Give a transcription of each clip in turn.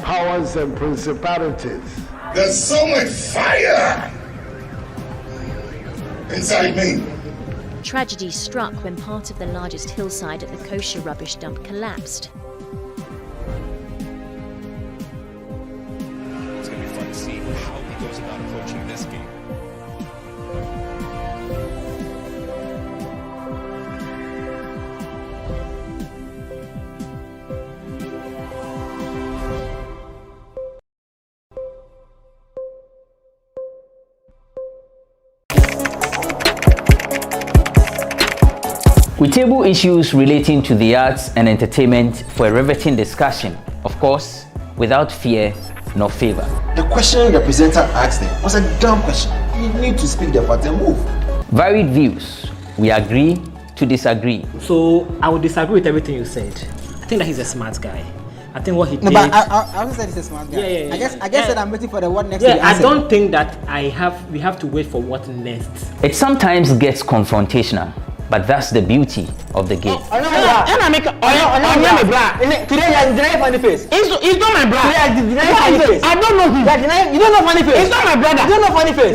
powers and principalities. There's so much fire inside me. Tragedy struck when part of the largest hillside at the kosher rubbish dump collapsed. It's going to be fun to see how he goes about approaching this game. We table issues relating to the arts and entertainment for a riveting discussion, of course, without fear nor favor. The question the presenter asked them was a dumb question. You need to speak the fact and move. Varied views. We agree to disagree. So I would disagree with everything you said. I think that he's a smart guy. I think what he did. No, but I also said he's a smart guy. Yeah. I guess that I'm waiting for the what next. Yeah, I don't think that we have to wait for what next. It sometimes gets confrontational, but that's the beauty of the game. Today you funny face. It's not my brother. I don't know him. You don't know funny face. It's not my brother. You don't know funny face.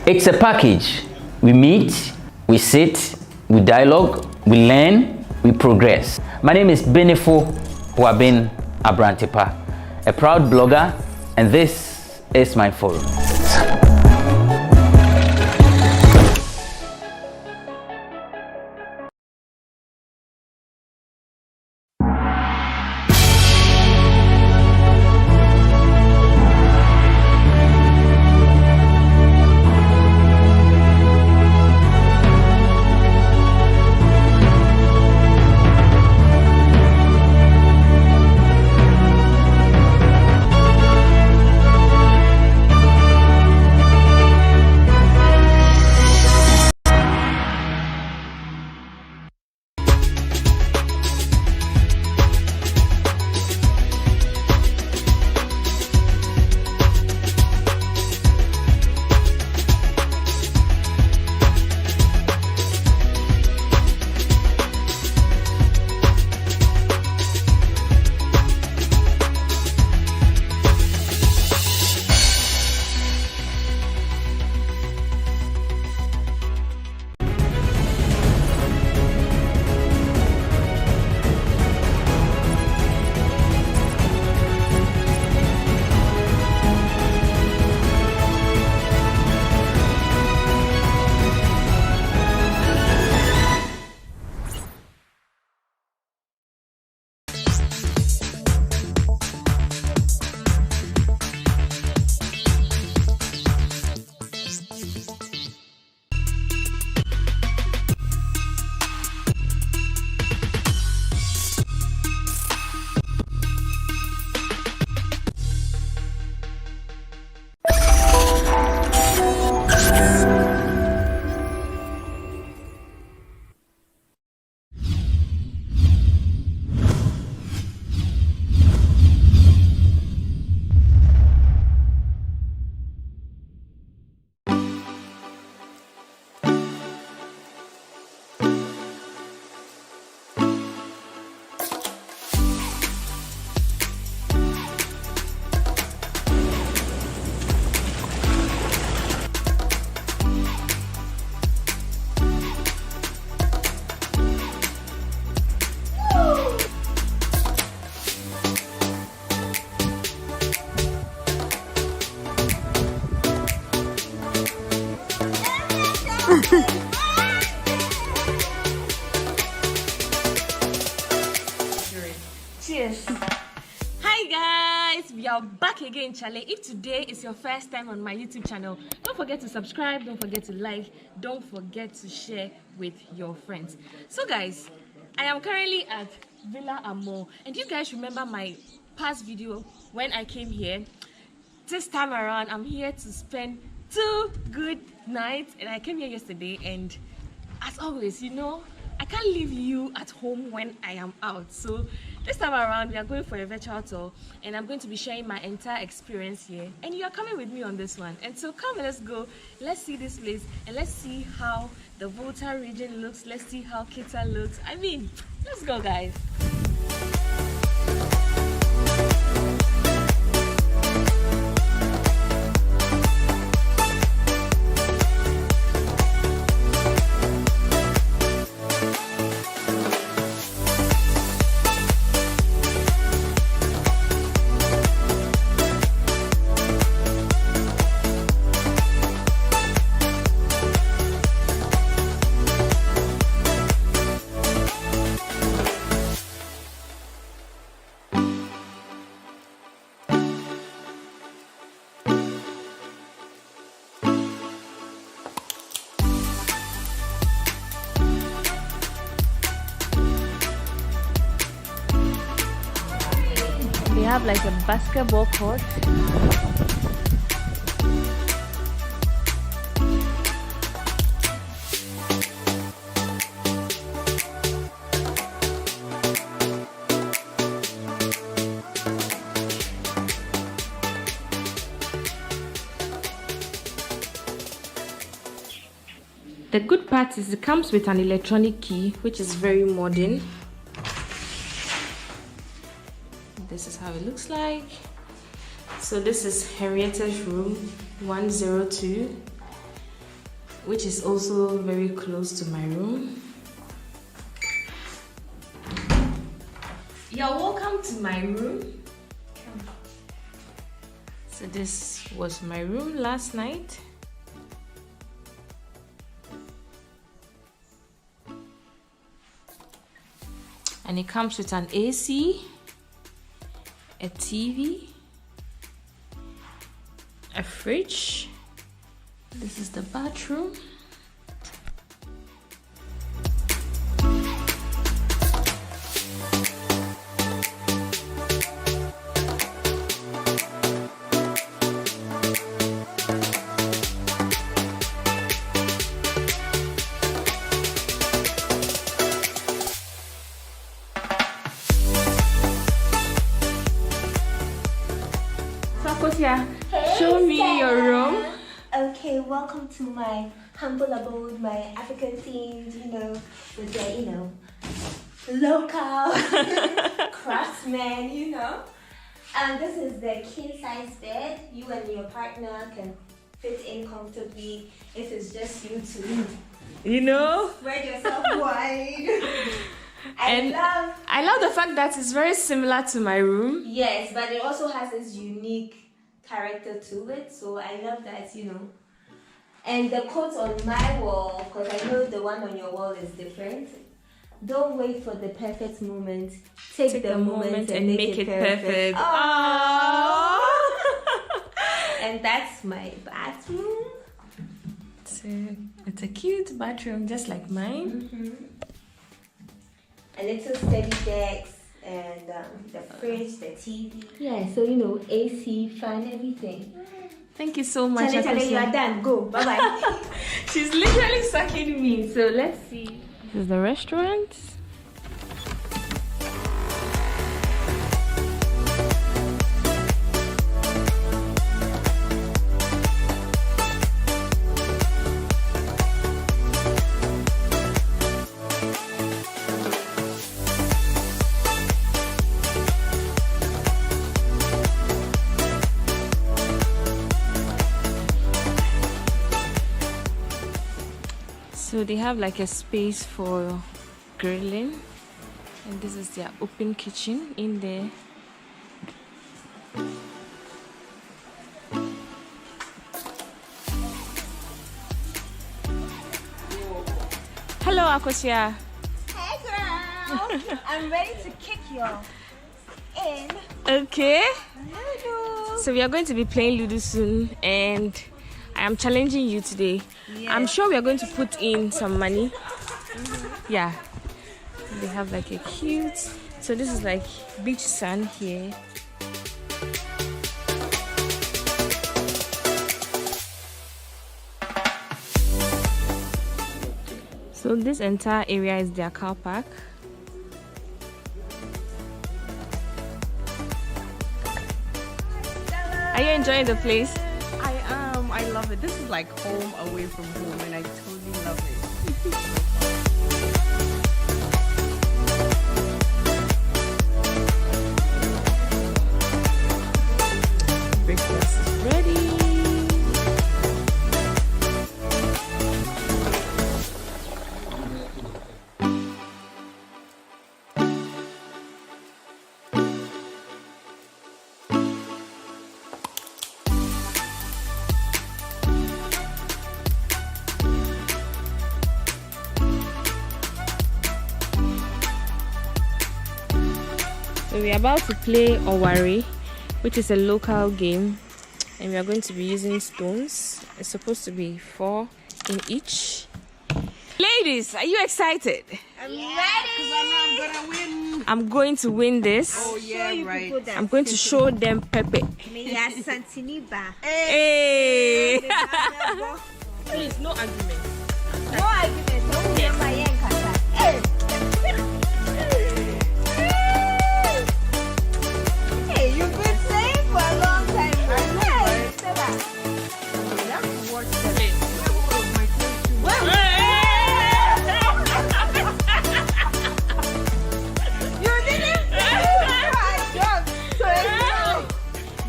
It's a package. We meet, we sit, we dialogue, we learn, we progress. My name is Benefo Wabin Abrantepa, a proud blogger, and this is my forum. Cheers. Hi guys, we are back again, Charlie. If today is your first time on my YouTube channel, don't forget to subscribe, don't forget to like, don't forget to share with your friends. So guys, I am currently at Villa Amore, and you guys remember my past video when I came here. This time around, I'm here to spend 2 good nights, and I came here yesterday, and as always, you know, I can't leave you at home when I am out. So this time around, we are going for a virtual tour, and I'm going to be sharing my entire experience here, and you are coming with me on this one. And so come and let's go, let's see this place, and let's see how the Volta region looks, let's see how Kita looks. I mean, let's go guys. have like a basketball court. The good part is it comes with an electronic key, which is very modern. This is how it looks like. So this is Henrietta's room 102, which is also very close to my room. You're welcome to my room. So this was my room last night. And it comes with an AC, a TV, a fridge. This is the bathroom. Show me your room. Okay, welcome to my humble abode, my African themed, with the, local craftsmen, And this is the king size bed. You and your partner can fit in comfortably. If it's just you two, spread yourself wide. I love the fact that it's very similar to my room. Yes, but it also has this unique character to it, so I love that, And the quote on my wall, because I know the one on your wall is different. Don't wait for the perfect moment. Take the moment and make it perfect. Aww. And that's my bathroom. It's a cute bathroom, just like mine. A little steady decks. And the fridge, the TV. Yeah, so AC, fan, everything. Thank you so much. Charlie, you are done. Go. Bye bye. She's literally sucking me. So let's see. This is the restaurant. So they have like a space for grilling, and this is their open kitchen in there. Hello, Akosia. Hey girl, I'm ready to kick you in. Okay. Ludo. So we are going to be playing Ludo soon, and I am challenging you today. Yes. I'm sure we are going to put in some money. Yeah. They have like a cute. So this is like beach sand here. So this entire area is their car park. Are you enjoying the place? I am. I love it. This is like home away from home, and I totally love it. Breakfast is ready. So we are about to play Owari, which is a local game, and we are going to be using stones. It's supposed to be 4 in each. Ladies, are you excited? I'm ready. Because I know I'm gonna win. I'm going to win this. Oh yeah, right. I'm going to show them Pepe. Hey! Please, no argument. No argument. No Hey! Hey, you've been saying for a long time.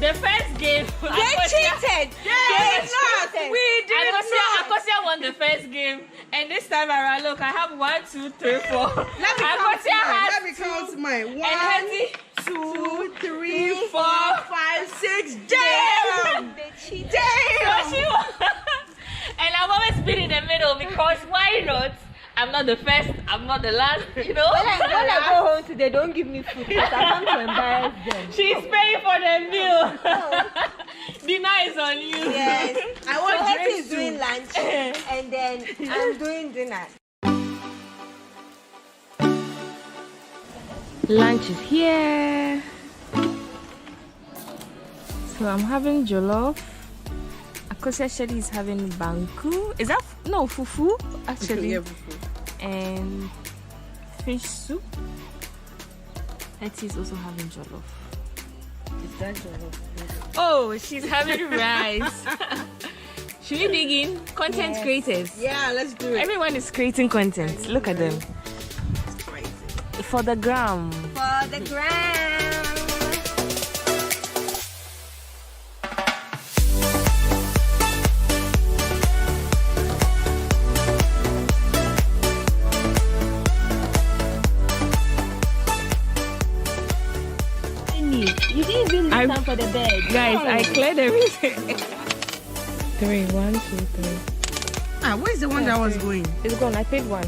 The first game, they cheated. We did Akosia won the first game, and this time around, look, I have 1, 2, 3, 4. Let me count mine. 1, 2, 3, 4, 5, 6. Damn! They cheated. Damn! And I'm always been in the middle because why not? I'm not the first, I'm not the last, you know? When I go home today, don't give me food because I come to embarrass them. She's paying for the meal. Dinner is on you. Yes. I want Hetty is doing lunch and then I'm doing dinner. Lunch is here. So I'm having jollof. Akosia Shady is having banku. Is that no fufu? Actually, Yeah, fufu. And fish soup. Hetty is also having jollof. Is that jollof? Oh, she's having rice. Should we dig in? Content creators. Yeah, let's do it. Everyone is creating content. Look at them. It's crazy. For the gram. For the gram. You didn't even leave time for the bed. Guys, I cleared everything. 3, 1, 2, 3. Ah, where's the one that was going? It's gone. I paid 1.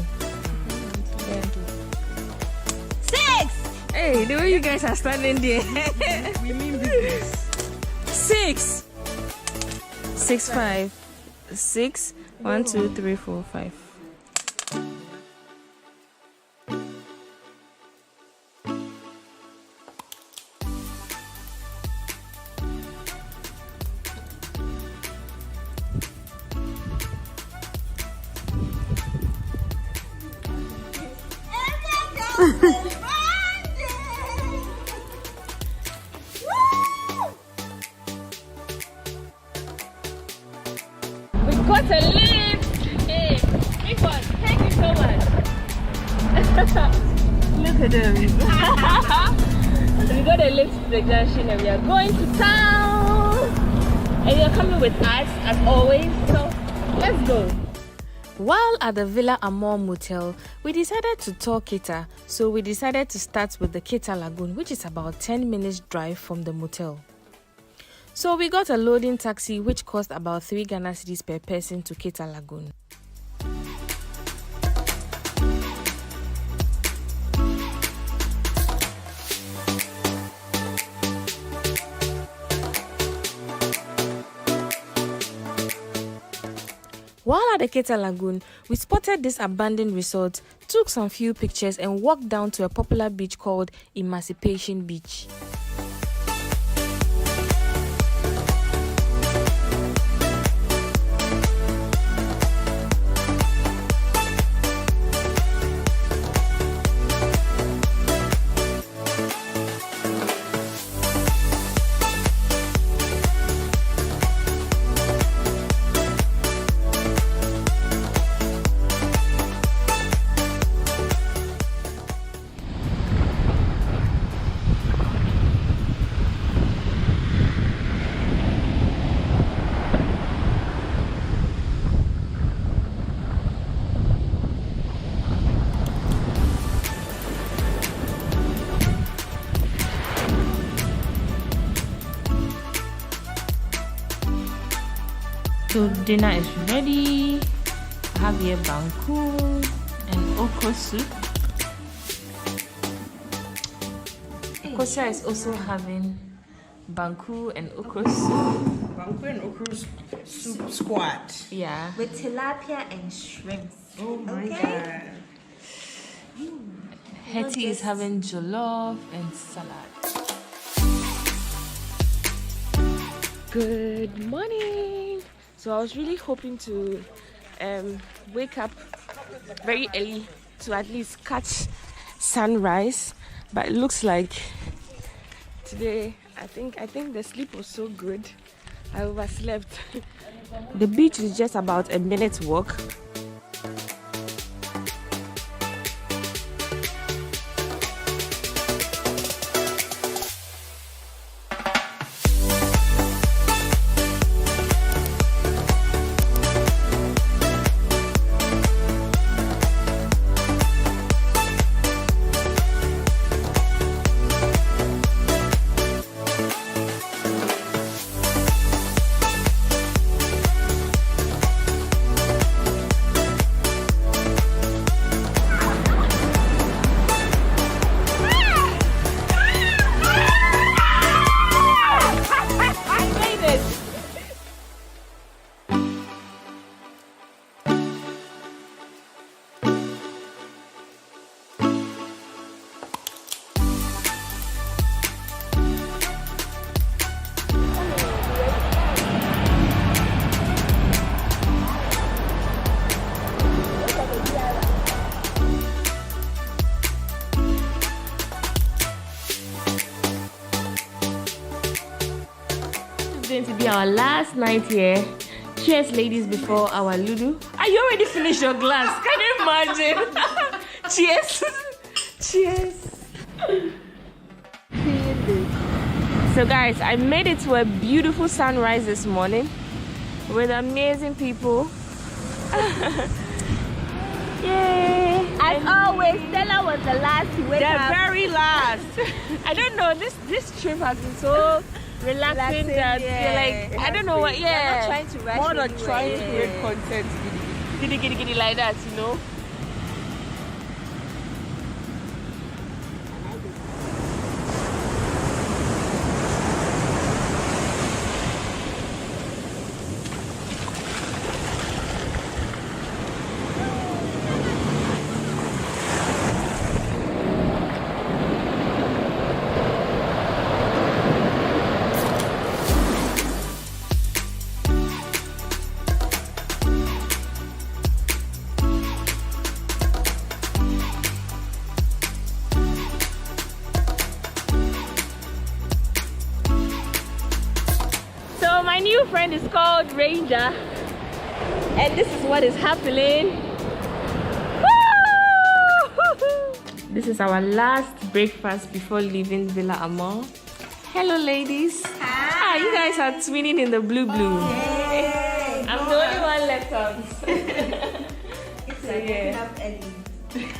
6. Hey, the way you guys are standing there. We mean business. 6. 6, 5. 6. 1, 2, 3, 4, 5. We've got a lift. Hey, big one. Thank you so much. Look at them. We got a lift to the junction and we are going to town. And you're coming with us as always. So let's go. While at the Villa Amore Motel, we decided to tour Kita, so we decided to start with the Kita Lagoon, which is about 10 minutes drive from the motel. So we got a loading taxi which cost about 3 Ghana cedis per person to Kita Lagoon. While at the Kita Lagoon, we spotted this abandoned resort, took some few pictures and walked down to a popular beach called Emancipation Beach. So dinner is ready. I have here banku and okra soup. Kosia is also having banku and okra soup. Banku and okra soup squad. Yeah. With tilapia and shrimp. Oh my god. Hetty is having jollof and salad. Good morning. So I was really hoping to wake up very early to at least catch sunrise, but it looks like today I think the sleep was so good I overslept. The beach is just about a minute's walk. Going to be our last night here. Cheers, ladies, before our Ludo. Are you already finished your glass? Can you imagine? Cheers. Cheers. So guys, I made it to a beautiful sunrise this morning with amazing people. Yay! As always, Stella was the last to wake up. The very last. I don't know, this trip has been so relaxing that you're like, I don't know what, We're not trying to rush more than anywhere. trying to create content. Giddy like that, you know. My new friend is called Ranger, and this is what is happening. Woo! This is our last breakfast before leaving Villa Amore. Hello, ladies. Hi. You guys are twinning in the blue. Yay. I'm the only one left out. It's like waking up early.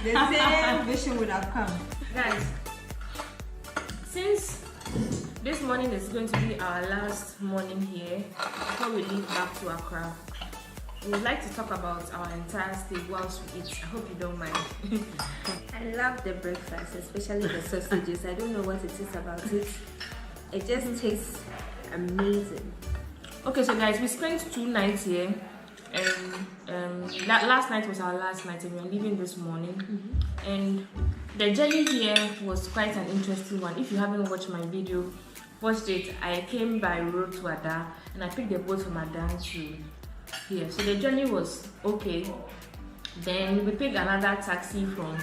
The same vision would have come. Guys, since this morning is going to be our last morning here before we leave back to Accra, we would like to talk about our entire stay whilst we eat. I hope you don't mind. I love the breakfast, especially the sausages. I don't know what it is about it. It just tastes amazing. Okay, so guys, we spent 2 nights here, and last night was our last night, and we are leaving this morning. And the journey here was quite an interesting one. If you haven't watched my video, watched it. I came by road to Ada, and I picked the boat from Ada to here. So the journey was okay. Then we picked another taxi from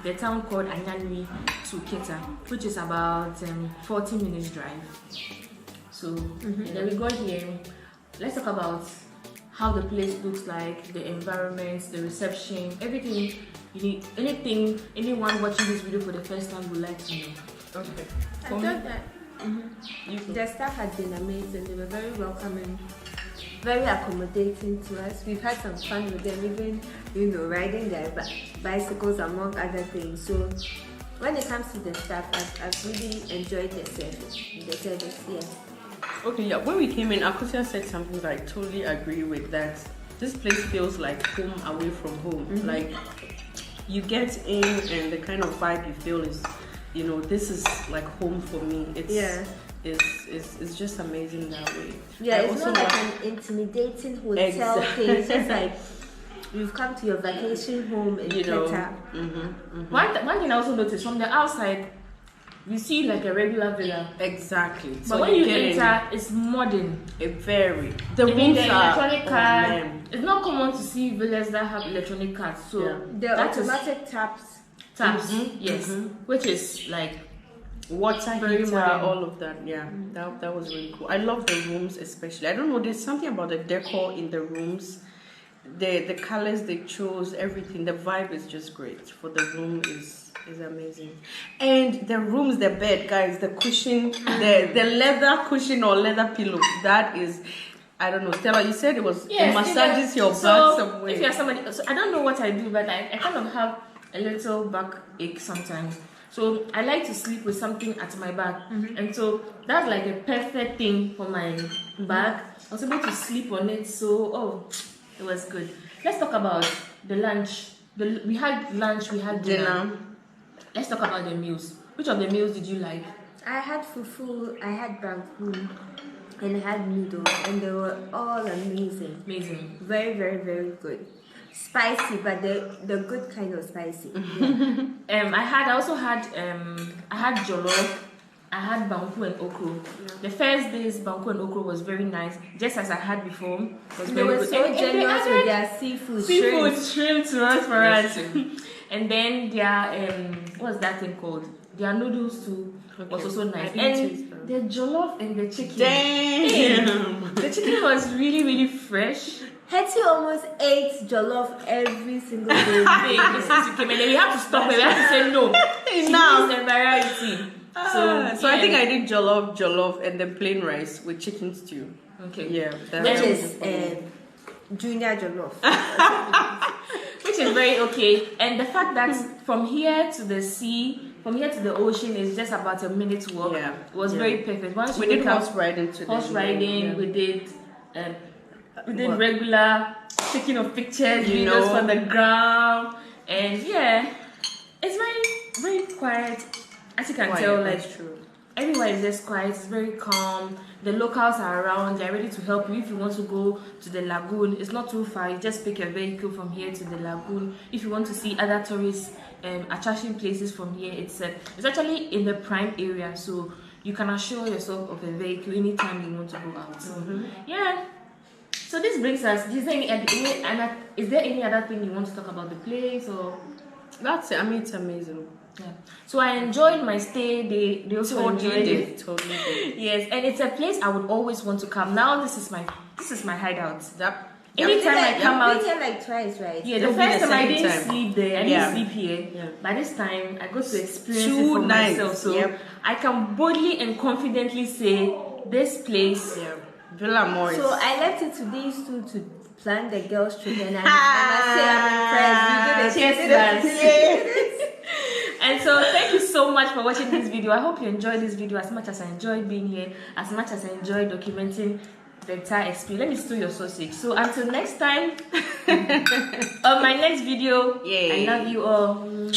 the town called Anyanwi to Keta, which is about 40 minutes drive. So and then we got here. Let's talk about how the place looks like, the environment, the reception, everything you need. Anyone watching this video for the first time would like to know. Okay. I thought that the staff had been amazing. They were very welcoming, very accommodating to us. We've had some fun with them, even riding their bicycles among other things. So when it comes to the staff, I've really enjoyed the service. Okay, yeah. When we came in, Akusia said something that I totally agree with. That this place feels like home away from home. Like you get in, and the kind of vibe you feel is, this is like home for me. It's just amazing that way. Yeah, it's not like an intimidating hotel thing. It's just like you've come to your vacation home in Keta. One thing I also noticed from the outside, you see like a regular villa. Exactly. But So when you get enter, it's modern. it very. The Even rooms the are electronic card. man. It's not common to see villas that have electronic cards. So The that is automatic taps. taps, yes, which is like Water Very heater, modern. all of that. Yeah, that was really cool. I love the rooms especially. I don't know. There's something about the decor in the rooms. The colors they chose, everything. The vibe is just great. For the room is amazing. And the rooms, the bed, guys, the cushion, the leather cushion or leather pillow. That is, I don't know. Stella, you said it was it massages your back some way. If you're somebody, so I don't know what I do, but I kind of have a little back ache sometimes. So I like to sleep with something at my back, and so that's like a perfect thing for my back. I was able to sleep on it, so it was good. Let's talk about the lunch. We had lunch, we had dinner. Let's talk about the meals. Which of the meals did you like? I had fufu, I had banku, and I had noodles, and they were all amazing. Amazing. Very, very, very good. Spicy, but the good kind of spicy. I also had jollof. I had banku and okro. The first day's banku and okro was very nice, just as I had before. It was They very were good. so And they generous added with their seafood. shrimp to us for us. And then their what's that thing called? Their noodles too was also nice. And the jollof and the chicken. Damn. The chicken was really, really fresh. Hetty almost ate jollof every single day. Since you came in, and we have to stop it. We have to say no. She needs the variety. So I think I did jollof and then plain rice with chicken stew. Okay. Yeah. Which is junior jollof. Which is very okay. And the fact that from here to the sea, from here to the ocean is just about a minute walk. Yeah. Was very perfect. Once We you did wake up, horse riding today. horse riding, Yeah. we did regular taking of pictures, videos for the ground, and yeah, it's very, very quiet. As you can tell, like everywhere is just quiet. It's very calm. The locals are around. They're ready to help you if you want to go to the lagoon. It's not too far. You just pick a vehicle from here to the lagoon. If you want to see other tourist attraction places from here, it's actually in the prime area, so you can assure yourself of a vehicle anytime you want to go out. Yeah. So this brings us. Is there any other thing you want to talk about the place or? That's it. I mean, it's amazing. Yeah. So I enjoyed my stay. They also enjoyed it. Totally did. Yes, and it's a place I would always want to come. Now this is my hideout. Yep. Anytime I come out. You've been here like twice, right? Yeah, the first time I didn't sleep there. I didn't sleep here. Yeah. By this time, I got to experience Too it for nice. myself. So I can boldly and confidently say this place. Yeah. Villa Amore. So I left it to these two to plan the girls' trip, and I must say I'm impressed. You did it. And so thank you so much for watching this video. I hope you enjoyed this video as much as I enjoyed being here, as much as I enjoyed documenting the entire experience. Let me steal your sausage. So until next time, on my next video, I love you all.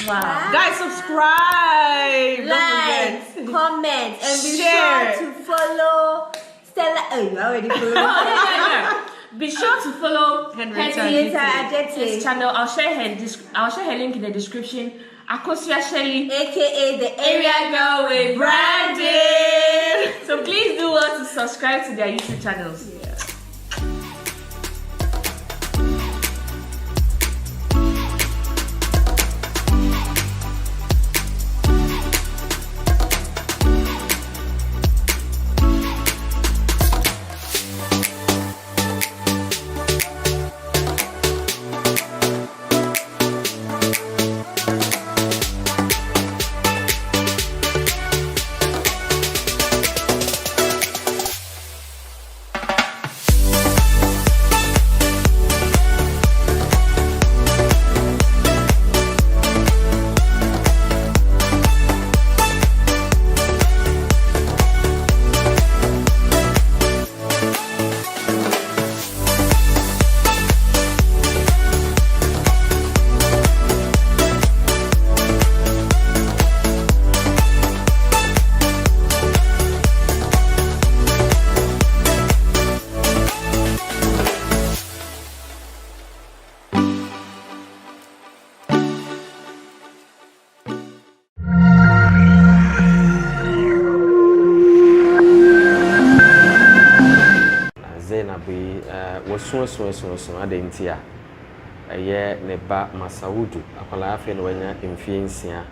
Wow. Guys, subscribe. Like, comment, and be Share. sure to follow Stella. Oh, you already followed. Be sure to follow Henrietta Adjectives channel. I'll share her link in the description. Akosia Shelly, aka the area girl with branding. So please do well to subscribe to their YouTube channels. was so adentia. A year neba Masaudu, akwala afe no wanya mfiensia,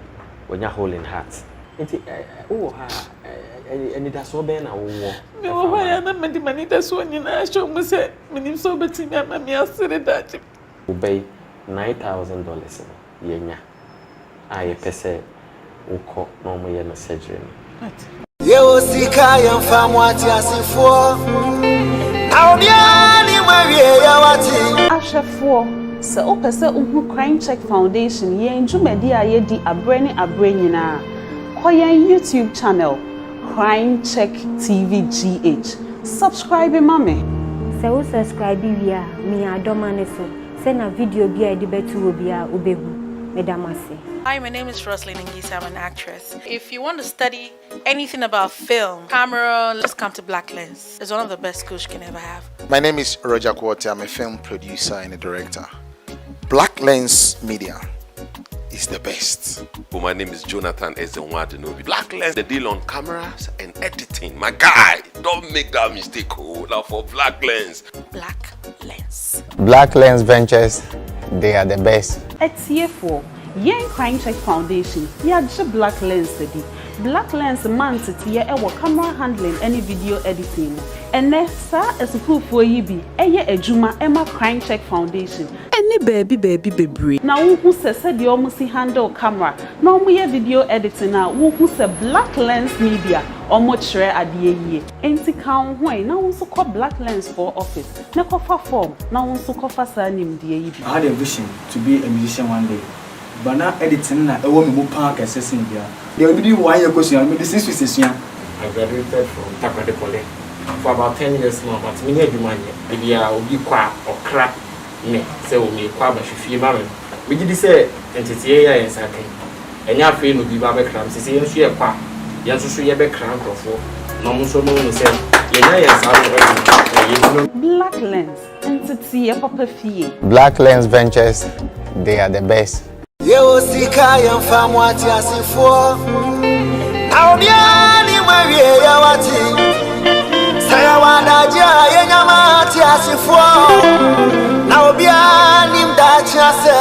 wanya hole in heart. Enti and it has so been a war. No, I am not money that's one in I show me say, meaning so betty, mammy, I'll say that. Obey $9,000 yenya. I pese uko no mo ye no surgery. Yo sika yam fam what yasifo. Now dia ni mawie ya wati. Ashefo se opese uhu Crime Check Foundation ye njumedi a ye di abre nyina. Koyen YouTube channel Crime Check TV GH. Subscribe mommy. Se wo subscribe via mi adoma ne so. Se na video bi a de betu obi a obehu. Medamase. Hi, my name is Roslyn Ngisa. I'm an actress. If you want to study anything about film, camera, let's come to Black Lens. It's one of the best schools you can ever have. My name is Roger Quarter. I'm a film producer and a director. Black Lens Media is the best. Well, my name is Jonathan Ezenwadinobi. Black Lens, the deal on cameras and editing. My guy, don't make that mistake. Oh, now for Black Lens. Black Lens. Black Lens Ventures, they are the best. It's here for Yen Crime Check Foundation. Yeah, just Black Lens today. Black Lens man sit here and camera handling any video editing. And next is a proof for you be a Juma Emma Crime Check Foundation. Any baby. Now who says the almost handle camera. Now we have video editing now. Who say Black Lens Media or much rare at the year. Ain't count why now also call Black Lens for office. Now for form. Now also call for surname the I had a vision to be a musician one day. But now editing na I want me move park assessing here. They will be one year question. I mean this is I graduated from Takrade College for about 10 years now, but many of you money. Maybe I will be qua or crap me. Say we may qua but she mammy. We did say entity and sacking. And your friend will be Baba Cram. Say you share qua. You have to show your background for no more so no say. Black Lens entity a papa fee. Black Lens Ventures, they are the best. Yo sika yam fam what yasifo. Now dia ni mawie ya wati. Saya wadaja yenya mati yasifo. Now bia ni mdachi ase.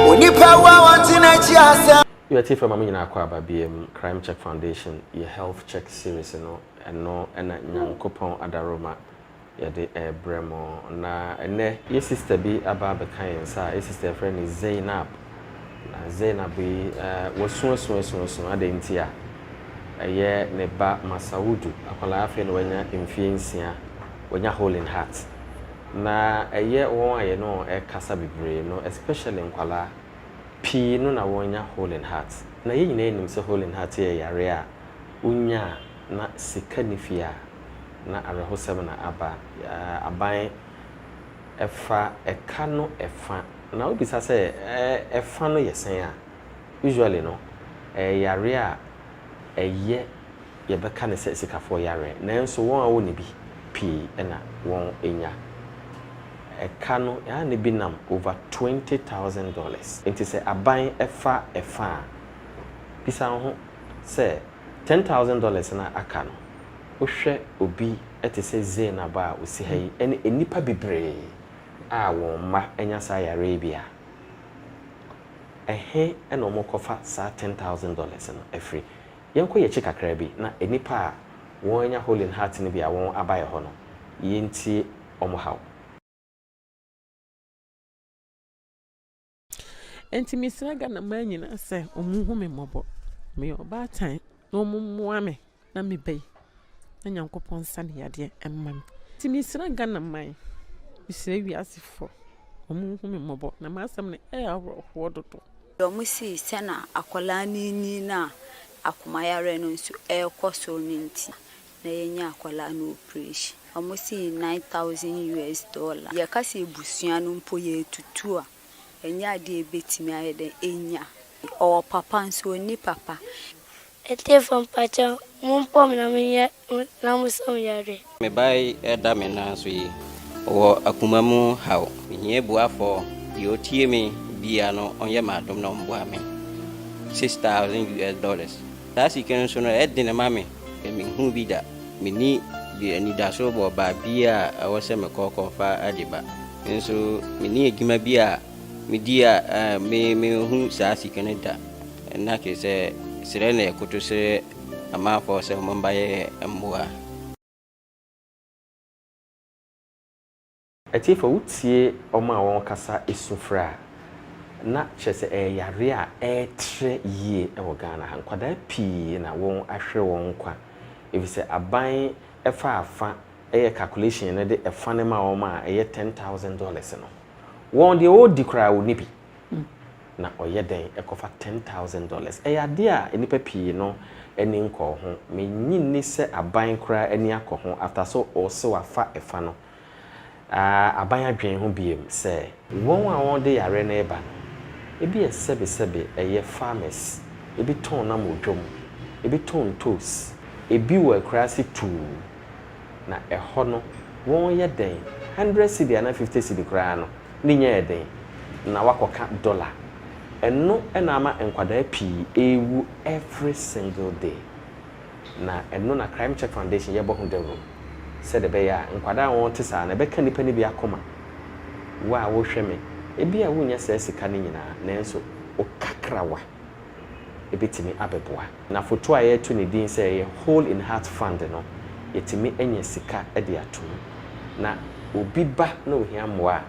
Unipa wa wanti na chi ase. You are from Amina Kwaba BM Crime Check Foundation, your health check series and Nyankopon Adaroma. Yade Bremo na ene ye sister bi aba be kan sa ye sister friend is Zainab na Zainab bi woso adentia eye ne ba Masaudu akwala afi no wanya mfiensia wanya hole in heart na eye won aye no e kasa bibre no especially nkwala pi no na wanya hole in heart na ye nyina enim se hole in heart ye yare a unya na sikanifia na arahosem na aba aban efa eka no efa na obisa say efa no yesen a usually no yare a eye ye beka ne se sikafo yare nanso won a woni bi pi na won enya eka no ya ne bi nam over $20,000 enti say aban efa bisa ho say $10,000 na aka no wohwe obi etese Zena ba osi hayi ene enipa bibre a won ma enya sa yare bia ehe ena omokofa sa $10,000 no every yenko ye chikakra bi na enipa a won enya hole in heart ne bia won abaye ho no yenti omohaw Enti misra Ghana man nyina se omuhu me mobo me oba tan no mummoa me na me bai na Nyankopon sane yade emmam ti misra Ghana man misra wiasefo omuhu me mobo na masam ne awro dodo Omusi sena akola ni na akoma yare no nso ekoso ninti na yenya akola no operation omusi $9,000 ya kase ebusua no mpo ye tutu a enya de betimi ayede enya o papa nso ni papa ete from pacha mumpom na me na musom yare me bai eda me na so yi o akumamu hawo nye buafo yo tie me bia no onye madom na omboa me $6,000 that's you can so no edin na mame me hu bi da me ni the anidaso bo ba bia ɛwɔ sɛ mekɔ fa adiba nso meni adwuma bia media me hu saa sikene da na ke sɛ sere na ekoto sere amafo sɛ momba yɛ mboa Atifa utie oma won kasa esufra na kyese yare a etre yie e wo Ghana ha nkwada pii na won ahwe won kwa efise aban efa afa calculation na de efa ne ma won ma $10,000 no won de o di kra wo nibi na oye den ekofa $10,000 ade a enipa pii no eni nkɔ ho menyi ni se aban kra eni akɔ ho after so o se wafa efa no aban adwen ho biem se won a won de yare na eba ebi sebe eye farmers ebi ton na modwom ebi ton toast ebi wo akrasi tu na eho no won ye den 100 cedi na 50 cedi kra no ni nya den na wakoka dollar eno na ama enkwada pii ewu every single day na eno na Crime Check Foundation ye bo ho dero said be ya nkwada won tisa na be ka nipa ni bi akoma wa wo hweme ebi a wonya se sika ni nyina nanso o kakrawa ebetimi abeboa na foto a ye to ne din say ye Hole in Heart Fund no yetimi enye sika e de atom na obi ba na ohia moa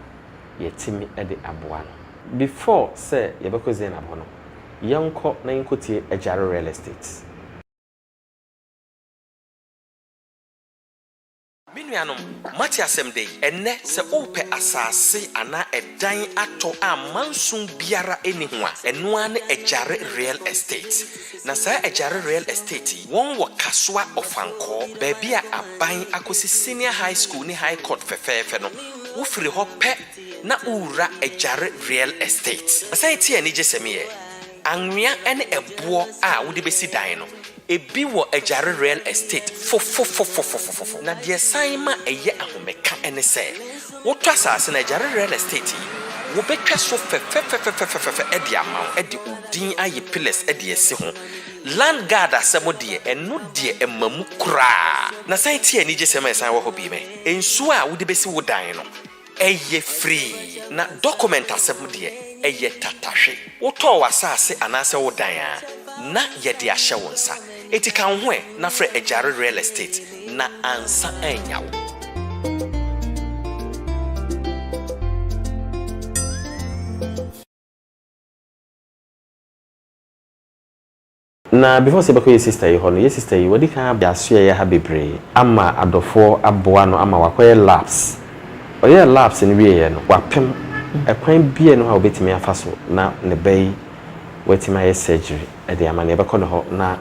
yetimi e de aboa no before say ye bekoze na bono yanko na yinkotie Ajare real estate. Minuanom mati asem dey enne se ope asase ana edan ato amansun biara eni ho a eno ane Ajare real estate na sa Ajare real estate won wo kasoa ofanko baabi a aban akosi senior high school ni high court fefefe no wo firi ho pe na ura Ajare real estate asai tie ani jesemiye anwea ene ebo a wo de besi dan no ebi wo Ajare real estate fo na de san ma eye ahomeka ene se wo to asase na Ajare real estate wo betwa so fe e de amaw e de odin aye pillars e de ese ho land guard asemo de eno de emamu kura na san tie ani je sema san wo ho bi me ensu a wo de besi wo dan no eye free na document asemo de eye tatahwe wo to wasase anase wo dan a na ye de ahye wonsa eti kan ho na frɛ Ajare real estate na ansa anyawo na before sebeko ye sister yi hono ye sister yi wodi kan biaso ye ha bebre ama adofo aboa no ama wakoye labs oye labs ni wiye no wapem ekwan bie no ha obetimi afaso na ne bai wetima ye surgery e de ama ne beko no ho na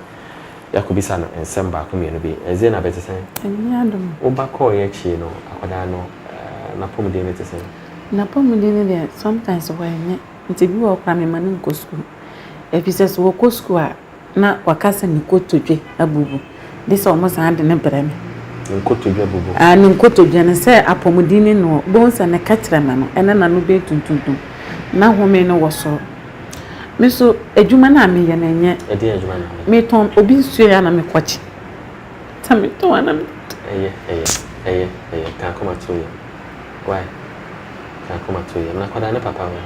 yakubisa no ensemba ko mienu bi eze na betesen eniadom obako ye chi no akoda no na pomde ne tesen na pomde ne there sometimes when nti bi wo kwa me manu ko school epises wo ko school a na wakasa ni kotodwe abubu this almost and ne breme nkotodwe abubu ni nkotodwe ne se apomudini no bonsa ne katrema no ene na no be tuntuntum na home no woso me so adwuma na me ye na enye edi adwuma na me ton obi nsuo ya na me kwachi ta me ton ana me eye kan koma to ye why kan koma to ye na kwada ne papa we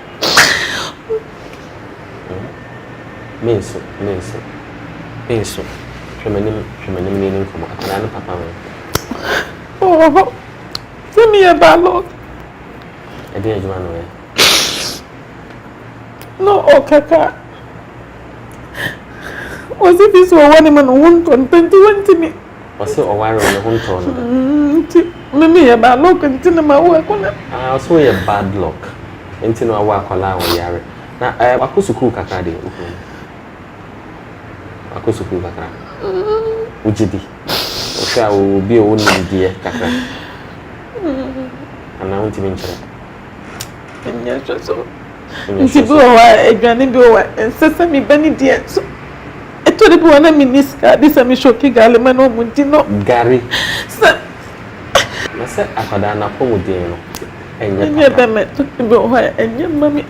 menso Femenim ni nkomo akana ne papa we oh semi e balog edi adwuma no we no okaka was it this one man won't want me was o waro ne hunto no mimi e balog ntina ma wo akona so ye bad luck ntina wa akwala wo yare na akosuku kaka de akosuku kaka ujidi osha obi o ni die kaka ana unti minchira enya so nti bi wa edwane bi wa ensesa mi bani die so eto de bi wa na miniska bi sa mi shoki gale ma no munti no gari na se akwada na pomudin no enya be me to bi wa enya mami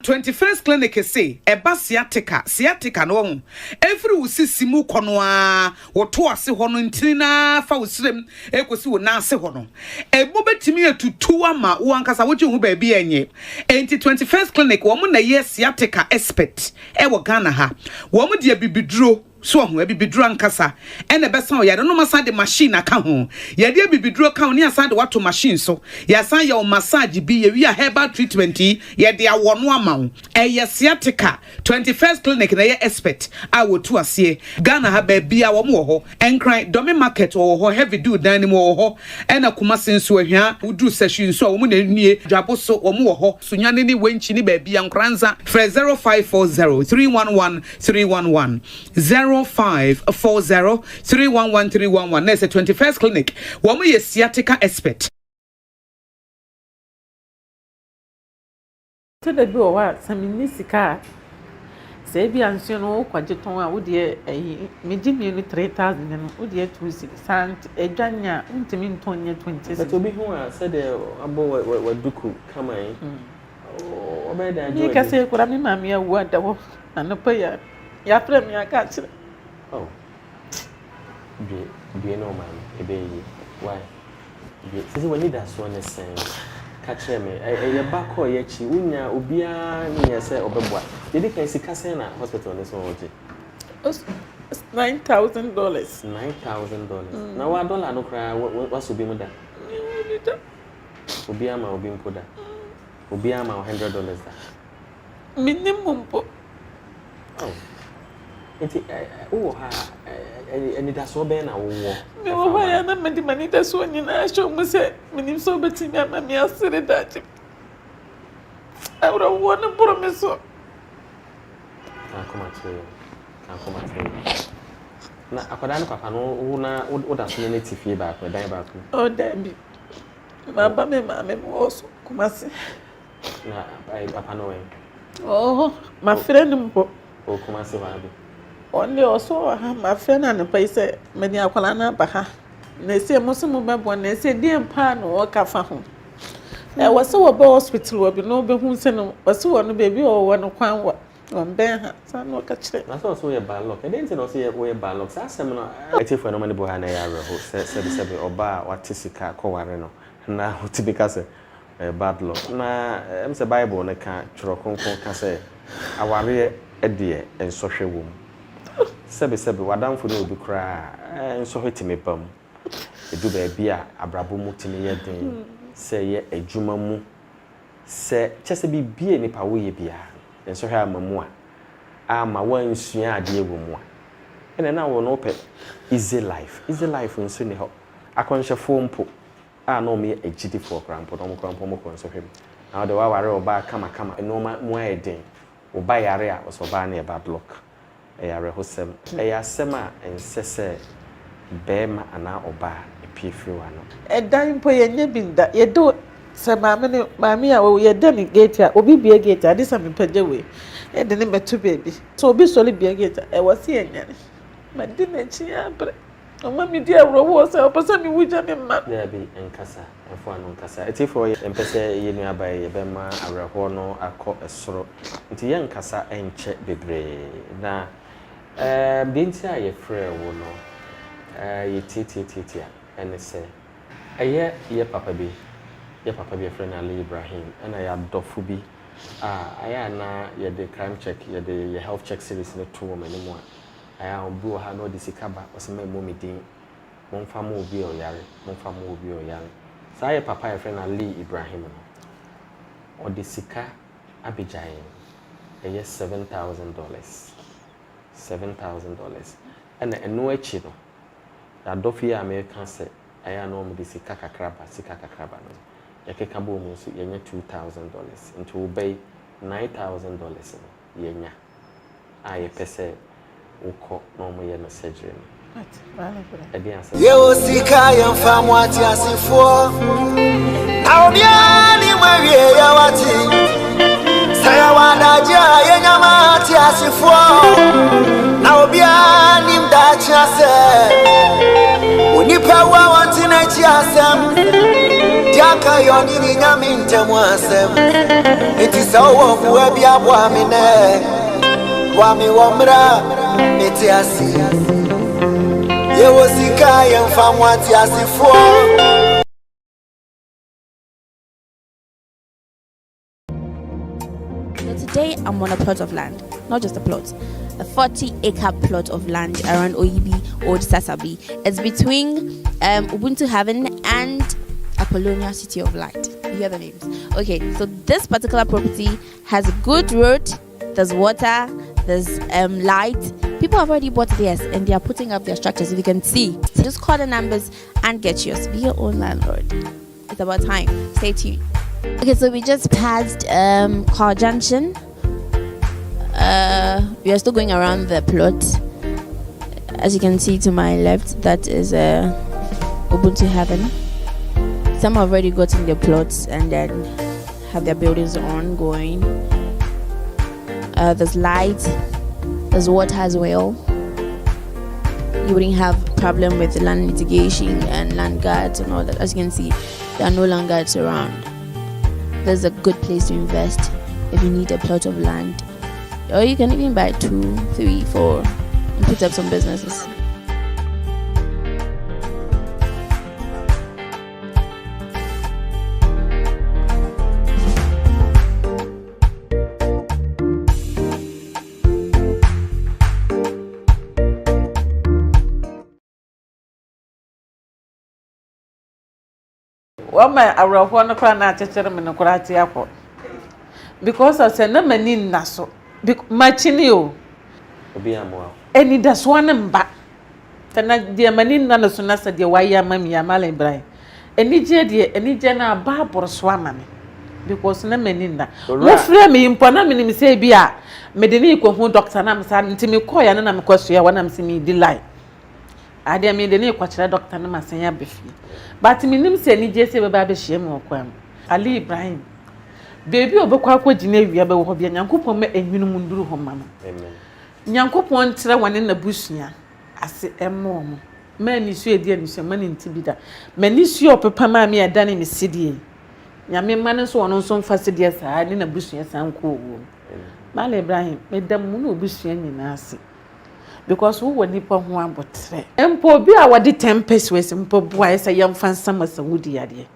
21st clinic say eba sciatica no every usisi mu kono a woto ase ho no ntirina fa usrem ekosi wo na ase ho no ebo betimi atutu ama wo ankasa wo hu ba bia enye enti 21st clinic wo mu na ye sciatica expert e wo Ghana ha wo mu de bibiduro so ho bibiduro ankasa ene be san o yade no masa de machine aka ho yade bibiduro ka oni asa de wato machine so ya san ya o massage bi ye wi a herbal treatment yade awono ama wo ye sciatica 21st clinic na ye expert a wo tu ase Ghana ha ba bia wo mo ho enkran domi market wo ho heavy do dan ni mo ho ena kuma senso ahia uduru session so wo mo na nie dwabo so wo mo ho sunyane ni wenchi ni ba bia nkranza 0540 311 311 0540 311 311. There's a 21st clinic. Woman is sciatica expert. To the do what some nisika say be answer no kwajeton wo de me jimi no 3000 no wo de 26 edwanya ntimi ntonye 20. But obi hu a said abo wa duku kama yi. O be da jo. Ni ka say kura mi mami awu adawo anopa ya frame ya ka kire. Oh. Be no man, why? Since when you that's one is catch me. A back or yechi, unya, ubia, near say, obebwa. Did you can see Cassena hospital on this one? $9,000. $9,000. Now, $1 no cry, what's to be with that? Ubiama, Ubim Puda. Ubiama, $100. Minimum. Oh. And that's so bad now. Me why na me di mani da so nyina show mu se minim so betimi ama me asere dachi. Awra wona promise. Come na akwada no papa no na da so ne tifie ba ko dan ba ko. Oh damn. Baba me mama me oso kumase. Na papa no wen. Oh, my friend mpo. O kumase ba bi. Only also my friend and the place many akwalana baha. Na say musumu babo na say dey pa no waka fa ho. E was so about hospital we no be hu se no was so no baby o won kwan wa. On ben ha sa no ka kire. Na so ye bad luck. E dey no say we bad luck. Sa asem no eti for no mani bo ha na ya reho. Se oba wate sika ko ware no. Na typical say bad luck. Na em say Bible na ka tworo konkon ka say aware edie ensohwe wo mu. Sebe wadamfo no obi kra enso hetime pam edu ba bia abrabo mu timi ye den se ye adwuma mu se chese bi bie nipa wo ye bia enso hwe amamu a ama wansua ade ewo mu a ene na wo no pe easy life nso ne ho akonhwefo mpo a no me agidi for krampo no krampo mo konso hwe na de wa ware oba kama eno ma mu aeden oba yare a so ba na e bad luck eyare hosem eyasema ensese bema ana oba epiefi wano edan po yenye binda yedo se maame a wo yeda ni gate a obi bie gate a disa me page we e de ne metu baby so obi soli bie gate e wose yenyane ma di na chi abre o ma mi di awro wo se o pese mi wuja me ma na bi enkasa enfo anu nkasa etifo empese ye nu abaye ye bema awreho no akọ esoro nti ye nkasa enche bebre na binti a ye frɛ wo no ye titi a ene se ye papa bi frɛ na Ali Ibrahim ana ya dɔfo bi aya na ye de crime check ye de ye health check series ne to wo manimu a aya obi wo ha no de sikaba osema momidin momfa mo obi o yare sa ye papa ye frɛ na Ali Ibrahim no o de sika abijaye ye $7,000 and eno echi no da dofi American say aya no mo de sika kakraba no yakeka bo mu so yenya $2,000 into obey $9,000 no yenya aye pese uko no mo ye no surgery no yo sika ya famu ati asifo na obia ni mwawie ya wati saya wadaja yenya mati asifo na obia ni mdachi ase unipa wa wanti na chi asem diaka yoni ni nyamin Jamuasem. It is our Wabia Wamine. Wami Wamra, Metiasi. Ye was Ikai and Famwatiasi for. Today I'm on a plot of land, not just a plot, a 40-acre plot of land around Oyibi, Old Sasabi. It's between Ubuntu Haven and Apollonia City of Light. You hear the names? Okay, so this particular property has a good road, there's water, there's light. People have already bought theirs and they are putting up their structures, if you can see. So just call the numbers and get yours. Be your own landlord. It's about time. Stay tuned. Okay, so we just passed Car Junction. We are still going around the plot. As you can see to my left, that is Ubuntu Heaven. Some have already gotten their plots and then have their buildings ongoing. There's light, there's water as well. You wouldn't have problem with land litigation and land guards and all that. As you can see, there are no land guards around. There's a good place to invest if you need a plot of land, or you can even buy 2, 3, 4 and put up some businesses. Wama awrafo no kra na chechere me no kra ti akọ because I say na mani nna so machini o obi amwa eni da so an mba tana de mani nna no so na se de waya mami ya mala Ibrahim eni je na ba boro so amame because na mani nna mo frɛ me impo na me se bi a me de ni ko hu doctor na me sa ntimi ko ya na me kwaso ya wana me se me di line ade me de ni ko kire doctor na ma san ya befi but me nim se ni je se be ba be hye me okwam Ali Ibrahim baby obekwa akwa gina ewia be wo ho bia Nyankopon ma enwinu mu nduru ho ma no amen Nyankopon ntire wane na busua ase emo mo ma ni su edi ani su ma ni ntibida ma ni su opepa ma me ada ne sidie nyame ma ne so wono so mfa sidie saa ni na busua san ko wo Mala Ibrahim me dam mu no busua nyina ase because who wani pa ho abotre empo bi a wade 10 pesos empo boa esa yamfa nsama sawudi ade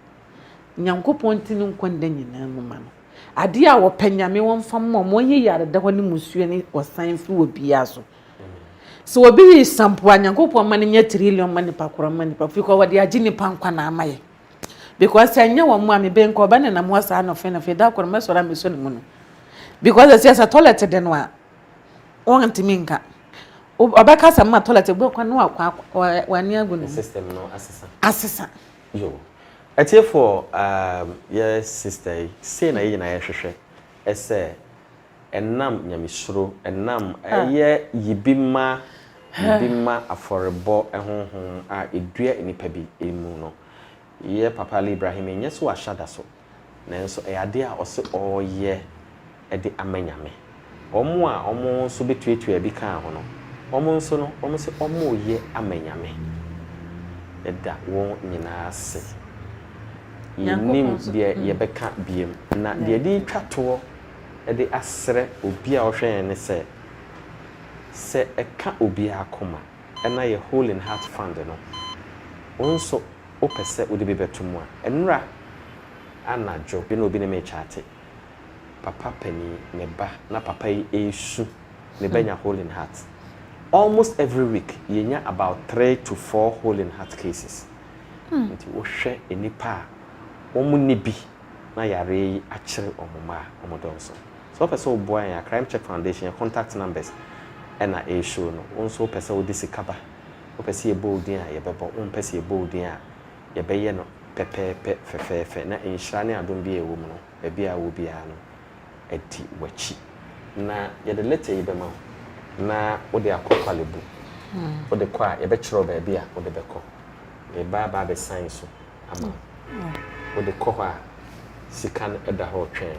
Nyankopon tinu nkonda nyina mu ma no ade a wo panyame won fam mo ye yare da honi musuo ni osan fi wo bia so obi sampo Nyankopon ma ne nya trillion ma ne pakoro ma ne pa fi ko wade agi ni pankwa na amaye because anya wo mu ame ben ko ba ne na mo asa no fe na fe da kwor mesora meso ne mu no because asa toilet de no a won ntiminka obaka sama toilet bo kwa no akwa wani agu no system no asesa yo etie for yes sister say na yi na ye hwehwe ese enam nyamisuro enam eye yibima aforebo ehonhon a edua enipa bi emu no ye papa Ali Ibrahim enye so ashada so nanso ade a ose oye ede amanyame omo so betuetua bi kan ho no omo nso no omo se omo ye amanyame eda won nyina ase nim de ye beka biem na de di twato ede asre obi a ohwen ne se eka obi akoma ena ye Whole in Heart Fund no onso opese odi be betumu a enra anajo bi no obi ne me chate papa pani ne ba na papa yi esu ne benya Whole in Heart. Almost every week yenya about 3 to 4 Whole in Heart cases. Nti wo hwe enipa omu ne bi na yare akire omuma omodonso. So person boy ya Crime Check Foundation contact numbers ena e show no onso person wo disikaba. O person e boldin a ye bebo, on person e boldin a ye beye no pepepe fefefe na enhira ne adom bi e wo mu no e bia wo bia no edi wachi. Na ye de letter e be ma na ode akokwalebu ode kwa ye be chiro ba bia ode beko e ba be sign so ama ode kwa sikan eda ho twen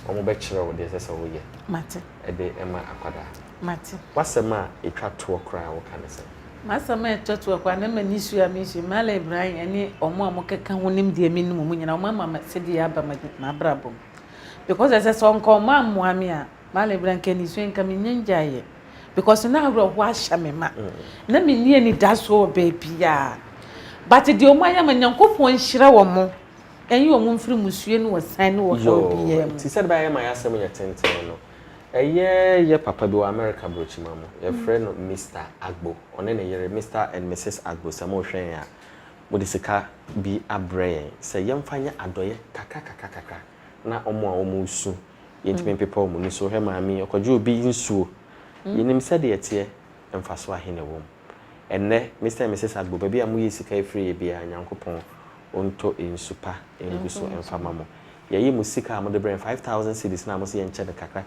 omo be chiro ode sese wo ye mate ede ema akwada mate wasema etwa to kra wo kan se Masa me totu kwa na manisu ya mishi mala Ibrahim ani omo amokeka honim de mi num munyina omo mama se de aba ma brabo because as so nko omo amoame a mala Ibrahim kan isu nka me nyanjaye because na agro ho ahya me ma na me nie ni daso baby ya but de omo aya manyankopon hyira wo mo enyi wo mo mfiri musue no wasan no wo biye ti said by my asem ya tenten no ye papa bi wa America brochima mo ye friend Mr. Agbo one na yere Mr. and Mrs. Agbo samo hwen ya mo de sika bi abre se yemfanya adoye kaka na omo a omo usu yentime people mo ni so he maami okoje obi nsuo yenim se de yete emfaso ahene wom enne Mr. and Mrs. Agbo baby amu yi sika free bi a nyankopon onto ensupa enguso emfama mo yayi musika mo de brand 5000 cedis na mo se yenche de kaka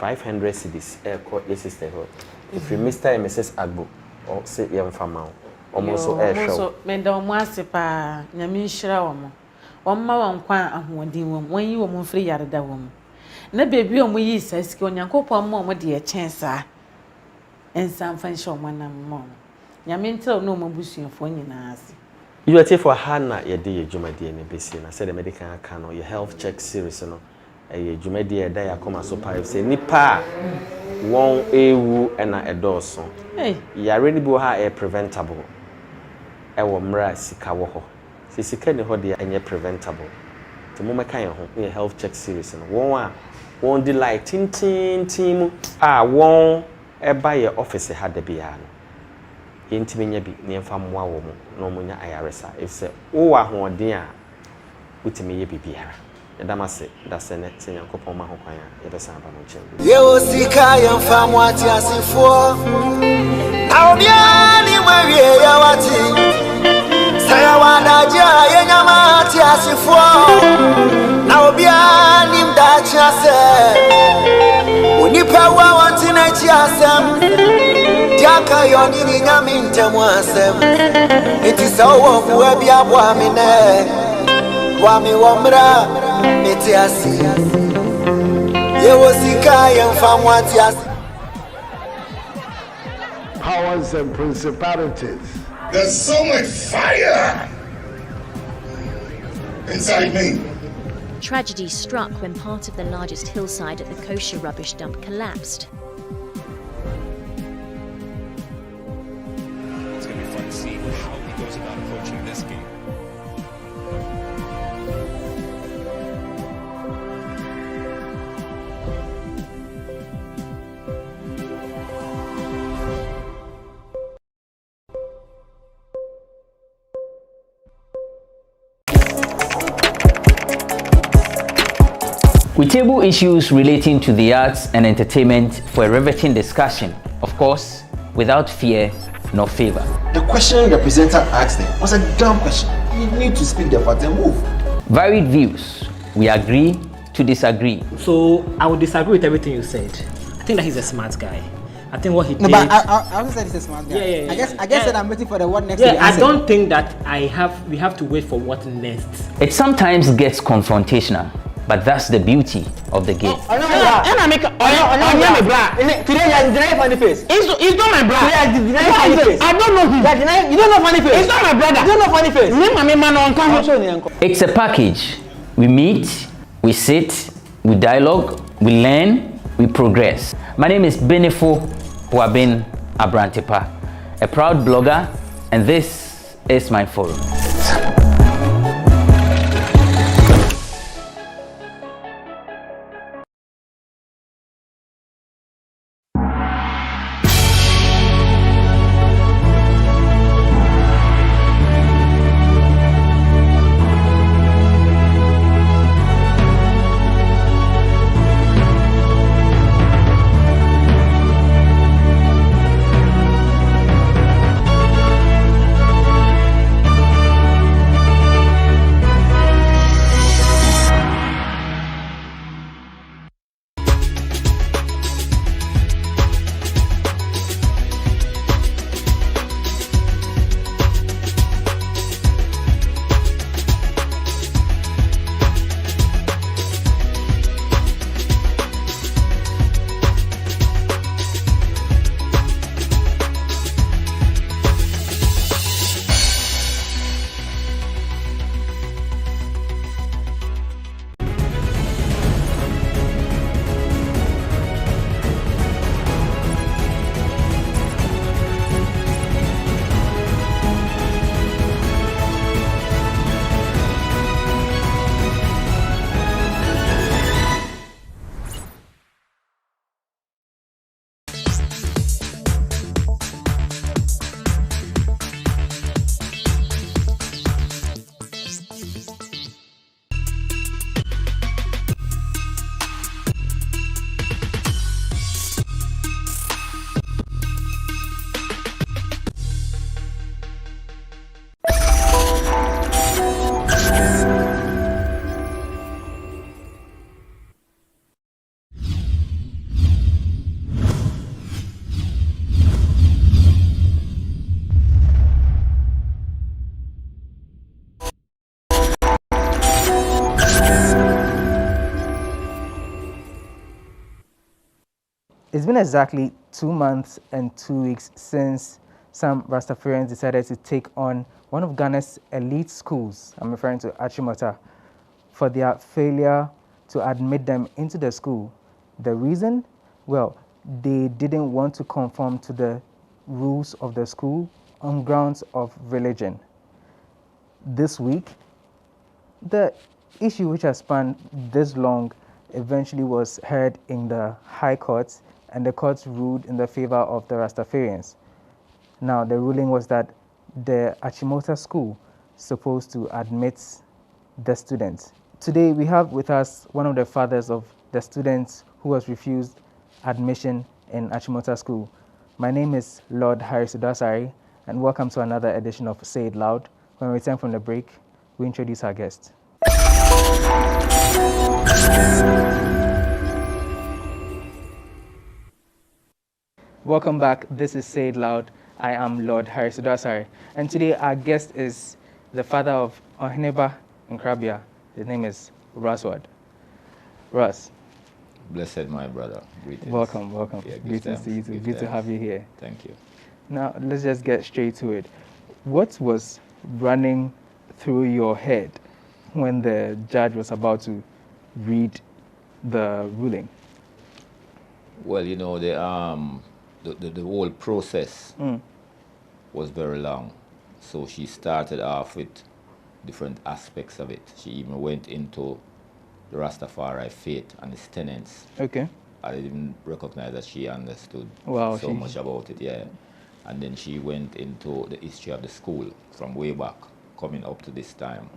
500 cedis ko sister ho if Mr. and Mrs. Agbo o se yemfama omo so show so me da omo asepa nyame nhira omo omma wankwa ahoodin wom wanyi wom mfiri yareda wom na bebi omo yi sasiki onyankopon mo omo de echensa ensam fan show manam mo nyame ntel no omo busuafo nyina ase you are for Hannah ye de dwumade ne besi na say the medical can no your health check series no ye dwumade e da yakoma so pa say nipa won ewu na edoso you already be ha preventable e wo mra sika wo ho se sika ne ho de enye preventable to mo meka ye ho your health check series no won delight tin won e ba ye office ha da bia no yentime nya bi ne mfa mmoa wo mo no mo nya ayaresa if se wo wa hoden a utime ye bibiara edamase dasene senyankopon ma ho kwan a ye besa ba mo chen ye osika ya mfa mo ati asifo awbia ni mawie ya wati saya wadaja ye nyama ati asifo awbia ni mdachi ase onipa wa wati na chi asem Jaka yoni ni nyami ntemwasem iti sawo kuwe bia bwa mine bwa mi womra meti asi yewo sika yemfa mwati asi powers and principalities. There's so much fire inside me. Tragedy struck when part of the largest hillside at the kosher rubbish dump collapsed. We table issues relating to the arts and entertainment for a riveting discussion, of course, without fear nor favor. The question the presenter asked them was a dumb question. You need to speak the fact and move. Varied views. We agree to disagree. So I would disagree with everything you said. I think that he's a smart guy. I think what he did. No, but I also said he's a smart guy. Yeah. I guess that I'm waiting for the what next. Yeah, I don't think that we have to wait for what next. It sometimes gets confrontational, but that's the beauty of the game. Today you funny face. It's not my brother. I don't know him. You don't know funny face. It's not my brother. You don't know funny face. It's a package. We meet, we sit, we dialogue, we learn, we progress. My name is Benefo Huabin Abrantepa, a proud blogger, and this is my forum. It's been exactly 2 months and 2 weeks since some Rastafarians decided to take on one of Ghana's elite schools, I'm referring to Achimota, for their failure to admit them into the school. The reason? Well, they didn't want to conform to the rules of the school on grounds of religion. This week, the issue which has spanned this long eventually was heard in the High Court, and the court ruled in the favor of the Rastafarians. Now, the ruling was that the Achimota school is supposed to admit the students. Today, we have with us one of the fathers of the students who was refused admission in Achimota school. My name is Lord Harris Udasari, and welcome to another edition of Say It Loud. When we return from the break, we introduce our guest. Welcome back. This is Say It Loud. I am Lord Harris Udasari, and today our guest is the father of Oheneba Nkrabia. His name is Raswad. Ras. Blessed, my brother. Greetings. Welcome. Yeah, Greetings to you too. Good to have you here. Thank you. Now, let's just get straight to it. What was running through your head when the judge was about to read the ruling? Well, you know, the whole process was very long. So she started off with different aspects of it. She even went into the Rastafari faith and its tenets. Okay. I didn't recognize that she understood much about it, yeah. And then she went into the history of the school from way back, coming up to this time.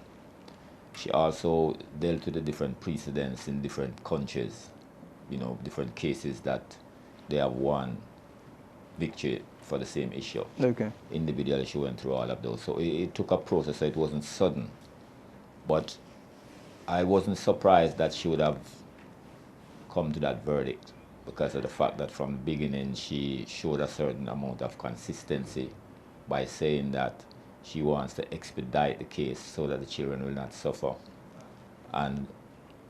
She also dealt with the different precedents in different countries, you know, different cases that they have won victory for the same issue. Okay. Individually, she went through all of those. So it took a process, so it wasn't sudden. But I wasn't surprised that she would have come to that verdict because of the fact that from the beginning she showed a certain amount of consistency by saying that she wants to expedite the case so that the children will not suffer. And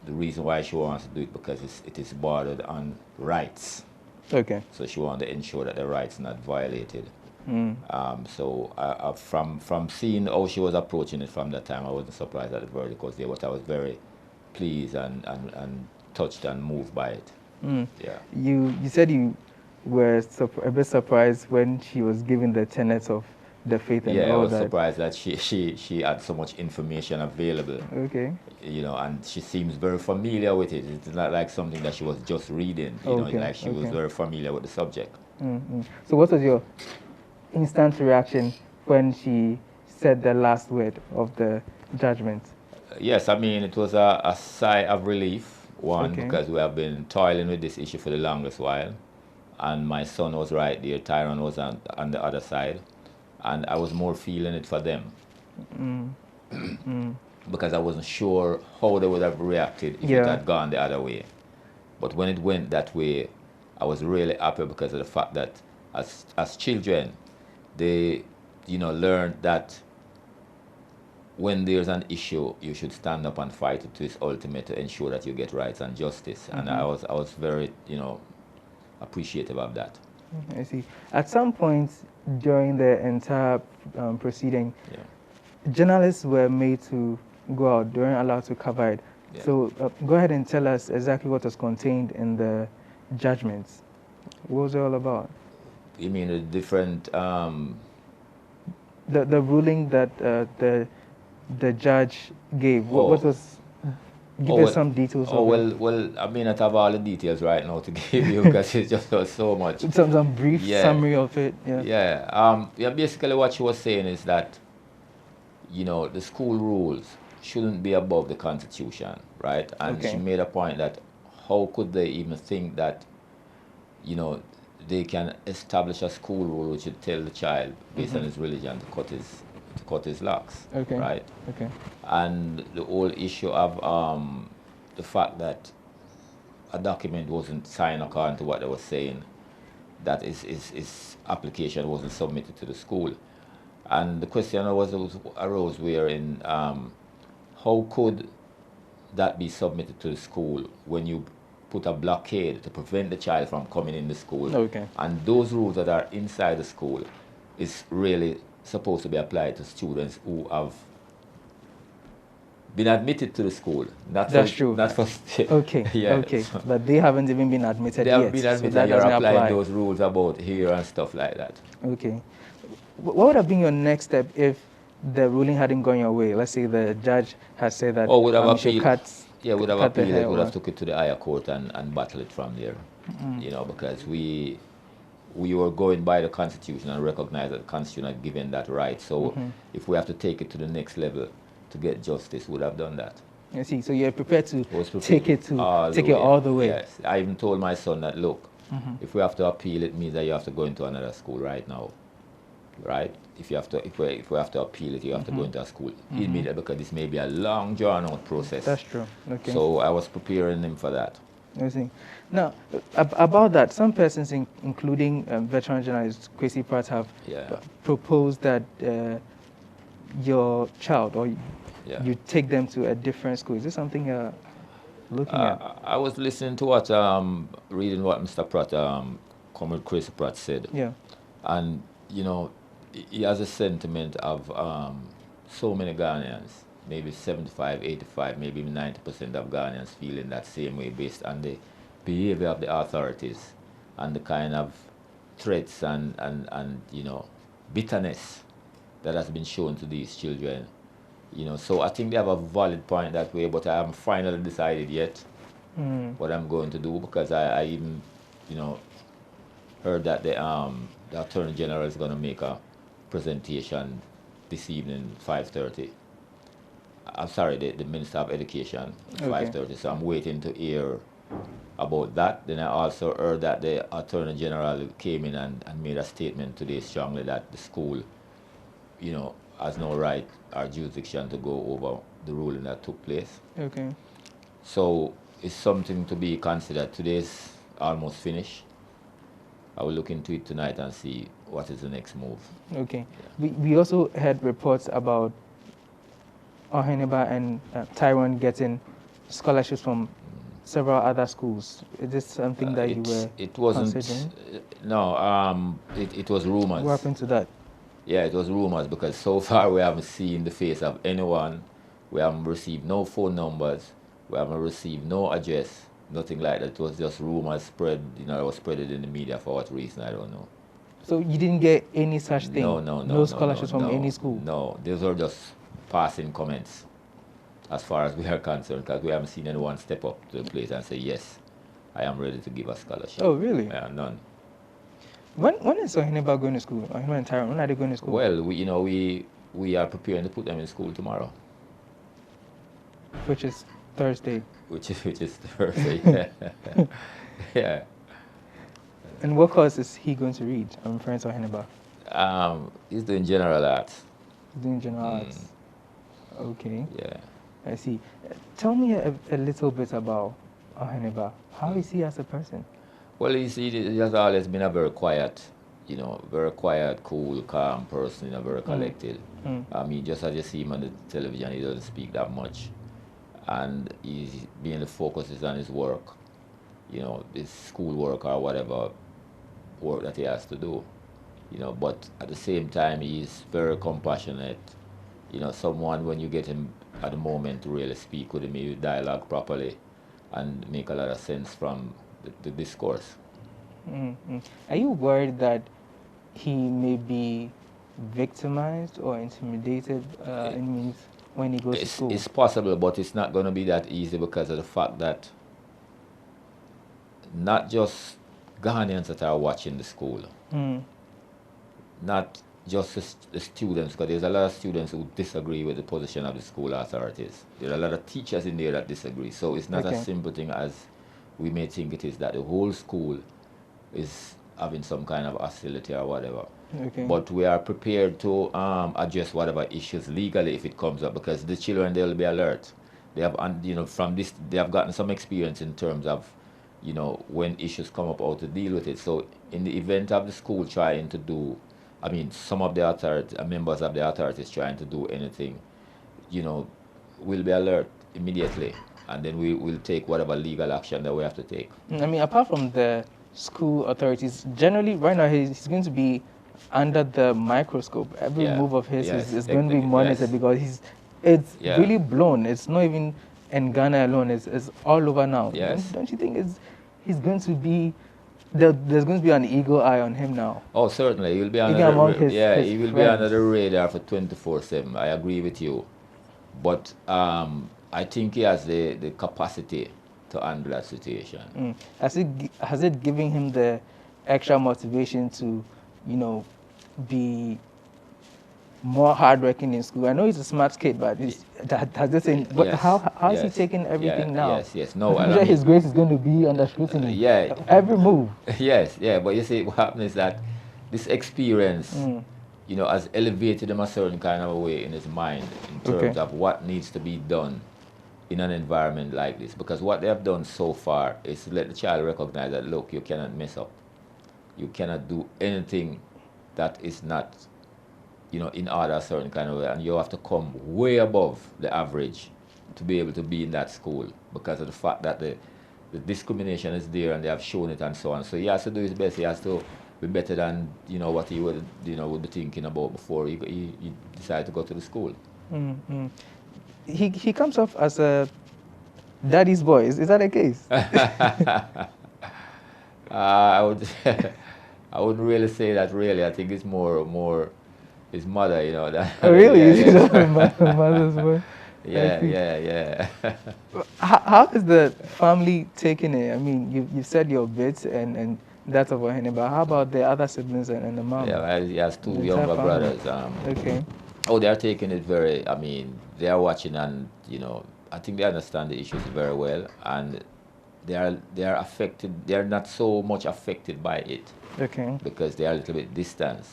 the reason why she wants to do it because it is bordered on rights. Okay. So she wanted to ensure that the rights are not violated. So from seeing how she was approaching it from that time, I wasn't surprised that the verdict was there, but I was very pleased and touched and moved by it. Yeah. You said you were a bit surprised when she was given the tenets of the faith and all that. Yeah, I was surprised that she had so much information available. Okay. You know, and she seems very familiar with it. It's not like something that she was just reading. You know, like she was very familiar with the subject. So what was your instant reaction when she said the last word of the judgment? Yes, I mean, it was a sigh of relief, because we have been toiling with this issue for the longest while. And my son was right there, Tyron was on the other side. And I was more feeling it for them. Because I wasn't sure how they would have reacted if it had gone the other way. But when it went that way, I was really happy because of the fact that as children, they, you know, learned that when there's an issue, you should stand up and fight it to its ultimate to ensure that you get rights and justice. And I was very, you know, appreciative of that. I see. At some point during the entire proceeding, journalists were made to go out. They weren't allowed to cover it. So go ahead and tell us exactly what was contained in the judgments. What was it all about? You mean the different... The ruling that the judge gave. What was... Give us some details of it. Well, I may not have all the details right now to give you because it's just so much. Some brief summary of it. Basically what she was saying is that, you know, the school rules shouldn't be above the Constitution, right? And she made a point that how could they even think that, you know, they can establish a school rule which would tell the child based on his religion to cut his locks, right? Okay. And the whole issue of the fact that a document wasn't signed according to what they were saying, that his application wasn't submitted to the school. And the question arose wherein how could that be submitted to the school when you put a blockade to prevent the child from coming in the school. Okay. And those rules that are inside the school is really supposed to be applied to students who have been admitted to the school. That's true. Not for okay. Yeah. Okay. But they haven't even been admitted They yet. haven't been admitted. So that You're doesn't applying apply. those rules about here and stuff like that. Okay. What would have been your next step if the ruling hadn't gone your way? Let's say the judge had said that would have you should appealed. cut. Yeah, would have cut the appealed. hair Would have or- took it to the higher court and battle it from there. Mm. You know, because we were going by the Constitution and recognize that the Constitution had given that right. So Mhm. if we have to take it to the next level to get justice, would have done that. I see. So you're prepared to I was prepared take it all the way. Yes, I even told my son that, look, Mhm. if we have to appeal, it means that you have to go into another school right now, right? If we have to appeal it, you have to go Mhm. into a school Mhm. immediately, because this may be a long, drawn-out process. That's true. Okay. So I was preparing him for that. I see. Now, about that, some persons, including veteran journalist Kwesi Pratt, have proposed that your child or you take them to a different school. Is this something you're looking at? I was listening to what, reading what Mr. Pratt, Comrade Kwesi Pratt said. Yeah. And, you know, he has a sentiment of so many Ghanaians, maybe 75, 85, maybe even 90% of Ghanaians feeling that same way based on the behavior of the authorities and the kind of threats and you know, bitterness that has been shown to these children. You know, so I think they have a valid point that way, but I haven't finally decided yet what I'm going to do, because I even, you know, heard that the Attorney General is going to make a presentation this evening, 5:30. I'm sorry, the Minister of Education, Okay. 5:30. So I'm waiting to hear about that. Then I also heard that the Attorney General came in and made a statement today strongly that the school, you know, has no right or jurisdiction to go over the ruling that took place. Okay. So it's something to be considered. Today's almost finished. I will look into it tonight and see what is the next move. Okay. We also had reports about Oheneba and Tyrone getting scholarships from several other schools. Is this something that you were It wasn't. considering? No. It was rumors. What happened to that? Yeah, it was rumors, because so far we haven't seen the face of anyone. We haven't received no phone numbers. We haven't received no address. Nothing like that. It was just rumors spread. You know, it was spread in the media for what reason, I don't know. So you didn't get any such thing? No scholarships from any school? No, those are just passing comments as far as we are concerned, because we haven't seen anyone step up to the plate and say, yes, I am ready to give a scholarship. Oh, really? Yeah, none. When is Oheneba going to school? Oheneba and Tyrone, when are they going to school? Well, we are preparing to put them in school tomorrow. Which is Thursday. Which is Thursday, yeah. Yeah. And what course is he going to read? I'm referring to Oheneba. He's doing general arts. He's doing general arts. Okay. Yeah. I see. Tell me a little bit about Oheneba. How is he as a person? Well, he has always been a very quiet, you know, very quiet, cool, calm person, you know, very collected. I mean, just as you see him on the television, he doesn't speak that much. And he's being the focus is on his work, you know, his school work or whatever work that he has to do, you know, but at the same time, he's very compassionate, you know, someone when you get him at the moment to really speak with him, you dialogue properly and make a lot of sense from the discourse. Are you worried that he may be victimized or intimidated when he goes to school? It's possible, but it's not going to be that easy because of the fact that not just Ghanaians that are watching the school, not just the students, because there's a lot of students who disagree with the position of the school authorities. There are a lot of teachers in there that disagree. So it's not a simple thing as we may think it is, that the whole school is having some kind of hostility or whatever. Okay. But we are prepared to address whatever issues legally if it comes up, because the children, they'll be alert. They have, you know, from this, they have gotten some experience in terms of, you know, when issues come up, how to deal with it. So in the event of the school trying to do, I mean, some of the authorities, members of the authorities trying to do anything, you know, will be alert immediately. and then we'll take whatever legal action that we have to take. I mean, apart from the school authorities, generally right now he's going to be under the microscope. Every move of his is going to be monitored because it's really blown. It's not even in Ghana alone. It's all over now. Yes. Don't you think he's going to be there's going to be an eagle eye on him now? Oh, certainly. He will be under he will be under the radar for 24/7. I agree with you. But I think he has the capacity to handle that situation. Has it given him the extra motivation to, be more hardworking in school? I know he's a smart kid, but how is he taking everything now? Yes. No, I'm sure his grades is going to be under scrutiny. Every move. Yes. But you see, what happens is that this experience, has elevated him a certain kind of a way in his mind in terms of what needs to be done in an environment like this. Because what they have done so far is to let the child recognize that, look, you cannot mess up. You cannot do anything that is not, in order a certain kind of way. And you have to come way above the average to be able to be in that school because of the fact that the discrimination is there and they have shown it and so on. So he has to do his best. He has to be better than, what he would, would be thinking about before he decided to go to the school. He comes off as a daddy's boy. Is that the case? I wouldn't really say that. Really, I think it's more his mother. That. Oh, really? Mother's boy. Yeah. How is the family taking it? I mean, you said your bit and that's about him, but how about the other siblings and the mom? Yeah, he has two younger brothers. Okay. Oh, they are taking it very. I mean, they are watching, and I think they understand the issues very well, and they are affected. They are not so much affected by it. Okay. Because they are a little bit distant,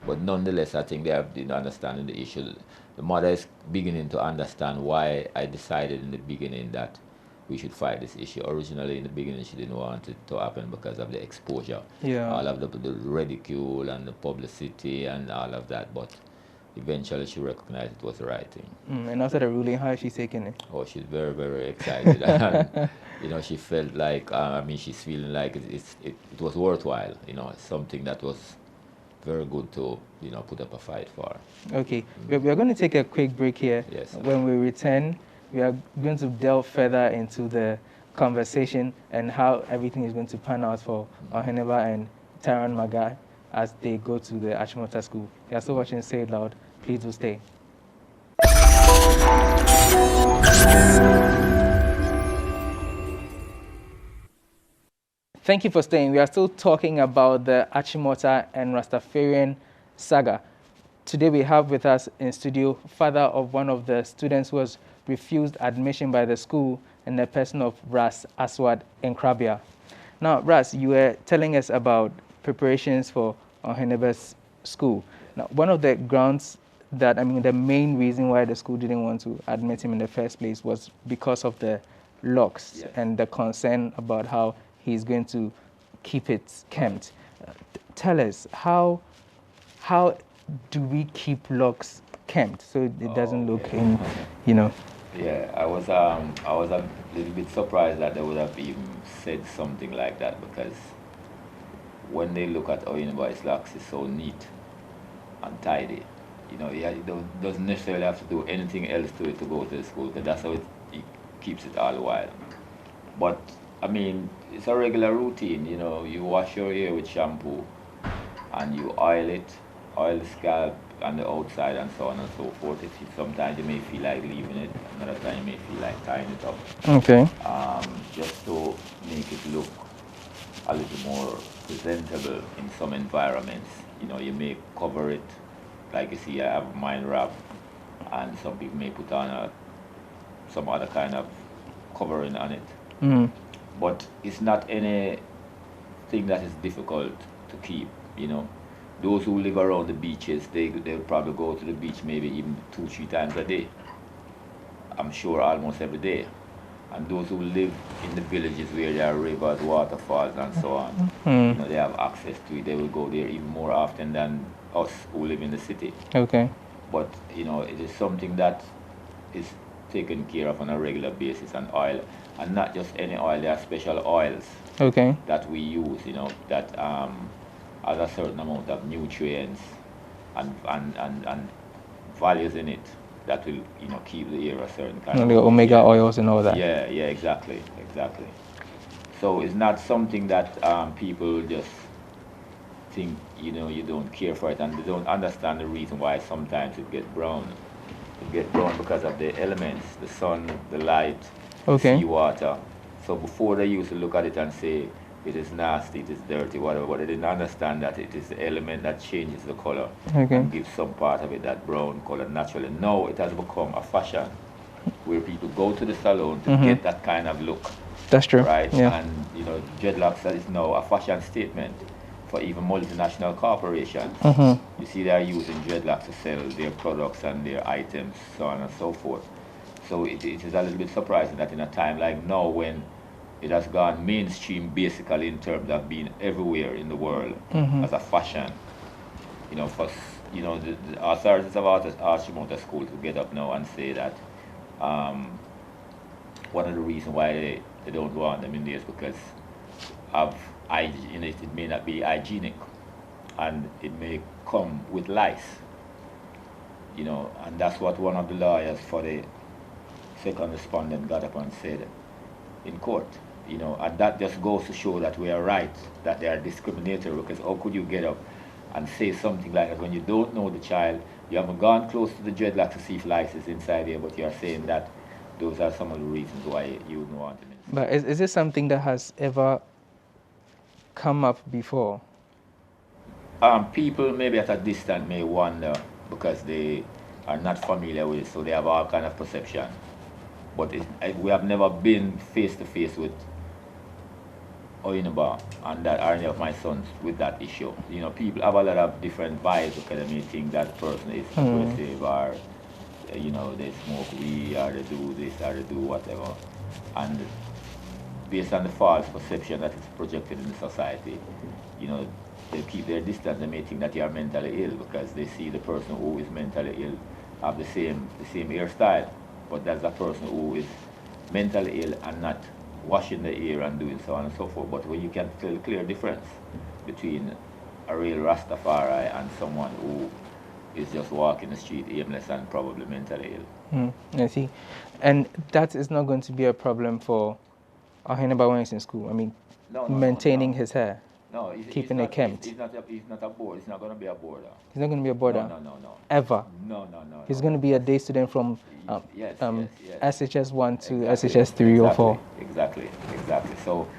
but nonetheless, I think they have understanding the issue. The mother is beginning to understand why I decided in the beginning that we should fight this issue. Originally, in the beginning, she didn't want it to happen because of the exposure, all of the ridicule and the publicity and all of that. But eventually, she recognized it was the right thing. And after the ruling, how is she taking it? Oh, she's very, very excited. And, she felt like, she's feeling like it was worthwhile. Something that was very good to, put up a fight for. Okay, we are going to take a quick break here. Yes. When we return, we are going to delve further into the conversation and how everything is going to pan out for Oheneba and Taran Magai as they go to the Achimota school. You are still watching Say It Loud. Please do stay. Thank you for staying. We are still talking about the Achimota and Rastafarian saga. Today we have with us in studio father of one of the students who was refused admission by the school and the person of Ras Aswad Nkrabia. Now, Ras, you were telling us about preparations for Oheneba's school. Now, one of the grounds that, the main reason why the school didn't want to admit him in the first place was because of the locks and the concern about how he's going to keep it kept. Tell us, how do we keep locks kept so it doesn't look in, Yeah, I was a little bit surprised that they would have even said something like that, because when they look at Oyeneba's locks, it's so neat and tidy. It doesn't necessarily have to do anything else to it to go to the school, because that's how it keeps it all the while. But it's a regular routine. You wash your hair with shampoo and you oil the scalp on the outside and so on and so forth. Sometimes you may feel like leaving it, another time you may feel like tying it up. Okay. Just to make it look a little more presentable in some environments. You may cover it, like you see I have mine wrap, and some people may put on some other kind of covering on it. But it's not anything that is difficult to keep, Those who live around the beaches, they'll probably go to the beach maybe even 2-3 times a day. I'm sure almost every day. And those who live in the villages where there are rivers, waterfalls and so on, they have access to it. They will go there even more often than us who live in the city. Okay. But, it is something that is taken care of on a regular basis, and oil, and not just any oil. There are special oils that we use, you know, that has a certain amount of nutrients and values in it that will, you know, keep the air a certain kind of the omega oils and all that. Yeah, exactly. So it's not something that people just think, you know, you don't care for it, and they don't understand the reason why sometimes it gets brown. It gets brown because of the elements, the sun, the light, seawater. So before they used to look at it and say it is nasty, it is dirty, whatever, but they didn't understand that it is the element that changes the color and gives some part of it that brown color naturally. Now it has become a fashion where people go to the salon to get that kind of look. That's true. Right? Yeah. And, you know, dreadlocks is now a fashion statement for even multinational corporations. You see, they are using dreadlocks to sell their products and their items, so on and so forth. So it is a little bit surprising that in a time like now, when it has gone mainstream basically in terms of being everywhere in the world as a fashion, you know, for, you know, the authorities have asked Motor School to get up now and say that one of the reasons why they don't want them in there is because of it may not be hygienic, and it may come with lice, you know, and that's what one of the lawyers for the second respondent got up and said in court, you know, and that just goes to show that we are right, that they are discriminatory, because how could you get up and say something like that when you don't know the child, you haven't gone close to the dreadlocks to see if lice is inside there, but you are saying that those are some of the reasons why you don't want them inside. But is this something that has ever come up before? People maybe at a distance may wonder because they are not familiar with it, so they have all kind of perception. But we have never been face to face with Oyinba and that or any of my sons with that issue. You know, people have a lot of different vibes because they may think that person is aggressive or, you know, they smoke weed or they do this or they do whatever. And based on the false perception that is projected in the society, you know, they keep their distance. They may think that you are mentally ill because they see the person who is mentally ill have the same hairstyle, but that's a person who is mentally ill and not washing the hair and doing so on and so forth. But when you can tell a clear difference between a real Rastafari and someone who is just walking the street aimless and probably mentally ill. I see. And that is not going to be a problem for Aheneba when he's in school. I mean, maintaining his hair. No, keeping it kempt. He's not a board. He's not going to be a boarder. He's not going to be a boarder? No. Ever? No. He's going to be a day student from SHS 1 to exactly. SHS 3 or 4. Exactly. So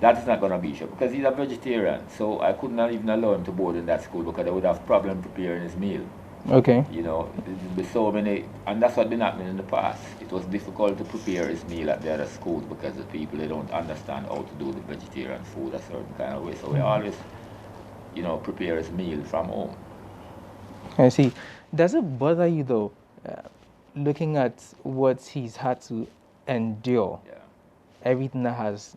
that's not going to be sure because he's a vegetarian. So I could not even allow him to board in that school because I would have problem preparing his meal. Okay. You know, there's so many, and that's what's been happening in the past. It was difficult to prepare his meal at the other schools because the people, they don't understand how to do the vegetarian food a certain kind of way. So we always, you know, prepare his meal from home. I see. Does it bother you though, looking at what he's had to endure? Yeah. Everything that has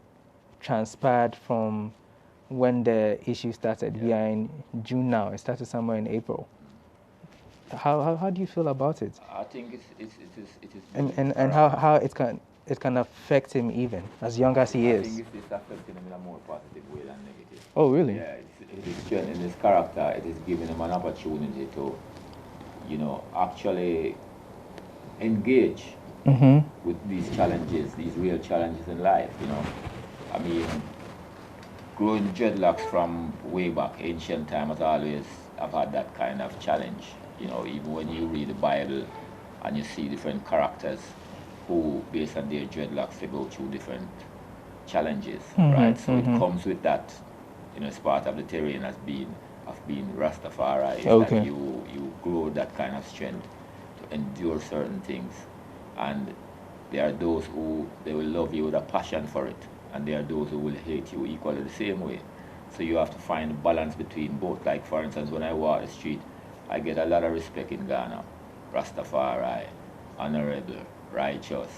transpired from when the issue started. We are in June now. It started somewhere in April. How do you feel about it? I think it is. And how it can affect him even as young as he is. I think it's affecting him in a more positive way than negative. Oh really? Yeah, it is strengthening his character. It is giving him an opportunity to, you know, actually engage with these challenges, these real challenges in life. You know, I mean, growing dreadlocks from way back ancient time has always I've had that kind of challenge. You know, even when you read the Bible and you see different characters who, based on their dreadlocks, they go through different challenges, right? So it comes with that, you know, it's part of the terrain of being Rastafari, is that you grow that kind of strength to endure certain things. And there are those who, they will love you with a passion for it, and there are those who will hate you equally the same way. So you have to find a balance between both. Like, for instance, when I walk the street, I get a lot of respect in Ghana. Rastafari, honorable, righteous.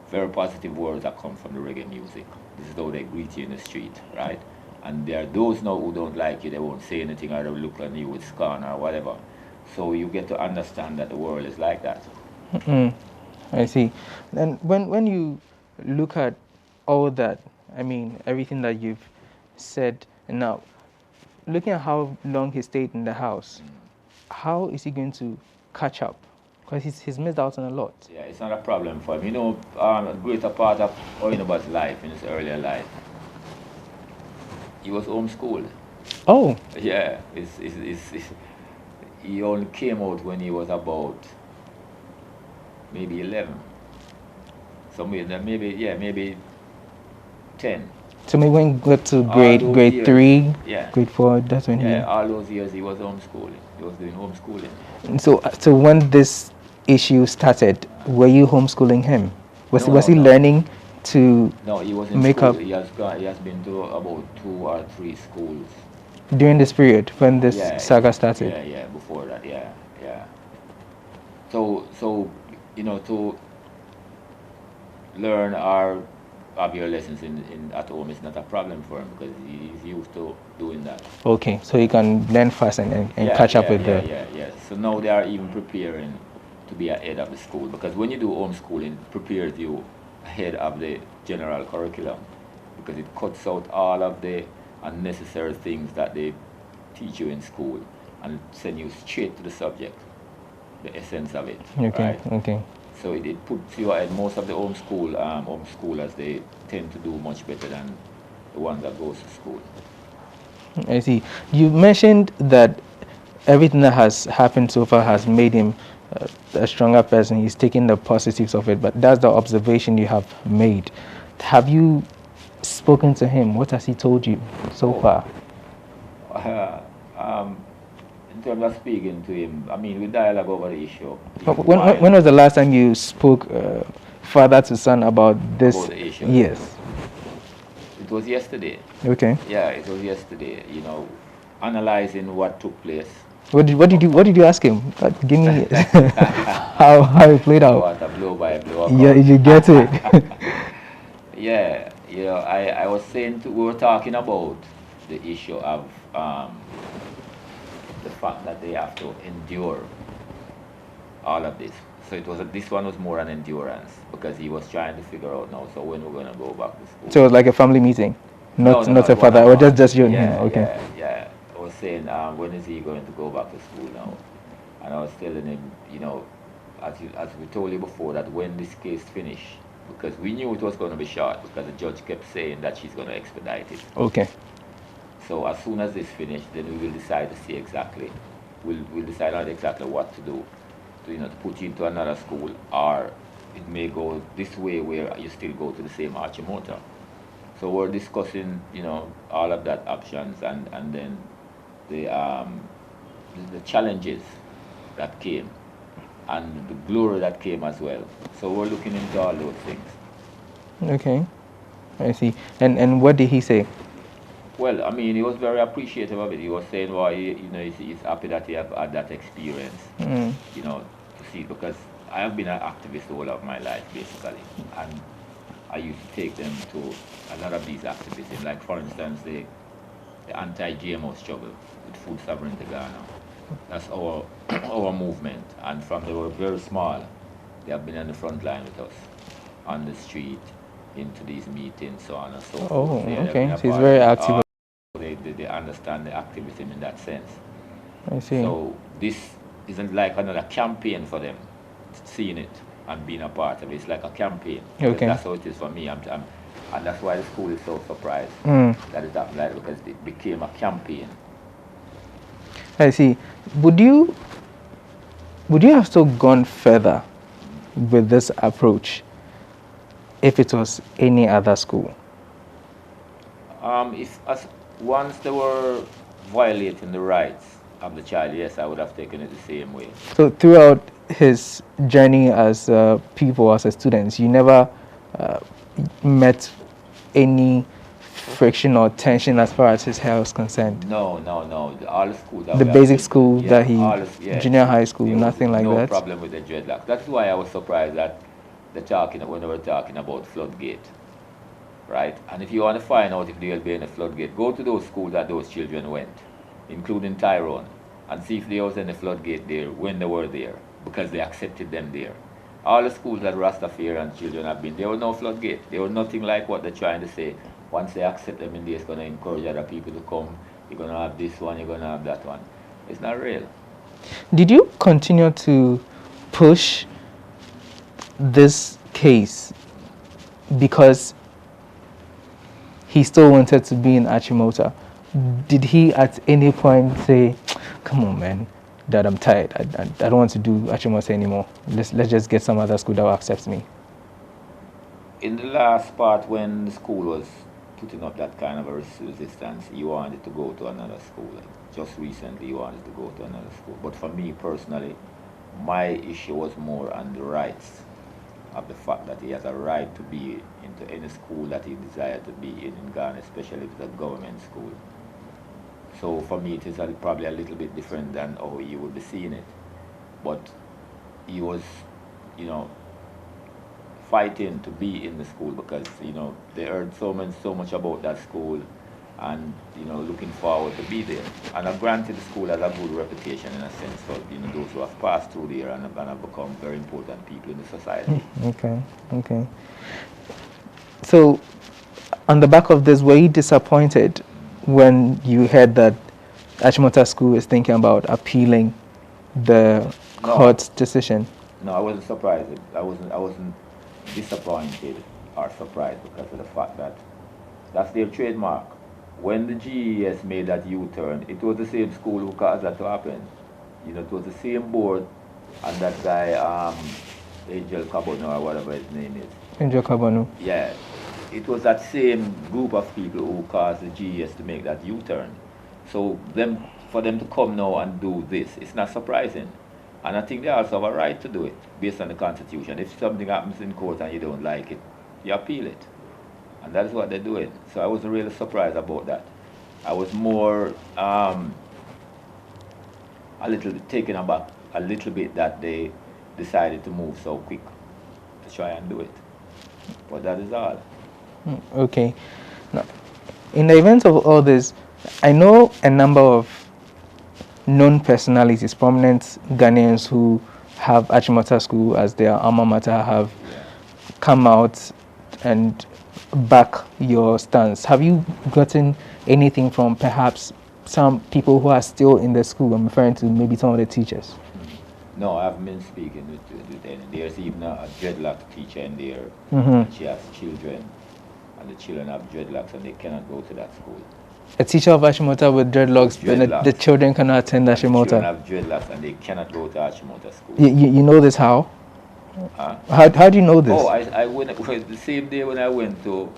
Very positive words that come from the reggae music. This is how they greet you in the street, right? And there are those now who don't like you, they won't say anything or they will look at you with scorn or whatever. So you get to understand that the world is like that. I see. And when you look at all that, I mean, everything that you've said now, looking at how long he stayed in the house, how is he going to catch up? Because he's missed out on a lot. Yeah, it's not a problem for him. You know, a greater part of Oyinba's life, in his earlier life, he was homeschooled. Oh. Yeah, he only came out when he was about maybe 11. Somewhere, maybe 10. So maybe when he got to grade 3, grade 4, that's when Yeah, all those years he was homeschooling. He was doing homeschooling. So when this issue started, were you homeschooling him? Was he learning to he was in make school. up He has been to about 2 or 3 schools during this period when this saga started? Yeah, before that, yeah. So you know, to learn or have your lessons in at home is not a problem for him because he's used to doing that. Okay, so he can learn fast and catch up with the... Yeah. So now they are even preparing to be ahead of the school, because when you do homeschooling, it prepares you ahead of the general curriculum, because it cuts out all of the unnecessary things that they teach you in school and send you straight to the subject, the essence of it. Okay, right? okay. So it puts you ahead. Most of the homeschoolers, they tend to do much better than the ones that goes to school. I see. You mentioned that everything that has happened so far has made him a stronger person. He's taking the positives of it, but that's the observation you have made. Have you spoken to him? What has he told you so far? In terms of speaking to him, I mean, we dialogue over the issue. When was the last time you spoke father to son about this? About the issue? Yes. It was yesterday. Okay. Yeah, it was yesterday. You know, analyzing what took place. What did you ask him? Give me how it played out. What a blow by blow. Yeah, you get it. Yeah, you know, I was saying we were talking about the issue of the fact that they have to endure all of this. So this one was more an endurance, because he was trying to figure out now, so when we're going to go back to school. So it was like a family meeting, not a father, or just you and him. Okay. Yeah. I was saying, when is he going to go back to school now? And I was telling him, you know, as we told you before, that when this case finished, because we knew it was going to be short, because the judge kept saying that she's going to expedite it. Okay. So as soon as this finished, then we will decide to see exactly, we'll decide on exactly what to do, to put you into another school, or it may go this way where you still go to the same Archimotor. So we're discussing, you know, all of that options, and then the challenges that came and the glory that came as well. So we're looking into all those things. Okay, I see. And what did he say? Well, I mean, he was very appreciative of it. He was saying, well, he's happy that he have had that experience, you know, to see, because I have been an activist all of my life, basically, and I used to take them to a lot of these activism, like, for instance, the anti-GMO struggle with food sovereignty Ghana. That's our movement, and from they were very small, they have been on the front line with us, on the street, into these meetings, so on and so forth. Oh, okay, so he's very active. They understand the activism in that sense. I see. So this isn't like another campaign for them, seeing it and being a part of it. It's like a campaign. Okay. That's how it is for me. And that's why the school is so surprised that it happened like, because it became a campaign. I see. Would you have still gone further with this approach if it was any other school? Once they were violating the rights of the child, yes, I would have taken it the same way. So throughout his journey as people, as a student, you never met any friction or tension as far as his health is concerned? No. All the schools. The basic school that junior high school, nothing like that? No problem with the dreadlocks. That's why I was surprised that when they were talking about floodgate. Right? And if you want to find out if there will be any floodgate, go to those schools that those children went, including Tyrone, and see if there was any floodgate there when they were there, because they accepted them there. All the schools that Rastafarian children have been, there was no floodgate. There was nothing like what they're trying to say. Once they accept them in there, it's going to encourage other people to come. You're going to have this one, you're going to have that one. It's not real. Did you continue to push this case because he still wanted to be in Achimota? Did he at any point say, come on, man, Dad, I'm tired. I don't want to do Achimota anymore. Let's just get some other school that will accept me? In the last part, when the school was putting up that kind of a resistance, he wanted to go to another school. Just recently, he wanted to go to another school. But for me personally, my issue was more on the rights of the fact that he has a right to be into any school that he desired to be in Ghana, especially if it's a government school. So for me, it is probably a little bit different than how he would be seeing it. But he was, you know, fighting to be in the school because, you know, they heard so much about that school and, you know, looking forward to be there. And granted, the school has a good reputation in a sense for, you know, those who have passed through there and have become very important people in the society. Okay. So, on the back of this, were you disappointed when you heard that Achimota School is thinking about appealing the court's decision? No, I wasn't surprised. I wasn't disappointed or surprised because of the fact that that's their trademark. When the GES made that U-turn, it was the same school who caused that to happen. You know, it was the same board and that guy, Angel Cabano or whatever his name is. Angel Cabano. Yeah. It was that same group of people who caused the GES to make that U-turn. So for them to come now and do this, it's not surprising. And I think they also have a right to do it based on the Constitution. If something happens in court and you don't like it, you appeal it. And that's what they're doing. So I wasn't really surprised about that. I was more a little bit taken aback a little bit that they decided to move so quick to try and do it. But that is all. Okay. Now, in the event of all this, I know a number of known personalities, prominent Ghanaians who have Achimota School as their alma mater have come out and back your stance. Have you gotten anything from perhaps some people who are still in the school? I'm referring to maybe some of the teachers. No, I haven't been speaking with any. There's even a dreadlock teacher in there. And she has children, and the children have dreadlocks and they cannot go to that school. A teacher of Achimota with dreadlocks, but the children cannot attend Achimota. The children have dreadlocks and they cannot go to Achimota school. You know this how? Huh? How do you know this? Oh, I went the same day when I went to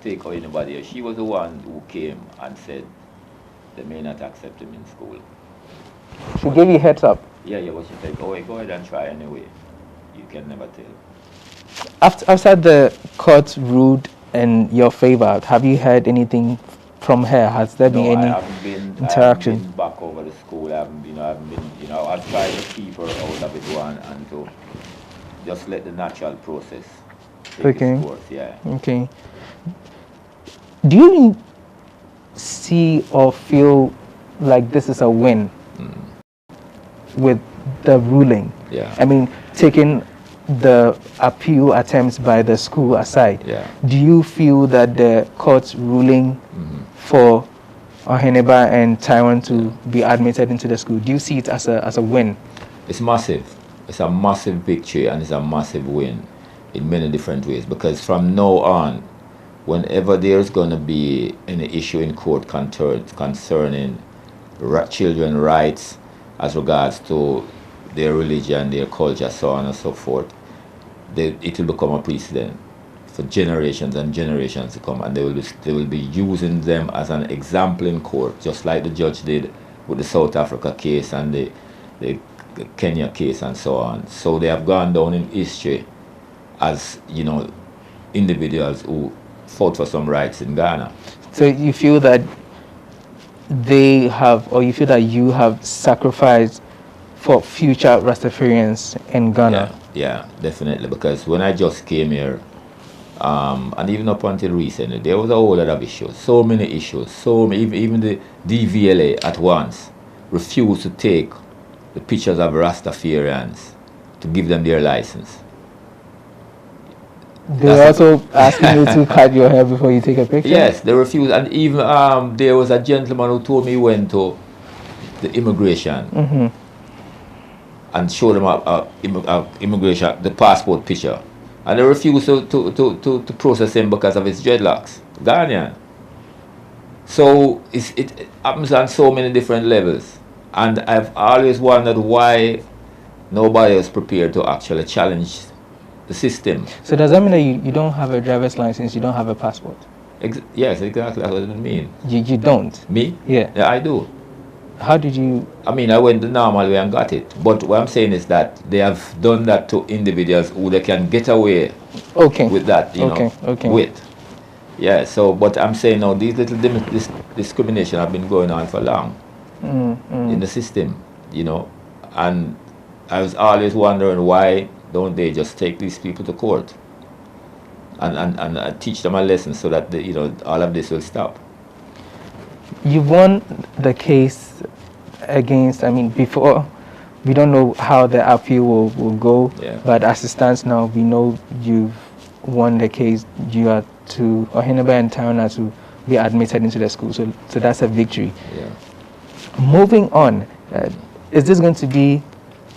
take her anybody. She was the one who came and said they may not accept him in school. She gave you heads up. Yeah, but she said, go ahead and try anyway. You can never tell. After the court ruled in your favor, have you heard anything from her? Has there been any interaction? I haven't been back over the school. I've tried to keep her out of it and to just let the natural process take its course. Yeah. Okay. Do you see or feel like this is a win with the ruling? Yeah. I mean, taking the appeal attempts by the school aside, do you feel that the court's ruling for Oheneba and Taiwan to be admitted into the school, do you see it as a win? It's massive. It's a massive victory and it's a massive win in many different ways, because from now on, whenever there's going to be any issue in court concerning children's rights as regards to their religion, their culture, so on and so forth, it will become a precedent for generations and generations to come, and they will be using them as an example in court, just like the judge did with the South Africa case and the Kenya case and so on. So they have gone down in history as, you know, individuals who fought for some rights in Ghana. So you feel that they have, or you feel that you have sacrificed for future Rastafarians in Ghana? Yeah, definitely, because when I just came here, and even up until recently, there was a whole lot of issues, so many issues, even the DVLA at once refused to take the pictures of Rastafarians to give them their license. They also asking you to cut your hair before you take a picture? Yes, they refuse. And even there was a gentleman who told me he went to the immigration and showed them immigration, the passport picture. And they refused to process him because of his dreadlocks. Ghanaian. So it happens on so many different levels. And I've always wondered why nobody is prepared to actually challenge the system. So does that mean that you don't have a driver's license, you don't have a passport? Yes, exactly. That's what it means. You don't? Me? Yeah. Yeah, I do. How did you? I mean, I went the normal way and got it. But what I'm saying is that they have done that to individuals who they can get away with that, you know, with. Yeah, so, but I'm saying now, these little discrimination have been going on for long in the system, you know. And I was always wondering, why don't they just take these people to court and teach them a lesson so that, you know, all of this will stop. You won the case against, I mean, before, we don't know how the appeal will go, but as it stands now, we know you've won the case. You are to Oheneba and Taona to be admitted into the school, so that's a victory. Yeah. Moving on, is this going to be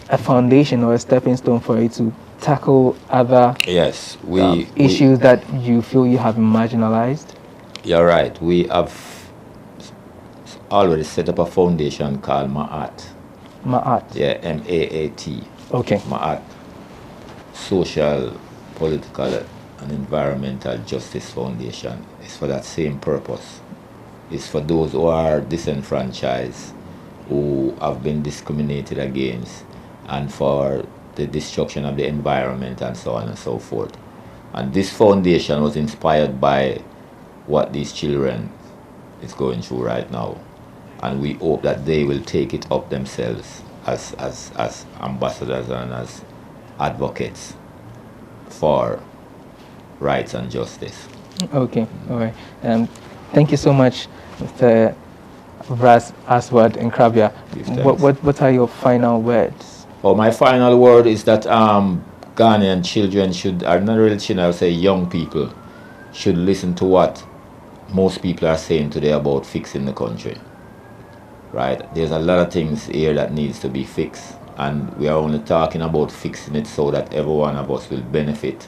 a foundation or a stepping stone for you to tackle other issues that you feel you have marginalized? You're right. We have already set up a foundation called MAAT. MAAT? Yeah, M-A-A-T. Okay. MAAT. Social, Political and Environmental Justice Foundation. It's for that same purpose. It's for those who are disenfranchised, who have been discriminated against, and for the destruction of the environment and so on and so forth. And this foundation was inspired by what these children is going through right now. And we hope that they will take it up themselves as ambassadors and as advocates for rights and justice. Okay, all right. Thank you so much, Mr. Ras Aswad Nkrabea. What are your final words? Well, my final word is that Ghanaian children should, or not really children, I would say young people, should listen to what most people are saying today about fixing the country. Right? There's a lot of things here that needs to be fixed, and we are only talking about fixing it so that every one of us will benefit.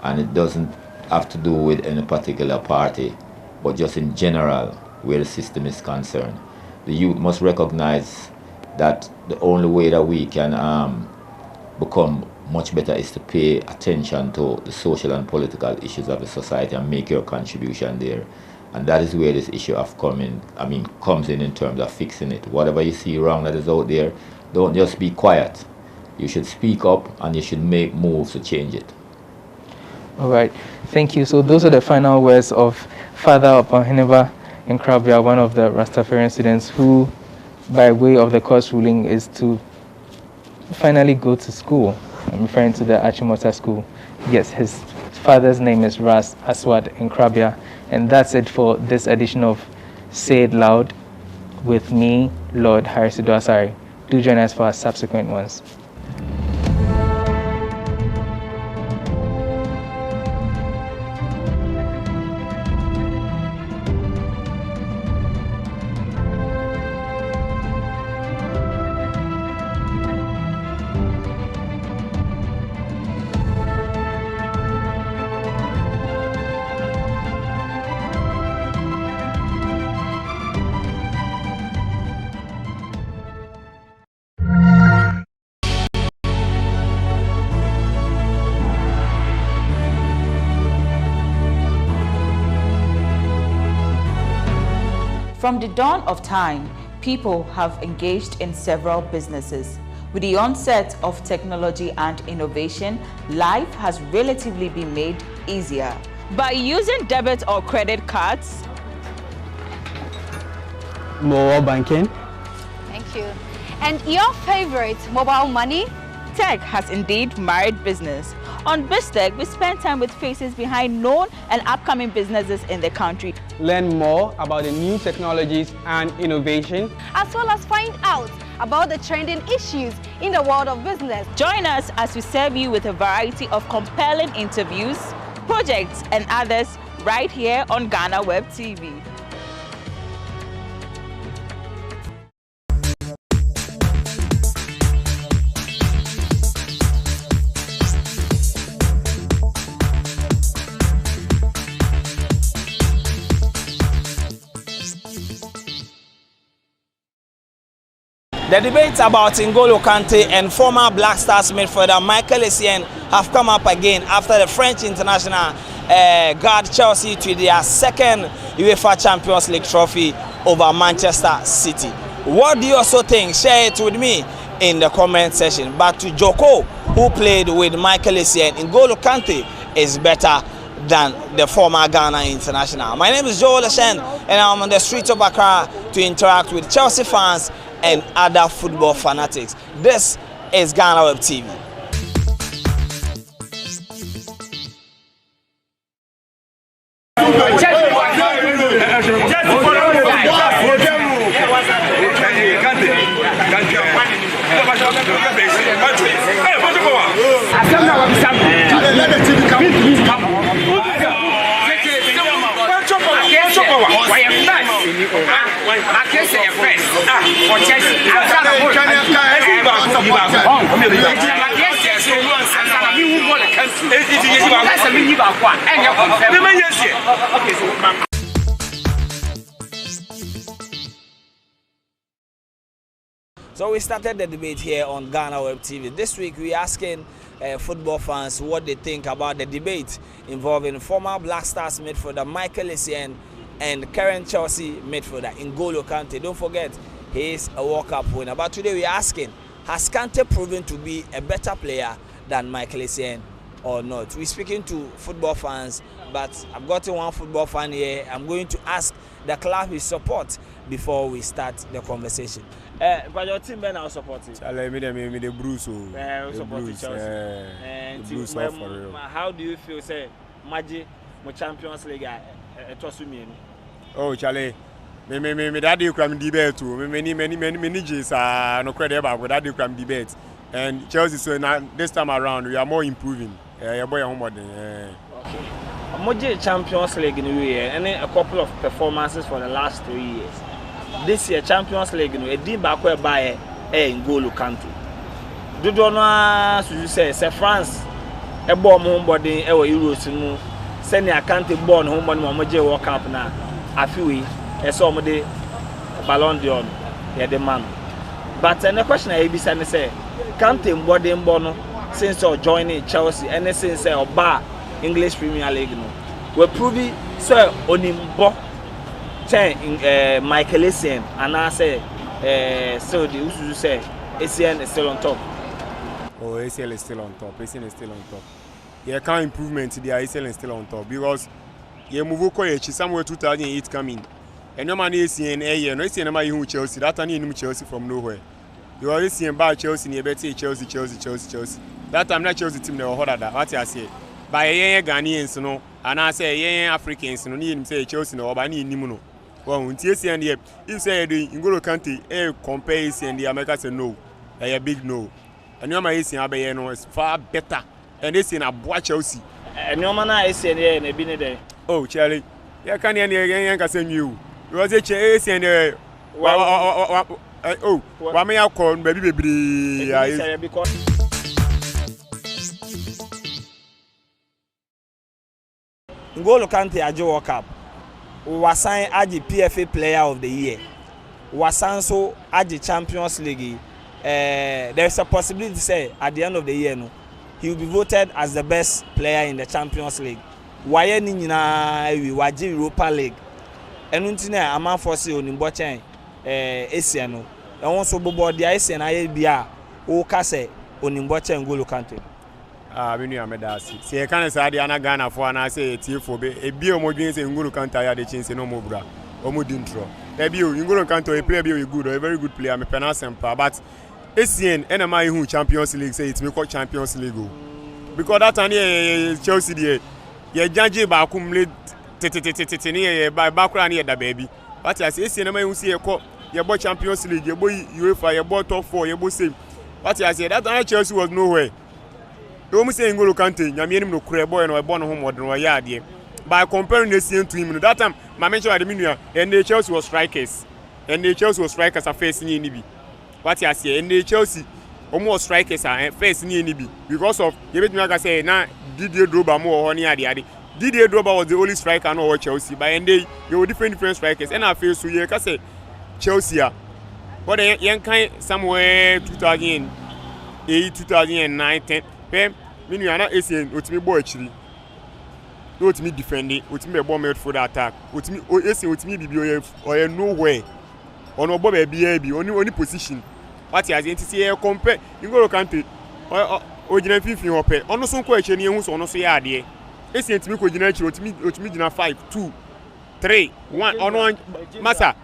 And it doesn't have to do with any particular party, but just in general, where the system is concerned. The youth must recognize that the only way that we can become much better is to pay attention to the social and political issues of the society and make your contribution there. And that is where this issue of comes in terms of fixing it. Whatever you see wrong that is out there, don't just be quiet. You should speak up and you should make moves to change it. All right, thank you. So those are the final words of Father Oheneba Nkrabea, one of the Rastafarian students who, by way of the court's ruling, is to finally go to school. I'm referring to the Achimota school. Yes, his father's name is Ras Aswad Nkrabea. And that's it for this edition of Say It Loud with me, Lord Harisido Asari. Do join us for our subsequent ones. From the dawn of time, people have engaged in several businesses. With the onset of technology and innovation, life has relatively been made easier. By using debit or credit cards, mobile banking. Thank you. And your favorite, mobile money? Tech has indeed married business. On BizTech, we spend time with faces behind known and upcoming businesses in the country. Learn more about the new technologies and innovation, as well as find out about the trending issues in the world of business. Join us as we serve you with a variety of compelling interviews, projects and others right here on GhanaWeb TV. The debates about N'Golo Kante and former Black Stars midfielder Michael Essien have come up again after the French international guard Chelsea to their second UEFA Champions League trophy over Manchester City. What do you also think? Share it with me in the comment section. But to Joko, who played with Michael Essien, N'Golo Kante is better than the former Ghana international. My name is Joel Ashen, and I'm on the streets of Accra to interact with Chelsea fans and other football fanatics. This is GhanaWeb TV. So we started the debate here on GhanaWeb TV. This week we're asking football fans what they think about the debate involving former Black Stars midfielder Michael Essien and current Chelsea midfielder N'Golo Kante. Don't forget, he is a World Cup winner. But today we're asking, has Kante proven to be a better player than Michael Essien or not? We're speaking to football fans, but I've gotten one football fan here. I'm going to ask the club he supports before we start the conversation. But your team Ben are supporting. The Blues. The Blues. The Blues are for real. How do you feel, say, Maji, my Champions League, Oh, Charlie. Me daddy cram debate too. Many G's are no credit about with daddy cram debate. And Chelsea, so now this time around we are more improving. Your boy homework. Moje Champions League in the year, and a couple of performances for the last 3 years. This year Champions League, a deal back where by N'Golo Kante. Do you know? So you say France, a bomb homebody, Euros, send a Kante born homebody, Moje World Cup now. I feel we, a somebody Ballon d'Or, the man. But the question I be saying is, Kante body bono since joining Chelsea, and since Bar English Premier League, we prove so onimbo. Michael Essien and I say so the Usu say Essien is still on top. Oh, Essien is still on top. Essien is still on top. Yeah, can't improvement there. Essien is still on top because you move somewhere 2008 coming. And no man Essien no Essien no man Chelsea. That time you Chelsea from nowhere. You are Essien by Chelsea, you better Chelsea. That time not Chelsea team never heard that. What I say. By a Ghanaians no, and I say Africans no need him say Chelsea no, but need him no. Well, and if say N'Golo Kante compare Essien and the America say no, a big no. And your man Essien is far better. And Essien a boy Chelsea. And your man Essien and a been there. Oh, Charlie, you can't hear send you. You was a Essien oh, why may I call baby because N'Golo Kante a World Cup. Wasan aji PFA Player of the Year. Wasan so aji Champions League. There is a possibility to say at the end of the year, no, he will be voted as the best player in the Champions League. Why ni na we waji Europa League. Enuntina ama force onimbo chen Essien no. E won so bobo dia Essien aye bia o ka se onimbo chen N'Golo Kante. We knew Amedasi. See, I can't say the Anna Ghana for and I say TFO. A beer more games in N'Golo Kante the chance no more bra. Omo dintro. A beer N'Golo Kante a player be good or a very good player. I'm a penance and but Essien NMI who Champions League say it's me called Champions League. Because that time Chelsea there, you judge by accumulate by background here that baby. But I say Essien NMI who see a call your boy Champions League, your boy UEFA, your boy top 4, your boy same. But I say that time Chelsea was nowhere. You almost say N'Golo Kante, Yamianim no Crebo and I born home or Yard. By comparing the scene to him, that time, my mention at the Minia, and the Chelsea was strikers. And the Chelsea was strikers are facing Nibi. What you say, and the Chelsea almost strikers are facing Nibi. Because of, you bet me like I say, now, Didier Drogba more on the Didier Drogba was the only striker no Chelsea. By and they were different strikers. And I feel so, you can say, Chelsea. But the young kind somewhere 2008, 2009, 10. When you are not saying, what's me boy actually? What's me defending? What's me a bomb for the attack? What's me? What's me be or nowhere? Or no bomb be only position. What you are saying to say compare? You go to country. Or you know, you open. On some question, you also say idea. It's saying to me, what's me 5, 2, 3, 1 on one massa.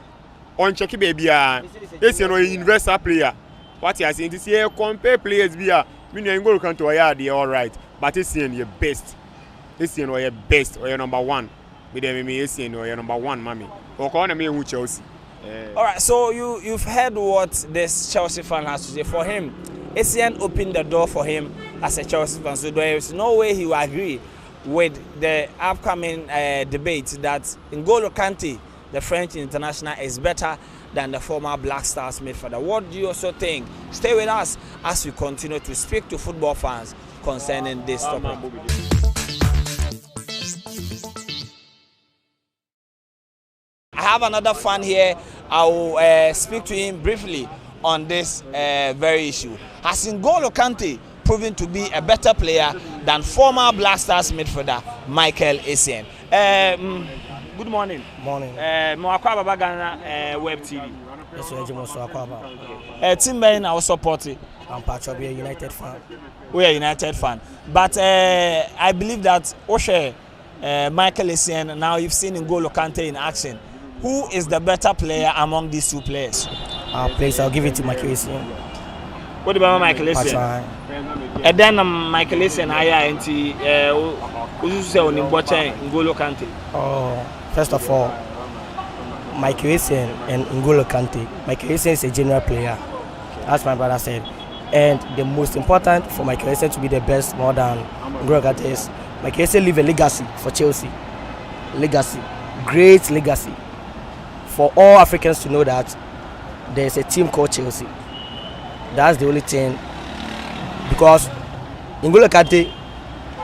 On check baby, it's an universal player. What you are saying to say compare players be meaning you go to a yard, all right, but it's saying your best. It's saying your best or your number one. With them, it's saying your number one, mommy. Or call me with Chelsea. All right, so you've heard what this Chelsea fan has to say. For him, Essien opened the door for him as a Chelsea fan. So there is no way he will agree with the upcoming debate that N'Golo Kante, the French international, is better than the former Black Stars midfielder. What do you also think? Stay with us as we continue to speak to football fans concerning this topic. I have another fan here. I will speak to him briefly on this very issue. Has N'Golo Kante proven to be a better player than former Black Stars midfielder Michael Essien? Good morning. Morning. Moakwa Baba GhanaWeb TV. Yes, sir. Moakwa. Team Ben, I will support it. I'm part of a United fan. We are a United fan, but I believe that Oshe, Michael Essien. Now you've seen N'Golo Kante in action. Who is the better player among these two players? Players, I'll give it to Michael Essien. What about Michael Essien? And then Michael Essien, I who say on N'Golo Kante. First of all, Michael Essien and N'Golo Kante. Michael Essien is a general player, as my brother said. And the most important for Michael Essien to be the best more than N'Golo Kante is Michael Essien leave a legacy for Chelsea. Legacy. Great legacy. For all Africans to know that there's a team called Chelsea. That's the only thing. Because N'Golo Kante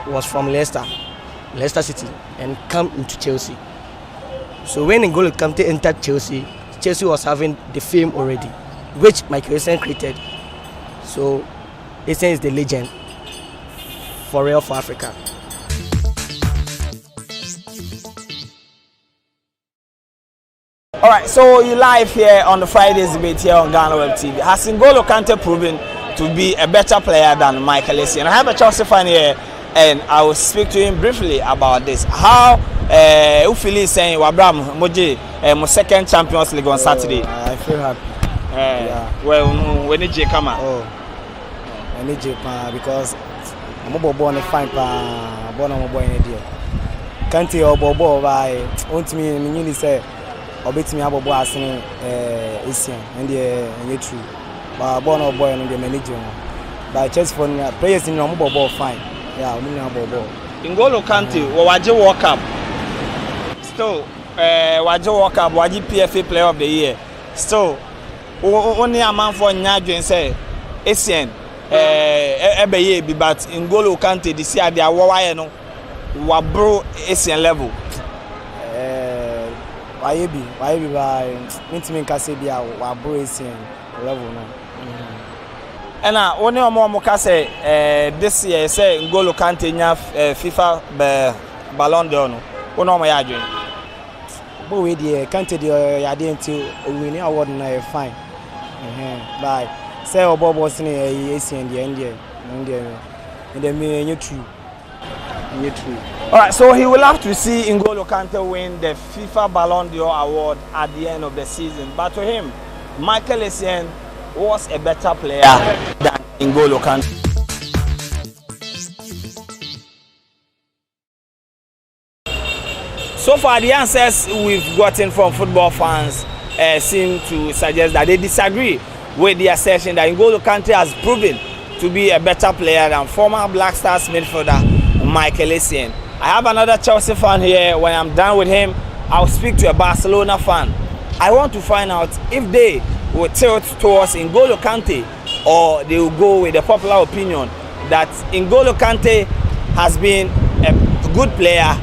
was from Leicester City, and come into Chelsea. So when N'Golo Kante entered Chelsea, Chelsea was having the fame already, which Michael Essien created. So Essien is the legend for real for Africa. All right, so you live here on the Friday's debate here on GhanaWeb TV. Has N'Golo Kante proven to be a better player than Michael Essien? I have a Chelsea fan here, and I will speak to him briefly about this. How Ufili is saying, Wabram Moji, my second Champions League on Saturday. I feel happy. Yeah. Well, when did you come out? I need you because I'm born a fine born on a boy in a deal. Kante or Bobo by want me in say, or bet me about Bossing Essien and the true. But born or boy and the manager. By chess for players in normal ball fine. Yeah, we know ball. N'Golo Kante, Waji World Cup. Still, Waji World Cup, Waji PFA Player of the Year. Still, only a man for Nyadwen say, Essien, Ebeye, but N'Golo Kante, this year they are no Wabro Essien level. Why be by Mintimin Casabia, Wabro Essien level no. And only a more say this year say N'Golo Kante nya FIFA Ballon d'Or no. What no my adwin. But we dey Kante dey yade until winning award na fine. But say Obobo sine Essien dey and the me true. All right, so he will have to see N'Golo Kante win the FIFA Ballon d'Or award at the end of the season. But to him, Michael Essien was a better player than N'Golo Kante. So far, the answers we've gotten from football fans seem to suggest that they disagree with the assertion that N'Golo Kante has proven to be a better player than former Black Stars midfielder Michael Essien. I have another Chelsea fan here. When I'm done with him, I'll speak to a Barcelona fan. I want to find out if they will tilt towards N'Golo Kante or they will go with the popular opinion that N'Golo Kante has been a good player,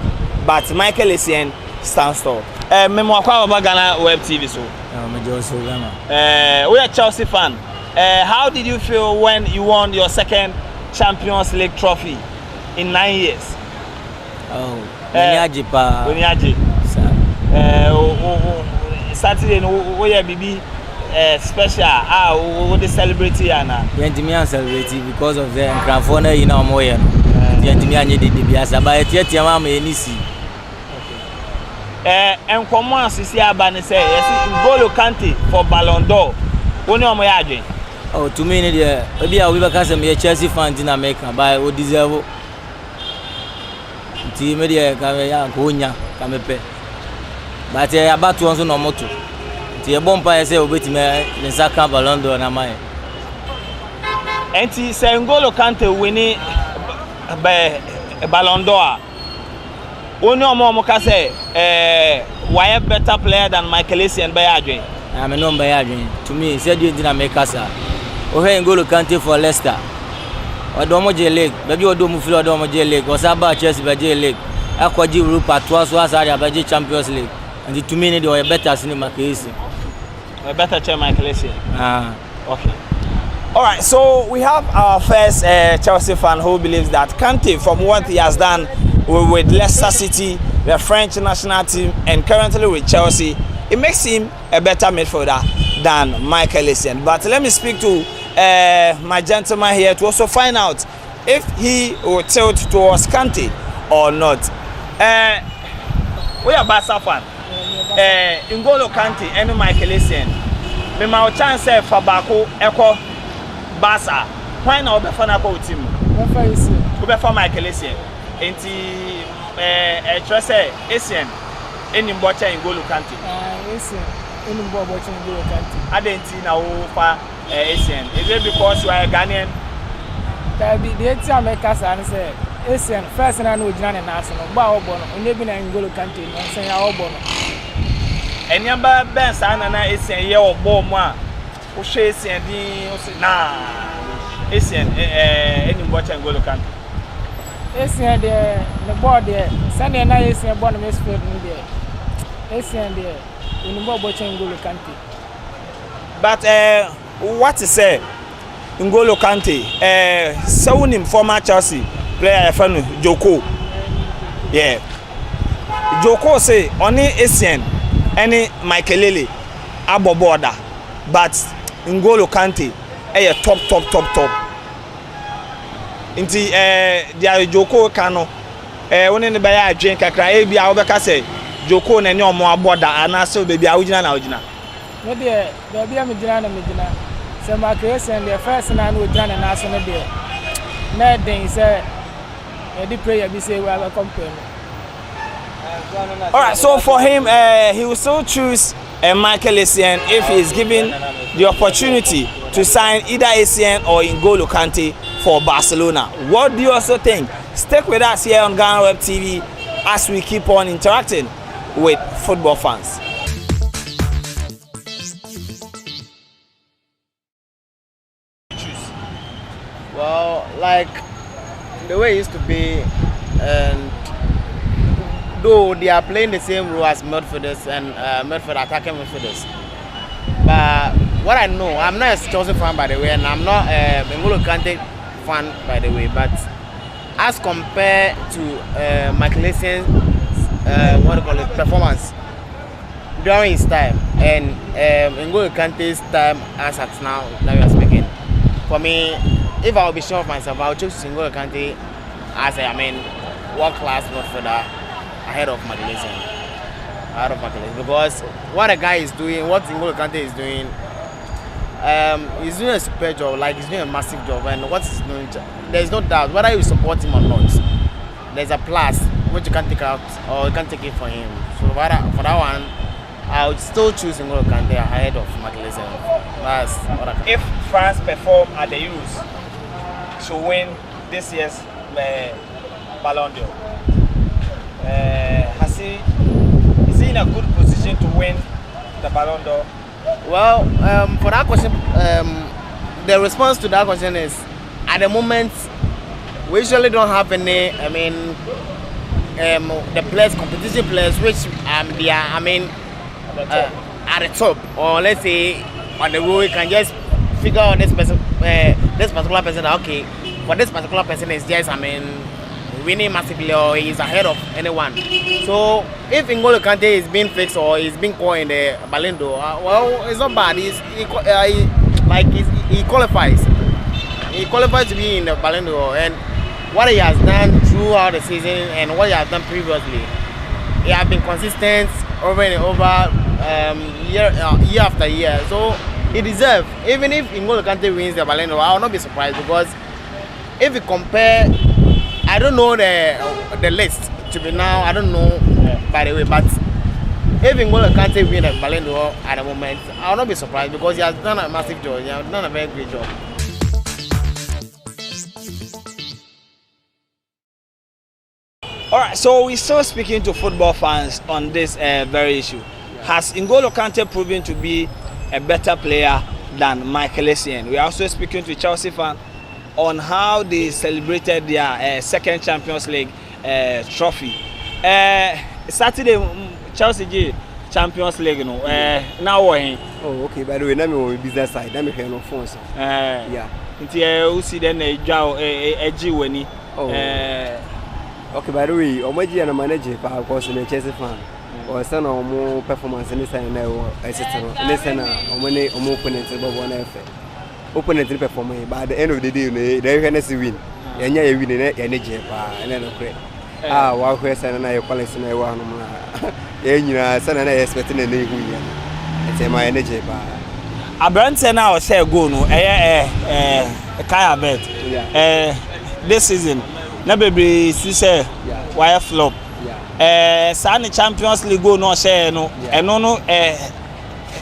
but Michael Essien stands tall. Memo akwa baba GhanaWeb TV so. We are Chelsea fan. How did you feel when you won your second Champions League trophy in 9 years? Onyaji. Saturday no we BB special. We celebrate ana. We celebrate because of the Amore in Amore. And come on, Sisi Abane say, yes, N'Golo Kante for Ballon d'Or. Only on my agent. Oh, to me, maybe I will because I'm a Chelsea fan in America, but I deserve it. Media Cameroon, Camepe. But I about to answer no moto. The bomb I say, wait me, the Saka Ballon d'Or, and my. And he say N'Golo Kante winning a Ballon d'Or. Only Omo say, why a better player than Michael Essien by Adrian? I'm a non by Adrian. To me, said you didn't make us. Okay, N'Golo Kante for Leicester. Or Domoje League, maybe you do move to Domoje League, or Saba Chelsea by J League. Aquaji Rupa, twice was by J Champions League. And to me, they were better than Michael Essien. A better chair, Michael Essien. Okay. All right, so we have our first Chelsea fan who believes that Kante, from what he has done with Leicester City, the French national team, and currently with Chelsea, it makes him a better midfielder than Michael Essien. But let me speak to my gentleman here to also find out if he will tilt towards Kante or not. We are Barca fan. N'Golo Kante and Michael Essien. Me my chance for Bako Echo Barca. Why not be fan about team? Be for Michael Essien. Enti trust Essien eni mbocha N'Golo Kante. Essien eni mbocha N'Golo Kante. Adenti na wo fa Essien. Is it because you are a Ghanaian? Tabi the time make us say Essien first na no gina na national ba obo no onye bi na N'Golo Kante no say ya obo no. Enyamba ben sa na Essien ye obo mu a wo hwe Essien din o say na Essien eni mbocha N'Golo Kante. Essien the board there Sunday na Essien born Westfield ni there. Essien there eni mbocha N'Golo Kante. But what is say N'Golo Kante so him former Chelsea player fan Joko. Yeah. Joko say only Essien any Michael Lele abo border, but N'Golo Kante top. Inti dia Joko kano woni ne baya adwen kakra e bia wo beka say Joko na ne omo aboda ana so be bia wogina na wogina. No de bia me gina na me gina. Se ma Essien the first na no gina na so no de. Na den say the player be say we are compare. All right, so for him, he will still choose Michael Essien if he is given the opportunity to sign either Essien or N'Golo Kante for Barcelona. What do you also think? Stick with us here on GhanaWeb TV as we keep on interacting with football fans. Well, like the way it used to be, and though they are playing the same role as midfielders and midfield attacking midfielders, but what I know, I'm not a Chelsea fan by the way, and I'm not a N'Golo Kante fan by the way, but as compared to Michael Essien's performance during his time and N'Golo Kante's time as at now that we are speaking, for me, if I would be sure of myself, I would choose N'Golo Kante as a world-class midfielder ahead of Michael Essien. Because what a guy is doing, what N'Golo Kante is doing, he's doing a super job, like he's doing a massive job, and what he's doing, there's no doubt, whether you support him or not, there's a plus which you can take out or you can take it for him. So for that one, I would still choose N'Golo Kante ahead of Michael Essien. That's what I think. If France perform at the Euros, to win this year's Ballon d'Or? Is he in a good position to win the Ballon d'Or? Well, for that question, the response to that question is, at the moment, we usually don't have any. I mean, the players, competition players, which they are, I mean, at the top, or let's say on the road, we can just figure out this particular person. Okay, for this particular person is just, I mean, winning massively, or he's ahead of anyone. So if N'Golo Kante is being fixed or he's being called in the Ballon d'Or, well, it's not bad. He qualifies. He qualifies to be in the Ballon d'Or, and what he has done throughout the season and what he has done previously, he has been consistent over and over, year after year. So he deserves. Even if N'Golo Kante wins the Ballon d'Or, I will not be surprised, because if you compare, I don't know the list to be now. I don't know, by the way, but if N'Golo Kante win the Ballon d'Or at the moment, I will not be surprised, because he has done a massive job. He has done a very great job. All right, so we're still speaking to football fans on this very issue. Has N'Golo Kante proven to be a better player than Michael Essien? We're also speaking to Chelsea fans on how they celebrated their second Champions League trophy. Saturday, Chelsea Champions League, now what? Oh, okay. By the way, I'm on business side. I'm here on phone. Yeah. You see then okay, by the way, Omaji and a manager, of course, in a Chelsea fan. Or son or more performance in this and listen, or money or more opponents above one effort. Opponent performing, but at the end of the day, they're going to win. And you're winning energy, and then okay. Wow, question and I call it in a one. And you know, son and I expecting a new win. It's my energy. A brand now say go no, Kaya bet. This season. Na baby si say wire flop Sani Champions League go no share no eno no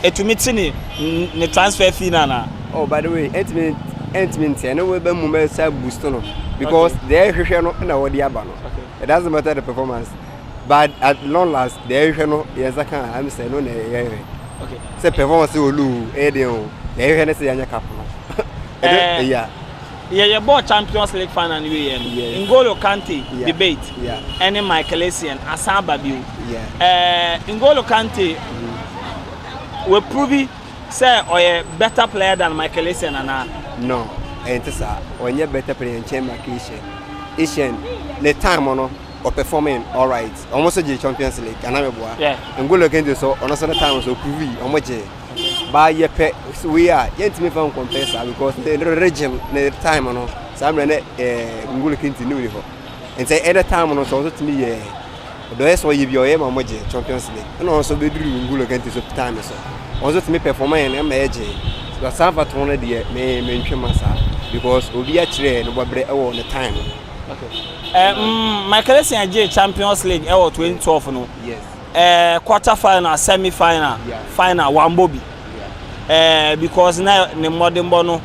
etumiti ni transfer fee na. Oh, by the way, entiment I know we be mumbe say boost no, because they hwehwe no na wo dia ba no. It doesn't matter the performance, but at long last they hwehwe no yes I can am say no na okay, say performance we lose dey o they hwehwe na say anya cap no. Yeah. Yeah, bought Champions League final anyway. N'Golo Kante debate. Any Michael Essien, Asan Babiu. N'Golo Kante will prove say or a better player than Michael Essien and no. And sir, when you better player in Michael Essien, the time or performing all right. Almost a Champions League. And N'Golo Kante so on a time so prove almost. By your pet, we are yet me found compensar because the regime, the time on some N'Golo Kante new and say at a time on also to me, the rest will give your aim on Champions League and also be doing N'Golo Kante so time so also to me performing and MAJ. But some of 100 years may mention myself because we'll be actually no on the time. Okay. Michael Essien Champions League 2012 no. Yes. Quarter final, semi final, final one Bobby. Because now the modern bono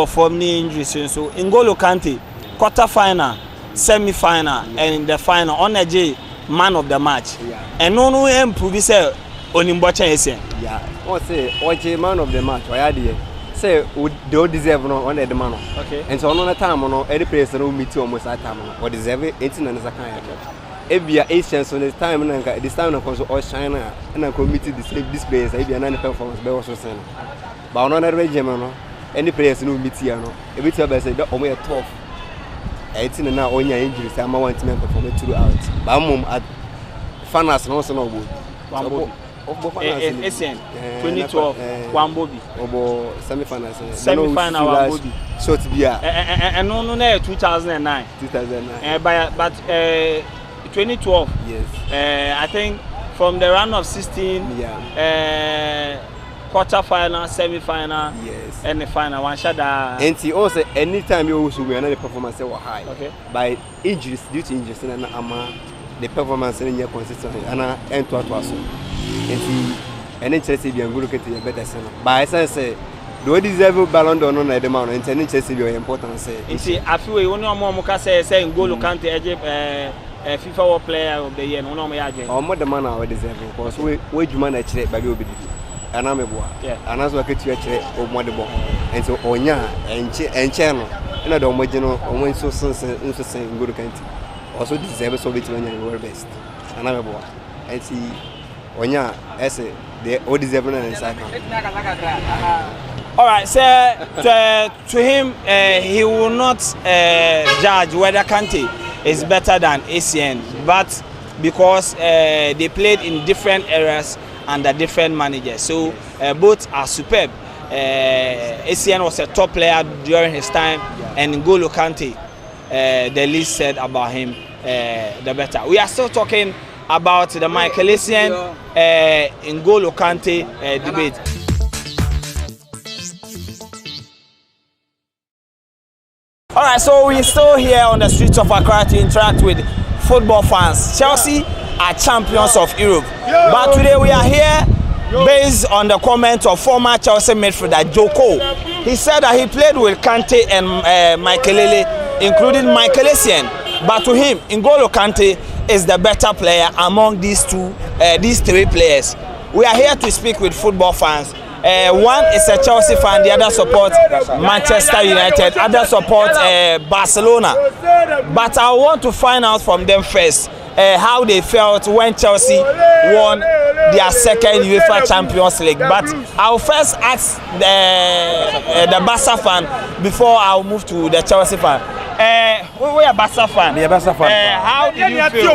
from knee injuries, so N'Golo Kante quarter final, semi final, and in the final on a J man of the match. And no improve say Onimbocha Essien. Yeah. What say OJ man of the match? Why are say don't deserve no on the man. Okay. And so on the time no any place no meet almost that time no or deserve it 18 and kind. Ebia Asian so this time na also all China na committee this players ebia na performance be also sen but on another regime no any players no meet here no e be tell be say that omo tough 18 na onya injury say am want to perform throughout but mum at finals no so no good Obo Essien 2012 Wambobi obo semi finals Wambobi so to be and no 2009 but 2012. Yes. I think from the round of 16, quarter final, semi final, yes, and the final one shot. And he also anytime you also win, the performance was high. Okay. By injuries, due to injuries, and the performance in your consistency, and end to us. And then Chelsea be N'Golo Kante better center. But I say Do deserve Ballon d'Or on the man? Intending to see your importance. You see, I feel you know more Mukase saying N'Golo Kante FIFA World Player of the Year. No, no, or more the man I deserve because we man actually by the and I'm a boy. Yeah, and as well get you actually or more the ball. And so Onya and channel. And I don't know when so saying N'Golo Kante also deserves so bit when you're best. And I'm a boy. And see Onya as they all deserve an second. All right, so to him, he will not judge whether Kante is better than ACN, but because they played in different eras under different managers, so both are superb. ACN was a top player during his time, and N'Golo Kante, the least said about him, the better. We are still talking about the Michael Essien N'Golo Kante debate. All right, so we're still here on the streets of Accra to interact with football fans. Chelsea are champions of Europe, but today we are here based on the comment of former Chelsea midfielder Joko. He said that he played with Kante and Michael, including Michael Essien, but to him, N'Golo Kante is the better player among these three players. We are here to speak with football fans. One is a Chelsea fan, the other supports Manchester United, other support Barcelona. But I want to find out from them first how they felt when Chelsea won their second UEFA Champions League. But I'll first ask the Barca fan before I'll move to the Chelsea fan. We are Barca fan. We are Barca fan. How did you feel?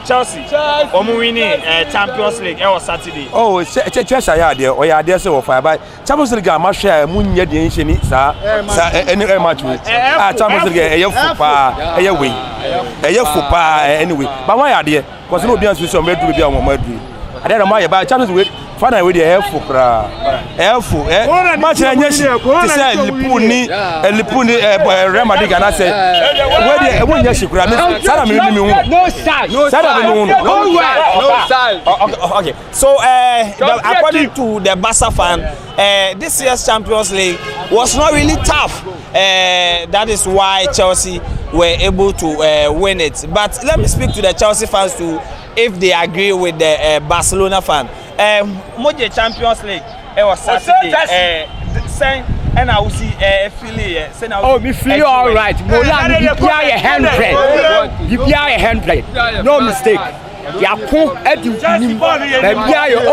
Chelsea, winning Champions League on Saturday. Oh, Chelsea are there. Or are there so far? But Champions League, I'm sure Munya the ancient any match with Champions League. Anyway, but why are there? Because no being so made to be on Madrid. I don't know why, but Champions League. Fana with the helpful much to say Lipuni Real Madrid Ghana say where the yes no okay, so according to the Barca fan, this year's Champions League was not really tough. That is why Chelsea were able to win it. But let me speak to the Chelsea fans too, if they agree with the Barcelona fan. Moje Champions League was Saturday. And I will see oh, me feel all right. Molan, you play 100. You play 100. No mistake. Yaku edu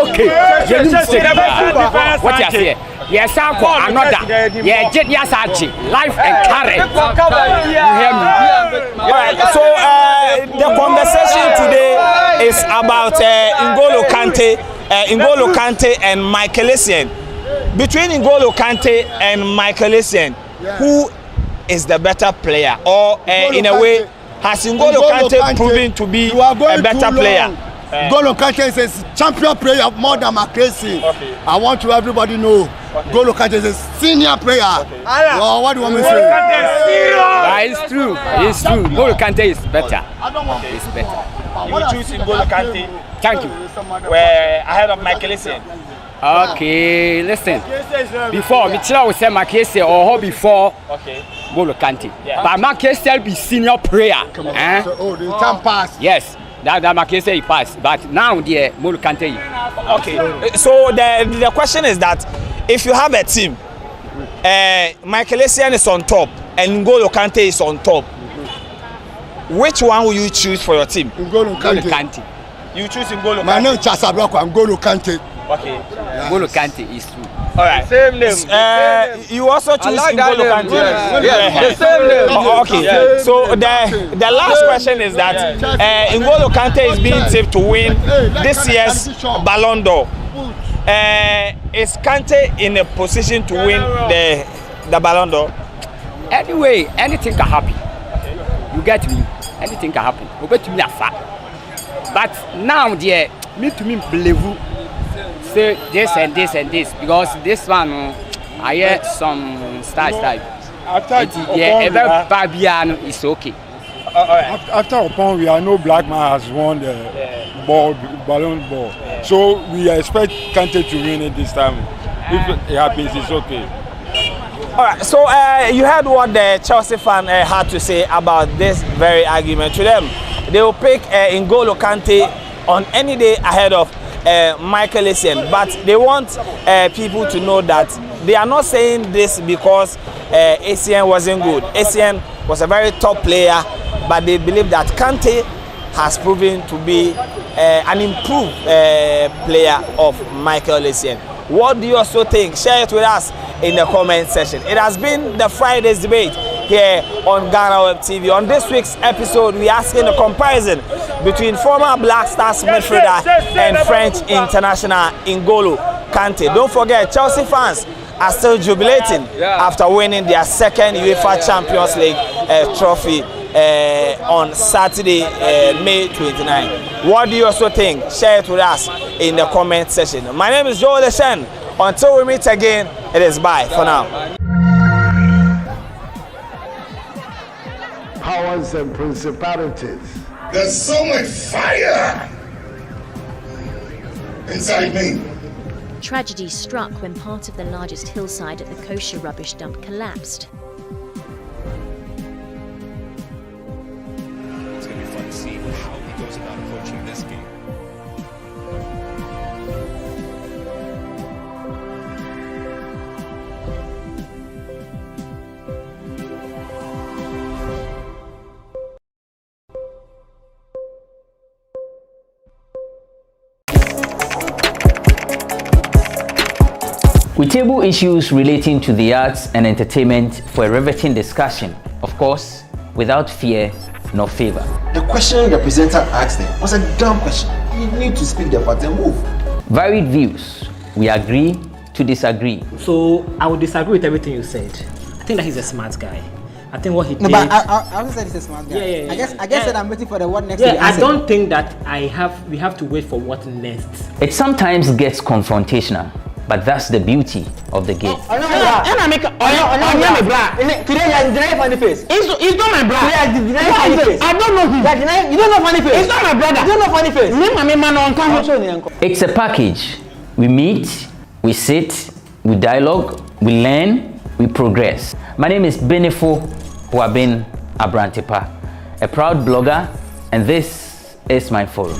okay. You mistake. What you say? Yes, another. Yeah, yes, life and carry. You hear me? All right. So the conversation today is about N'Golo Kante and Michael Essien. Between N'Golo Kante and Michael Essien, who is the better player? Or in a way, has N'Golo Kante proven to be a better player? N'Golo Kante is a champion player more than Michael Essien. Okay. I want to everybody know. Okay. N'Golo Kante is a senior player. Okay. Well, what do you want me to say? It's true. It's true. N'Golo Kante is better. It's better. You will choose N'Golo Kante. Thank you. We're ahead of Michael Essien. Okay, listen. Before, Michelle will say Michael Essien or before N'Golo Kante. Yeah. But Michael Essien be senior player. So, the time pass. Yes. That Michael Essien passed. But now the N'Golo Kante. Okay. So the question is that if you have a team, Michael Essien is on top and N'Golo Kante is on top, which one will you choose for your team? N'Golo Kante. You choose N'Golo Kante. My name is Chasabloko. N'Golo Kante. Okay. N'Golo Kante is true. All right. Same name. You also choose N'Golo Kante. Yes. The same name. Okay. Yes. So the last question is that N'Golo Kante is being tipped to win this year's Ballon d'Or. Is Kante in a position to win the Ballon d'Or? Anyway, anything can happen. You get me? Anything can happen. But now, dear, me to me believe say this and this and this because this one I hear some style. Every is okay. After upon we are no black man has won the Ballon d'Or. So we expect Kante to win it this time. If it happens, it's okay. All right, so you heard what the Chelsea fan had to say about this very argument. To them, they will pick N'Golo Kante on any day ahead of Michael Essien, but they want people to know that they are not saying this because Essien wasn't good. Essien was a very top player, but they believe that Kante has proven to be an improved player of Michael Essien. What do you also think? Share it with us in the comment section. It has been the Friday's debate here on GhanaWeb TV. On this week's episode, we're asking a comparison between former Black Stars midfielder and French international N'Golo Kante. Don't forget, Chelsea fans are still jubilating after winning their second UEFA Champions League trophy on Saturday, May 29. What do you also think? Share it with us in the comment section. My name is Joel Deshen. Until we meet again, it is bye for now. Powers and principalities. There's so much fire inside me. Tragedy struck when part of the largest hillside at the kosher rubbish dump collapsed. It's going to be fun to see how he goes about approaching this game. We table issues relating to the arts and entertainment for a riveting discussion, of course, without fear nor favor. The question the presenter asked them was a dumb question. You need to speak the fact and move. Varied views. We agree to disagree. So I would disagree with everything you said. I think that he's a smart guy. I think what he did. No, but I also said he's a smart guy. Yeah. I guess that I'm waiting for the what next. Yeah, I don't think that we have to wait for what next. It sometimes gets confrontational, but that's the beauty of the game. Today you deny funny face. It's not my brother. Today you deny funny face. I don't know him. You don't know funny face. It's not my brother. You don't know funny face. It's a package. We meet, we sit, we dialogue, we learn, we progress. My name is Benefo Huabin Abrantepa, a proud blogger, and this is my forum.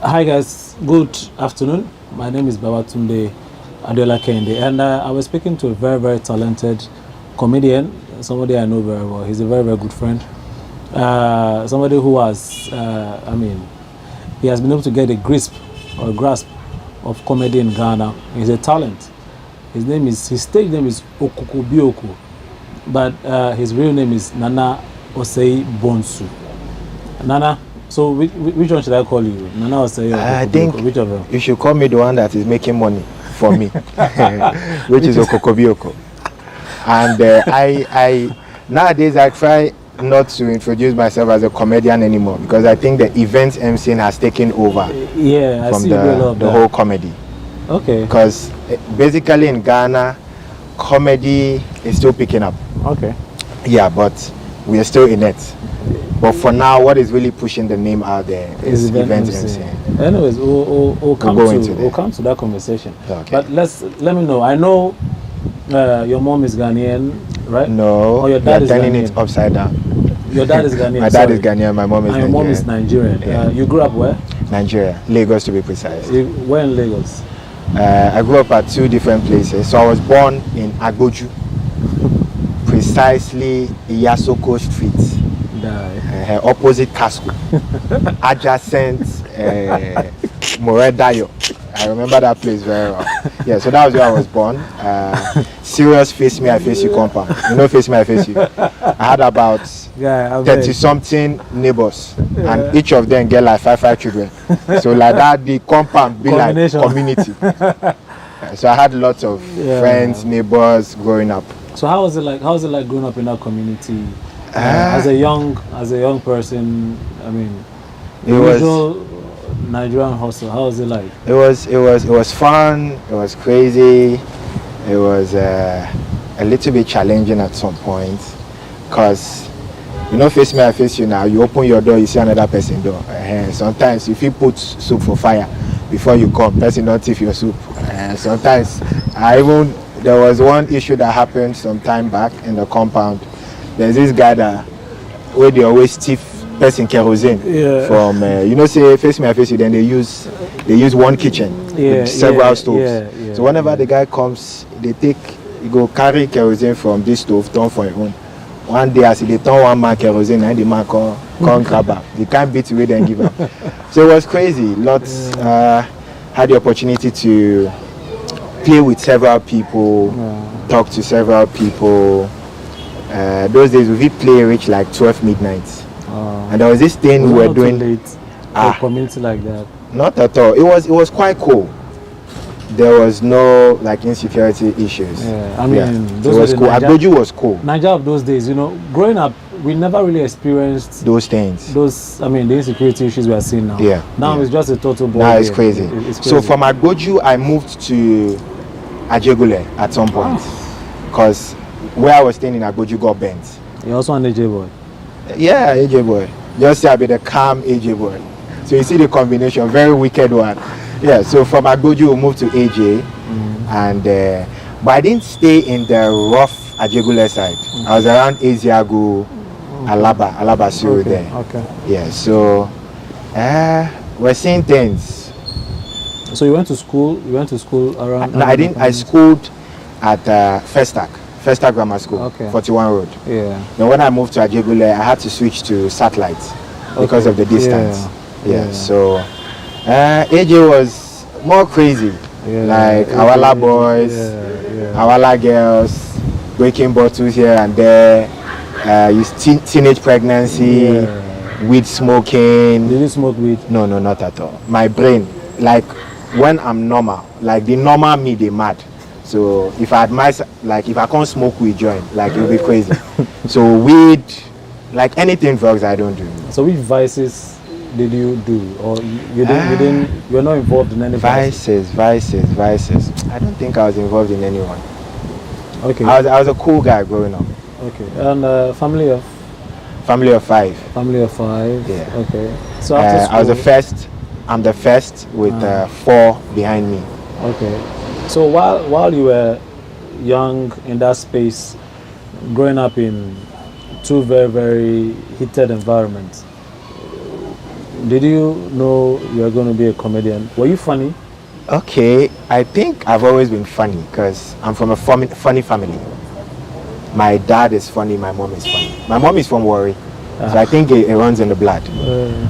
Hi guys, good afternoon. My name is Babatunde Adeola Kende, and I was speaking to a very talented comedian, somebody I know very well. He's a very good friend, somebody who has, I mean, he has been able to get a grasp of comedy in Ghana. He's a talent. His stage name is Okukubioko, but his real name is Nana Osei Bonsu. Nana, so which one should I call you? Nana Osei or I think which of them? You should call me the one that is making money for me, which is Okukubioko. And I nowadays I try not to introduce myself as a comedian anymore because I think the event MCing has taken over from the whole comedy. Okay. Because basically in Ghana, comedy is still picking up. Okay. Yeah, but we are still in it. But for now, what is really pushing the name out there is event MCing. Anyways, we'll come to that conversation. Okay. But let me know. I know your mom is Ghanaian, right? No, or your dad is turning Ghanaian. it upside down. Your dad is Ghanaian. My dad is Ghanaian, my mom is Nigerian. Your mom is Nigerian. Yeah. You grew up where? Nigeria, Lagos to be precise. Where in Lagos? I grew up at 2 different places. So I was born in Agboju, precisely Iyasoko Street. Opposite Casco, adjacent Moredayo. I remember that place very well. Yeah, so that was where I was born. Serious Face Me, I Face You compound. You know Face Me, I Face You. I had about 30-something neighbors, and each of them get like 5 children. So like that, the compound be like community. So I had lots of friends, neighbors growing up. So how was it like? How was it like growing up in that community? As a young person, I mean, the usual Nigerian hustle. How was it like? It was fun. It was crazy. It was a little bit challenging at some point, cause you know, Face Me, I Face You now. You open your door, you see another person door. Sometimes if you put soup for fire before you come, person don't thief your soup. Sometimes there was one issue that happened some time back in the compound. There's this guy that where they always thief person kerosene from you know, say Face Me, I Face You, then they use one kitchen with several stoves. So whenever the guy comes, you go carry kerosene from this stove, turn for your own. One day as they turn one man kerosene and the man come grab her. They can't beat away then give her. So it was crazy. Lots had the opportunity to play with several people, talk to several people. Those days we play reach like 12 midnight. And there was this thing we were doing late for a community like that. Not at all. It was quite cool. There was no like insecurity issues. I mean, it was cool. Agboju was cool. Nigeria of those days, you know, growing up, we never really experienced those things. I mean, the insecurity issues we are seeing now. Now it's just a total ball. Now it's crazy. It's crazy. So from Agboju, I moved to Ajegule at some point, because where I was staying in Agboju got bent. You're also an AJ boy. Yeah, AJ boy. Just say I be the calm AJ boy. So you see the combination, very wicked one. Yeah, so from Agboju we moved to AJ, and but I didn't stay in the rough Ajegule side. I was around Eziago, Alaba Suru there. Okay. Yeah, so we're seeing things. So you went to school? You went to school around? No, I didn't. I schooled at Festac Grammar School, 41 Road. Yeah. Then when I moved to Ajegule, I had to switch to satellite because of the distance. Yeah. So AJ was more crazy. Like Awala boys, Awala girls, breaking bottles here and there. Teenage pregnancy, weed smoking. Did you smoke weed? No, not at all. My brain, like when I'm normal, like the normal me, they mad. So if I can't smoke weed joint, like it'll be crazy. So weed, like anything drugs, I don't do. So which vices did you do, or you're not involved in any vices? Vices. I don't think I was involved in anyone. Okay. I was a cool guy growing up. Okay. And family of? Family of 5. Family of 5. Yeah. Okay. So after school, I was the first. I'm the first with 4 behind me. Okay. So while you were young in that space, growing up in 2 very, very heated environments, did you know you were going to be a comedian? Were you funny? Okay, I think I've always been funny because I'm from a funny family. My dad is funny, my mom is funny. My mom is from Warri. So I think it runs in the blood.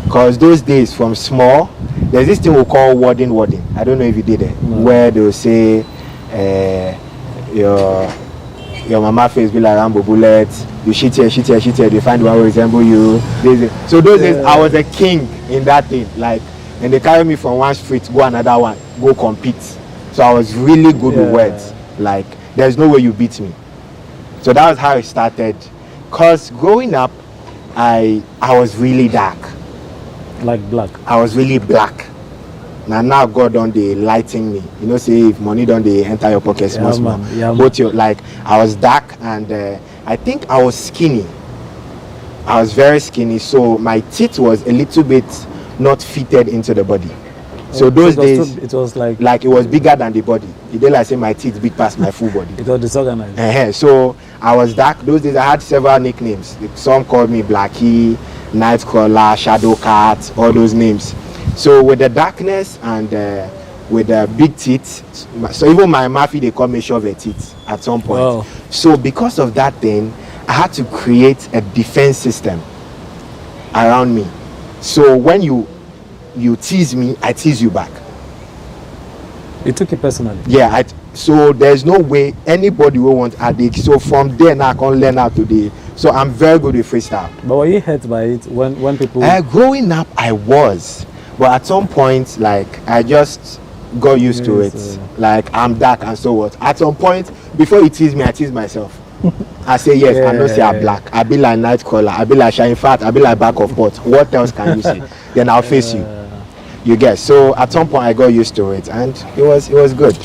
Because those days from small, there's this thing we call warding. I don't know if you did it, where they'll say your mama face be like Rambo bullets, you shit here, they find one who resemble you. So those days I was a king in that thing. Like, and they carry me from one street, go another one, go compete. So I was really good with words. Like, there's no way you beat me. So that was how it started. Cause growing up, I was really dark. Like black. I was really black. Now God don't they lighting me. You know, say if money don't they enter your pocket small. But you like I was dark and I think I was skinny. I was very skinny, so my teeth was a little bit not fitted into the body. So those days it was like it was bigger than the body. It did like say my teeth big past my full body. It was disorganized. So I was dark. Those days I had several nicknames. Some called me Blackie, Nightcrawler, Shadow Cat, all those names. So with the darkness and with the big teeth, so even my mafia they call me shovel teeth at some point. Wow. So because of that thing, I had to create a defense system around me. So when you tease me, I tease you back. You took it personally? Yeah, so there's no way anybody will want addict. So from there now I can learn how to do. So I'm very good with freestyle. But were you hurt by it when people? Growing up, I was, but at some point, like I just got used to it. Like I'm dark and so what. At some point, before you tease me, I tease myself. I say yes, I know say I'm black. I be like Nightcrawler. I be like Shine Fat. I be like Back of Pot. What else can you say? Then I'll face you. You get. So at some point I got used to it, and it was good.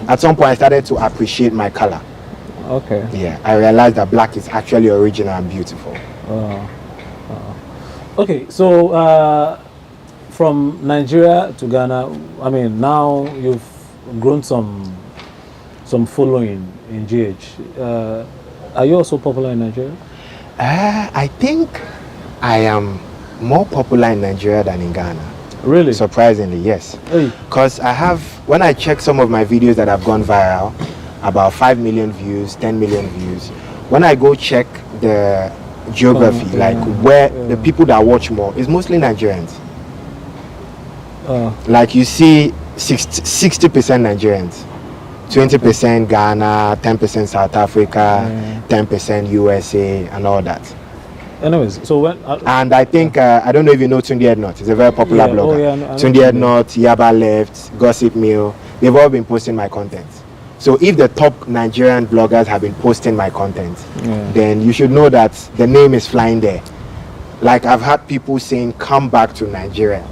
At some point I started to appreciate my color. Okay. Yeah, I realized that black is actually original and beautiful. Okay, so from Nigeria to Ghana, I mean, now you've grown some following in GH. Are you also popular in Nigeria? I think I am more popular in Nigeria than in Ghana. Really? Surprisingly, yes. Because when I check some of my videos that have gone viral, about 5 million views, 10 million views. When I go check the geography, where the people that watch more, is mostly Nigerians. Like you see 60% Nigerians, 20% Ghana, 10% South Africa, 10% USA, and all that. Anyways, so when and I think I don't know if you know Tunde Ednot. He's a very popular blogger. Tunde Ednot, Yaba Left, Gossip Mill. They've all been posting my content. So if the top Nigerian bloggers have been posting my content, then you should know that the name is flying there. Like I've had people saying, "Come back to Nigeria,"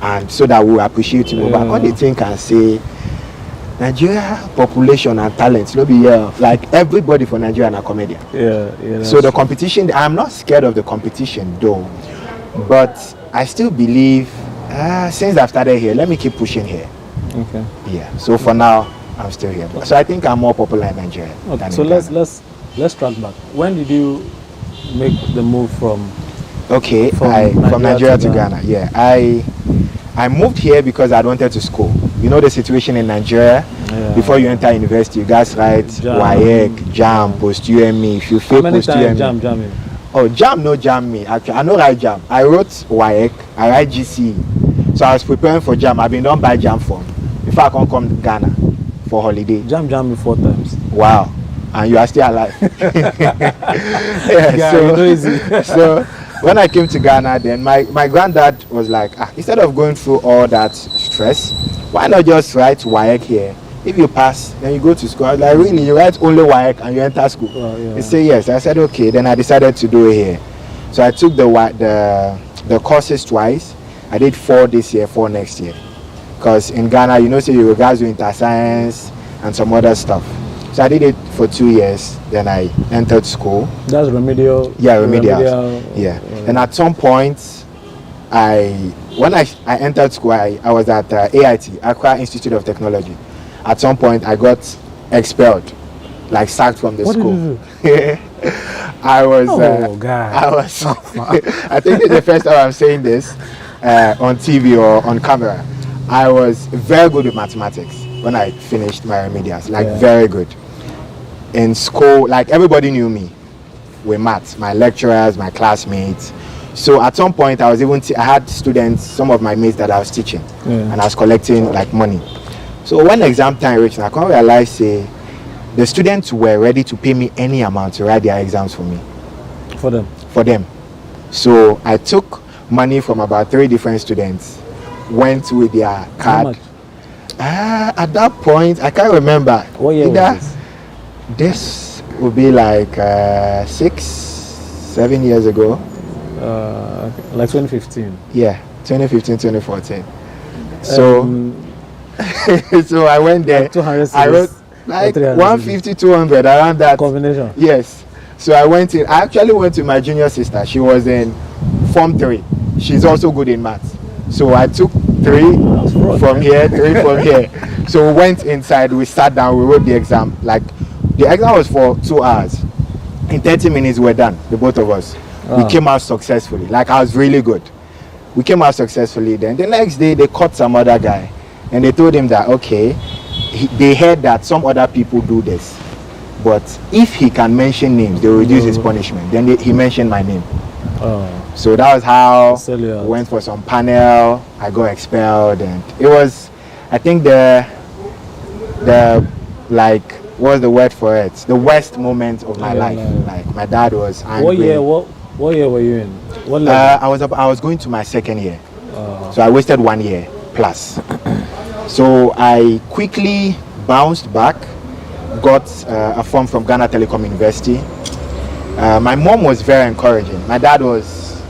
and so that we'll appreciate you. But all they think and say, Nigeria population and talent, no be here. Like everybody for Nigeria are comedian. So the competition, I'm not scared of the competition though, but I still believe since I've started here, let me keep pushing here. Okay. Yeah. So for now, I'm still here. So I think I'm more popular in Nigeria. Okay. So let's track back. When did you make the move from? Okay, from Nigeria to Ghana. Yeah, I moved here because I wanted to school. You know the situation in Nigeria. Before you enter university, you guys write WAEC, JAM, Post UME. If you fail Post UME, JAM. Oh, JAM no JAM me. Actually, I know write JAM. I wrote WAEC. I write GCE. So I was preparing for JAM. I've been done by JAM form. Before I can come to Ghana for holiday. JAM me 4 times. Wow, and you are still alive. So when I came to Ghana, then my granddad was like, instead of going through all that stress, why not just write WAEC here? If you pass, then you go to school. I was like, really? You write only WAEC and you enter school? He said yes. I said okay. Then I decided to do it here. So I took the courses twice. I did 4 this year, 4 next year. Because in Ghana, you know, so you guys do inter-science and some other stuff. So I did it for 2 years. Then I entered school. That's remedial? Yeah, remedial. Yeah. And at some point, when I entered school, I was at AIT, Accra Institute of Technology. At some point, I got expelled, like sacked from the school. What did you do? I was. God. I think it's the first time I'm saying this on TV or on camera. I was very good with mathematics when I finished my remedials, very good. In school, like everybody knew me. with maths, my lecturers, my classmates. So at some point, I had students, some of my mates that I was teaching, and I was collecting like money. So when exam time reached, I can't realize the students were ready to pay me any amount to write their exams for me. For them? For them. So I took money from about 3 different students, went with their card. How much? At that point, I can't remember. What year was this would be like 6-7 years ago. Like 2015. Yeah, 2015, 2014. So, so I went there. I wrote like 150, 200 around that combination. Yes. So I went in. I actually went to my junior sister. She was in Form 3. She's also good in maths. So I took 3 from here, 3 from here. So we went inside. We sat down. We wrote the exam. Like the exam was for 2 hours. In 30 minutes, we're done. The both of us. We came out successfully. Like I was really good. We came out successfully. Then the next day they caught some other guy, and they told him that okay, they heard that some other people do this, but if he can mention names, they will reduce his punishment. Then he mentioned my name. So that was how we went for some panel. I got expelled, and it was, I think the like, what's the word for it? The worst moment of my life. Like my dad was angry. What year were you in? What level? I was going to my 2nd year. So I wasted 1 year plus. So I quickly bounced back, got a form from Ghana Telecom University. My mom was very encouraging. My dad was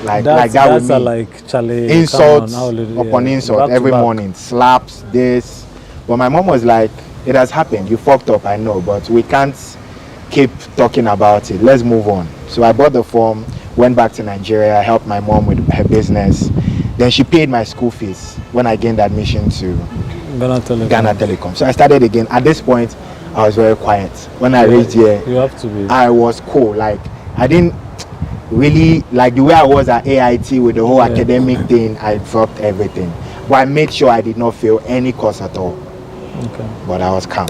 like that with me. Like insults upon insult every morning, slaps, this. But my mom was like, it has happened, you fucked up, I know, but we can't keep talking about it. Let's move on. So I bought the form, went back to Nigeria, helped my mom with her business. Then she paid my school fees when I gained admission to Ghana Telecom. So I started again. At this point, I was very quiet. When I reached here, you have to be. I was cool. Like I didn't really like the way I was at AIT with the whole academic thing. I dropped everything, but I made sure I did not fail any course at all. Okay. But I was calm.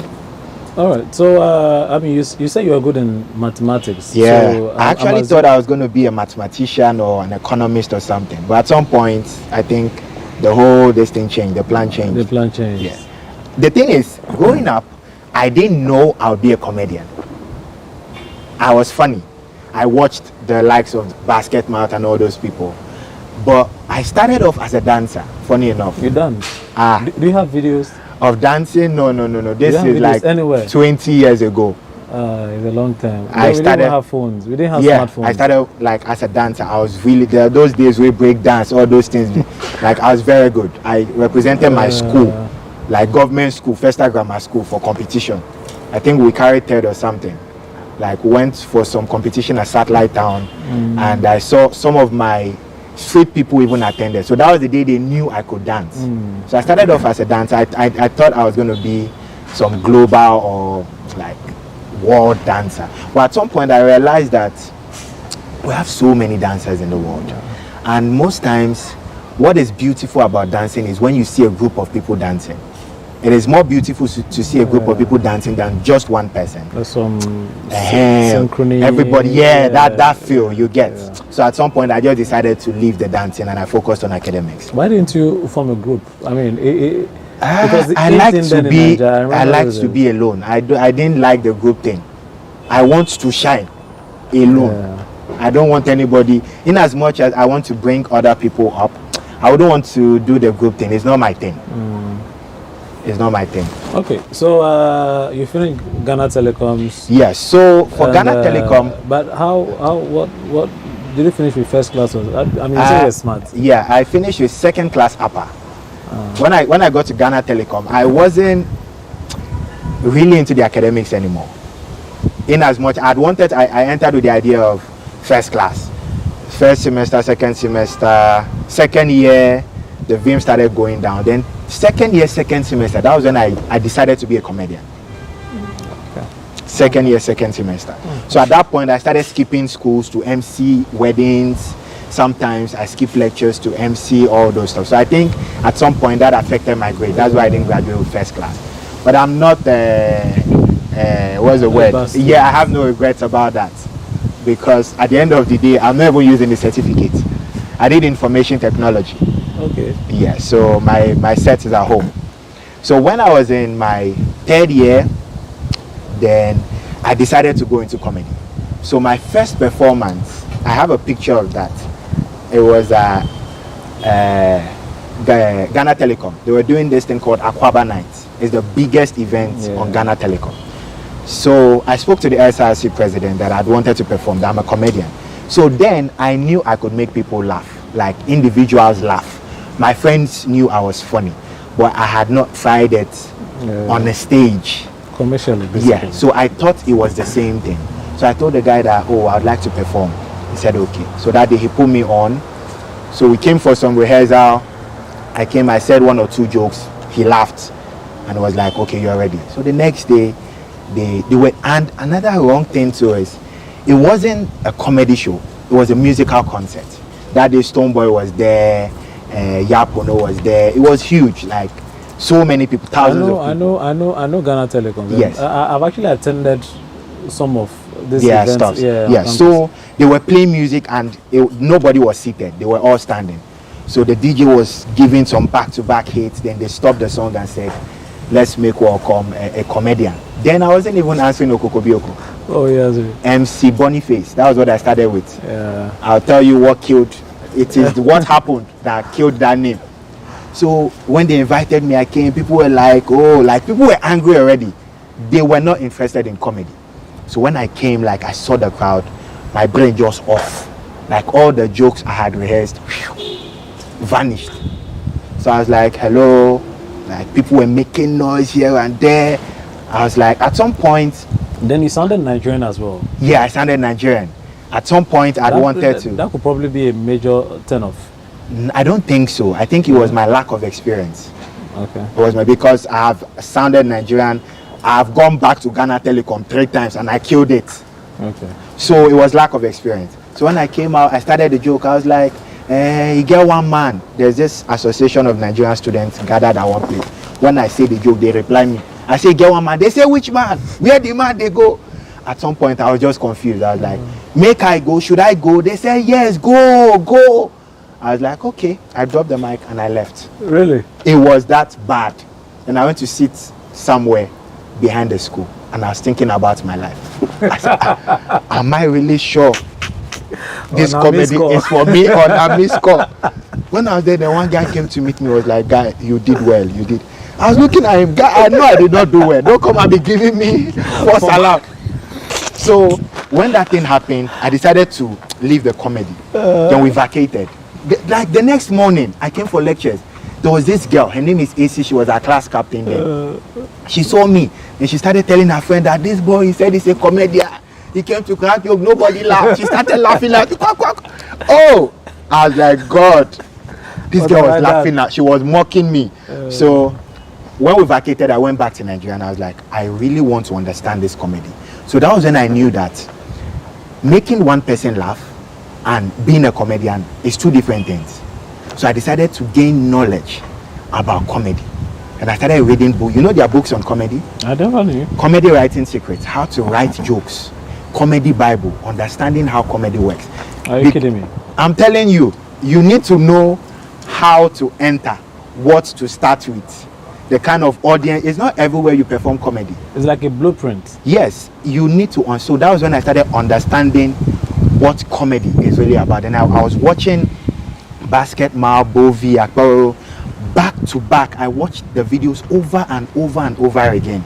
All right. So I mean, you said you were good in mathematics. Yeah. So, I actually thought I was going to be a mathematician or an economist or something. But at some point, I think this thing changed. The plan changed. The plan changed. Yeah. The thing is, growing up, I didn't know I would be a comedian. I was funny. I watched the likes of Basketmouth and all those people. But I started off as a dancer, funny enough. You dance? Do you have videos? Of dancing? No. This is like anywhere. 20 years ago. It's a long time. We didn't have phones. We didn't have smartphones. I started like as a dancer. I was really there. Those days we break dance, all those things. Like I was very good. I represented my school, like government school, First Grammar School, for competition. I think we carried 3rd or something. Like went for some competition at Satellite Town, and I saw some of my street people even attended. So that was the day they knew I could dance. So I started off as a dancer. I thought I was going to be some global or like world dancer. But at some point I realized that we have so many dancers in the world. And most times what is beautiful about dancing is when you see a group of people dancing. It is more beautiful to see a group of people dancing than just one person. There's some synchrony. Everybody, that feel you get. So at some point, I just decided to leave the dancing and I focused on academics. Why didn't you form a group? I mean, I like to be alone. I didn't like the group thing. I want to shine alone. I don't want anybody. In as much as I want to bring other people up, I wouldn't want to do the group thing. It's not my thing. It's not my thing. Okay, so you finished Ghana Telecoms. Yes. So for Ghana Telecom, but what did you finish with first class? I mean, you say you're smart. Yeah, I finished with second class upper. When I got to Ghana Telecom, I wasn't really into the academics anymore. In as much I entered with the idea of first class, first semester, second semester, second year, the vim started going down. Then second year, second semester, that was when I decided to be a comedian. Second year, second semester. So at that point, I started skipping schools to MC weddings. Sometimes I skip lectures to MC all those stuff. So I think at some point that affected my grade. That's why I didn't graduate with first class. But I'm not a what's the word? Yeah, I have no regrets about that, because at the end of the day, I'm never using the certificate. I did information technology. Okay. Yeah, so my set is at home. So when I was in my 3rd year, then I decided to go into comedy. So my first performance, I have a picture of that. It was Ghana Telecom. They were doing this thing called Aquaba Nights. It's the biggest event on Ghana Telecom. So I spoke to the SRC president that I'd wanted to perform, that I'm a comedian. So then I knew I could make people laugh, like individuals laugh. My friends knew I was funny, but I had not tried it on a stage. Commercially, basically. Yeah, so I thought it was the same thing. So I told the guy that, I'd like to perform. He said, okay. So that day he put me on. So we came for some rehearsal. I came, I said 1 or 2 jokes. He laughed and was like, okay, you're ready. So the next day, they were, and another wrong thing too is, it wasn't a comedy show. It was a musical concert. That day Stoneboy was there, Yapono was there. It was huge, like so many people, thousands of people. I know Ghana Telecom. Yes. I've actually attended some of these events. Stuff. Yeah. So they were playing music and nobody was seated. They were all standing. So the DJ was giving some back-to-back hits. Then they stopped the song and said, let's make welcome a comedian. Then I wasn't even answering Okokobioko. Oh, yes. MC Boniface. That was what I started with. Yeah. I'll tell you what killed. It is what happened that killed that name. So when they invited me, I came. People were like, people were angry already. They were not interested in comedy. So when I came, like I saw the crowd, my brain just off. Like all the jokes I had rehearsed, vanished. So I was like, hello. Like people were making noise here and there. I was like, at some point. Then you sounded Nigerian as well. Yeah, I sounded Nigerian. At some point, I wanted to. That could probably be a major turn-off. I don't think so. I think it was my lack of experience. Okay. It was because I have sounded Nigerian. I've gone back to Ghana Telecom 3 times and I killed it. Okay. So it was lack of experience. So when I came out, I started the joke. I was like, you get one man. There's this association of Nigerian students gathered at one place. When I say the joke, they reply me. I say, get one man. They say, which man? Where the man they go? At some point, I was just confused. I was like, make I go? Should I go? They said, yes, go. I was like, okay. I dropped the mic and I left. Really? It was that bad. And I went to sit somewhere behind the school. And I was thinking about my life. I said, am I really sure this comedy is for me on a missed call? When I was there, the one guy came to meet me, was like, guy, you did well, you did. I was looking at him, guy, I know I did not do well. Don't come and be giving me false alarm. So when that thing happened, I decided to leave the comedy. Then we vacated. Like the next morning, I came for lectures. There was this girl, her name is AC, she was our class captain then. She saw me and she started telling her friend that this boy, he said he's a comedian. He came to crack joke, nobody laughed. She started laughing like, oh! I was like, God. This girl was laughing at, she was mocking me. So when we vacated, I went back to Nigeria and I was like, I really want to understand this comedy. So that was when I knew that making one person laugh and being a comedian is 2 different things. So I decided to gain knowledge about comedy. And I started reading books. You know there are books on comedy? I never knew. Comedy Writing Secrets, how to write jokes. Comedy Bible, understanding how comedy works. Are you kidding me? I'm telling you, you need to know how to enter, what to start with. The kind of audience, it's not everywhere you perform comedy. It's like a blueprint. Yes, you need to, so that was when I started understanding what comedy is really about. And I was watching Basketball, Bovi, Akporo, back to back. I watched the videos over and over and over again.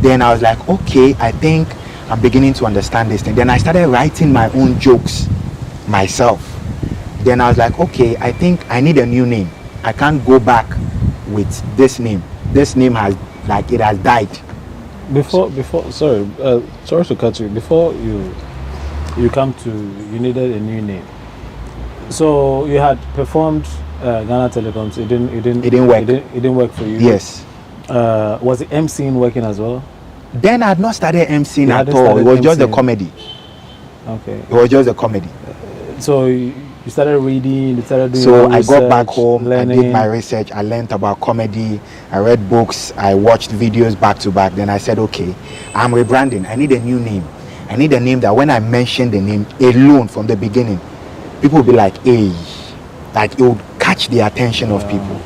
Then I was like, okay, I think I'm beginning to understand this thing. Then I started writing my own jokes myself. Then I was like, okay, I think I need a new name. I can't go back with this name. This name has, like, it has died. Sorry to cut you. Before you come to, you needed a new name. So you had performed Ghana Telecoms. It didn't work. It didn't work for you. Yes. Was the MCing working as well? Then I had not started MCing at all. It was just the comedy. Okay. It was just a comedy. So You started reading, you started doing So research, I got back home, learning. I did my research, I learned about comedy, I read books, I watched videos back to back. Then I said, okay, I'm rebranding. I need a new name. I need a name that when I mention the name alone from the beginning, people will be like, hey, like it would catch the attention of people.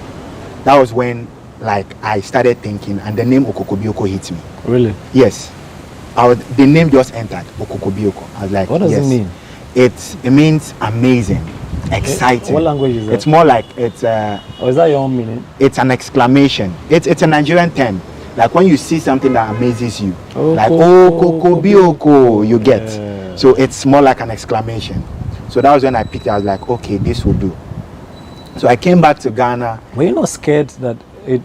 That was when like I started thinking, and the name Okokobioko hit me. Really? Yes. The name just entered, Okokobioko. I was like, what does yes. it mean? It means amazing, exciting. What language is that? It's more like it's or is that your own meaning? It's an exclamation. It's a Nigerian term. Like when you see something that amazes you, like Okokobioko, you get. Yeah. So it's more like an exclamation. So that was when I picked it. I was like, okay, this will do. So I came back to Ghana. Were you not scared that it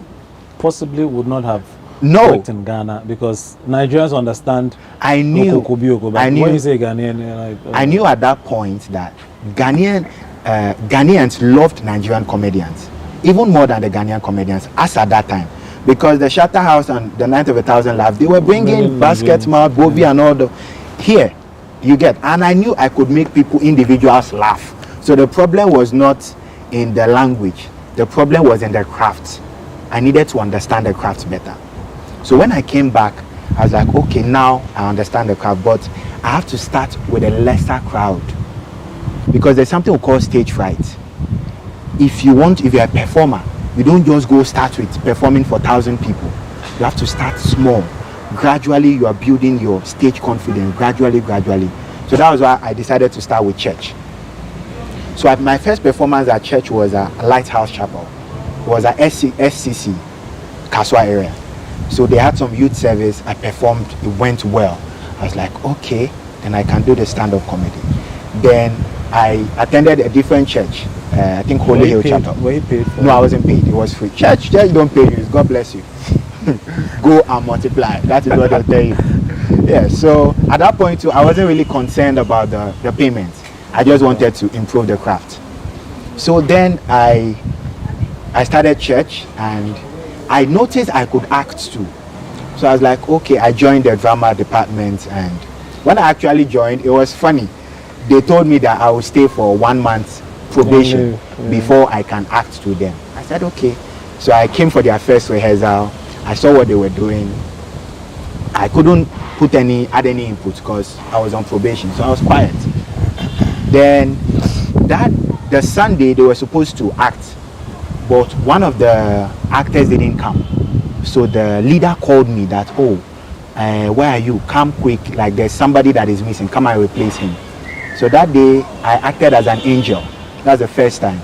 possibly would not have worked in Ghana, because Nigerians understand? I knew. But I knew. When you say Ghanaian, like, I knew at that point that Ghanaians loved Nigerian comedians even more than the Ghanaian comedians as at that time, because the Shatter House and the Night of 1,000 Laughs, they were bringing Basketball, Bobby, and all the here. You get, and I knew I could make individuals laugh. So the problem was not in the language. The problem was in the craft. I needed to understand the craft better. So when I came back, I was like, okay, now I understand the craft, but I have to start with a lesser crowd, because there's something we call stage fright. If you're a performer, you don't just go start with performing for 1,000 people. You have to start small. Gradually, you are building your stage confidence, gradually. So that was why I decided to start with church. So my first performance at church was a Lighthouse Chapel. It was at SCC, Kaswa area. So they had some youth service. I performed. It went well. I was like, okay, then I can do the stand-up comedy. Then I attended a different church. I think Holy Hill Chapel. Were you paid for? No, I wasn't paid. It was free. Church don't pay you. God bless you. Go and multiply. That is what they'll tell you. Yeah. So at that point too, I wasn't really concerned about the payments. I just wanted to improve the craft. So then I started church, and I noticed I could act too. So I was like, okay, I joined the drama department, and when I actually joined, it was funny. They told me that I would stay for 1 month probation before I can act to them. I said, okay. So I came for their first rehearsal. I saw what they were doing. I couldn't add any input because I was on probation, so I was quiet. Then the Sunday they were supposed to act, but one of the actors didn't come. So the leader called me that, where are you? Come quick, like there's somebody that is missing. Come and replace him. So that day I acted as an angel. That's the first time.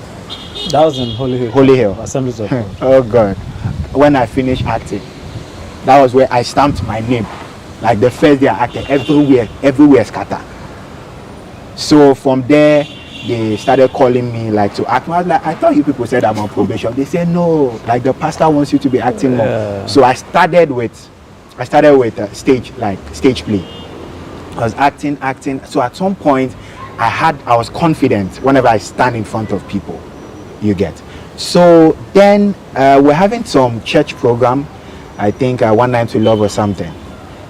That was in Holy Hill. Holy Hill. Assemblies of God. Oh God. When I finished acting, that was where I stamped my name. Like the first day I acted, everywhere scatter. So from there, they started calling me like to act. I was like, I thought you people said I'm on probation. They said no, like the pastor wants you to be acting more. So I started with stage play. I was acting. So at some point, I was confident whenever I stand in front of people. You get. So then we're having some church program. I think One Night to Love or something.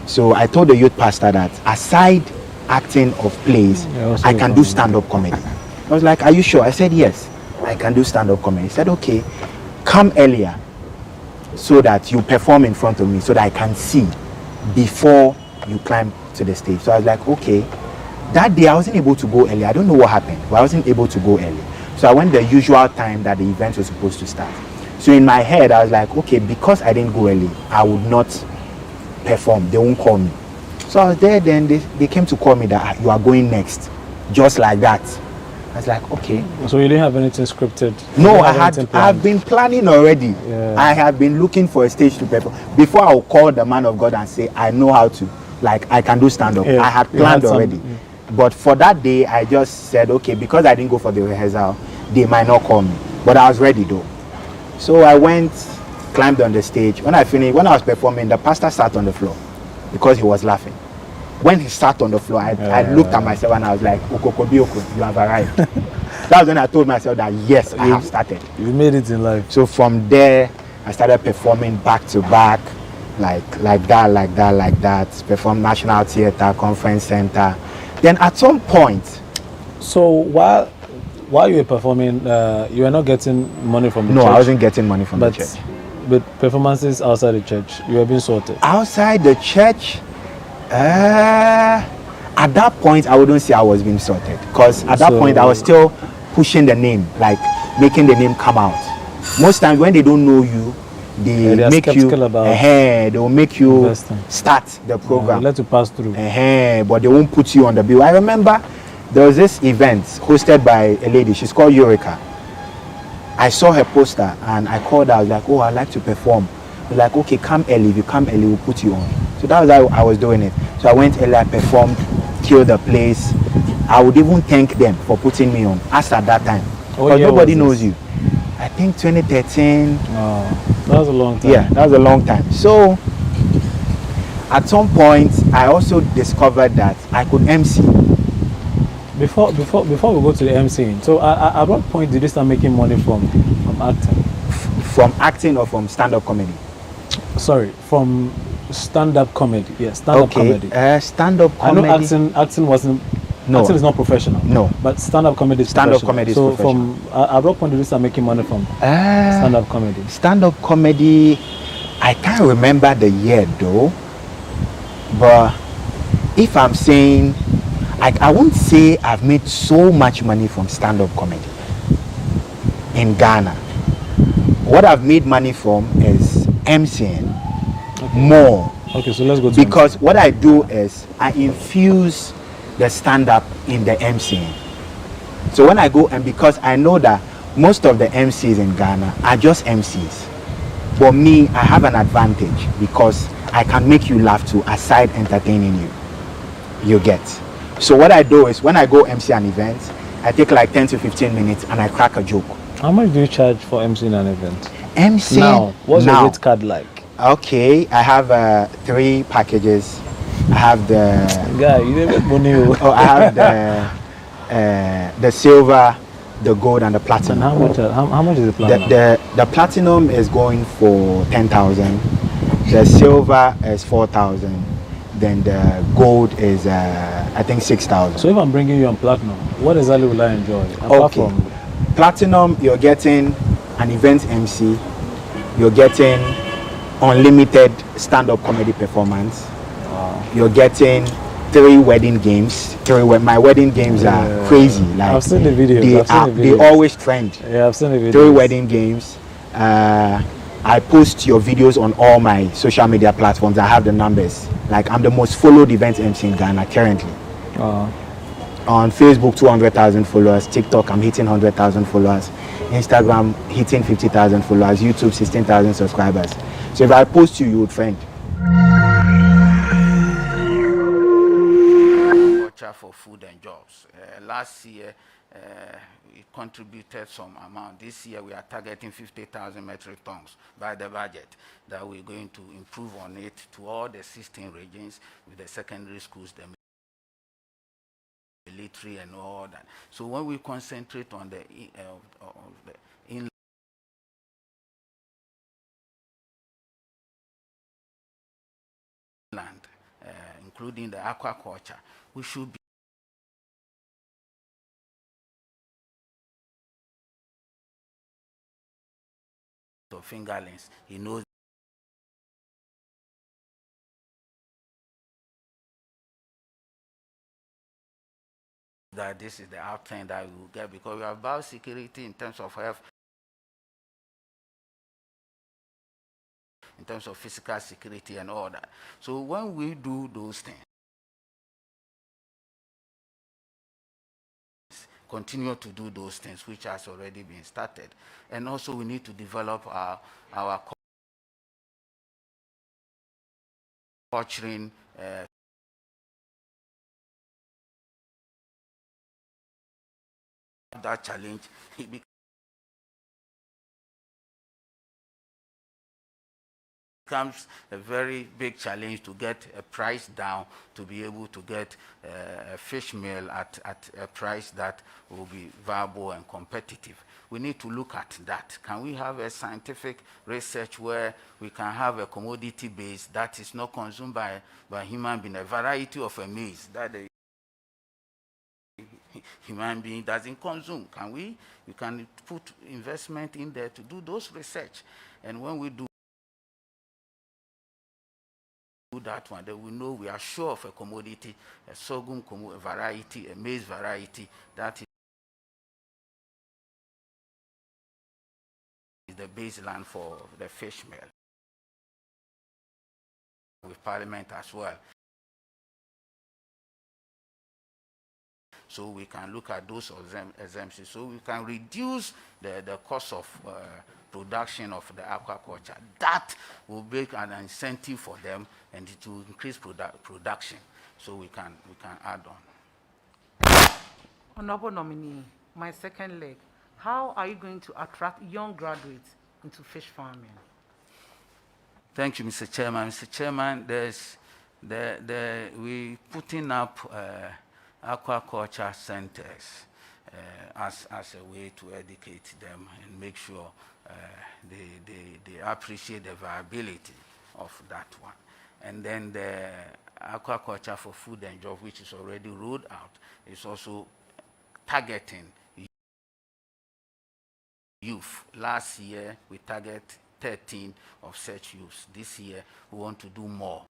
So I told the youth pastor that aside acting of plays, I can do stand-up comedy. I was like, are you sure? I said yes, I can do stand-up comedy. He said, okay, come earlier so that you perform in front of me so that I can see before you climb to the stage. So I was like, okay. That day I wasn't able to go early. I don't know what happened, but I wasn't able to go early. So I went the usual time that the event was supposed to start. So in my head I was like, okay, because I didn't go early, I would not perform. They won't call me. So I was there, then they came to call me that you are going next. Just like that. I was like, okay. So you didn't have anything scripted? No, I've been planning already. Yeah. I have been looking for a stage to perform. Before I would call the man of God and say, I know how to, like I can do stand-up. I had planned already. But for that day, I just said, okay, because I didn't go for the rehearsal, they might not call me. But I was ready though. So I went, climbed on the stage. When I finished, when I was performing, the pastor sat on the floor because he was laughing. When he sat on the floor, I looked at myself and I was like, Okokobioko, you have arrived. That was when I told myself that yes, I have started. You made it in life. So from there, I started performing back to back, like that. Performed National Theatre, Conference Center. Then at some point. So while while you were performing, you were not getting money from the church? No, I wasn't getting money from the church. But performances outside the church, you were being sorted? Outside the church, at that point, I wouldn't say I was being sorted. Because at that point, I was still pushing the name, like making the name come out. Most times when they don't know you, they make you, they will make you start the program. Let you pass through. But they won't put you on the bill. I remember there was this event hosted by a lady. She's called Eureka. I saw her poster and I called her. I was like, oh, I'd like to perform. They're like, okay, come early. If you come early, we'll put you on. So that was how I was doing it. So I went early, I performed, killed the place. I would even thank them for putting me on, as at that time. Because nobody knows you. I think 2013. Oh, that was a long time. Yeah, that was a long time. So at some point, I also discovered that I could MC. Before we go to the MCing, so at what point did you start making money from acting? From acting or from stand-up comedy? Sorry, from stand-up comedy. Yeah, stand-up comedy. Stand-up comedy. I know acting wasn't. No. Acting is not professional. No. But stand-up comedy is stand-up professional. comedy is so professional. from at what point did you start making money from stand-up comedy? Stand-up comedy, I can't remember the year though. But if I'm saying, I won't say I've made so much money from stand-up comedy in Ghana. What I've made money from is MCing more. Okay, so let's go to because what I do is I infuse the stand-up in the MCing. So when I go, and because I know that most of the MCs in Ghana are just MCs. For me, I have an advantage because I can make you laugh too, aside entertaining you. You get. So what I do is when I go MC an event, I take like 10 to 15 minutes and I crack a joke. How much do you charge for MCing an event? MC now, what's your rate card like? Okay, I have 3 packages. I have the guy. You never money. I have the silver, the gold, and the platinum. And how much is the platinum? The platinum is going for 10,000. The silver is 4,000. Then the gold is I think 6,000. So if I'm bringing you on platinum, what exactly will I enjoy? Apart from platinum, you're getting an event MC. You're getting unlimited stand-up comedy performance. You're getting 3 wedding games. My wedding games are crazy. Like I've seen the videos. They always trend. Yeah, I've seen the videos. 3 wedding games. I post your videos on all my social media platforms. I have the numbers. Like I'm the most followed event MC in Ghana currently. On Facebook, 200,000 followers. TikTok, I'm hitting 100,000 followers. Instagram, hitting 50,000 followers. YouTube, 16,000 subscribers. So if I post you would trend. For food and jobs. Last year, we contributed some amount. This year, we are targeting 50,000 metric tons by the budget that we're going to improve on it to all the 16 regions with the secondary schools, the military, and all that. So when we concentrate on the inland, including the aquaculture, we should be of fingerlings. He knows that this is the outcome that we will get because we are about security in terms of health, in terms of physical security and all that. So when we do those things, continue to do those things which has already been started. And also we need to develop our culturing that challenge. It becomes a very big challenge to get a price down, to be able to get a fish meal at a price that will be viable and competitive. We need to look at that. Can we have a scientific research where we can have a commodity base that is not consumed by human being, a variety of a maize that human being doesn't consume. We can put investment in there to do those research. And when we do that one, then we know we are sure of a commodity, a sorghum variety, a maize variety, that is the baseline for the fish meal. With Parliament as well. So we can look at those exemptions. So we can reduce the cost of production of the aquaculture. That will make an incentive for them, and it will increase production. So we can add on. Honorable nominee, my second leg. How are you going to attract young graduates into fish farming? Thank you, Mr. Chairman. Mr. Chairman, we putting up aquaculture centers as a way to educate them and make sure they appreciate the viability of that one. And then the aquaculture for food and job, which is already rolled out, is also targeting youth. Last year, we target 13 of such youths. This year, we want to do more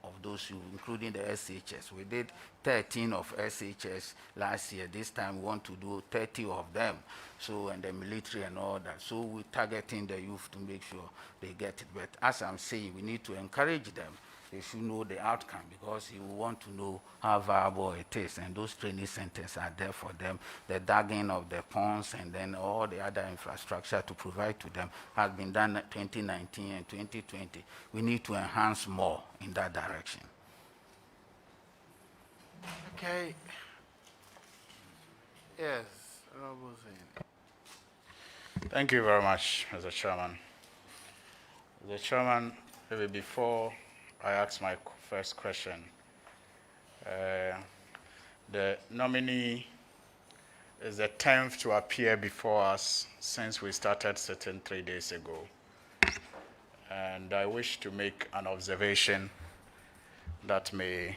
of those youth, including the SHS. We did 13 of SHS last year. This time, we want to do 30 of them. So, and the military and all that. So, we're targeting the youth to make sure they get it. But as I'm saying, we need to encourage them. They should know the outcome, because you want to know how viable it is, and those training centers are there for them. The digging of the ponds and then all the other infrastructure to provide to them has been done in 2019 and 2020. We need to enhance more in that direction. Okay. Yes. Thank you very much, Mr. Chairman. Mr. Chairman, maybe before I ask my first question, the nominee is the 10th to appear before us since we started sitting 3 days ago. And I wish to make an observation that may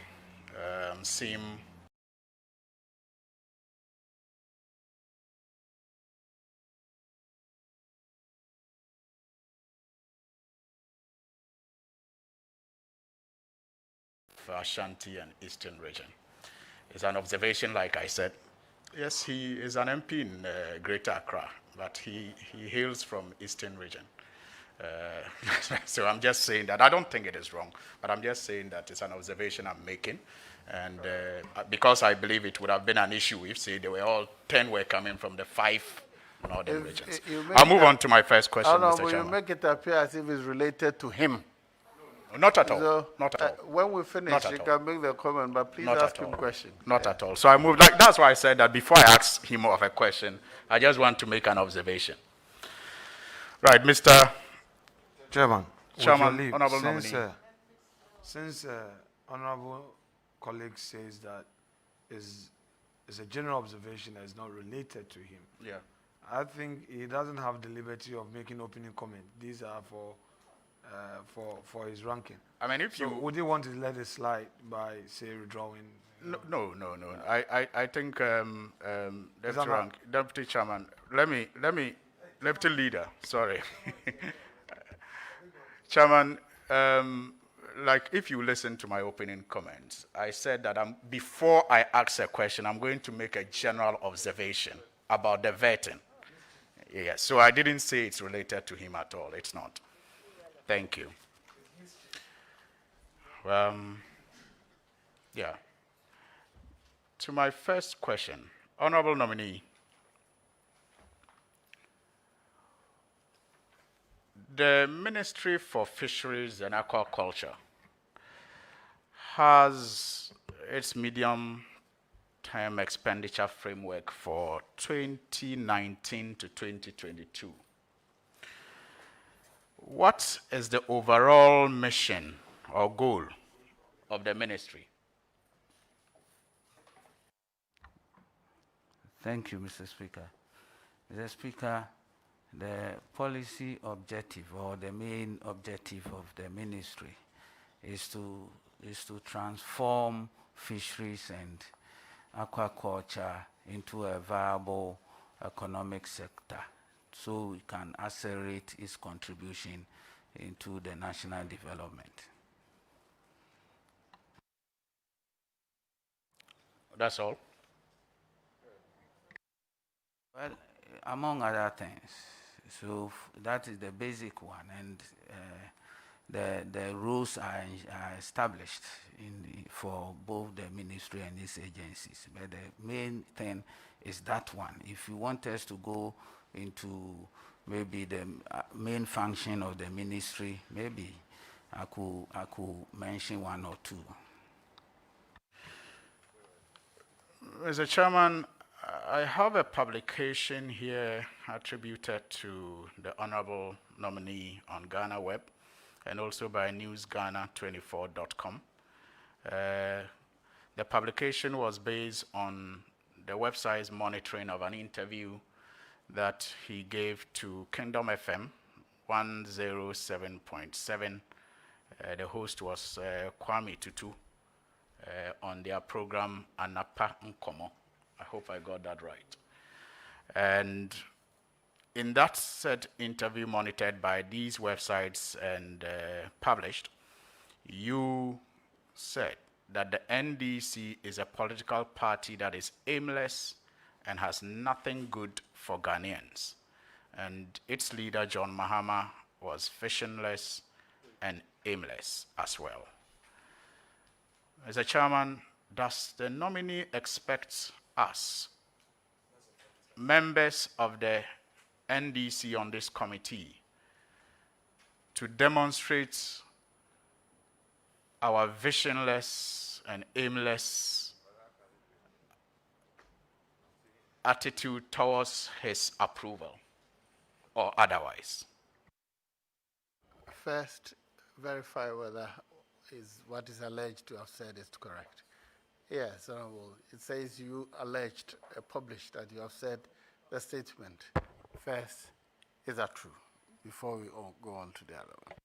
seem Ashanti and Eastern region. It's an observation, like I said. Yes, he is an MP in Greater Accra, but he hails from Eastern region. So I'm just saying that. I don't think it is wrong, but I'm just saying that it's an observation I'm making. And because I believe it would have been an issue if, say, they were all 10 were coming from the 5 northern regions. I'll move on to my first question, Mr. Chairman. You make it appear as if it's related to him. Not at all. So, not at all. When we finish, you can make the comment, but please ask him a question. Not at all. So I moved. Like, that's why I said that before I ask him of a question, I just want to make an observation. Right, Mr. Chairman, Honorable nominee. Since honorable colleague says that is a general observation that is not related to him. Yeah. I think he doesn't have the liberty of making opening comment. These are for his ranking. I mean, if so you would you want to let it slide by, say, withdrawing? No. I think Deputy Chairman. Let me Deputy Leader. Sorry, Chairman. Like, if you listen to my opening comments, I said that before I ask a question, I'm going to make a general observation about the vetting. Yes. So I didn't say it's related to him at all. It's not. Thank you. Yeah. To my first question, honorable nominee, the Ministry for Fisheries and Aquaculture has its medium-term expenditure framework for 2019 to 2022. What is the overall mission or goal of the ministry? Thank you, Mr. Speaker. Mr. Speaker, the policy objective or the main objective of the ministry is to is to transform fisheries and aquaculture into a viable economic sector so we can accelerate its contribution into the national development. That's all? Well, among other things. So that is the basic one, and the rules are established for both the ministry and its agencies. But the main thing is that one. If you want us to go into maybe the main function of the ministry, maybe I could mention one or two. Mr. Chairman, I have a publication here attributed to the Honorable Nominee on GhanaWeb and also by newsghana24.com. The publication was based on the website's monitoring of an interview that he gave to Kingdom FM 107.7. The host was Kwame Tutu on their program Anapa Nkomo. I hope I got that right. And in that said interview monitored by these websites and published, you said that the NDC is a political party that is aimless and has nothing good for Ghanaians. And its leader, John Mahama, was visionless and aimless as well. Mr. Chairman, does the nominee expect us, members of the NDC on this committee, to demonstrate our visionless and aimless attitude towards his approval or otherwise? First, verify whether what is alleged to have said is correct. Yes, Honorable. It says you alleged, published, that you have said the statement. First, is that true? Before we all go on to the other one.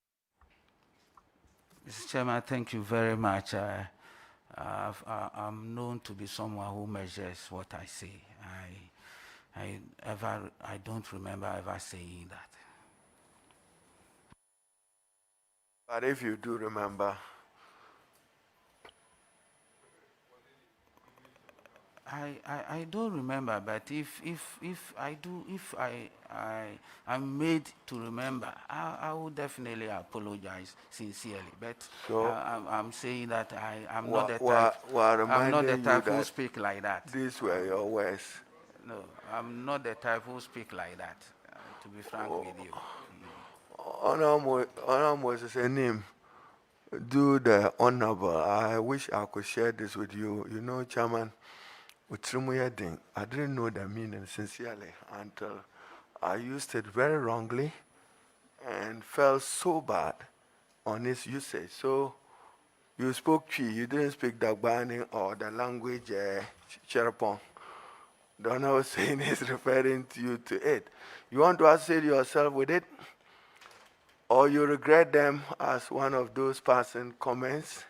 Mr. Chairman, thank you very much. I'm known to be someone who measures what I say. I don't remember ever saying that. But if you do remember, I don't remember, but if I'm made to remember, I will definitely apologize sincerely. But so I'm saying that I'm not the type who speak like that. These were your words. No, I'm not the type who speak like that, to be frank with you. Honorable is a name. Do the honorable. I wish I could share this with you. You know, Chairman, I didn't know the meaning sincerely until I used it very wrongly and felt so bad on its usage. So you spoke Chi, you didn't speak Dagbani or the language Cherepon. The honorable saying is referring to you to it. You want to associate yourself with it? Or you regret them as one of those passing comments?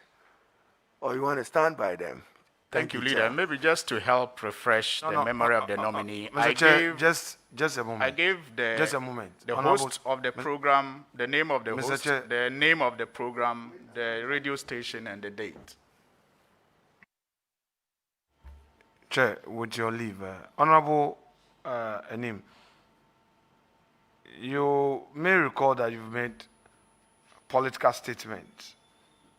Or you want to stand by them? Thank you, Leader. Maybe just to help refresh the memory of the nominee, just a moment. I gave just a moment. The host of the program, the name of the host, the name of the program, the radio station, and the date. Chair, with your leave, Honorable Anim, you may recall that you've made political statements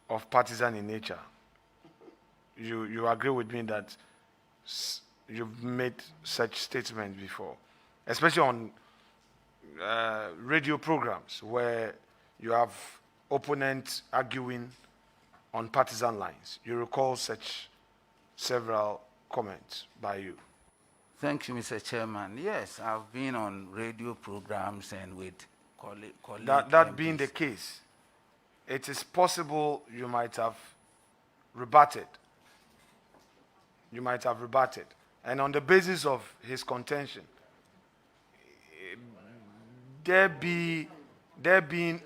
of partisan in nature. You agree with me that you've made such statements before, especially on radio programs where you have opponents arguing on partisan lines. You recall such several comments by you. Thank you, Mr. Chairman. Yes, I've been on radio programs and with colleagues. That being the case, it is possible you might have rebutted. You might have rebutted. And on the basis of his contention, there being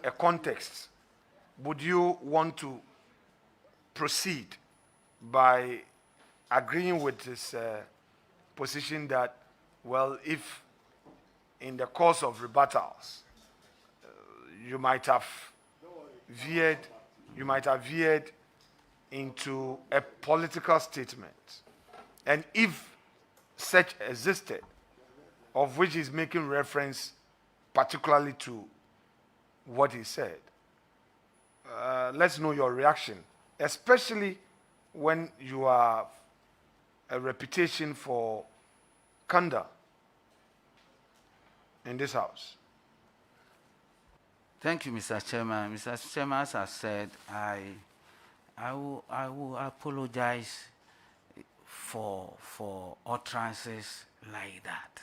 a context, would you want to proceed by agreeing with his position that, well, if in the course of rebuttals you might have veered into a political statement, and if such existed, of which he's making reference particularly to what he said, let's know your reaction, especially when you have a reputation for candor in this house. Thank you, Mr. Chairman. Mr. Chairman, as I said, I will apologize for utterances like that.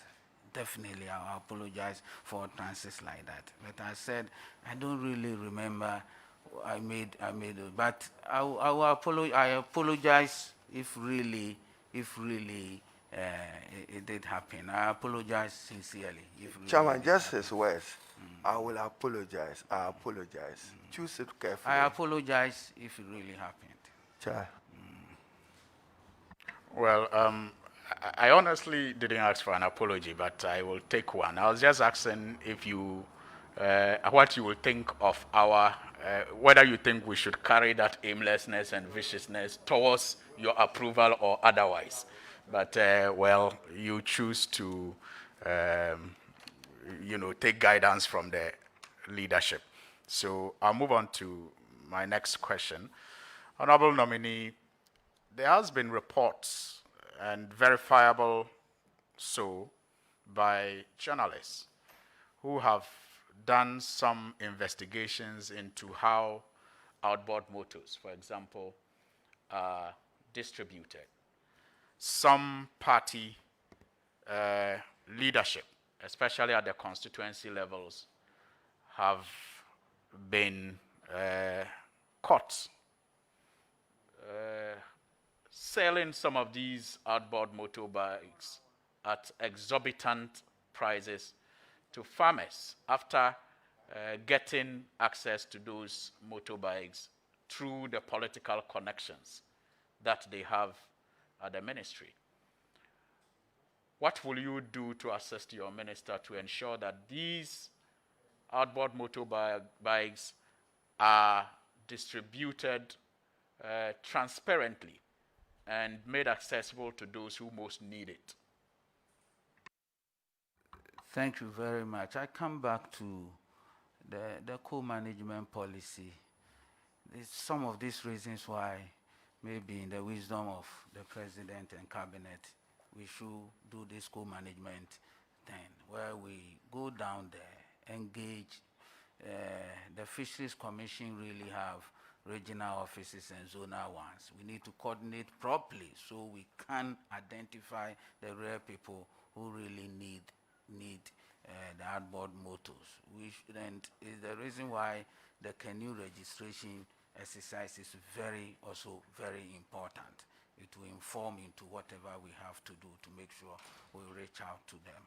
Definitely, I will apologize for utterances like that. But I said I don't really remember I made it, but I apologize if really it did happen. I apologize sincerely. If really Chairman, just his words. I will apologize. I apologize. Choose it carefully. I apologize if it really happened. Chair. Well, I honestly didn't ask for an apology, but I will take one. I was just asking if you, what you will think of our, whether you think we should carry that aimlessness and viciousness towards your approval or otherwise. But, well, you choose to, take guidance from the leadership. So I'll move on to my next question. Honorable nominee, there has been reports, and verifiable so, by journalists who have done some investigations into how outboard motors, for example, are distributed. Some party leadership, especially at the constituency levels, have been caught selling some of these outboard motorbikes at exorbitant prices to farmers after getting access to those motorbikes through the political connections that they have at the ministry. What will you do to assist your minister to ensure that these outboard motorbikes are distributed transparently and made accessible to those who most need it? Thank you very much. I come back to the co-management policy. There's some of these reasons why maybe in the wisdom of the president and cabinet, we should do this co-management thing, where we go down there, engage. The Fisheries Commission really have regional offices and zonal ones. We need to coordinate properly so we can identify the rare people who really need the outboard motors. And is the reason why the canoe registration exercise is also very important. It will inform into whatever we have to do to make sure we reach out to them.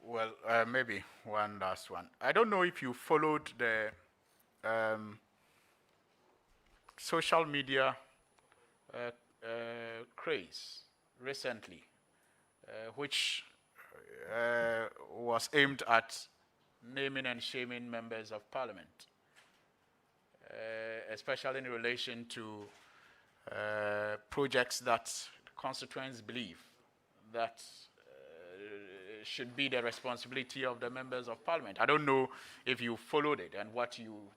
Well, maybe one last one. I don't know if you followed the social media craze recently, which was aimed at naming and shaming members of parliament, especially in relation to projects that constituents believe that should be the responsibility of the members of parliament. I don't know if you followed it and what you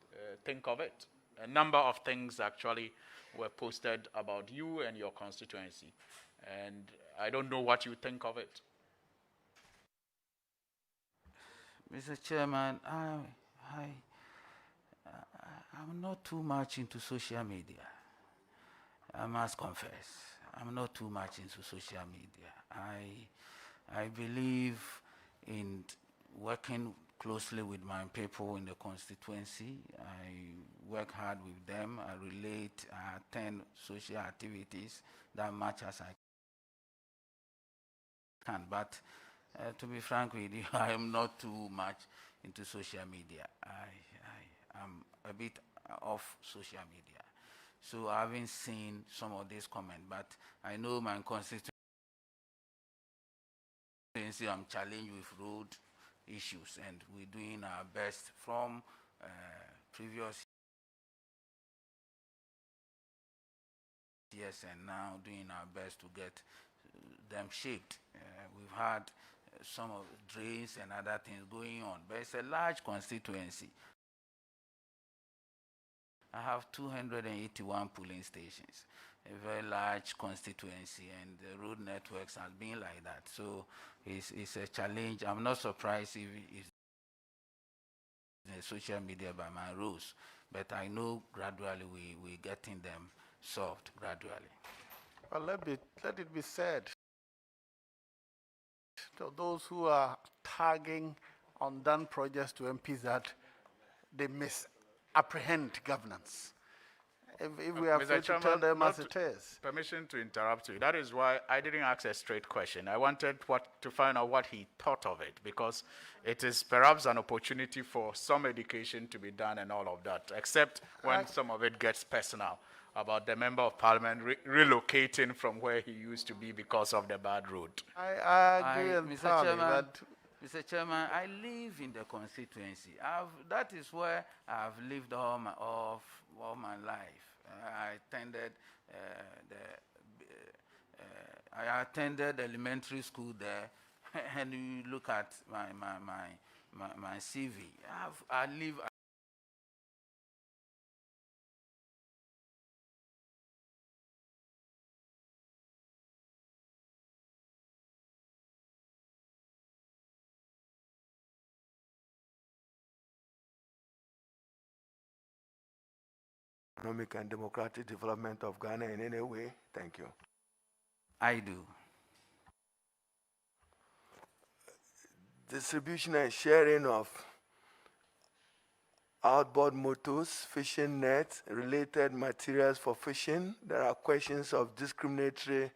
think of it. A number of things actually were posted about you and your constituency, and I don't know what you think of it. Mr. Chairman, I'm not too much into social media. I must confess, I'm not too much into social media. I believe in working closely with my people in the constituency. I work hard with them. I relate, I attend social activities that much as I can. But to be frank with you, I am not too much into social media. I'm a bit off social media. So I haven't seen some of these comments, but I know my constituency, I'm challenged with road issues, and we're doing our best from previous years and now doing our best to get them shaped. We've had some of drains and other things going on, but it's a large constituency. I have 281 polling stations, a very large constituency, and the road networks have been like that. So it's a challenge. I'm not surprised if it's the social media by my rules, but I know gradually we're getting them solved gradually. Well, let it be said to those who are tagging undone projects to MPs that they misapprehend governance. If we are free to tell them as it is. Permission to interrupt you. That is why I didn't ask a straight question. I wanted to find out what he thought of it, because it is perhaps an opportunity for some education to be done and all of that, except when some of it gets personal about the member of parliament relocating from where he used to be because of the bad road. I agree Mr. Chairman, Mr. Chairman, I live in the constituency. That is where I've lived all my life. I attended elementary school there, and you look at my CV. I live. Economic and democratic development of Ghana in any way? Thank you. I do. Distribution and sharing of outboard motors, fishing nets, related materials for fishing. There are questions of discriminatory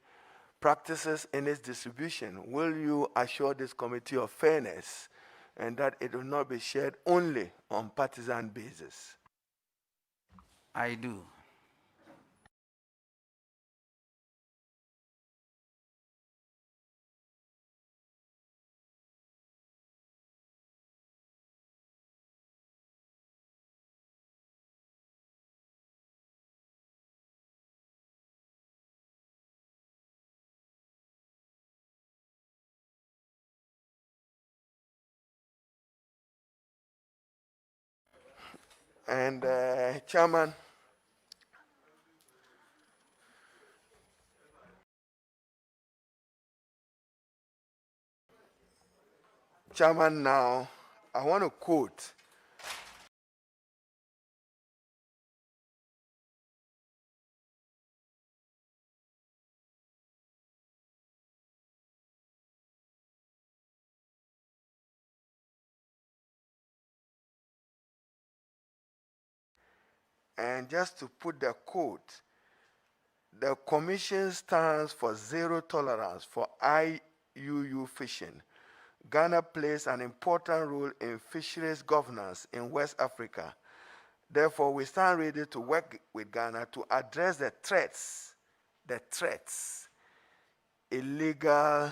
practices in its distribution. Will you assure this committee of fairness and that it will not be shared only on partisan basis? I do. And Chairman, now, I want to quote and just to put the quote, the Commission stands for zero tolerance for IUU fishing. Ghana plays an important role in fisheries governance in West Africa. Therefore, we stand ready to work with Ghana to address the threats, illegal,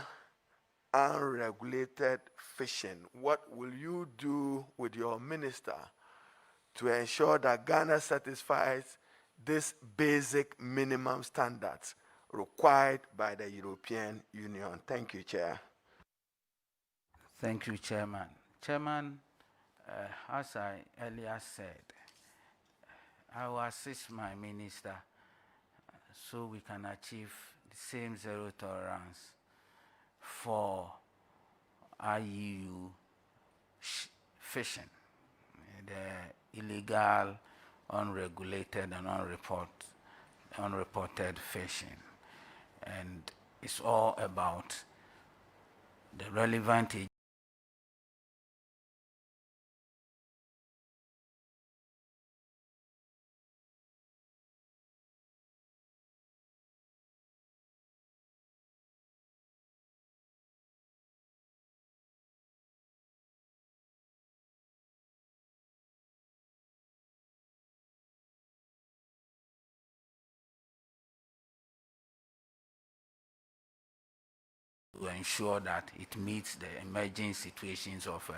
unregulated fishing. What will you do with your minister to ensure that Ghana satisfies these basic minimum standards required by the European Union? Thank you, Chair. Thank you, Chairman. Chairman, as I earlier said, I will assist my minister so we can achieve the same zero tolerance for IUU fishing, the illegal, unregulated, and unreported fishing. And it's all about the relevant ensure that it meets the emerging situations of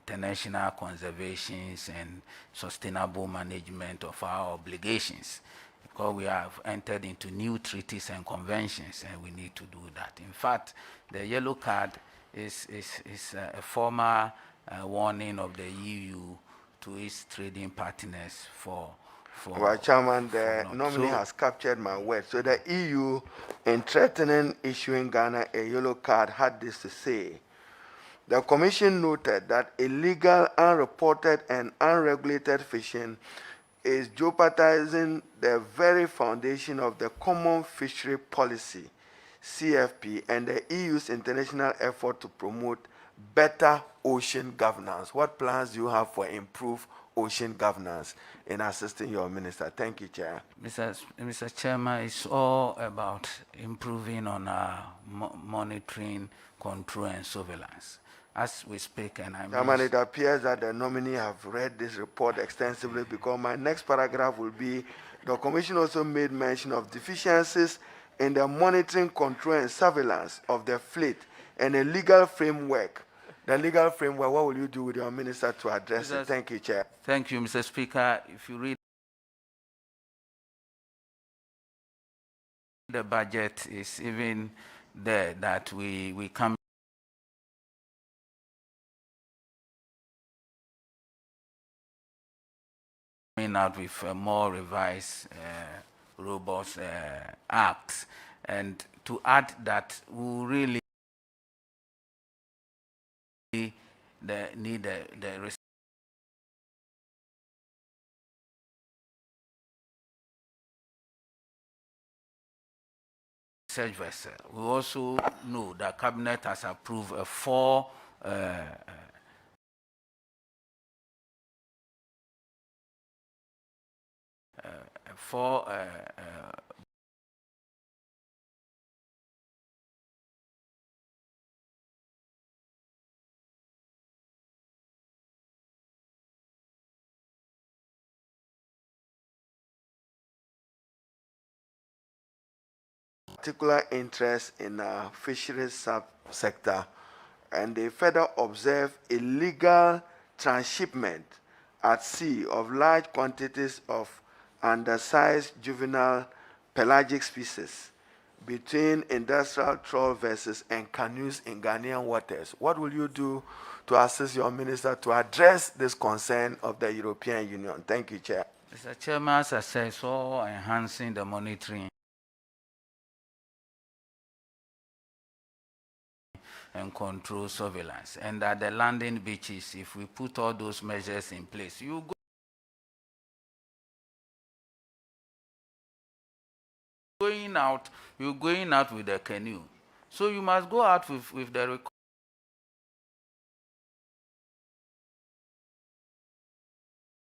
international conservations and sustainable management of our obligations. Because we have entered into new treaties and conventions, and we need to do that. In fact, the yellow card is a formal warning of the EU to its trading partners for. Well, Chairman, the nominee has captured my word. So the EU, in threatening issuing Ghana a yellow card, had this to say. The Commission noted that illegal, unreported, and unregulated fishing is jeopardizing the very foundation of the Common Fishery Policy, CFP, and the EU's international effort to promote better ocean governance. What plans do you have for improved ocean governance in assisting your minister? Thank you, Chair. Mr. Chairman, it's all about improving on our monitoring, control, and surveillance. As we speak, and Chairman, it appears that the nominee have read this report extensively, because my next paragraph will be, the Commission also made mention of deficiencies in the monitoring, control, and surveillance of the fleet and a legal framework. The legal framework, what will you do with your minister to address it? Thank you, Chair. Thank you, Mr. Speaker. If you read the budget, is even there that we come out with a more revised, robust acts, and to add that we really need the research vessel. We also know that Cabinet has approved a four particular interest in fisheries subsector, and they further observe illegal transshipment at sea of large quantities of undersized juvenile pelagic species between industrial trawl vessels and canoes in Ghanaian waters. What will you do to assist your minister to address this concern of the European Union? Thank you, Chair. Mr. Chairman, as I said, so enhancing the monitoring and control surveillance, and at the landing beaches, if we put all those measures in place, you're going out with the canoe, so you must go out with the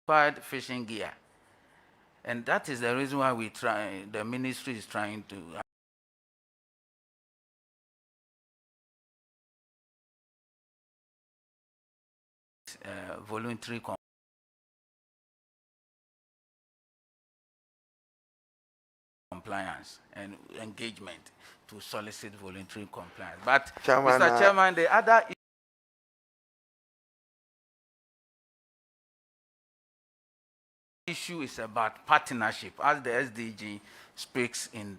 required fishing gear, and that is the reason why the ministry is trying to voluntary compliance and engagement to solicit voluntary compliance. But Chairman, Mr. Chairman, the other issue is about partnership, as the SDG speaks in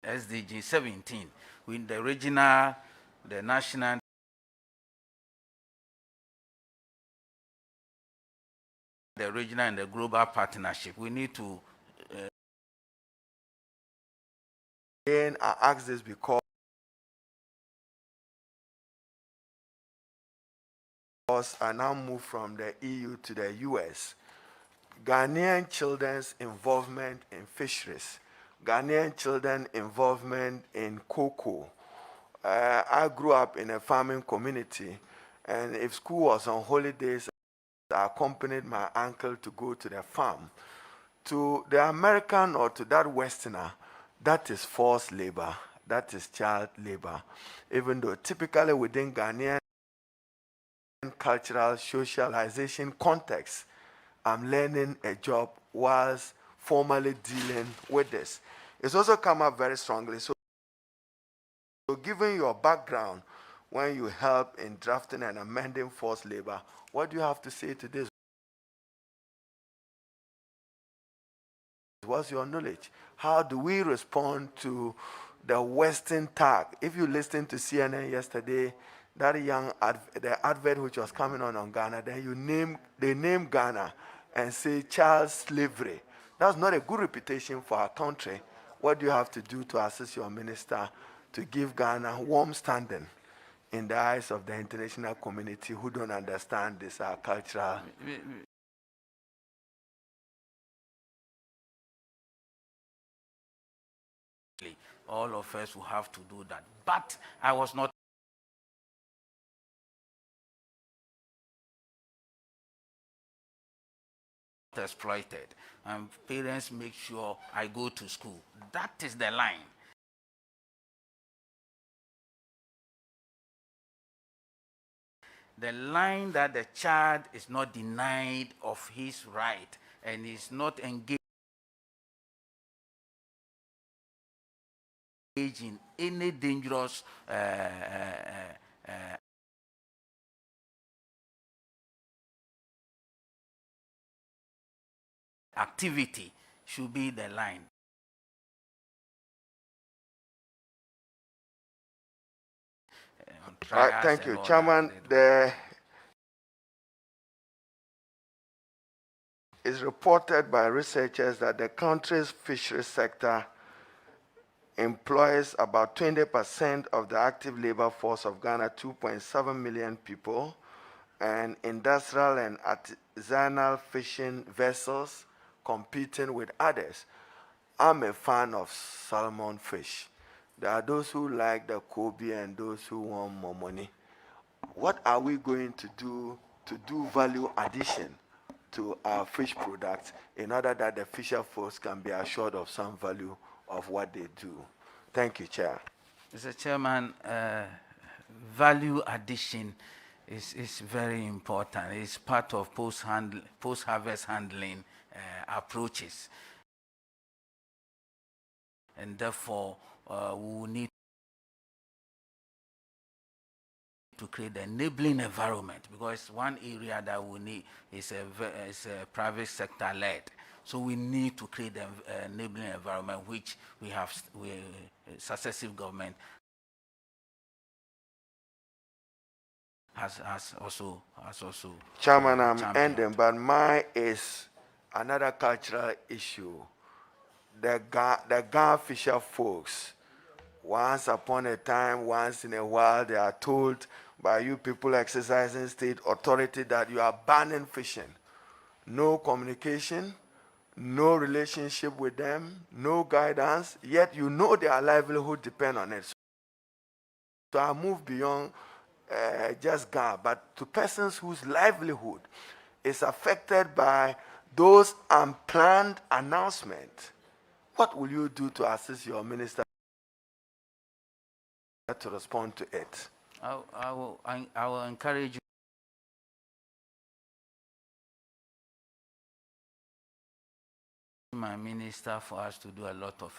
SDG 17, with the regional, the national, the regional, and the global partnership. We need to. Again, I ask this because I now move from the EU to the US. Ghanaian children's involvement in fisheries, Ghanaian children involvement in cocoa. I grew up in a farming community, and if school was on holidays, I accompanied my uncle to go to the farm. To the American or to that Westerner, that is forced labor, that is child labor, even though typically within Ghanaian cultural socialization context, I'm learning a job whilst formally dealing with this. It's also come up very strongly. So given your background, when you help in drafting and amending forced labor, what do you have to say to this? What's your knowledge? How do we respond to the Western tag? If you listened to CNN yesterday, that the advert which was coming on Ghana, then they name Ghana and say child slavery. That's not a good reputation for our country. What do you have to do to assist your minister to give Ghana warm standing in the eyes of the international community who don't understand this cultural? All of us will have to do that. But I was not exploited. And parents make sure I go to school. That is the line. The line that the child is not denied of his right and is not engaged in any dangerous activity should be the line. Right, thank you, Chairman. There is reported by researchers that the country's fisheries sector employs about 20% of the active labor force of Ghana, 2.7 million people, and industrial and artisanal fishing vessels competing with others. I'm a fan of salmon fish. There are those who like the Kobe and those who want more money. What are we going to do value addition to our fish products in order that the fisher folks can be assured of some value of what they do? Thank you, Chair. Mr. Chairman, value addition is very important. It's part of post-harvest handling approaches. And therefore, we will need to create an enabling environment, because one area that we need is a private sector led. So we need to create an enabling environment, which successive government has also. Chairman, I'm ending, but mine is another cultural issue. The Ga fisher folks, once upon a time, once in a while, they are told by you people exercising state authority that you are banning fishing. No communication, no relationship with them, no guidance, yet you know their livelihood depends on it. So I move beyond just Ga, but to persons whose livelihood is affected by those unplanned announcements. What will you do to assist your minister to respond to it? I will encourage you. My minister for us to do a lot of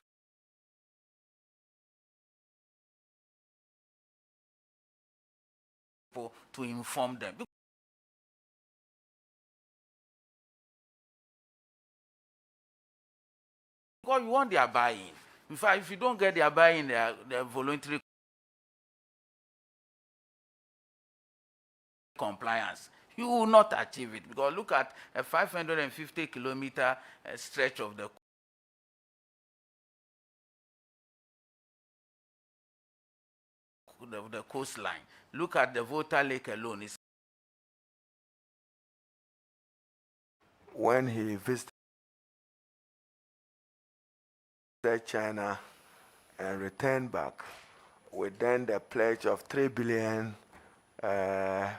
to inform them. Because you want their buy-in. In fact, if you don't get their buy-in, their voluntary compliance, you will not achieve it. Because look at a 550-kilometer stretch of the coastline. Look at the Volta Lake alone. When he visited China and returned back with then the pledge of 3 billion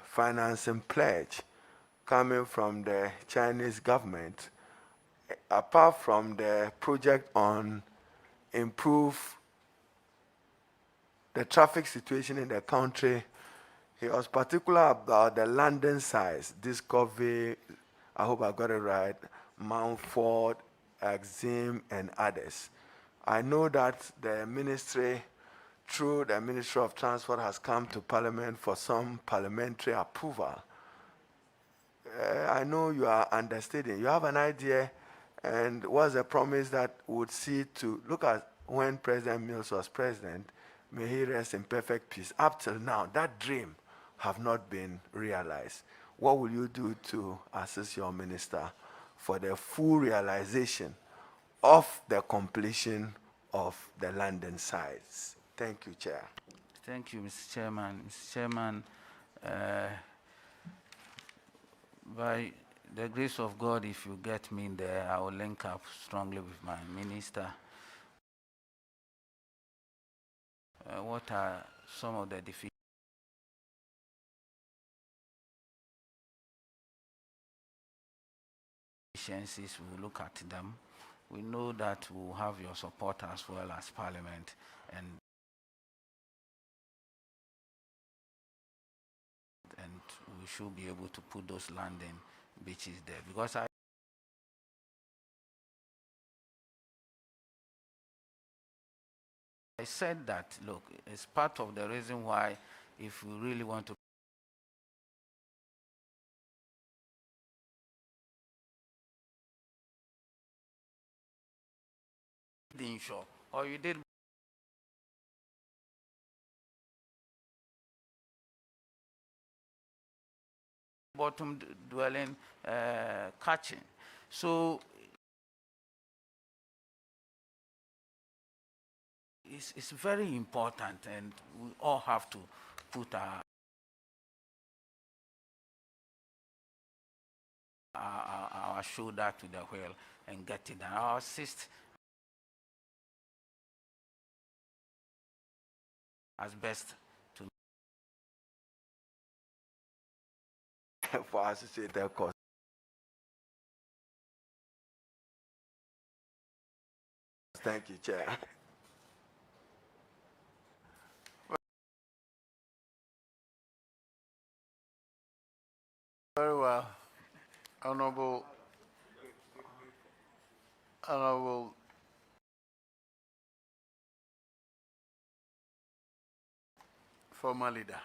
financing pledge coming from the Chinese government, apart from the project on improve the traffic situation in the country, he was particular about the London size, Discovery, I hope I got it right, Mountford, Exim, and others. I know that the ministry, through the Ministry of Transport, has come to Parliament for some parliamentary approval. I know you are understanding. You have an idea, and was a promise that would see to look at when President Mills was president, may he rest in perfect peace. Up till now, that dream have not been realized. What will you do to assist your minister for the full realization of the completion of the London sites? Thank you, Chair. Thank you, Mr. Chairman. Mr. Chairman, by the grace of God, if you get me there, I will link up strongly with my minister. What are some of the deficiencies? We'll look at them. We know that we'll have your support as well as Parliament, and we should be able to put those landing beaches there, because I said that, look, it's part of the reason why, if we really want to insure, or you did bottom dwelling catching. So it's very important, and we all have to put our shoulder to the wheel and get it done. I'll assist as best to for us to say that cost. Thank you, Chair. Very well. Honorable former leader.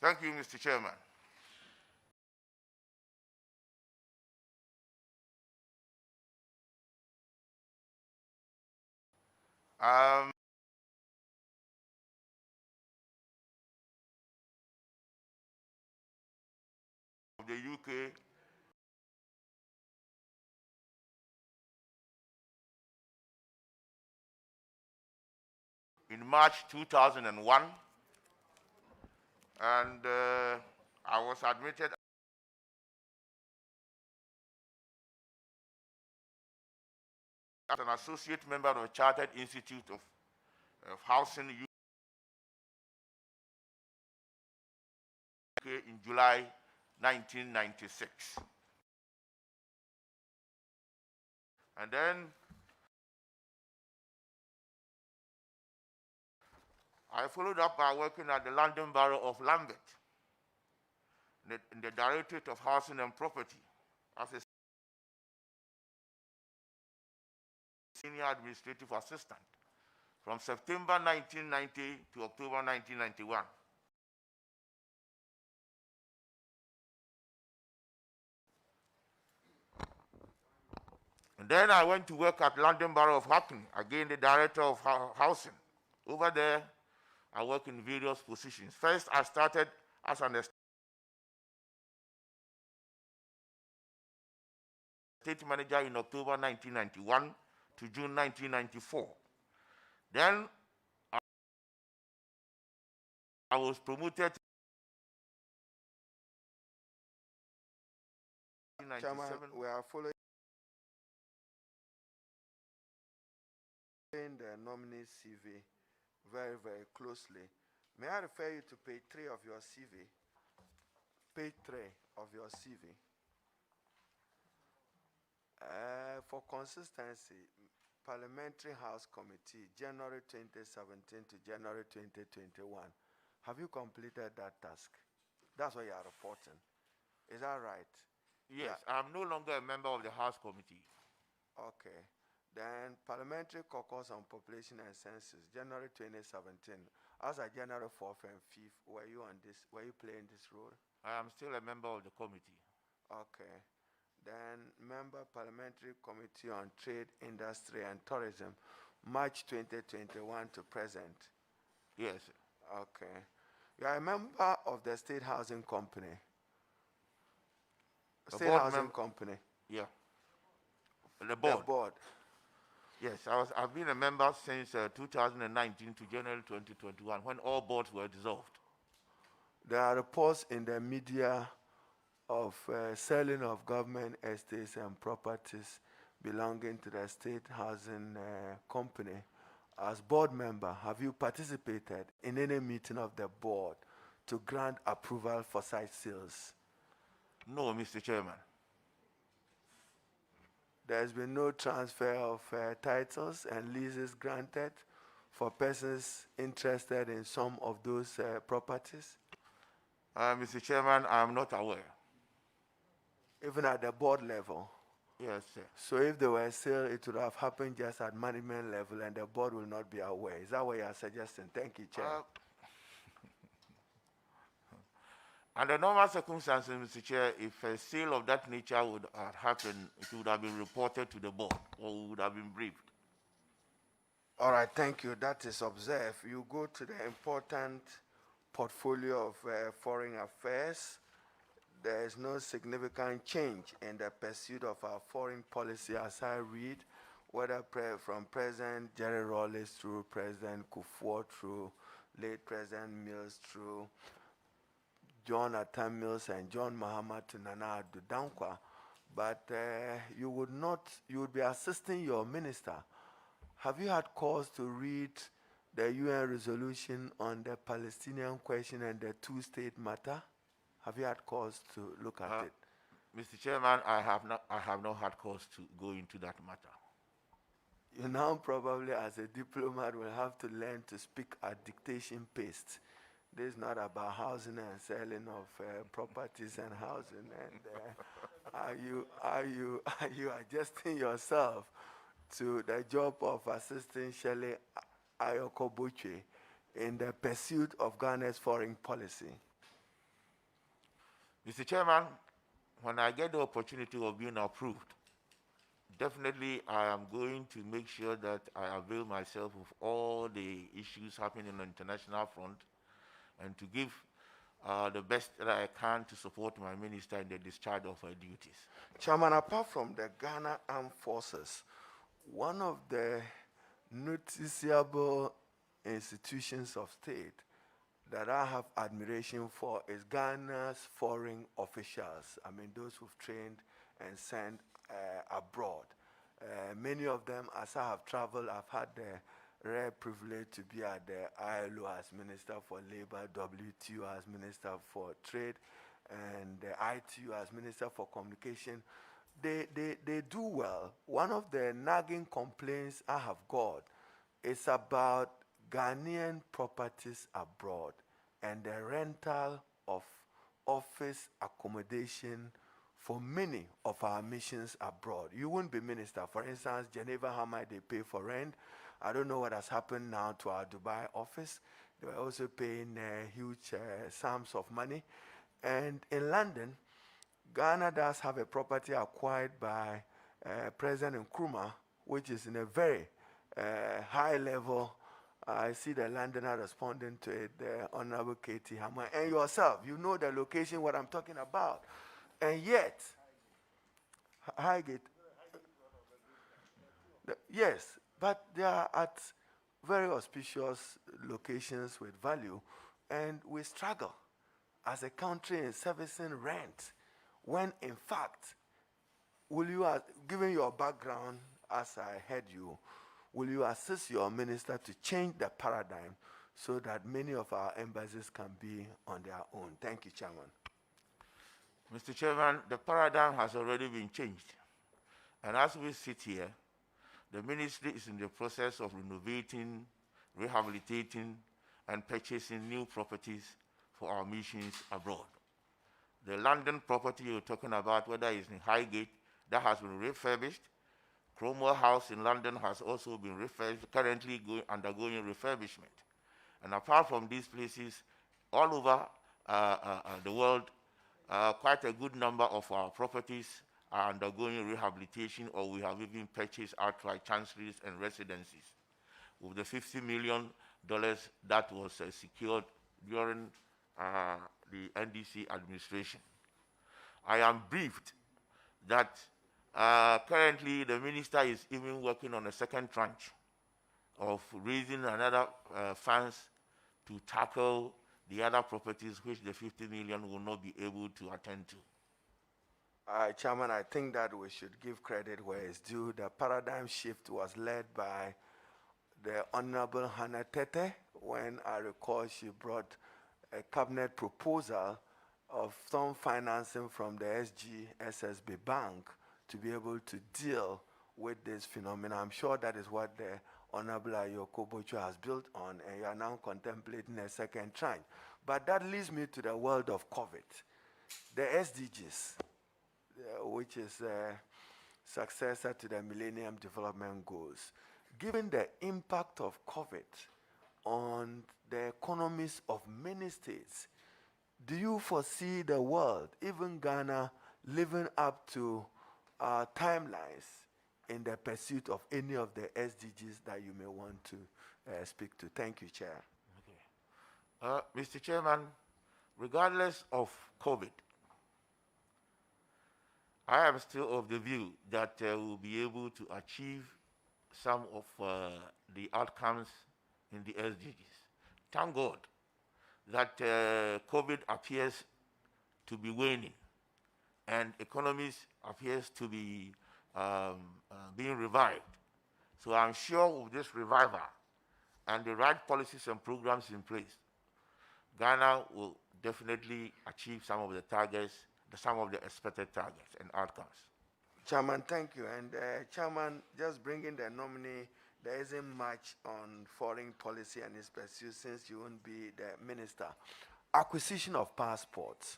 Thank you, Mr. Chairman. Of the UK in March 2001, and I was admitted as an associate member of the Chartered Institute of Housing UK in July 1996. And then I followed up by working at the London Borough of Lambeth in the Directorate of Housing and Property as a senior administrative assistant from September 1990 to October 1991. And then I went to work at London Borough of Hackney, again the Director of Housing. Over there, I work in various positions. First, I started as an estate manager in October 1991 to June 1994. Then I was promoted to Chairman, we are following the nominee's CV very, very closely. May I refer you to page 3 of your CV? Page 3 of your CV. For consistency, Parliamentary House Committee, January 2017 to January 2021. Have you completed that task? That's what you are reporting. Is that right? Yes, yeah. I'm no longer a member of the House Committee. Okay. Then Parliamentary Caucus on Population and Census, January 2017. As a January 4th and 5th, were you playing this role? I am still a member of the committee. Okay. Then member Parliamentary Committee on Trade, Industry and Tourism, March 2021 to present. Yes. Okay. You are a member of the State Housing Company. State Housing Company. Yeah. The board. The board. Yes, I've been a member since 2019 to January 2021, when all boards were dissolved. There are reports in the media of selling of government estates and properties belonging to the State Housing Company. As board member, have you participated in any meeting of the board to grant approval for such sales? No, Mr. Chairman. There's been no transfer of titles and leases granted for persons interested in some of those properties? Mr. Chairman, I am not aware. Even at the board level? Yes, sir. So if they were sale, it would have happened just at management level and the board will not be aware. Is that what you are suggesting? Thank you, Chair. Under normal circumstances, Mr. Chair, if a sale of that nature would have happened, it would have been reported to the board or would have been briefed. All right, thank you. That is observed. You go to the important portfolio of foreign affairs. There is no significant change in the pursuit of our foreign policy as I read, whether from President Jerry Rawlings through President Kufuor, through late President Mills, through John Atta Mills and John Mahama to Nana Addo Dankwa. But you would be assisting your minister. Have you had cause to read the UN resolution on the Palestinian question and the two-state matter? Have you had cause to look at it? Mr. Chairman, I have not had cause to go into that matter. You now probably, as a diplomat, will have to learn to speak at dictation pace. This is not about housing and selling of properties and housing. And are you adjusting yourself to the job of assisting Shelley Ayoko Boche in the pursuit of Ghana's foreign policy? Mr. Chairman, when I get the opportunity of being approved, definitely I am going to make sure that I avail myself of all the issues happening on the international front and to give the best that I can to support my minister in the discharge of her duties. Chairman, apart from the Ghana Armed Forces, one of the noticeable institutions of state that I have admiration for is Ghana's foreign officials. I mean, those who've trained and sent abroad. Many of them, as I have traveled, I've had the rare privilege to be at the ILO as Minister for Labor, WTO as Minister for Trade, and the ITU as Minister for Communication. They do well. One of the nagging complaints I have got is about Ghanaian properties abroad and the rental of office accommodation for many of our missions abroad. You won't be minister. For instance, Geneva, how much they pay for rent. I don't know what has happened now to our Dubai office. They were also paying huge sums of money. And in London, Ghana does have a property acquired by President Nkrumah, which is in a very high level. I see the Londoner responding to it, the Honorable Katie Hammer, and yourself. You know the location, what I'm talking about. And yet, Highgate, yes, but they are at very auspicious locations with value, and we struggle as a country in servicing rent, when in fact, will you, given your background, as I heard you, will you assist your minister to change the paradigm so that many of our embassies can be on their own? Thank you, Chairman. Mr. Chairman, the paradigm has already been changed. And as we sit here, the ministry is in the process of renovating, rehabilitating, and purchasing new properties for our missions abroad. The London property you're talking about, whether it's in Highgate, that has been refurbished. Cromwell House in London has also been refurbished, currently undergoing refurbishment. And apart from these places, all over the world, quite a good number of our properties are undergoing rehabilitation, or we have even purchased outright chancelleries and residencies with the $50 million that was secured during the NDC administration. I am briefed that currently the minister is even working on a second tranche of raising another funds to tackle the other properties which the 50 million will not be able to attend to. Chairman, I think that we should give credit where it's due. The paradigm shift was led by the Honorable Hannah Tete, when I recall she brought a cabinet proposal of some financing from the SSB Bank to be able to deal with this phenomenon. I'm sure that is what the Honorable Ayoko Bocho has built on, and you are now contemplating a second tranche. But that leads me to the world of COVID. The SDGs, which is a successor to the Millennium Development Goals. Given the impact of COVID on the economies of many states, do you foresee the world, even Ghana, living up to our timelines in the pursuit of any of the SDGs that you may want to speak to? Thank you, Chair. Okay. Mr. Chairman, regardless of COVID, I am still of the view that we'll be able to achieve some of the outcomes in the SDGs. Thank God that COVID appears to be waning and economies appears to be being revived. So I'm sure with this revival and the right policies and programs in place, Ghana will definitely achieve some of the targets, some of the expected targets and outcomes. Chairman, thank you. And Chairman, just bringing the nominee, there isn't much on foreign policy and its pursuit since you won't be the minister. Acquisition of passports.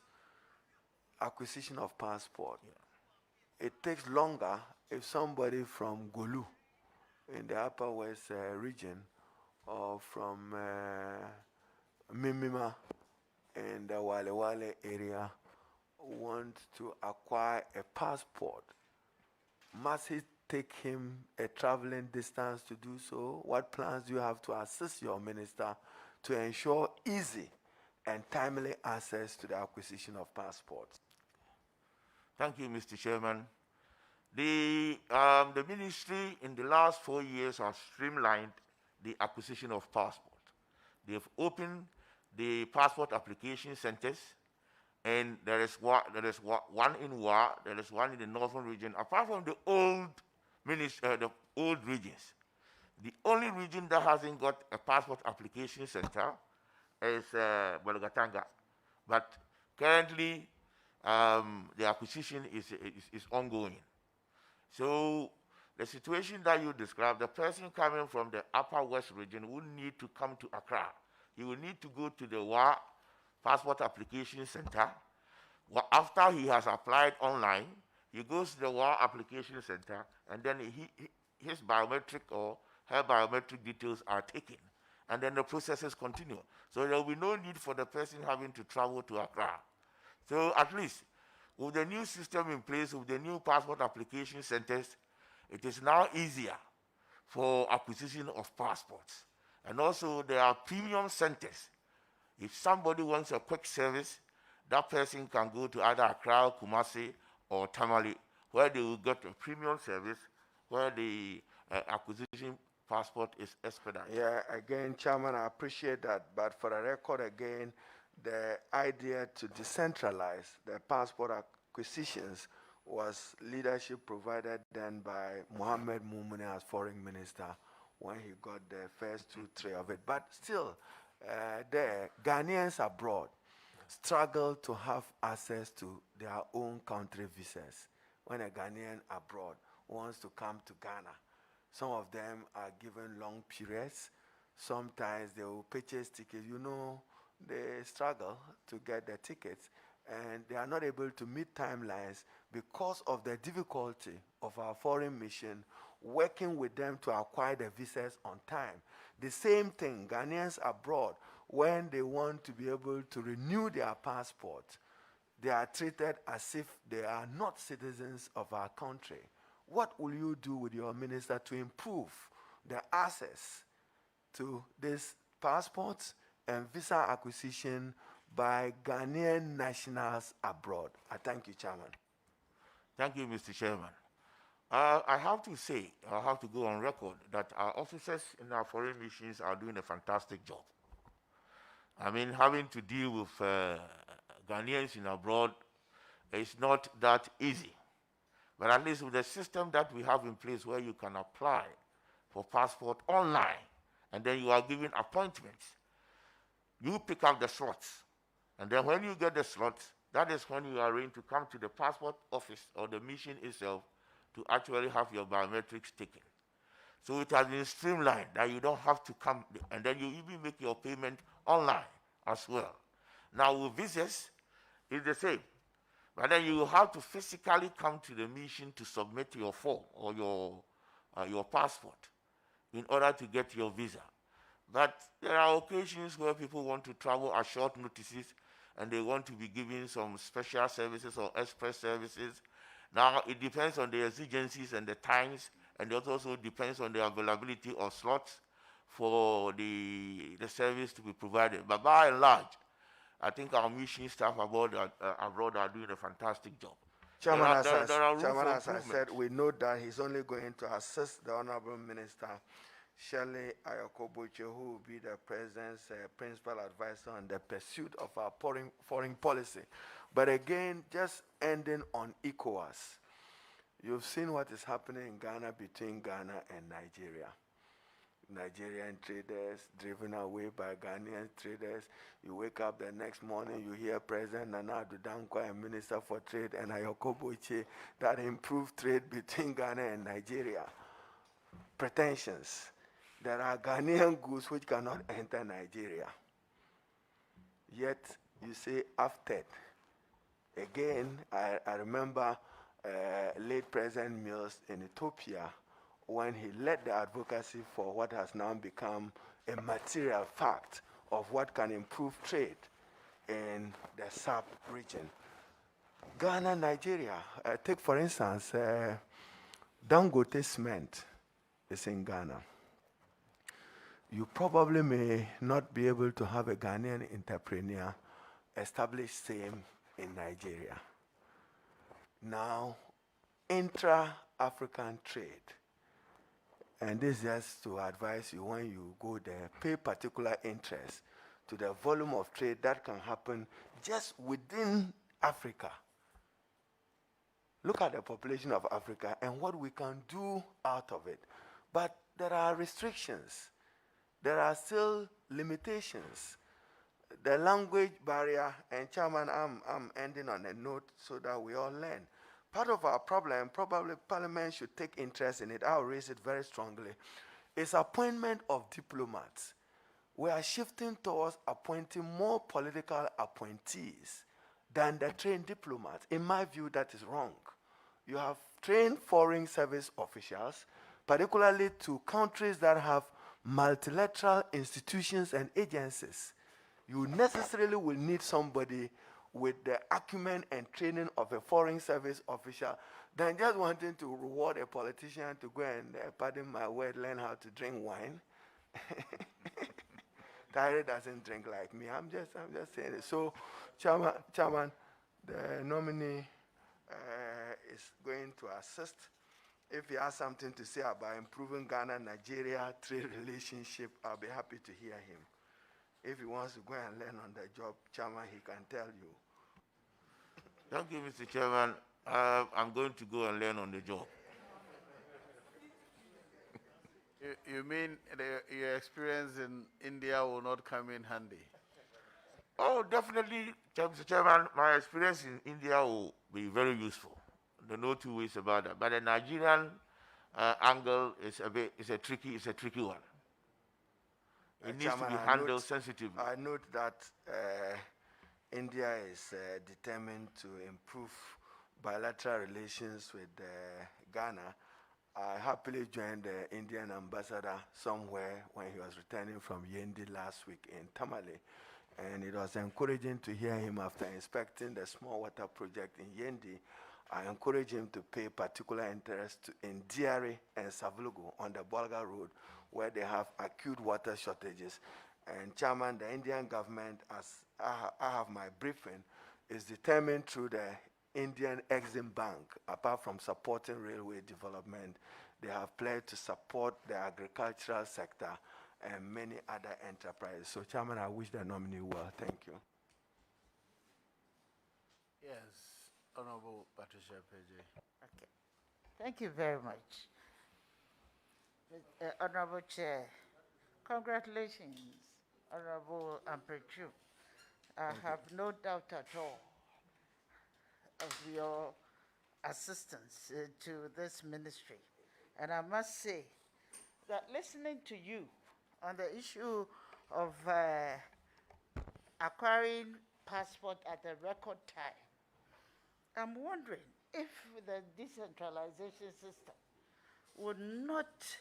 Acquisition of passport. Yeah. It takes longer if somebody from Gulu in the Upper West region or from Mimima in the Wale area wants to acquire a passport, must he take him a traveling distance to do so? What plans do you have to assist your minister to ensure easy and timely access to the acquisition of passports? Thank you, Mr. Chairman. The ministry in the last 4 years has streamlined the acquisition of passports. They've opened the passport application centers, and there is one in Wa, there is one in the northern region. Apart from the old regions, the only region that hasn't got a passport application center is Bolgatanga. But currently, the acquisition is ongoing. So the situation that you described, the person coming from the Upper West region would need to come to Accra. He will need to go to the WA Passport Application Center. After he has applied online, he goes to the WA Application Center, and then his biometric or her biometric details are taken, and then the processes continue. So there will be no need for the person having to travel to Accra. So at least with the new system in place, with the new passport application centers, it is now easier for acquisition of passports. And also there are premium centers. If somebody wants a quick service, that person can go to either Accra, Kumasi, or Tamale, where they will get a premium service, where the acquisition passport is expedited. Yeah, again, Chairman, I appreciate that. But for the record, again, the idea to decentralize the passport acquisitions was leadership provided then by Mohamed Mumune as foreign minister when he got the first 2-3 of it. But still, the Ghanaians abroad struggle to have access to their own country visas. When a Ghanaian abroad wants to come to Ghana, some of them are given long periods. Sometimes they will purchase tickets. You know, they struggle to get the tickets, and they are not able to meet timelines because of the difficulty of our foreign mission working with them to acquire the visas on time. The same thing, Ghanaians abroad, when they want to be able to renew their passport, they are treated as if they are not citizens of our country. What will you do with your minister to improve the access to these passports and visa acquisition by Ghanaian nationals abroad? I thank you, Chairman. Thank you, Mr. Chairman. I have to say, I have to go on record that our officers in our foreign missions are doing a fantastic job. I mean, having to deal with Ghanaians in abroad is not that easy. But at least with the system that we have in place where you can apply for passport online, and then you are given appointments, you pick up the slots. And then when you get the slots, that is when you are arranged to come to the passport office or the mission itself to actually have your biometrics taken. So it has been streamlined that you don't have to come, and then you even make your payment online as well. Now with visas, it's the same. But then you have to physically come to the mission to submit your form or your passport in order to get your visa. But there are occasions where people want to travel at short notices and they want to be given some special services or express services. Now, it depends on the exigencies and the times, and it also depends on the availability of slots for the service to be provided. But by and large, I think our mission staff abroad are doing a fantastic job. Chairman, as I said, we know that he's only going to assist the Honorable Minister Shirley Ayokoboche, who will be the President's principal advisor on the pursuit of our foreign policy. But again, just ending on ECOWAS, you've seen what is happening in Ghana between Ghana and Nigeria. Nigerian traders driven away by Ghanaian traders. You wake up the next morning, you hear President Nana Addo Dankwa and Minister for Trade and Ayokoboche that improved trade between Ghana and Nigeria. Pretensions. There are Ghanaian goods which cannot enter Nigeria. Yet you say after. Again, I remember late President Mills in Ethiopia when he led the advocacy for what has now become a material fact of what can improve trade in the sub-region. Ghana, Nigeria. Take for instance, Dangote Cement is in Ghana. You probably may not be able to have a Ghanaian entrepreneur establish same in Nigeria. Now, intra-African trade, and this is just to advise you when you go there, pay particular interest to the volume of trade that can happen just within Africa. Look at the population of Africa and what we can do out of it. But there are restrictions. There are still limitations. The language barrier, and Chairman, I'm ending on a note so that we all learn. Part of our problem, probably Parliament should take interest in it, I'll raise it very strongly, is appointment of diplomats. We are shifting towards appointing more political appointees than the trained diplomats. In my view, that is wrong. You have trained foreign service officials, particularly to countries that have multilateral institutions and agencies. You necessarily will need somebody with the acumen and training of a foreign service official than just wanting to reward a politician to go and, pardon my word, learn how to drink wine. Tyre doesn't drink like me. I'm just saying it. So, Chairman, the nominee is going to assist. If he has something to say about improving Ghana-Nigeria trade relationship, I'll be happy to hear him. If he wants to go and learn on the job, Chairman, he can tell you. Thank you, Mr. Chairman. I'm going to go and learn on the job. You mean your experience in India will not come in handy? Oh, definitely, Mr. Chairman, my experience in India will be very useful. There are no two ways about that. But the Nigerian angle is a tricky one. It needs Chairman, to be handled sensitively. I note that India is determined to improve bilateral relations with Ghana. I happily joined the Indian ambassador somewhere when he was returning from Yendi last week in Tamale. And it was encouraging to hear him after inspecting the small water project in Yendi. I encourage him to pay particular interest in Diari and Savlugu on the Bolga Road, where they have acute water shortages. And Chairman, the Indian government, as I have my briefing, is determined through the Indian Exim Bank, apart from supporting railway development, they have pledged to support the agricultural sector and many other enterprises. So, Chairman, I wish the nominee well. Thank you. Yes, Honorable Patricia Peje. Okay. Thank you very much. Honorable Chair, congratulations, Honorable Amprechu. I have no doubt at all of your assistance to this ministry. And I must say that listening to you on the issue of acquiring passport at a record time, I'm wondering if the decentralization system would not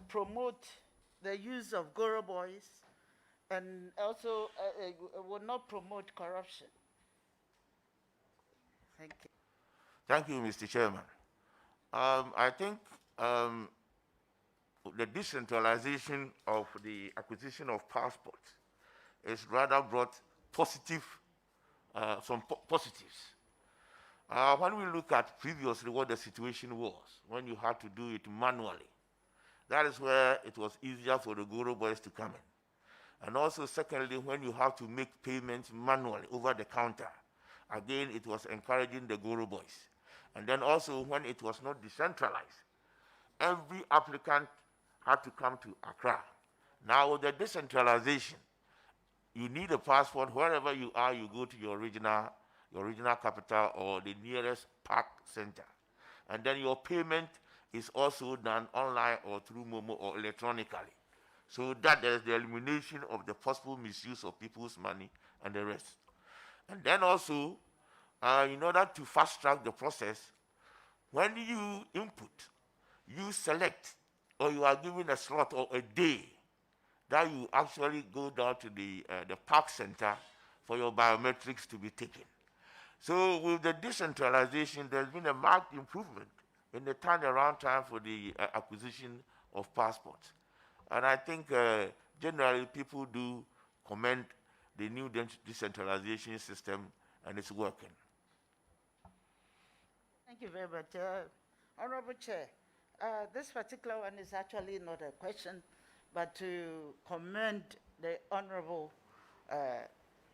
promote the use of Goro boys and also would not promote corruption. Thank you. Thank you, Mr. Chairman. I think the decentralization of the acquisition of passports is rather brought some positives. When we look at previously what the situation was, when you had to do it manually, that is where it was easier for the Guru boys to come in. And also, secondly, when you have to make payments manually over the counter, again, it was encouraging the Guru boys. And then also, when it was not decentralized, every applicant had to come to Accra. Now, with the decentralization, you need a passport. Wherever you are, you go to your regional capital or the nearest park center. And then your payment is also done online or through Momo or electronically. So that there is the elimination of the possible misuse of people's money and the rest. And then also, in order to fast-track the process, when you input, you select, or you are given a slot or a day that you actually go down to the park center for your biometrics to be taken. So with the decentralization, there's been a marked improvement in the turnaround time for the acquisition of passports. And I think generally people do commend the new decentralization system, and it's working. Thank you very much. Honorable Chair, this particular one is actually not a question, but to commend the honorable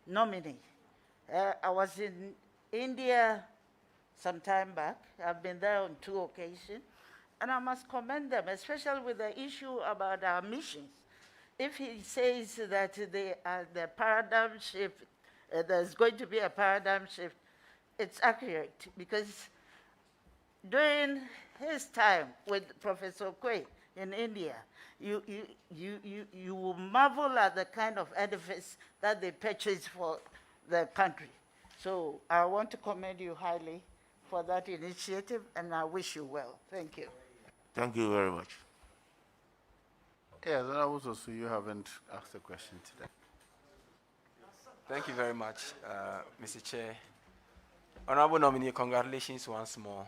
nominee. I was in India some time back. I've been there on 2 occasions, and I must commend them, especially with the issue about our missions. If he says that the paradigm shift, there's going to be a paradigm shift, it's accurate, because during his time with Professor Kwe in India, you will marvel at the kind of edifice that they purchased for the country. So I want to commend you highly for that initiative, and I wish you well. Thank you. Thank you very much. Yes, and also, so you haven't asked a question today. Thank you very much, Mr. Chair. Honorable nominee, congratulations once more.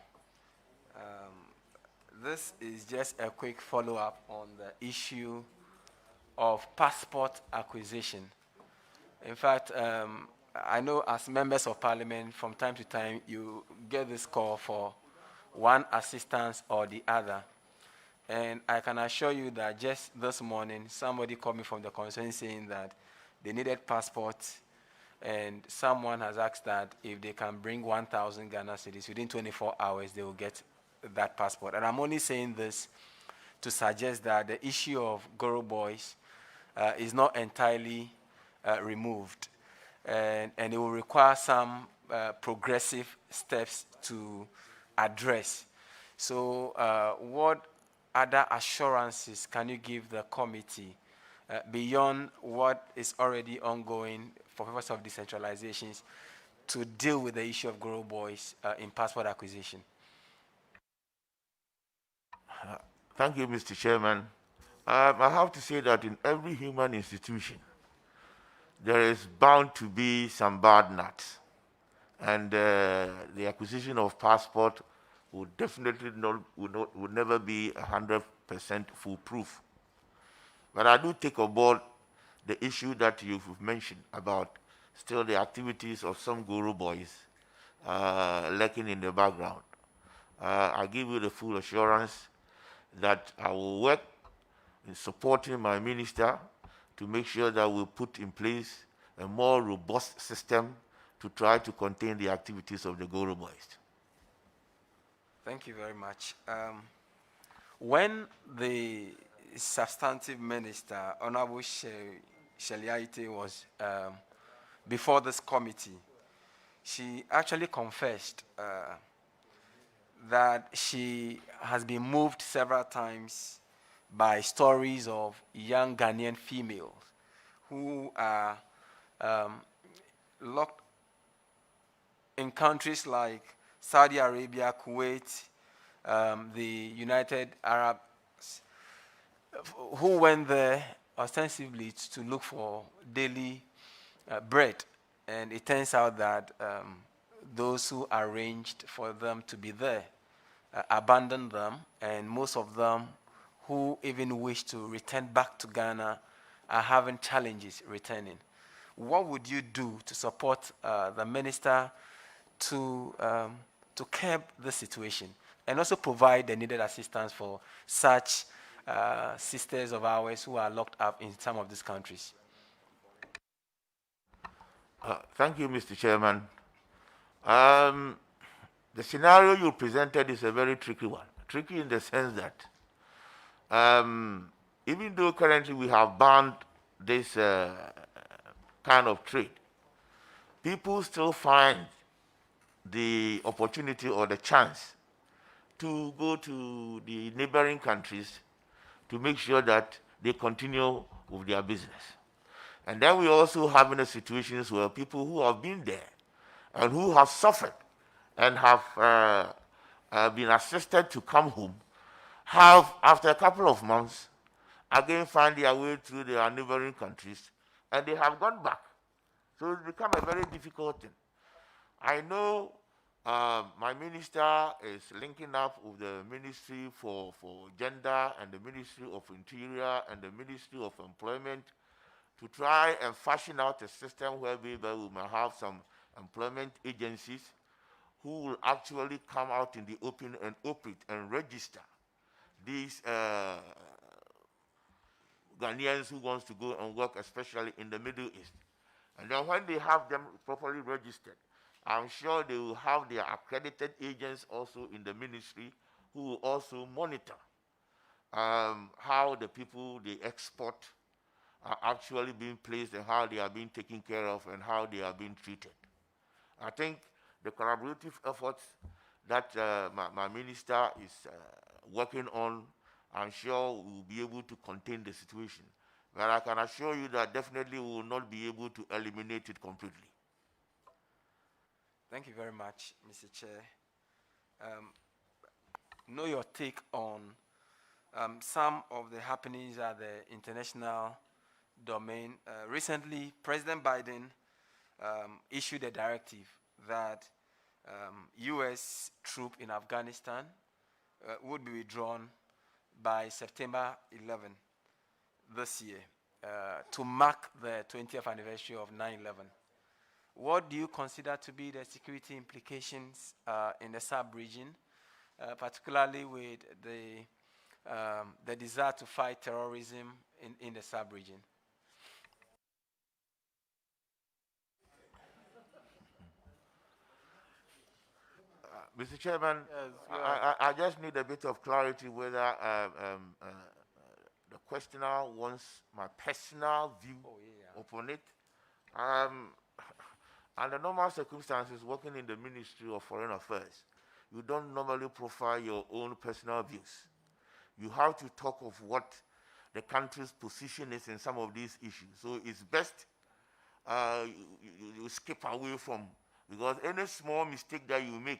This is just a quick follow-up on the issue of passport acquisition. In fact, I know as members of parliament, from time to time, you get this call for one assistance or the other. And I can assure you that just this morning, somebody called me from the concern saying that they needed passports, and someone has asked that if they can bring 1,000 Ghana cedis within 24 hours, they will get that passport. And I'm only saying this to suggest that the issue of Goro boys is not entirely removed, and it will require some progressive steps to address. So what other assurances can you give the committee beyond what is already ongoing for purpose of decentralizations to deal with the issue of Goro boys in passport acquisition? Thank you, Mr. Chairman. I have to say that in every human institution, there is bound to be some bad nuts. And the acquisition of passport would definitely would never be 100% foolproof. But I do take on board the issue that you've mentioned about still the activities of some Guru boys lurking in the background. I give you the full assurance that I will work in supporting my minister to make sure that we put in place a more robust system to try to contain the activities of the Guru boys. Thank you very much. When the substantive minister, Honorable Sheliaite, was before this committee, she actually confessed that she has been moved several times by stories of young Ghanaian females who are locked in countries like Saudi Arabia, Kuwait, the United Arab, who went there ostensibly to look for daily bread. And it turns out that those who arranged for them to be there abandoned them, and most of them who even wish to return back to Ghana are having challenges returning. What would you do to support the minister to curb the situation and also provide the needed assistance for such sisters of ours who are locked up in some of these countries? Thank you, Mr. Chairman. The scenario you presented is a very tricky one. Tricky in the sense that even though currently we have banned this kind of trade, people still find the opportunity or the chance to go to the neighboring countries to make sure that they continue with their business. And then we also have in situations where people who have been there and who have suffered and have been assisted to come home have, after a couple of months, again find their way through their neighboring countries, and they have gone back. So it's become a very difficult thing. I know my minister is linking up with the Ministry for Gender and the Ministry of Interior and the Ministry of Employment to try and fashion out a system where we may have some employment agencies who will actually come out in the open and operate and register these Ghanaians who wants to go and work, especially in the Middle East. And then when they have them properly registered, I'm sure they will have their accredited agents also in the ministry who will also monitor how the people they export are actually being placed and how they are being taken care of and how they are being treated. I think the collaborative efforts that my minister is working on, I'm sure we will be able to contain the situation. But I can assure you that definitely we will not be able to eliminate it completely. Thank you very much, Mr. Chair. Know your take on some of the happenings at the international domain. Recently, President Biden issued a directive that U.S. troops in Afghanistan would be withdrawn by September 11 this year to mark the 20th anniversary of 9/11. What do you consider to be the security implications in the sub-region, particularly with the desire to fight terrorism in the sub-region? Mr. Chairman, yes, I just need a bit of clarity whether the questioner wants my personal view upon it. Under normal circumstances, working in the Ministry of Foreign Affairs, you don't normally profile your own personal views. You have to talk of what the country's position is in some of these issues. So it's best you skip away from, because any small mistake that you make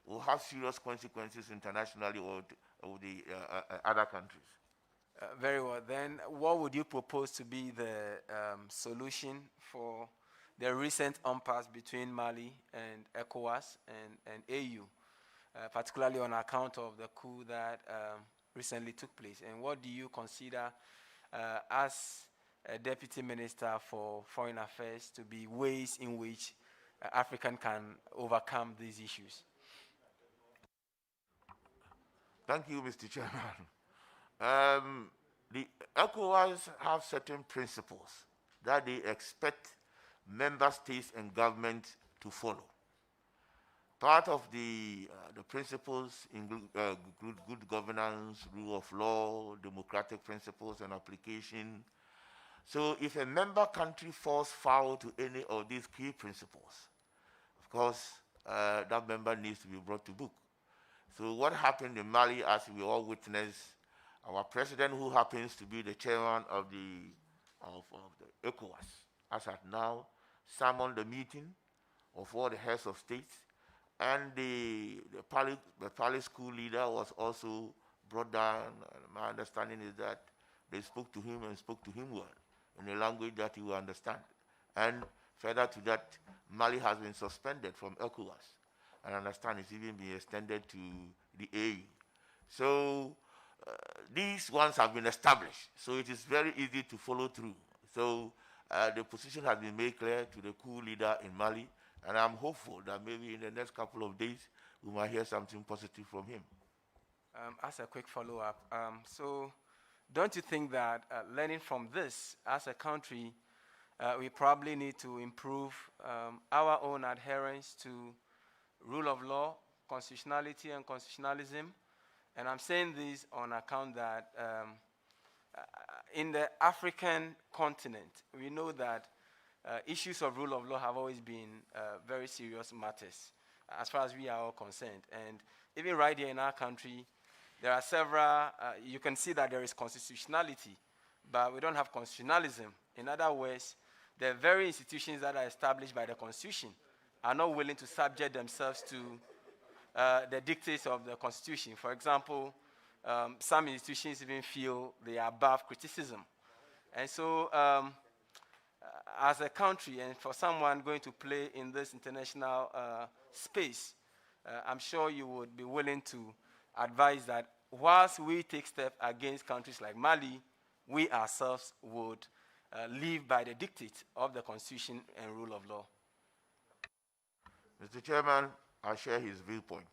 will have serious consequences internationally or the other countries. Very well. Then what would you propose to be the solution for the recent impasse between Mali and ECOWAS and AU, particularly on account of the coup that recently took place? And what do you consider as a Deputy Minister for Foreign Affairs to be ways in which Africa can overcome these issues? Thank you, Mr. Chairman. The ECOWAS have certain principles that they expect member states and governments to follow. Part of the principles include good governance, rule of law, democratic principles and application. So if a member country falls foul to any of these key principles, of course, that member needs to be brought to book. So what happened in Mali, as we all witnessed, our president, who happens to be the chairman of the ECOWAS, as at now, summoned the meeting of all the heads of states, and the Palace school leader was also brought down. My understanding is that they spoke to him and spoke to him well, in a language that he will understand. And further to that, Mali has been suspended from ECOWAS, and I understand it's even been extended to the AU. So these ones have been established, so it is very easy to follow through. So the position has been made clear to the coup leader in Mali, and I'm hopeful that maybe in the next couple of days we might hear something positive from him. As a quick follow-up, so don't you think that learning from this, as a country, we probably need to improve our own adherence to rule of law, constitutionality and constitutionalism? And I'm saying this on account that in the African continent, we know that issues of rule of law have always been very serious matters as far as we are all concerned. And even right here in our country, there are several, you can see that there is constitutionality, but we don't have constitutionalism. In other words, the very institutions that are established by the Constitution are not willing to subject themselves to the dictates of the Constitution. For example, some institutions even feel they are above criticism. And so as a country and for someone going to play in this international space, I'm sure you would be willing to advise that whilst we take steps against countries like Mali, we ourselves would live by the dictate of the Constitution and rule of law. Mr. Chairman, I share his viewpoint.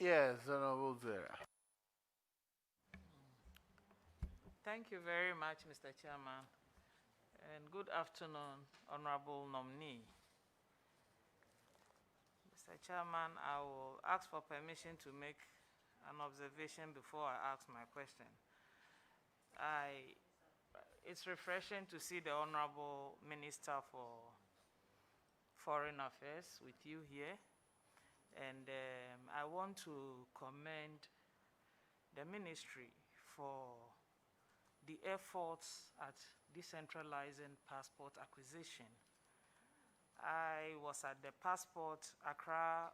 Yes, Honorable Zera. Thank you very much, Mr. Chairman, and good afternoon, Honorable nominee. Mr. Chairman, I will ask for permission to make an observation before I ask my question. It's refreshing to see the Honorable Minister for Foreign Affairs with you here, and I want to commend the Ministry for the efforts at decentralizing passport acquisition. I was at the Passport Accra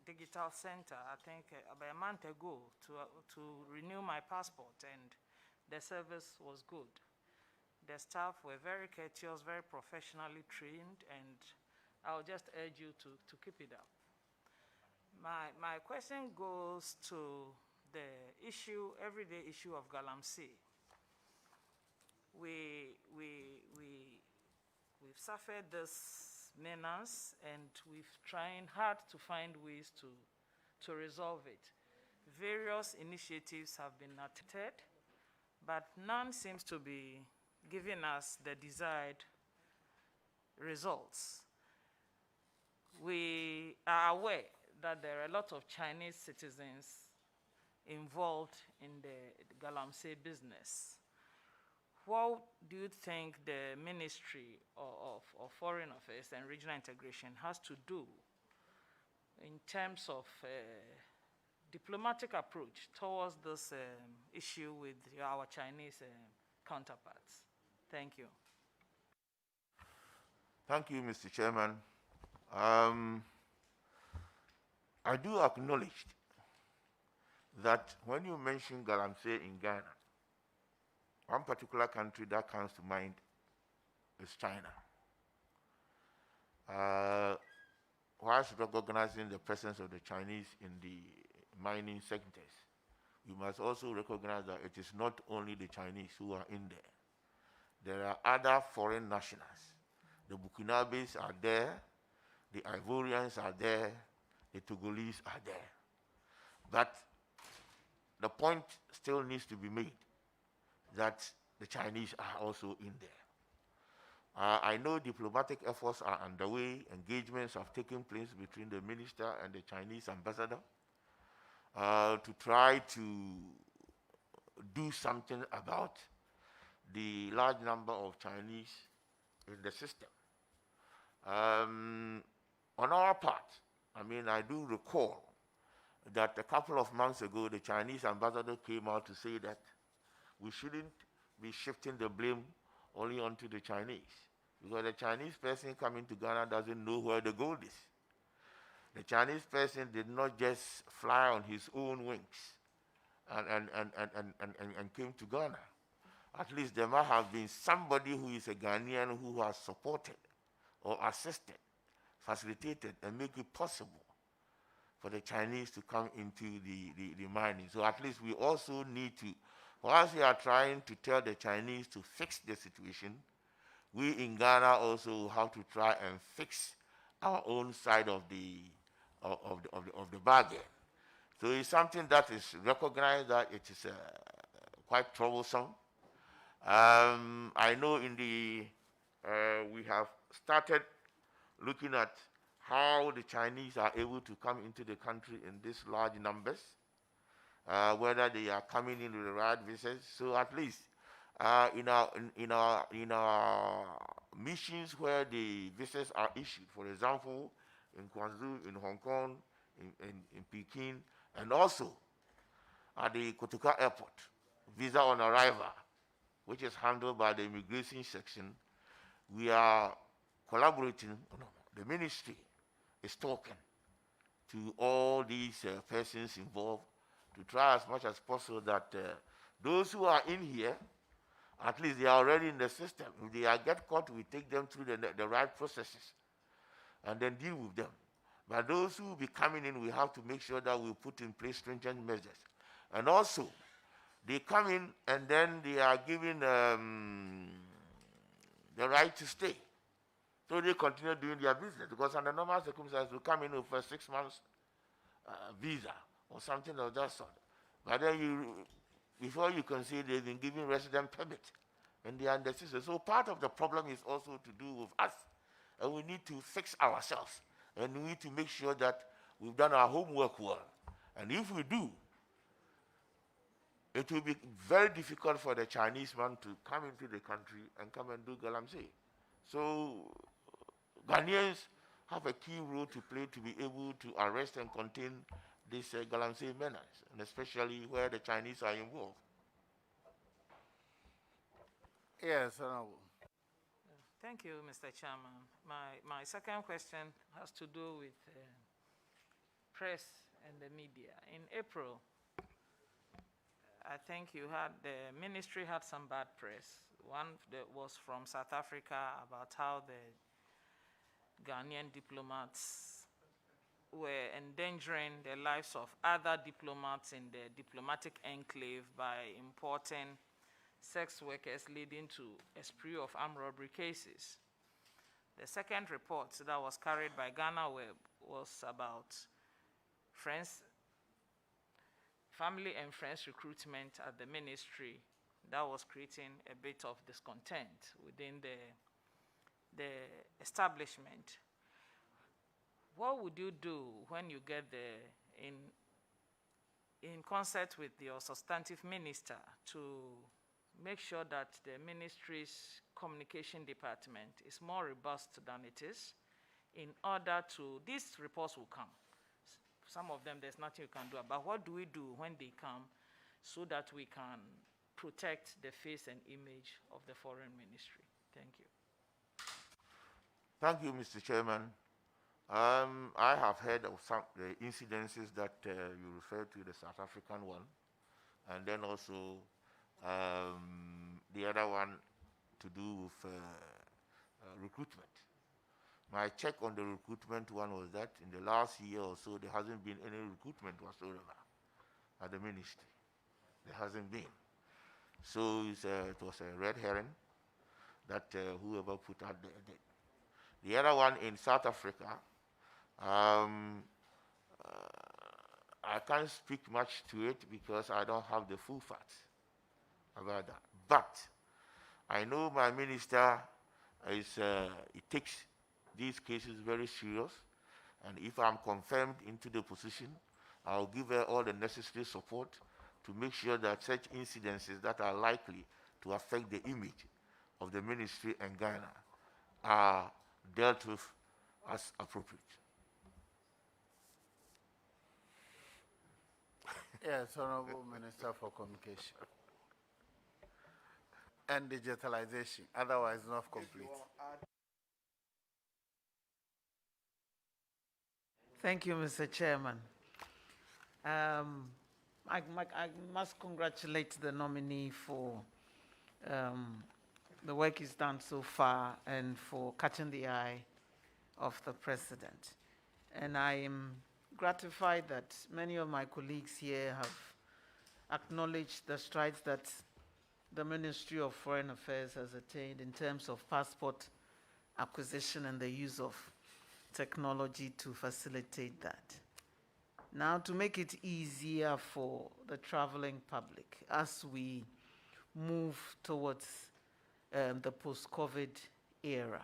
Digital Center, I think about a month ago, to renew my passport, and the service was good. The staff were very courteous, very professionally trained, and I'll just urge you to keep it up. My question goes to the everyday issue of Galamsey. We've suffered this menace, and we've trying hard to find ways to resolve it. Various initiatives have been attempted, but none seems to be giving us the desired results. We are aware that there are a lot of Chinese citizens involved in the Galamsey business. What do you think the Ministry of Foreign Affairs and Regional Integration has to do in terms of diplomatic approach towards this issue with our Chinese counterparts? Thank you. Thank you, Mr. Chairman. I do acknowledge that when you mention Galamsey in Ghana, one particular country that comes to mind is China. Whilst recognizing the presence of the Chinese in the mining sectors, we must also recognize that it is not only the Chinese who are in there. There are other foreign nationals. The Burkinabes are there, the Ivorians are there, the Togolese are there. But the point still needs to be made that the Chinese are also in there. I know diplomatic efforts are underway, engagements have taken place between the minister and the Chinese ambassador to try to do something about the large number of Chinese in the system. On our part, I do recall that a couple of months ago, the Chinese ambassador came out to say that we shouldn't be shifting the blame only onto the Chinese, because the Chinese person coming to Ghana doesn't know where the gold is. The Chinese person did not just fly on his own wings and came to Ghana. At least there might have been somebody who is a Ghanaian who has supported or assisted, facilitated, and make it possible for the Chinese to come into the mining. So at least we also need to, whilst we are trying to tell the Chinese to fix the situation, we in Ghana also have to try and fix our own side of the bargain. So it's something that is recognized that it is quite troublesome. I know we have started looking at how the Chinese are able to come into the country in these large numbers, whether they are coming in with the right visas. So at least in our missions where the visas are issued, for example, in Guangzhou, in Hong Kong, in Peking, and also at the Kotoka Airport, visa on arrival, which is handled by the immigration section, we are collaborating. The ministry is talking to all these persons involved to try as much as possible that Those who are in here, at least they are already in the system. If they are get caught, we take them through the right processes and then deal with them. But those who will be coming in, we have to make sure that we put in place stringent measures. And also, they come in and then they are given the right to stay. So they continue doing their business, because under normal circumstances, we come in for 6 months visa or something of that sort. But then before you can see, they've been given resident permit and they are in the system. So part of the problem is also to do with us, and we need to fix ourselves, and we need to make sure that we've done our homework well. And if we do, it will be very difficult for the Chinese man to come into the country and come and do galamsey. So Ghanaians have a key role to play to be able to arrest and contain these galamsey menace, and especially where the Chinese are involved. Yes, Honorable. Thank you, Mr. Chairman. My second question has to do with press and the media. In April, I think the ministry had some bad press. One that was from South Africa about how the Ghanaian diplomats were endangering the lives of other diplomats in the diplomatic enclave by importing sex workers, leading to a spree of armed robbery cases. The second report that was carried by GhanaWeb was about family and friends recruitment at the ministry that was creating a bit of discontent within the establishment. What would you do when you get there in concert with your substantive minister to make sure that the ministry's communication department is more robust than it is, in order to, these reports will come. Some of them, there's nothing you can do about. What do we do when they come so that we can protect the face and image of the foreign ministry? Thank you. Thank you, Mr. Chairman. I have heard of some the incidences that you referred to, the South African one, and then also the other one to do with recruitment. My check on the recruitment one was that in the last year or so, there hasn't been any recruitment whatsoever at the ministry. There hasn't been. So it was a red herring that whoever put out there did. The other one in South Africa, I can't speak much to it because I don't have the full facts about that. But I know my minister it takes these cases very serious, and if I'm confirmed into the position, I'll give her all the necessary support to make sure that such incidences that are likely to affect the image of the ministry and Ghana are dealt with as appropriate. Yes, Honorable Minister for Communication and Digitalization, otherwise not complete. Thank you, Mr. Chairman. I must congratulate the nominee for the work he's done so far and for catching the eye of the President. And I am gratified that many of my colleagues here have acknowledged the strides that the Ministry of Foreign Affairs has attained in terms of passport acquisition and the use of technology to facilitate that. Now, to make it easier for the traveling public as we move towards the post-COVID era,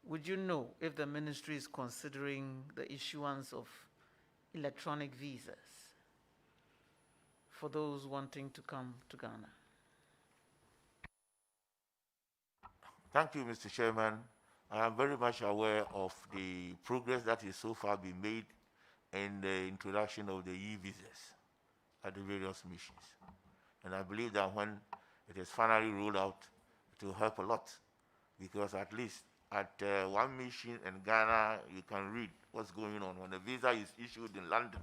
would you know if the ministry is considering the issuance of electronic visas for those wanting to come to Ghana? Thank you, Mr. Chairman. I am very much aware of the progress that is so far been made in the introduction of the e-visas at the various missions. And I believe that when it is finally rolled out, it will help a lot, because at least at one mission in Ghana, you can read what's going on. When a visa is issued in London,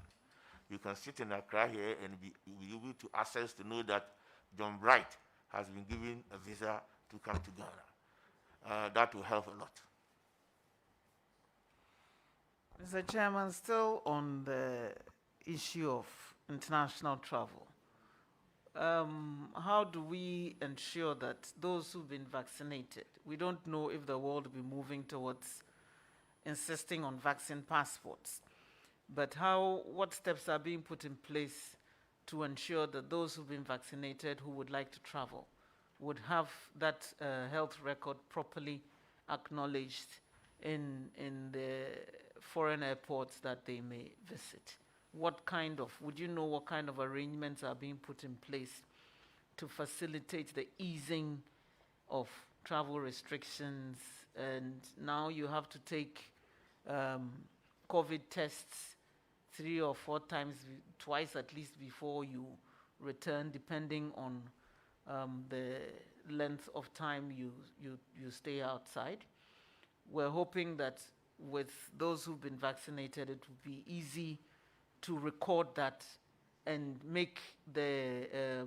You can sit in Accra here and be able to access to know that John Bright has been given a visa to come to Ghana. That will help a lot. Mr. Chairman, still on the issue of international travel, how do we ensure that those who've been vaccinated, we don't know if the world will be moving towards insisting on vaccine passports, but what steps are being put in place to ensure that those who've been vaccinated who would like to travel would have that health record properly acknowledged in the foreign airports that they may visit? Would you know what kind of arrangements are being put in place to facilitate the easing of travel restrictions? And now you have to take COVID tests 3 or 4 times, twice at least before you return, depending on the length of time you stay outside. We're hoping that with those who've been vaccinated, it will be easy to record that and make the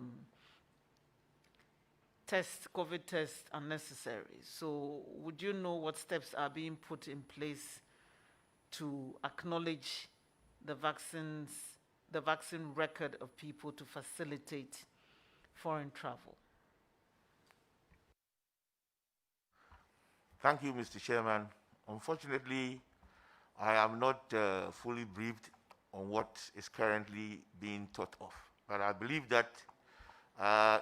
COVID test unnecessary. So would you know what steps are being put in place to acknowledge the vaccine record of people to facilitate foreign travel? Thank you, Mr. Chairman. Unfortunately, I am not fully briefed on what is currently being thought of. But I believe that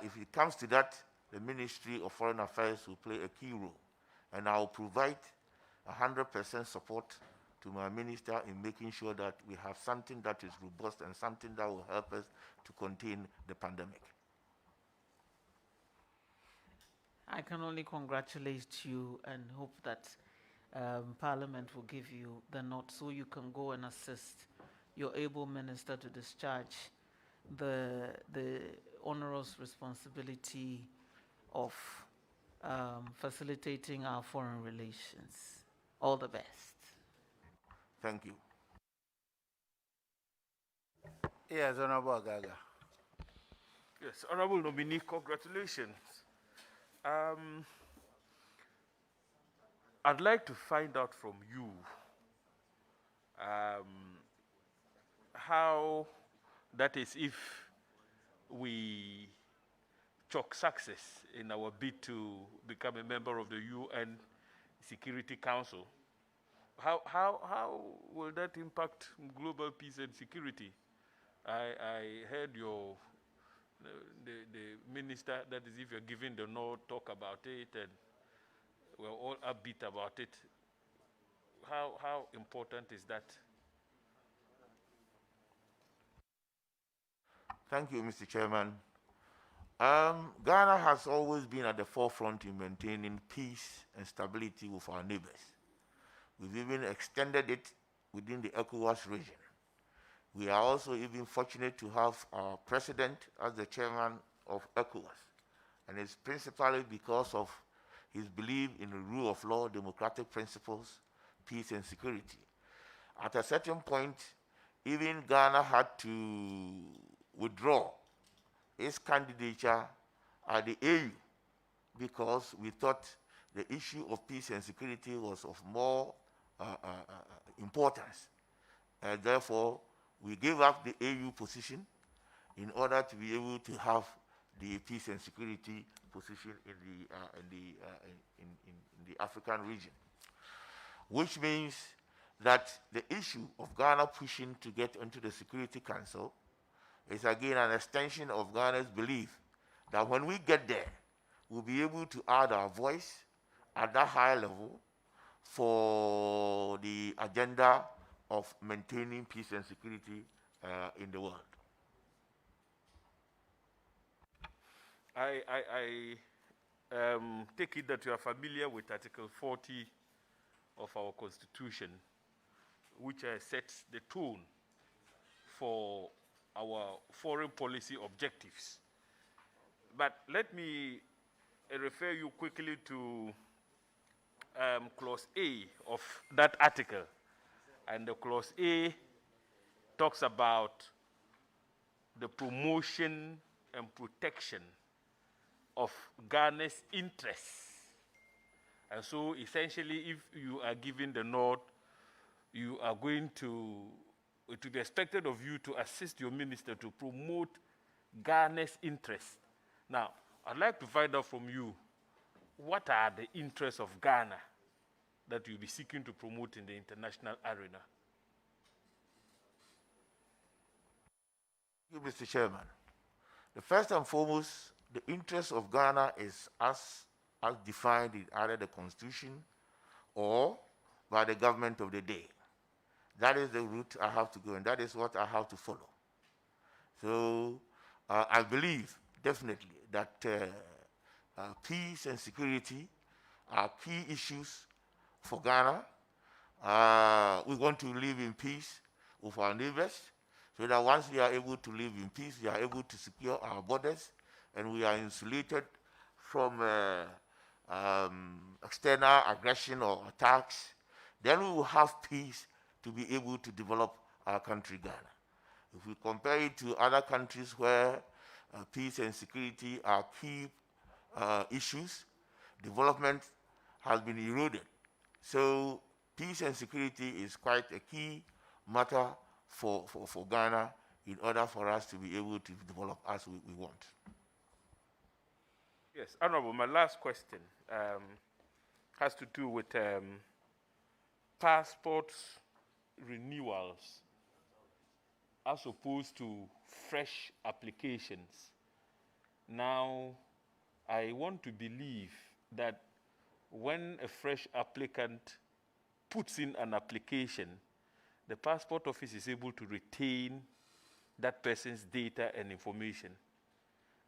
if it comes to that, the Ministry of Foreign Affairs will play a key role. And I will provide 100% support to my minister in making sure that we have something that is robust and something that will help us to contain the pandemic. I can only congratulate you and hope that Parliament will give you the nod so you can go and assist your able minister to discharge the onerous responsibility of facilitating our foreign relations. All the best. Thank you. Yes, Honorable Gaga. Yes, Honorable nominee, congratulations. I'd like to find out from you how that is if we chalk success in our bid to become a member of the UN Security Council. How will that impact global peace and security? I heard the minister, that is, if you're giving the nod, talk about it, and we're all upbeat about it. How important is that? Thank you, Mr. Chairman. Ghana has always been at the forefront in maintaining peace and stability with our neighbors. We've even extended it within the ECOWAS region. We are also even fortunate to have our president as the chairman of ECOWAS. And it's principally because of his belief in the rule of law, democratic principles, peace and security. At a certain point, even Ghana had to withdraw its candidature at the AU because we thought the issue of peace and security was of more importance. And therefore, we gave up the AU position in order to be able to have the peace and security position in the African region, which means that the issue of Ghana pushing to get into the Security Council is again an extension of Ghana's belief that when we get there, we'll be able to add our voice at that high level for the agenda of maintaining peace and security in the world. I take it that you are familiar with Article 40 of our Constitution, which sets the tone for our foreign policy objectives. But let me refer you quickly to Clause A of that article. And the Clause A talks about the promotion and protection of Ghana's interests. And so essentially, if you are given the nod, you are going to be expected of you to assist your minister to promote Ghana's interests. Now, I'd like to find out from you, what are the interests of Ghana that you'll be seeking to promote in the international arena? Thank you, Mr. Chairman. The first and foremost, the interest of Ghana is as defined in either the Constitution or by the government of the day. That is the route I have to go, and that is what I have to follow. So I believe definitely that peace and security are key issues for Ghana. We want to live in peace with our neighbors, so that once we are able to live in peace, we are able to secure our borders, and we are insulated from external aggression or attacks. Then we will have peace to be able to develop our country, Ghana. If we compare it to other countries where peace and security are key issues, development has been eroded. So peace and security is quite a key matter for Ghana in order for us to be able to develop as we want. Yes, Honorable, my last question has to do with passport renewals as opposed to fresh applications. Now, I want to believe that when a fresh applicant puts in an application, the passport office is able to retain that person's data and information.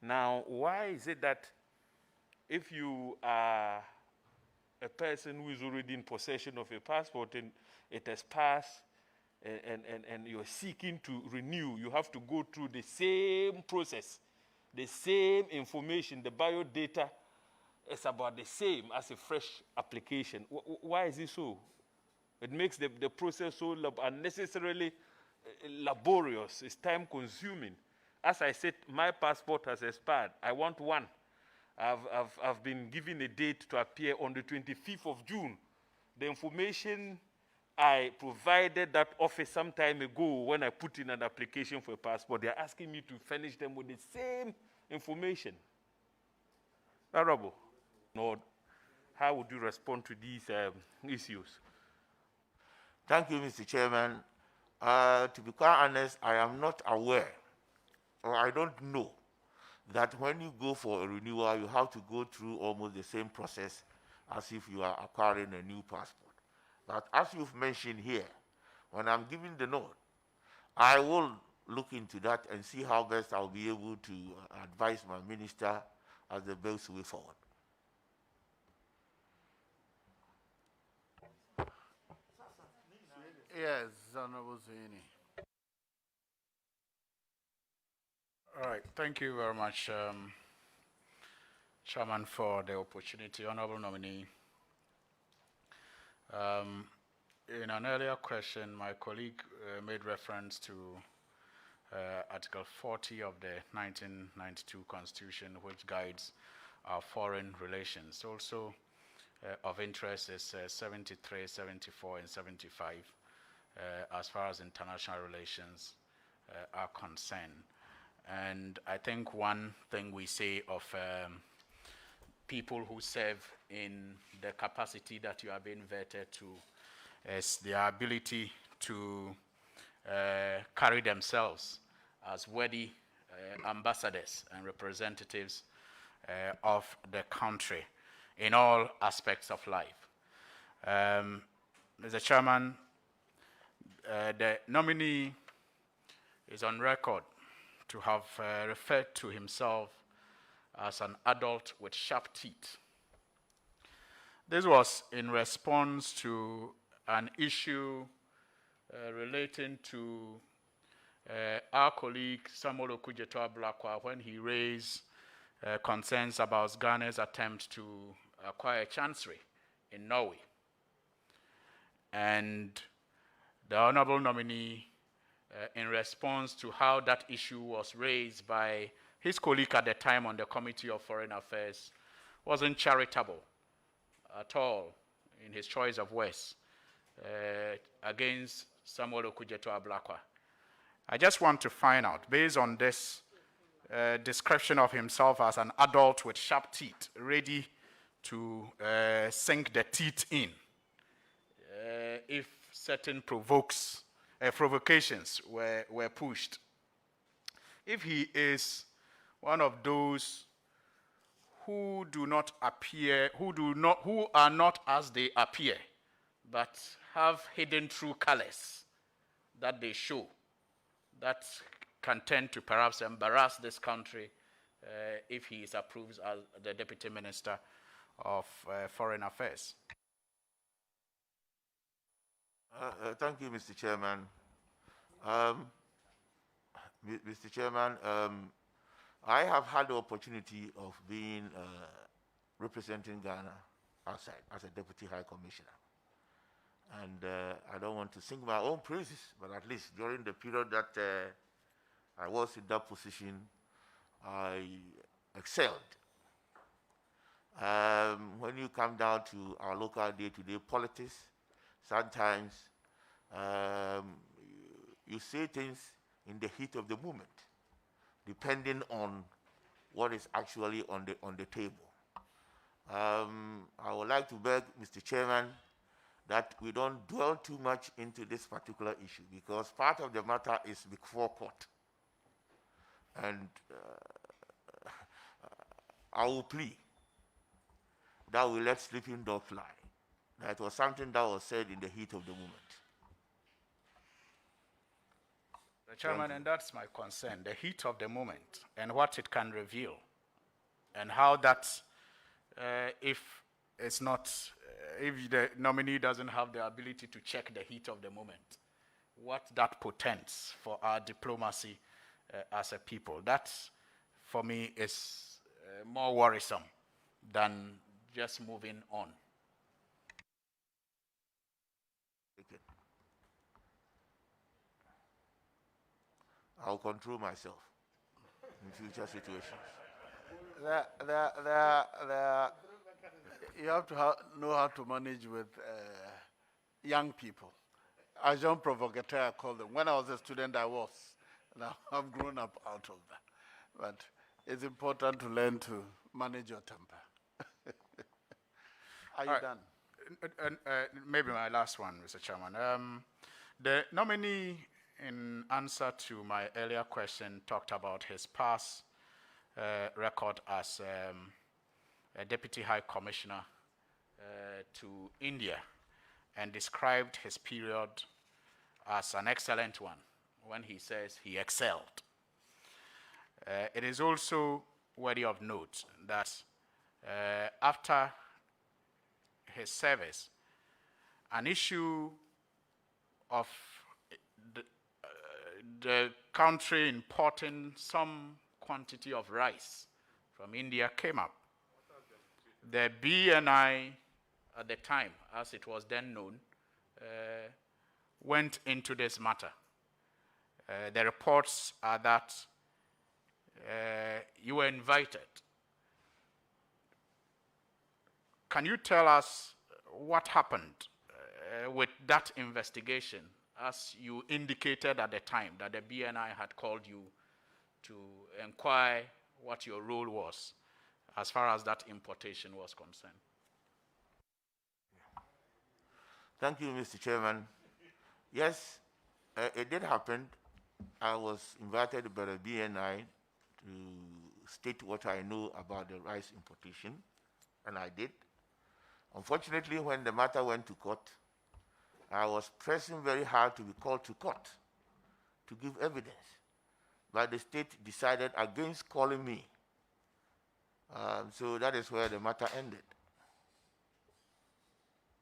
Now, why is it that if you are a person who is already in possession of a passport and it has passed and you're seeking to renew, you have to go through the same process, the same information, the biodata is about the same as a fresh application. Why is it so? It makes the process so unnecessarily laborious. It's time consuming. As I said, my passport has expired. I want one. I've been given a date to appear on the 25th of June. The information I provided that office some time ago when I put in an application for a passport, they're asking me to furnish them with the same information. Honorable, Lord, how would you respond to these issues? Thank you, Mr. Chairman. To be quite honest, I am not aware, or I don't know, that when you go for a renewal, you have to go through almost the same process as if you are acquiring a new passport. But as you've mentioned here, when I'm giving the note, I will look into that and see how best I'll be able to advise my minister as the best way forward. Yes, Honorable Zuini. All right, thank you very much, Chairman, for the opportunity. Honorable nominee. In an earlier question, my colleague made reference to Article 40 of the 1992 Constitution, which guides our foreign relations. Also of interest is 73, 74, and 75 as far as international relations are concerned. And I think one thing we say of people who serve in the capacity that you are being vetted to is their ability to carry themselves as worthy ambassadors and representatives of the country in all aspects of life. Mr. Chairman, the nominee is on record to have referred to himself as an adult with sharp teeth. This was in response to an issue relating to our colleague Samuel Okudzeto-Ablakwa when he raised concerns about Ghana's attempt to acquire a chancery in Norway. And the honorable nominee in response to how that issue was raised by his colleague at the time on the Committee of Foreign Affairs, wasn't charitable at all in his choice of words against Samuel Okudzeto Ablakwa. I just want to find out, based on this description of himself as an adult with sharp teeth, ready to sink the teeth in, if certain provocations were pushed. If he is one of those who do not appear, who are not as they appear, but have hidden true colors that they show, that can tend to perhaps embarrass this country if he is approved as the Deputy Minister of Foreign Affairs. Thank you, Mr. Chairman. Mr. Chairman, I have had the opportunity of being representing Ghana outside as a Deputy High Commissioner. And I don't want to sing my own praises, but at least during the period that I was in that position, I excelled. When you come down to our local day-to-day politics, sometimes you say things in the heat of the moment, depending on what is actually on the table. I would like to beg Mr. Chairman that we don't dwell too much into this particular issue, because part of the matter is before court. And I will plead that we let sleeping dogs lie. That was something that was said in the heat of the moment. The Chairman, and that's my concern, the heat of the moment and what it can reveal, and how that, if it's not, if the nominee doesn't have the ability to check the heat of the moment, what that portends for our diplomacy as a people. That, for me, is more worrisome than just moving on. Okay. I'll control myself in future situations. You have to know how to manage with young people. Agent provocateur, I call them. When I was a student, I was. Now I've grown up out of that. But it's important to learn to manage your temper. Are you done? Maybe my last one, Mr. Chairman. The nominee, in answer to my earlier question, talked about his past record as a Deputy High Commissioner to India, and described his period as an excellent one when he says he excelled. It is also worthy of note that after his service, an issue of the country importing some quantity of rice from India came up. The BNI at the time, as it was then known, went into this matter. The reports are that you were invited. Can you tell us what happened with that investigation, as you indicated at the time that the BNI had called you to inquire what your role was as far as that importation was concerned? Thank you, Mr. Chairman. Yes, it did happen. I was invited by the BNI to state what I know about the rice importation, and I did. Unfortunately, when the matter went to court, I was pressing very hard to be called to court to give evidence, but the state decided against calling me. So that is where the matter ended.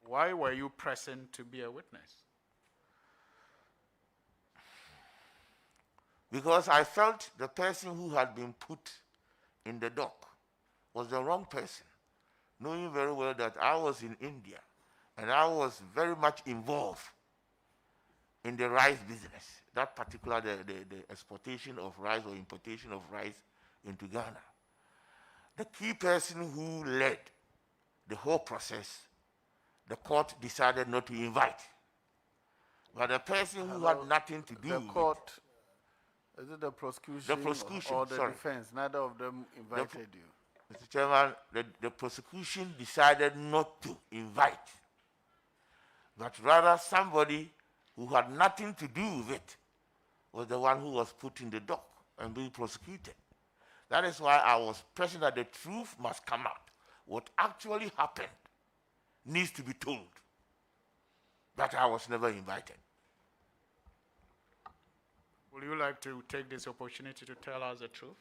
Why were you pressing to be a witness? Because I felt the person who had been put in the dock was the wrong person, knowing very well that I was in India and I was very much involved in the rice business, that particular, the exportation of rice or importation of rice into Ghana. The key person who led the whole process, the court decided not to invite. But the person who had nothing to do the with court, is it the prosecution, or the sorry. defense? Neither of them invited you. Mr. Chairman, the prosecution decided not to invite, but rather somebody who had nothing to do with it was the one who was put in the dock and being prosecuted. That is why I was pressing that the truth must come out. What actually happened needs to be told. But I was never invited. Would you like to take this opportunity to tell us the truth?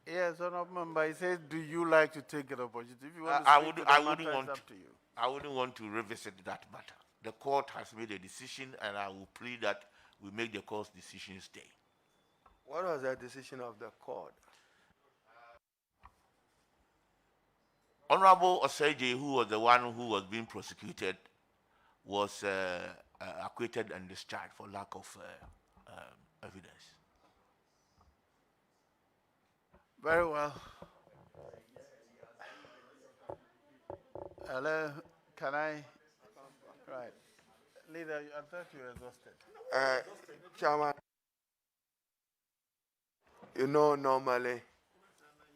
Yes, Honourable Member, he says, do you like to take an opportunity? If you want to I speak wouldn't it's up to you. I wouldn't want to revisit that matter. The court has made a decision, and I will plead that we make the court's decision stay. What was the decision of the court? Honorable Oseje, who was the one who was being prosecuted, was acquitted and discharged for lack of evidence. Very well. Hello, can I? Right. Leader, I thought you were exhausted. Chairman, you know, normally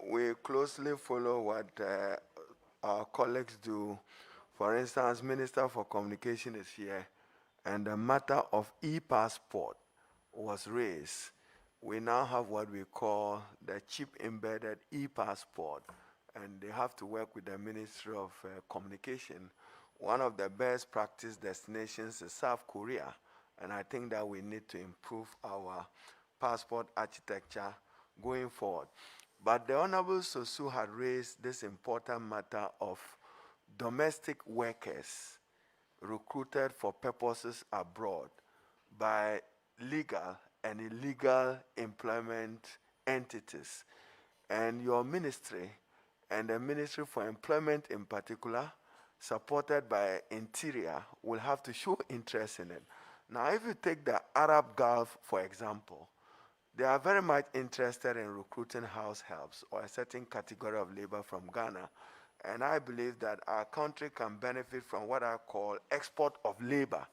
we closely follow what our colleagues do. For instance, Minister for Communication is here, and the matter of e-passport was raised. We now have what we call the chip-embedded e-passport, and they have to work with the Ministry of Communication. One of the best practice destinations is South Korea, and I think that we need to improve our passport architecture going forward. But the Honorable Sosu had raised this important matter of domestic workers recruited for purposes abroad by legal and illegal employment entities. And your ministry and the Ministry for Employment in particular, supported by Interior, will have to show interest in it. Now, if you take the Arab Gulf, for example, they are very much interested in recruiting house helps or a certain category of labor from Ghana. And I believe that our country can benefit from what I call export of labor.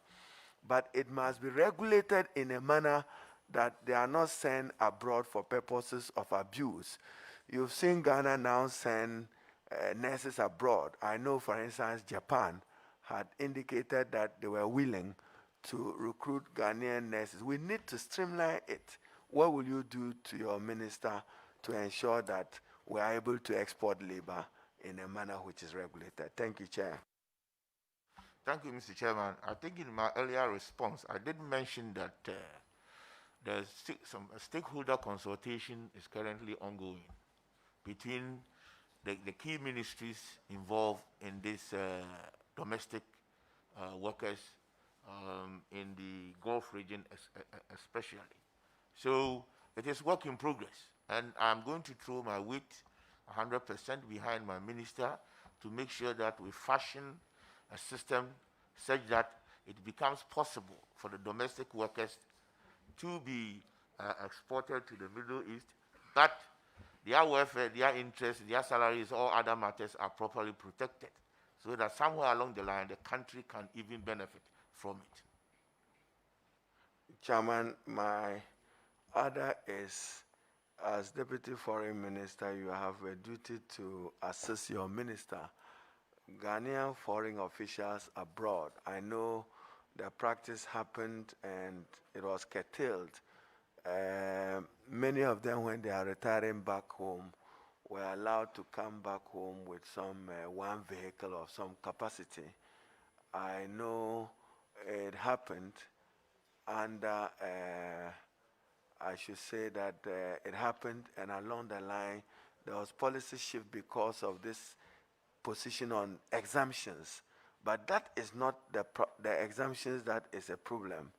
But it must be regulated in a manner that they are not sent abroad for purposes of abuse. You've seen Ghana now send nurses abroad. I know, for instance, Japan had indicated that they were willing to recruit Ghanaian nurses. We need to streamline it. What will you do to your minister to ensure that we are able to export labor in a manner which is regulated? Thank you, Chair. Thank you, Mr. Chairman. I think in my earlier response, I did mention that some stakeholder consultation is currently ongoing between the key ministries involved in this domestic workers in the Gulf region especially. So it is work in progress, and I'm going to throw my weight 100% behind my minister to make sure that we fashion a system such that it becomes possible for the domestic workers to be exported to the Middle East, but their welfare, their interests, their salaries, all other matters are properly protected, so that somewhere along the line the country can even benefit from it. Chairman, my order is, as Deputy Foreign Minister, you have a duty to assist your minister. Ghanaian foreign officials abroad, I know the practice happened and it was curtailed. Many of them, when they are retiring back home, were allowed to come back home with some one vehicle of some capacity. I know it happened, and I should say that it happened, and along the line, there was policy shift because of this position on exemptions. But that is not the exemptions that is a problem.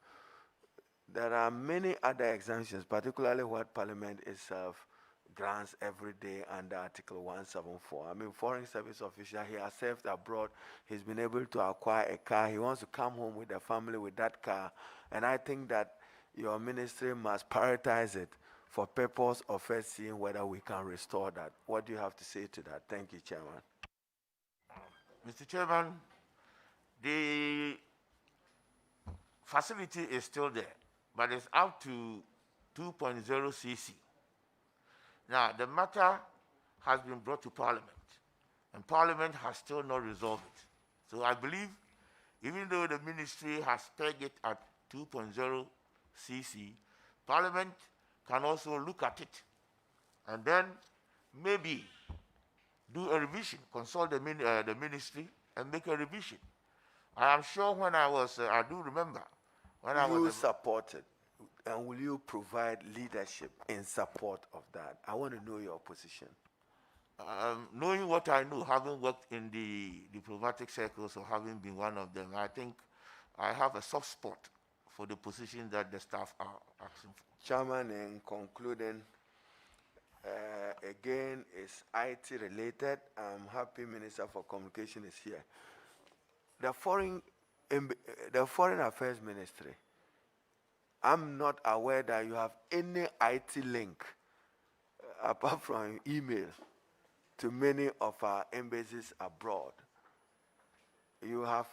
There are many other exemptions, particularly what Parliament itself grants every day under Article 174. I mean, foreign service official, he has served abroad, he's been able to acquire a car, he wants to come home with the family with that car, and I think that your ministry must prioritize it for purpose of first seeing whether we can restore that. What do you have to say to that? Thank you, Chairman. Mr. Chairman, the facility is still there, but it's up to 2.0 cc. Now, the matter has been brought to Parliament, and Parliament has still not resolved it. So I believe, even though the ministry has pegged it at 2.0 cc, Parliament can also look at it and then maybe do a revision, consult the ministry and make a revision. I am sure when I was, I do remember, when I was... You support it, and will you provide leadership in support of that? I want to know your position. Knowing what I know, having worked in the diplomatic circles or having been one of them, I think I have a soft spot for the position that the staff are asking for. Chairman, in concluding, again, it's IT related. I'm happy Minister for Communication is here. The Foreign Affairs Ministry, I'm not aware that you have any IT link apart from email to many of our embassies abroad. You have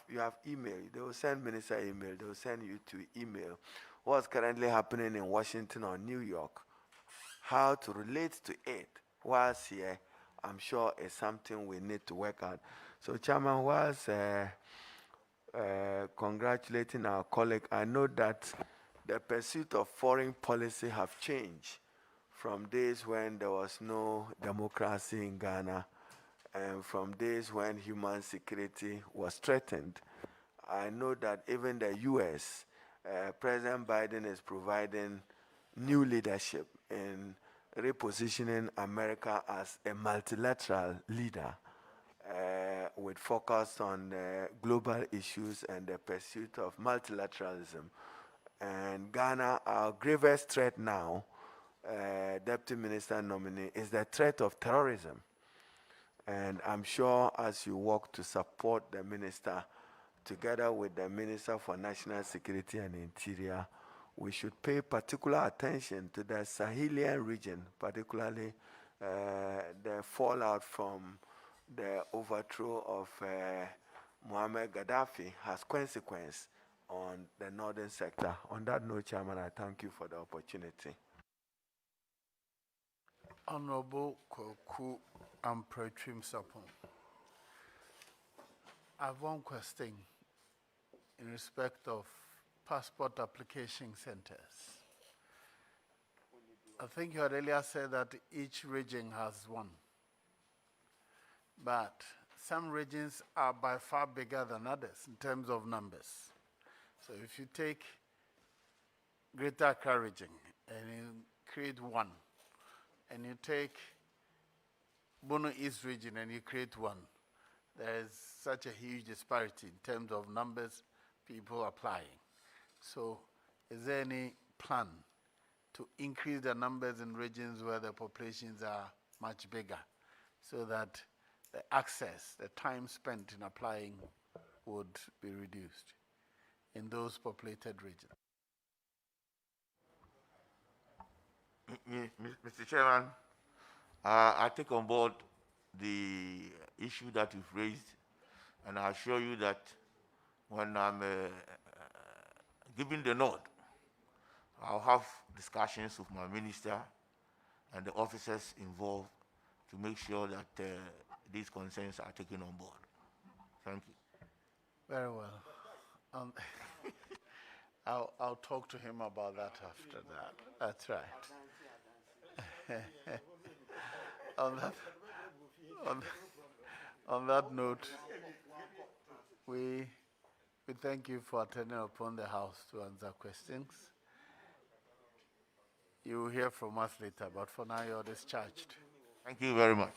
email. They will send minister email. They will send you to email what's currently happening in Washington or New York, how to relate to it whilst here. I'm sure it's something we need to work out. So, Chairman, whilst congratulating our colleague, I know that the pursuit of foreign policy have changed from days when there was no democracy in Ghana and from days when human security was threatened. I know that even the US, President Biden is providing new leadership in repositioning America as a multilateral leader with focus on global issues and the pursuit of multilateralism. And Ghana, our gravest threat now, Deputy Minister nominee, is the threat of terrorism. And I'm sure as you work to support the minister, together with the Minister for National Security and Interior, we should pay particular attention to the Sahelian region, particularly the fallout from the overthrow of Muammar Gaddafi has consequence on the northern sector. On that note, Chairman, I thank you for the opportunity. Honorable Koku Ampretrim Sapon, I have one question in respect of passport application centers. I think you had earlier said that each region has one, but some regions are by far bigger than others in terms of numbers. So if you take Greater Accra region and you create one, and you take Bono East region and you create one, there is such a huge disparity in terms of numbers, people applying. So is there any plan to increase the numbers in regions where the populations are much bigger so that the access, the time spent in applying would be reduced in those populated regions? Mr. Chairman, I take on board the issue that you've raised, and I assure you that when I'm giving the nod, I'll have discussions with my minister and the officers involved to make sure that these concerns are taken on board. Thank you. Very well. I'll talk to him about that after that. That's right. on that note, we thank you for attending upon the House to answer questions. You will hear from us later, but for now you're discharged. Thank you very much.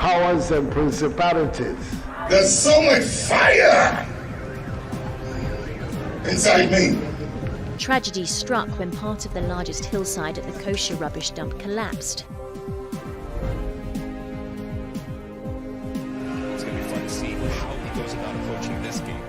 Powers and principalities. There's so much fire inside me. Tragedy struck when part of the largest hillside at the kosher rubbish dump collapsed. It's going to be fun to see how he goes about approaching this game.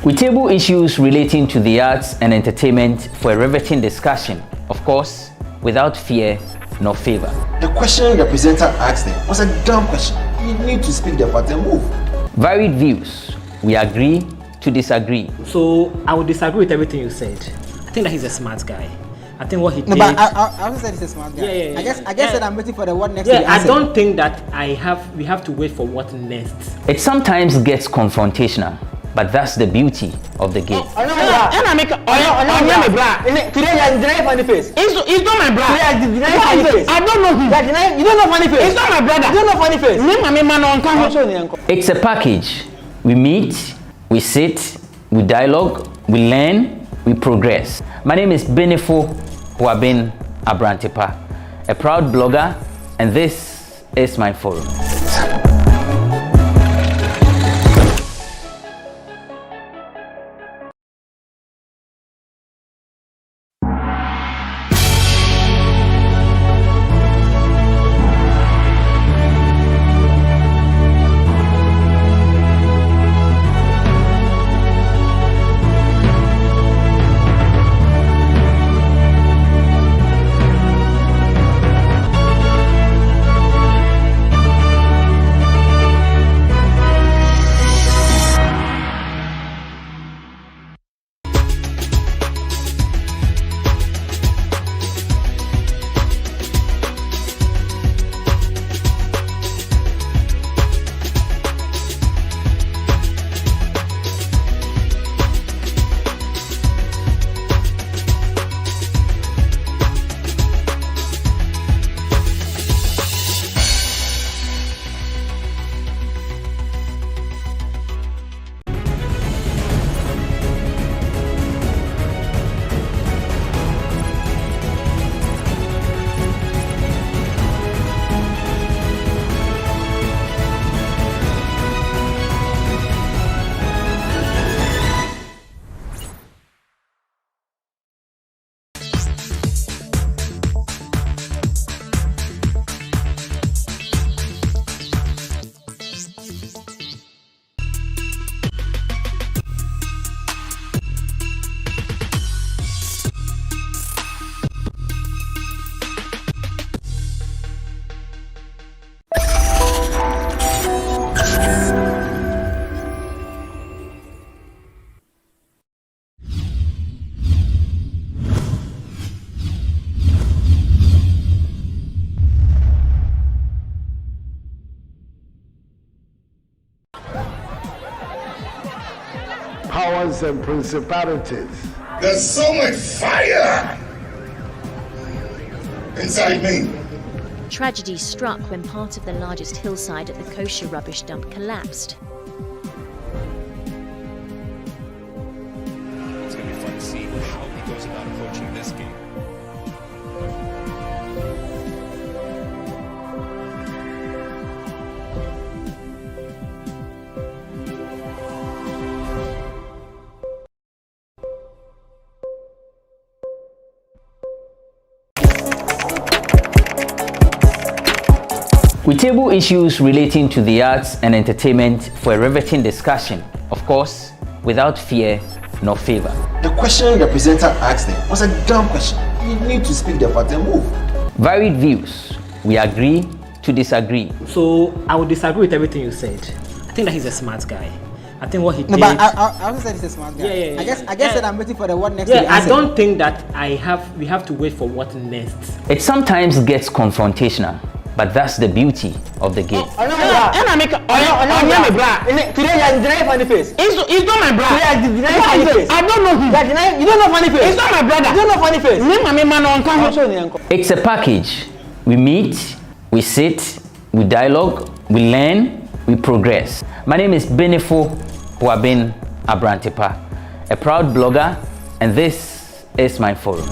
We table issues relating to the arts and entertainment for a riveting discussion, of course, without fear nor favor. The question the presenter asked them was a dumb question. You need to speak the part and move. Varied views. We agree to disagree. So I would disagree with everything you said. I think that he's a smart guy. I think what he did. No, but I also said he's a smart guy. Yeah. I guess that I'm waiting for the what next. Yeah, I don't think that we have to wait for what next. It sometimes gets confrontational, but that's the beauty of the game. Today deny funny face. It's not my brother. I don't know him. You don't know funny face. It's not my brother. You don't know funny face. It's a package. We meet, we sit, we dialogue, we learn, we progress. My name is Benefo Abrantepa, a proud blogger, and this is my forum. Powers and principalities. There's so much fire inside me. Tragedy struck when part of the largest hillside at the kosher rubbish dump collapsed. It's going to be fun to see how he goes about approaching this game. We table issues relating to the arts and entertainment for a riveting discussion, of course, without fear nor favor. The question the presenter asked them was a dumb question. You need to speak the part and move. Varied views. We agree to disagree. So I would disagree with everything you said. I think that he's a smart guy. I think what he did. No, but I also said he's a smart guy. Yeah. I guess that I'm waiting for the what next. Yeah, I don't think that we have to wait for what next. It sometimes gets confrontational, but that's the beauty of the game. And I make my bra. Today you are denying funny face. It's not my bra. Today you are denying funny face. I don't know him. You don't know funny face. It's not my brother. You don't know funny face. It's a package. We meet, we sit, we dialogue, we learn, we progress. My name is Benefo Huabin Abrantepa, a proud blogger, and this is my forum.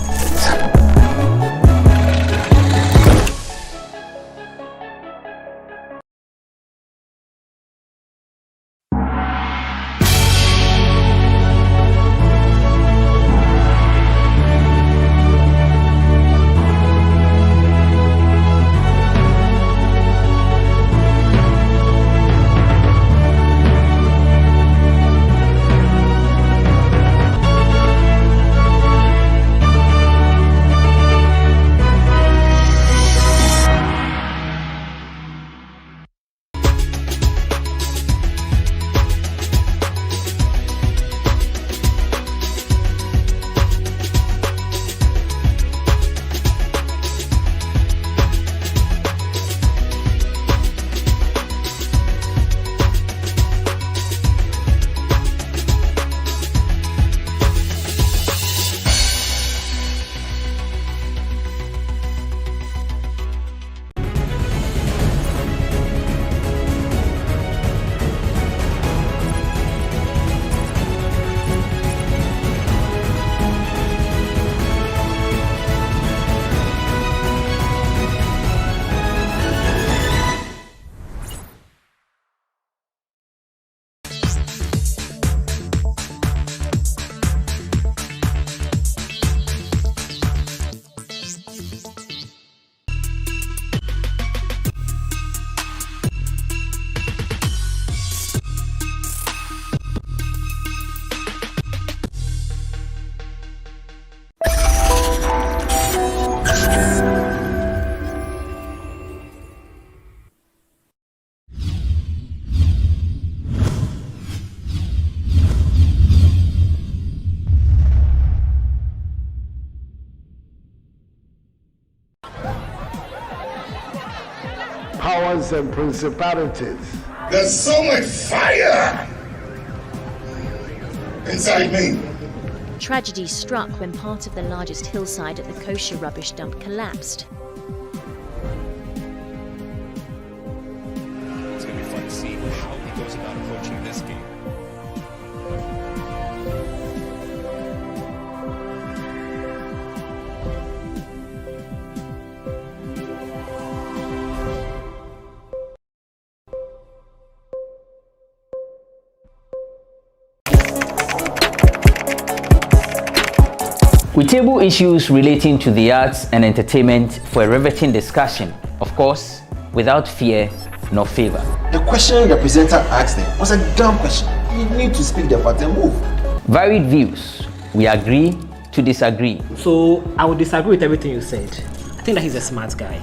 Powers and principalities. There's so much fire inside me. Tragedy struck when part of the largest hillside at the kosher rubbish dump collapsed. It's going to be fun to see how he goes about approaching this game. We table issues relating to the arts and entertainment for a riveting discussion, of course, without fear nor favor. The question the presenter asked them was a dumb question. You need to speak the fact and move. Varied views. We agree to disagree. So I would disagree with everything you said. I think that he's a smart guy.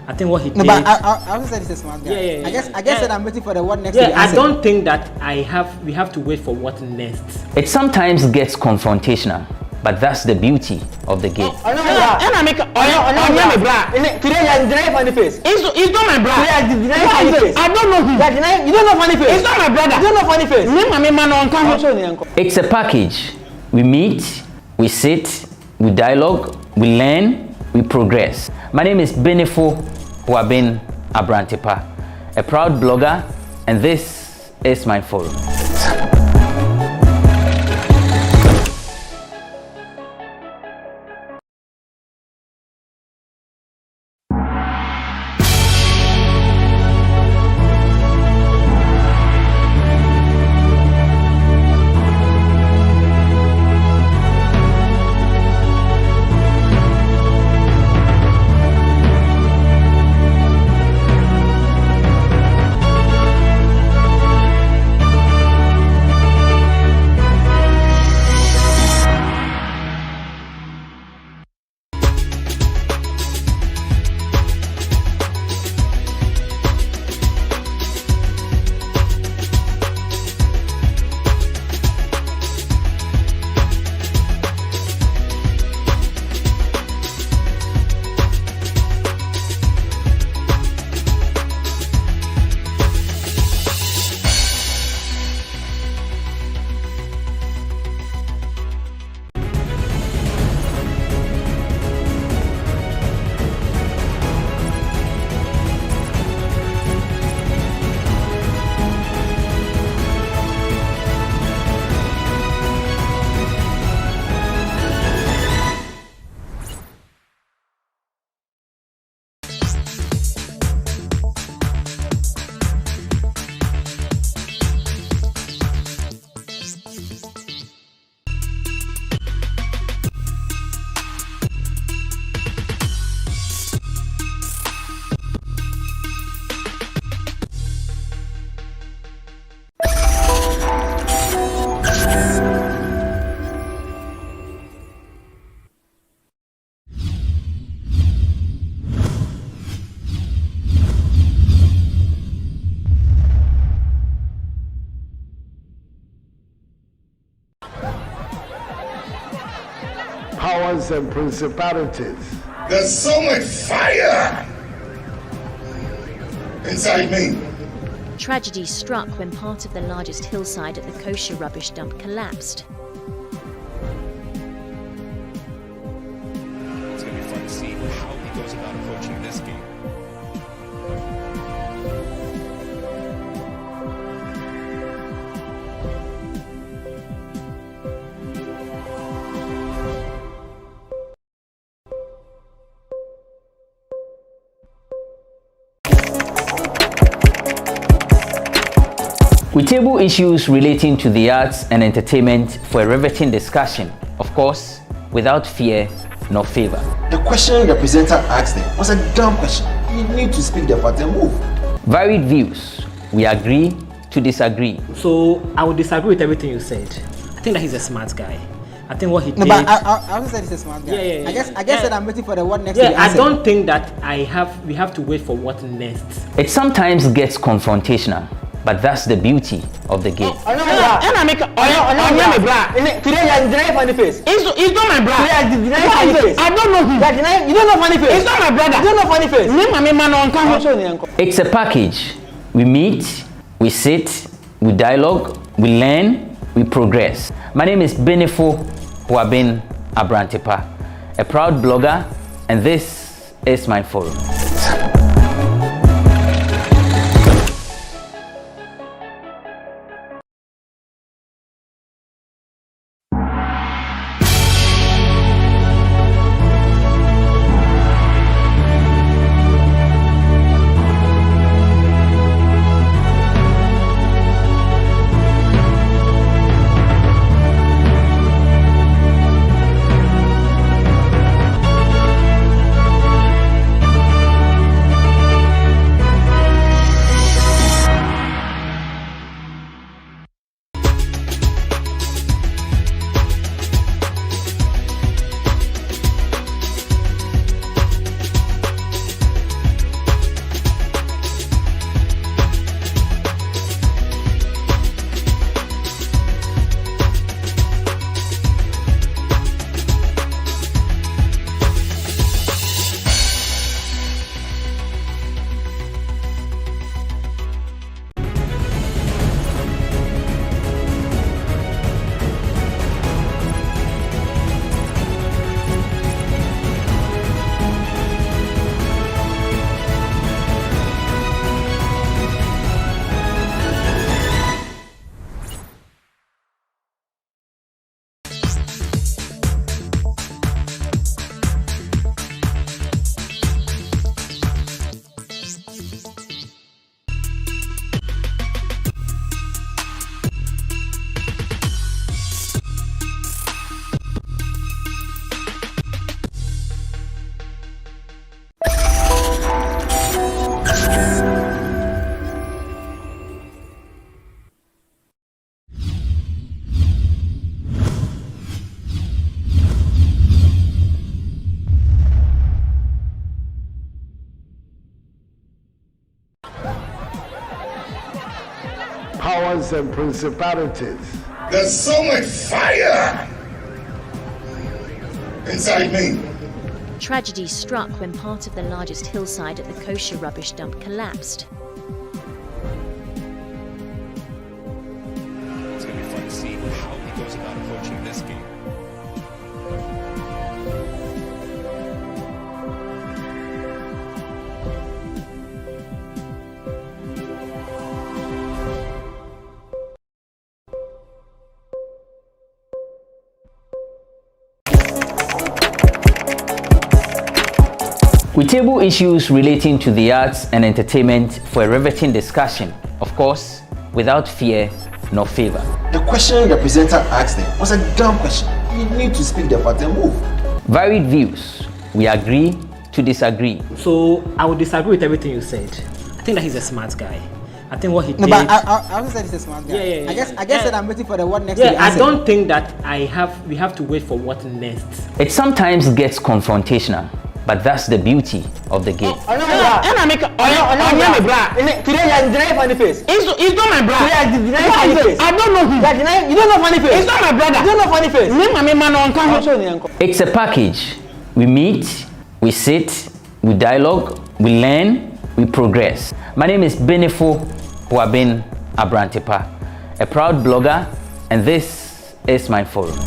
I think what he did. No, but I also said he's a smart guy. Yeah. I guess that I'm waiting for the what next. Yeah, I don't think that we have to wait for what next. It sometimes gets confrontational, but that's the beauty of the game. And I make my bra. Today you are denying funny face. It's not my bra. Today you are denying funny face. I don't know him. You don't know funny face. It's not my brother. You don't know funny face. It's a package. We meet, we sit, we dialogue, we learn, we progress. My name is Benefo Huabin Abrantepa, a proud blogger, and this is my forum. powers and principalities. There's so much fire inside me. Tragedy struck when part of the largest hillside at the kosher rubbish dump collapsed. It's going to be fun to see how he goes about approaching this game. We table issues relating to the arts and entertainment for a riveting discussion, of course, without fear nor favor. The question the presenter asked them was a dumb question. You need to speak the fact and move. Varied views. We agree to disagree. So I would disagree with everything you said. I think that he's a smart guy. I think what he did. No, but I also said he's a smart guy. Yeah. I guess that I'm waiting for the what next. Yeah, I don't think that we have to wait for what next. It sometimes gets confrontational, but that's the beauty of the game. Today you are denying funny face. It's not my brother. Today you are denying funny face. I don't know him. You don't know funny face. It's not my brother. You don't know funny face. It's a package. We meet, we sit, we dialogue, we learn, we progress. My name is Benefo Abrantepa, a proud blogger, and this is my forum. Powers and principalities. There's so much fire inside me. Tragedy struck when part of the largest hillside at the kosher rubbish dump collapsed. It's going to be fun to see how he goes about approaching this game. We table issues relating to the arts and entertainment for a riveting discussion, of course, without fear nor favor. The question the presenter asked them was a dumb question. You need to speak the fact and move. Varied views. We agree to disagree. So I would disagree with everything you said. I think that he's a smart guy. I think what he did. No, but I also said he's a smart guy. Yeah. I guess that I'm waiting for the what next. Yeah, I don't think that we have to wait for what next. It sometimes gets confrontational, But that's the beauty of the game. Today you deny funny face. It's not my brother. Today you deny funny face. I don't know him. You don't know funny face. It's not my brother. You don't know funny face. It's a package. We meet, we sit, we dialogue, we learn, we progress. My name is Benefo Huabin Abrantepa, a proud blogger, and this is my forum.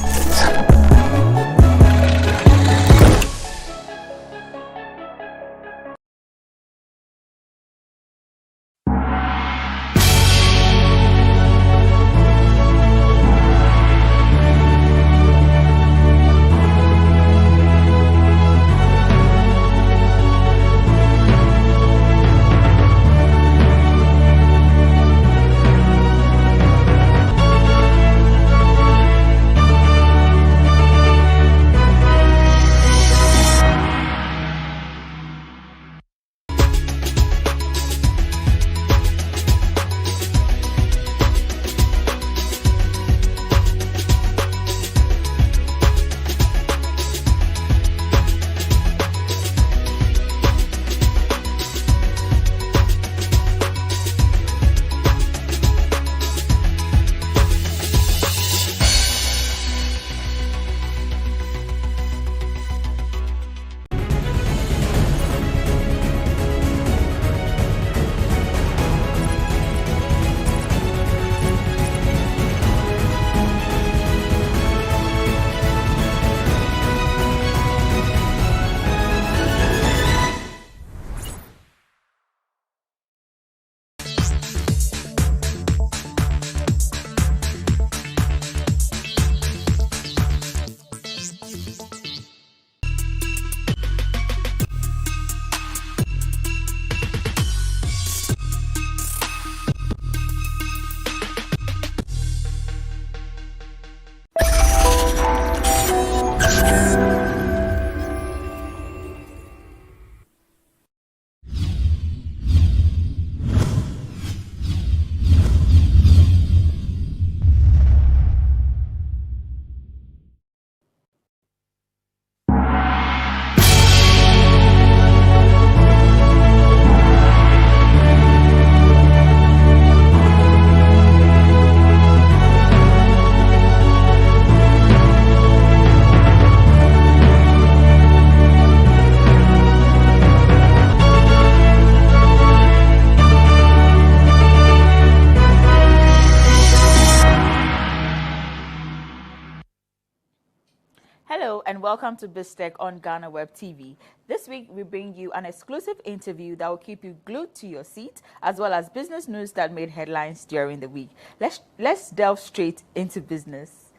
Hello and welcome to BizTech on GhanaWeb TV. This week we bring you an exclusive interview that will keep you glued to your seat, as well as business news that made headlines during the week. Let's delve straight into business.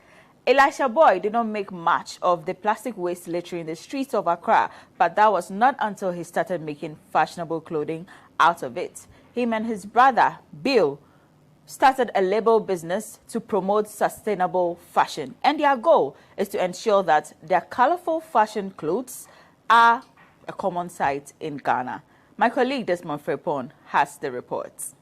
Elisha Boy did not make much of the plastic waste littering the streets of Accra, but that was not until he started making fashionable clothing out of it. Him and his brother, Bill, started a label business to promote sustainable fashion, and their goal is to ensure that their colorful fashion clothes are a common sight in Ghana. My colleague Desmond Frepon has the reports.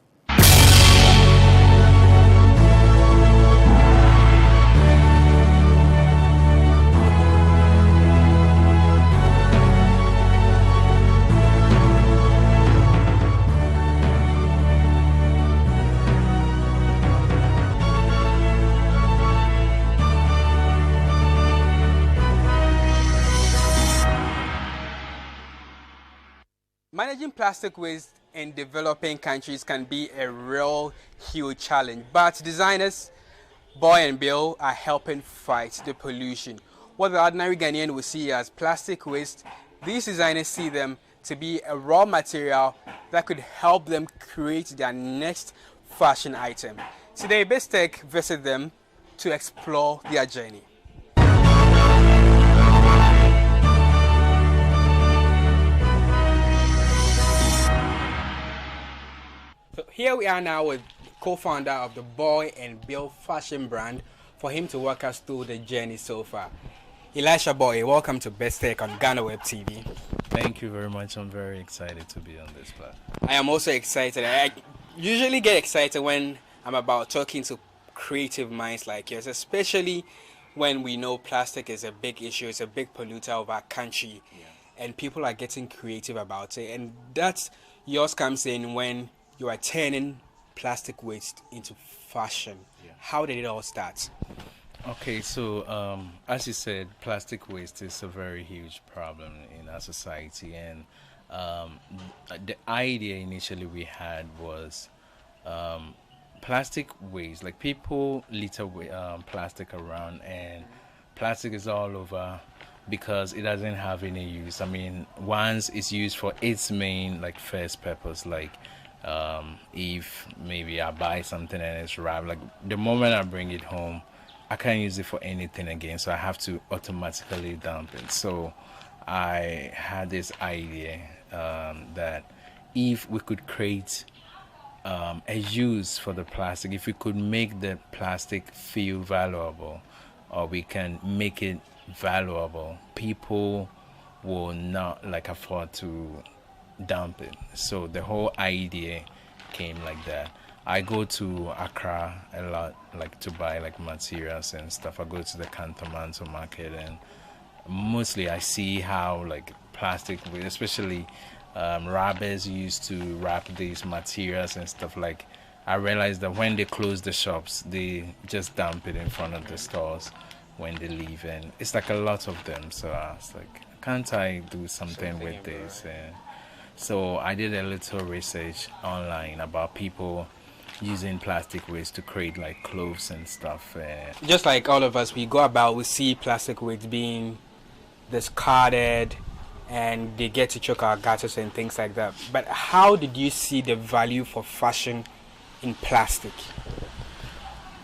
Managing plastic waste in developing countries can be a real huge challenge, but designers Boy and Bill are helping fight the pollution. What the ordinary Ghanaian will see as plastic waste, these designers see them to be a raw material that could help them create their next fashion item. Today, BizTech visited them to explore their journey. So here we are now with co-founder of the Boy and Bill fashion brand for him to walk us through the journey so far. Elisha Boy, welcome to BizTech on GhanaWeb TV. Thank you very much. I'm very excited to be on this platform. I am also excited. I usually get excited when I'm about talking to creative minds like yours, especially when we know plastic is a big issue, it's a big polluter of our country. Yeah. and people are getting creative about it. And that's yours comes in when you are turning plastic waste into fashion. Yeah. How did it all start? Okay, so as you said, plastic waste is a very huge problem in our society, and the idea initially we had was plastic waste. Like, people litter plastic around, and plastic is all over because it doesn't have any use. I mean, once it's used for its main, like, first purpose, like if maybe I buy something and it's wrapped, like, the moment I bring it home, I can't use it for anything again, so I have to automatically dump it. So I had this idea that if we could create a use for the plastic, if we could make the plastic feel valuable, or we can make it valuable, people will not, like, afford to dump it. So the whole idea came like that. I go to Accra a lot, like, to buy, like, materials and stuff. I go to the Cantonmanto market, and mostly I see how, like, plastic, especially robbers used to wrap these materials and stuff. Like, I realized that when they close the shops, they just dump it in front of the stores when they leave, and it's like a lot of them. So I was like, can't I do something with this? And so I did a little research online about people using plastic waste to create, like, clothes and stuff. Just like all of us, we go about, we see plastic waste being discarded, and they get to choke our gutters and things like that. But how did you see the value for fashion in plastic?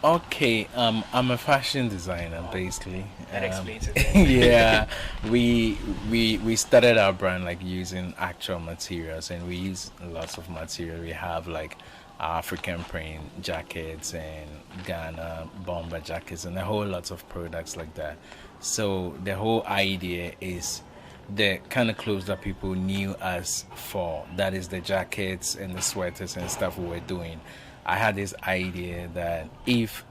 Okay, I'm a fashion designer, basically. That explains it. Yeah, we started our brand, like, using actual materials, and we use lots of material. We have, like, African print jackets and Ghana bomber jackets and a whole lot of products like that. So the whole idea is the kind of clothes that people knew us for, that is the jackets and the sweaters and stuff we were doing. I had this idea that if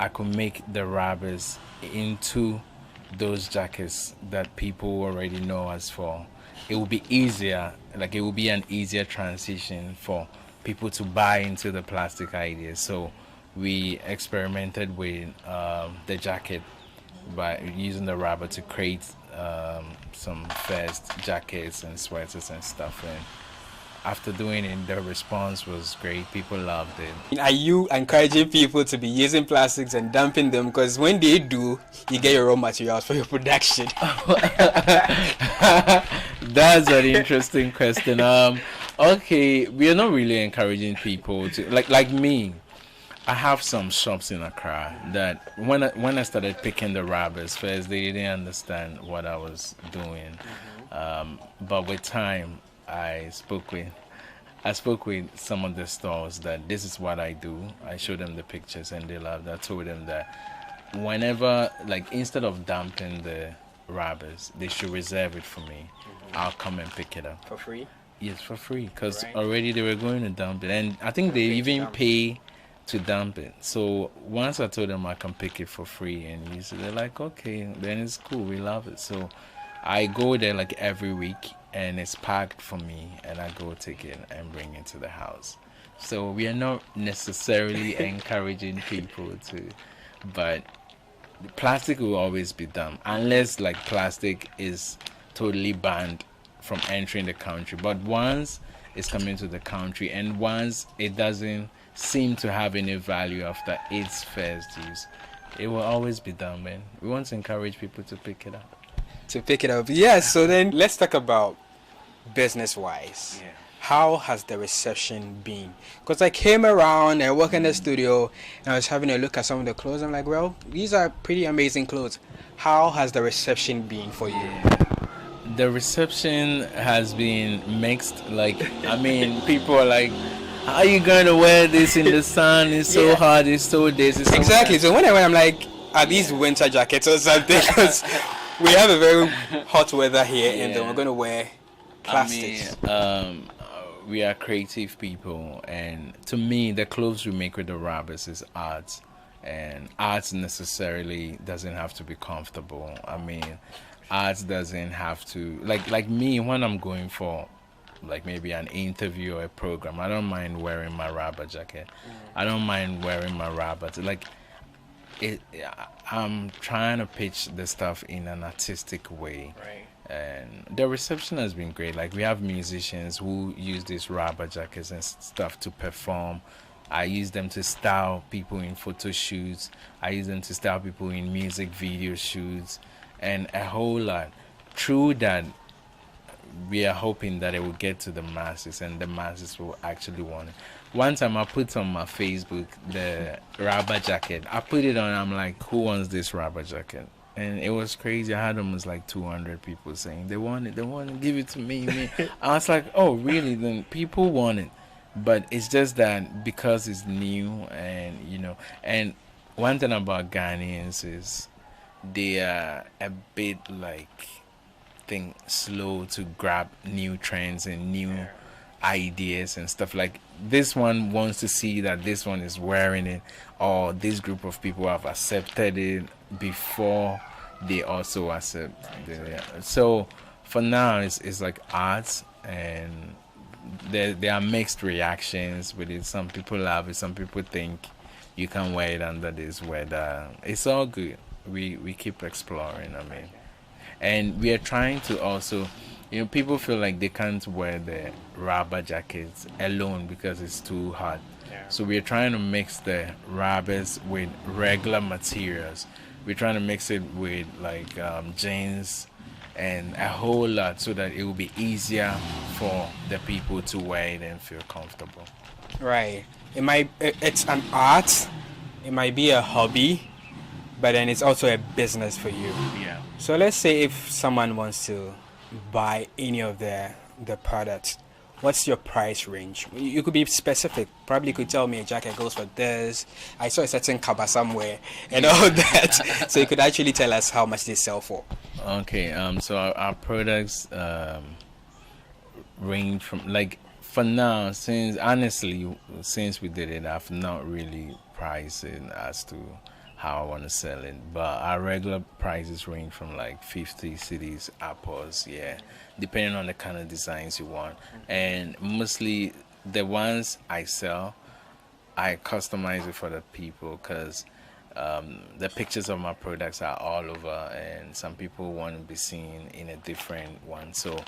I could make the rubbers into those jackets that people already know us for, it would be easier, like, it would be an easier transition for people to buy into the plastic idea. So we experimented with the jacket by using the rubber to create some first jackets and sweaters and stuff. And after doing it, the response was great. People loved it. Are you encouraging people to be using plastics and dumping them? Because when they do, you get your raw materials for your production. That's an interesting question. Okay, we are not really encouraging people to, like me. I have some shops in Accra that when I started picking the rubbers first, they didn't understand what I was doing. But with time, I spoke with some of the stores that this is what I do. I showed them the pictures and they loved it. I told them that whenever, like, instead of dumping the rubbers, they should reserve it for me. I'll come and pick it up. For free? Yes, for free, because already they were going to dump it, and I think they even pay to dump it. So once I told them I can pick it for free and use it, they're like, okay, then it's cool, we love it. So I go there, like, every week, and it's packed for me, and I go take it and bring it to the house. So we are not necessarily encouraging people to, but plastic will always be done unless, like, plastic is totally banned from entering the country. But once it's coming to the country, and once it doesn't seem to have any value after its first use, it will always be done, man. We want to encourage people to pick it up. Yes. So then let's talk about business-wise. Yeah. How has the reception been? Because I came around and walked in the studio and I was having a look at some of the clothes. I'm like, well, these are pretty amazing clothes. How has the reception been for you? The reception has been mixed. Like, I mean, people are like, how are you going to wear this in the sun? It's so hot, it's so this. It's exactly. So when I went, I'm like, are these winter jackets or something? Because we have a very hot weather here, and then we're going to wear plastics. I mean, we are creative people, and to me, the clothes we make with the rubbers is art. And art necessarily doesn't have to be comfortable. I mean, art doesn't have to like me when I'm going for like maybe an interview or a program. I don't mind wearing my rubber jacket. I don't mind wearing my rabbit. Like I'm trying to pitch the stuff in an artistic way. Right. And the reception has been great. Like we have musicians who use these rubber jackets and stuff to perform. I use them to style people in photo shoots. I use them to style people in music video shoots, and a whole lot. Through that, we are hoping that it will get to the masses, and the masses will actually want it. One time I put on my Facebook the rubber jacket. I put it on. I'm like, who wants this rubber jacket? And it was crazy. I had almost like 200 people saying they want it. They want to give it to me. I was like, oh, really? Then people want it. But it's just that because it's new, and and one thing about Ghanaians is they are a bit slow to grab new trends and new ideas and stuff. Like this one wants to see that this one is wearing it, or this group of people have accepted it before they also accept it. So for now it's like arts, and there are mixed reactions with it. Some people love it, some people think you can wear it under this weather. It's all good. We keep exploring, and we are trying to also, people feel like they can't wear the rubber jackets alone because it's too hot. So we're trying to mix the rubbers with regular materials. We're trying to mix it with jeans and a whole lot, so that it will be easier for the people to wear it and feel comfortable. Right. It's an art, it might be a hobby, but then it's also a business for you. Yeah. So let's say if someone wants to buy any of the products, what's your price range? You could be specific. Probably could tell me a jacket goes for this. I saw a certain cover somewhere and all that. So you could actually tell us how much they sell for. Okay. So our products range from for now, since we did it, I've not really priced it as to how I want to sell it, but our regular prices range from 50 cedis upwards, depending on the kind of designs you want. And mostly the ones I sell, I customize it for the people, because the pictures of my products are all over, and some people want to be seen in a different one. So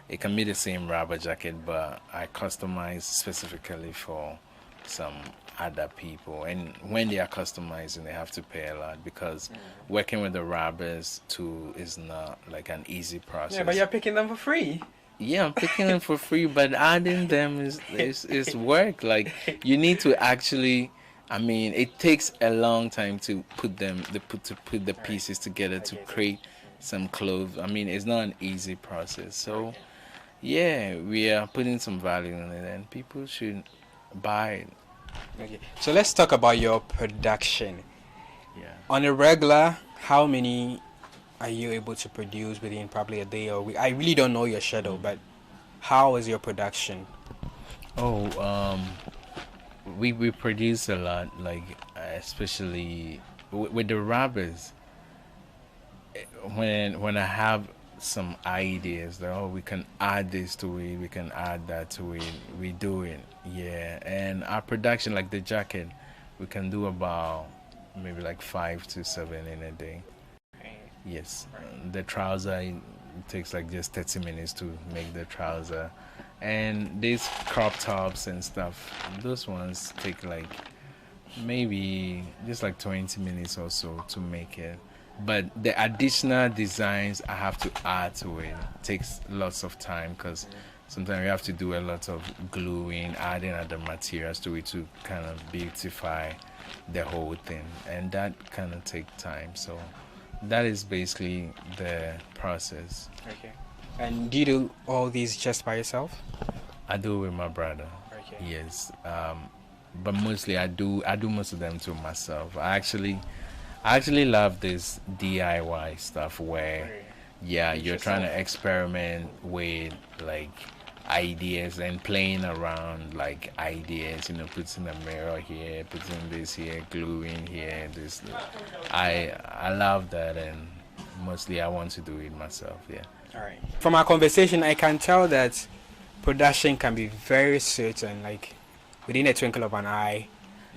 it can be the same rubber jacket, but I customize specifically for some other people. And when they are customizing, they have to pay a lot, because working with the rubbers too is not an easy process. Yeah, but you're picking them for free. Yeah, I'm picking them for free, but adding them is work. You need to actually, it takes a long time to put the pieces together to create some clothes. It's not an easy process. So yeah, we are putting some value in it, and people should buy it. Okay, so let's talk about your production. Yeah. On a regular, how many are you able to produce within probably a day or week? I really don't know your schedule, but how is your production? We produce a lot, especially with the rubbers. When I have some ideas that we can add this to it, we can add that to it, we do it. And our production, like the jacket, we can do about maybe 5 to 7 in a day. Yes. The trouser, it takes just 30 minutes to make the trouser, and these crop tops and stuff, those ones take maybe just 20 minutes or so to make it. But the additional designs I have to add to it takes lots of time, because sometimes we have to do a lot of gluing, adding other materials to it to kind of beautify the whole thing, and that kind of takes time. So that is basically the process. Okay. And do you do all these just by yourself? I do it with my brother. Okay. Yes. But mostly I do most of them to myself. I actually love this DIY stuff where you're trying to experiment with ideas and playing around ideas, putting a mirror here, putting this here, gluing here, this. I love that, and mostly I want to do it myself. Yeah. All right. From our conversation, I can tell that production can be very certain, like within a twinkle of an eye,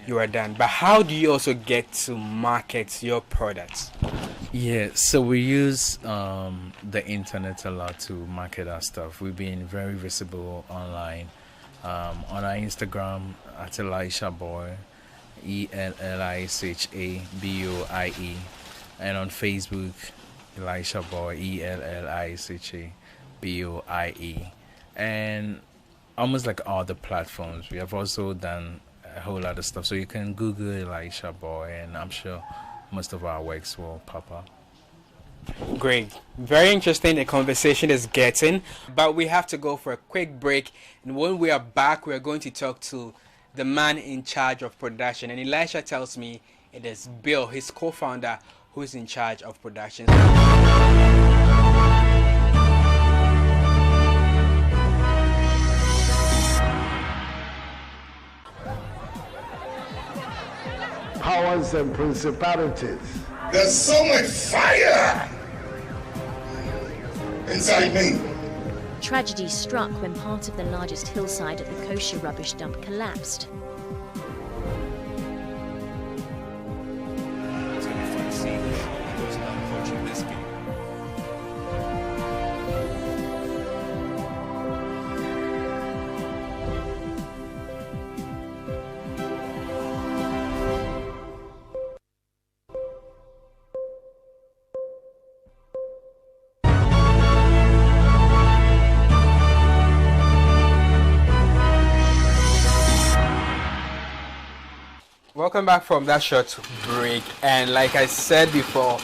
you are done. But how do you also get to market your products? Yeah, so we use the internet a lot to market our stuff. We've been very visible online. On our Instagram at Elisha Boy, ELLISHABOIE, and on Facebook, Elisha Boy, ELLISHABOIE, and almost like all the platforms. We have also done a whole lot of stuff, so you can Google Elisha Boy, and I'm sure most of our works will pop up. Great. Very interesting the conversation is getting, but we have to go for a quick break, and when we are back, we are going to talk to the man in charge of production, and Elisha tells me it is Bill, his co-founder, who is in charge of production. Powers and principalities. There's so much fire inside me. Tragedy struck when part of the largest hillside at the kosher rubbish dump collapsed. Welcome back from that short break, and like I said before,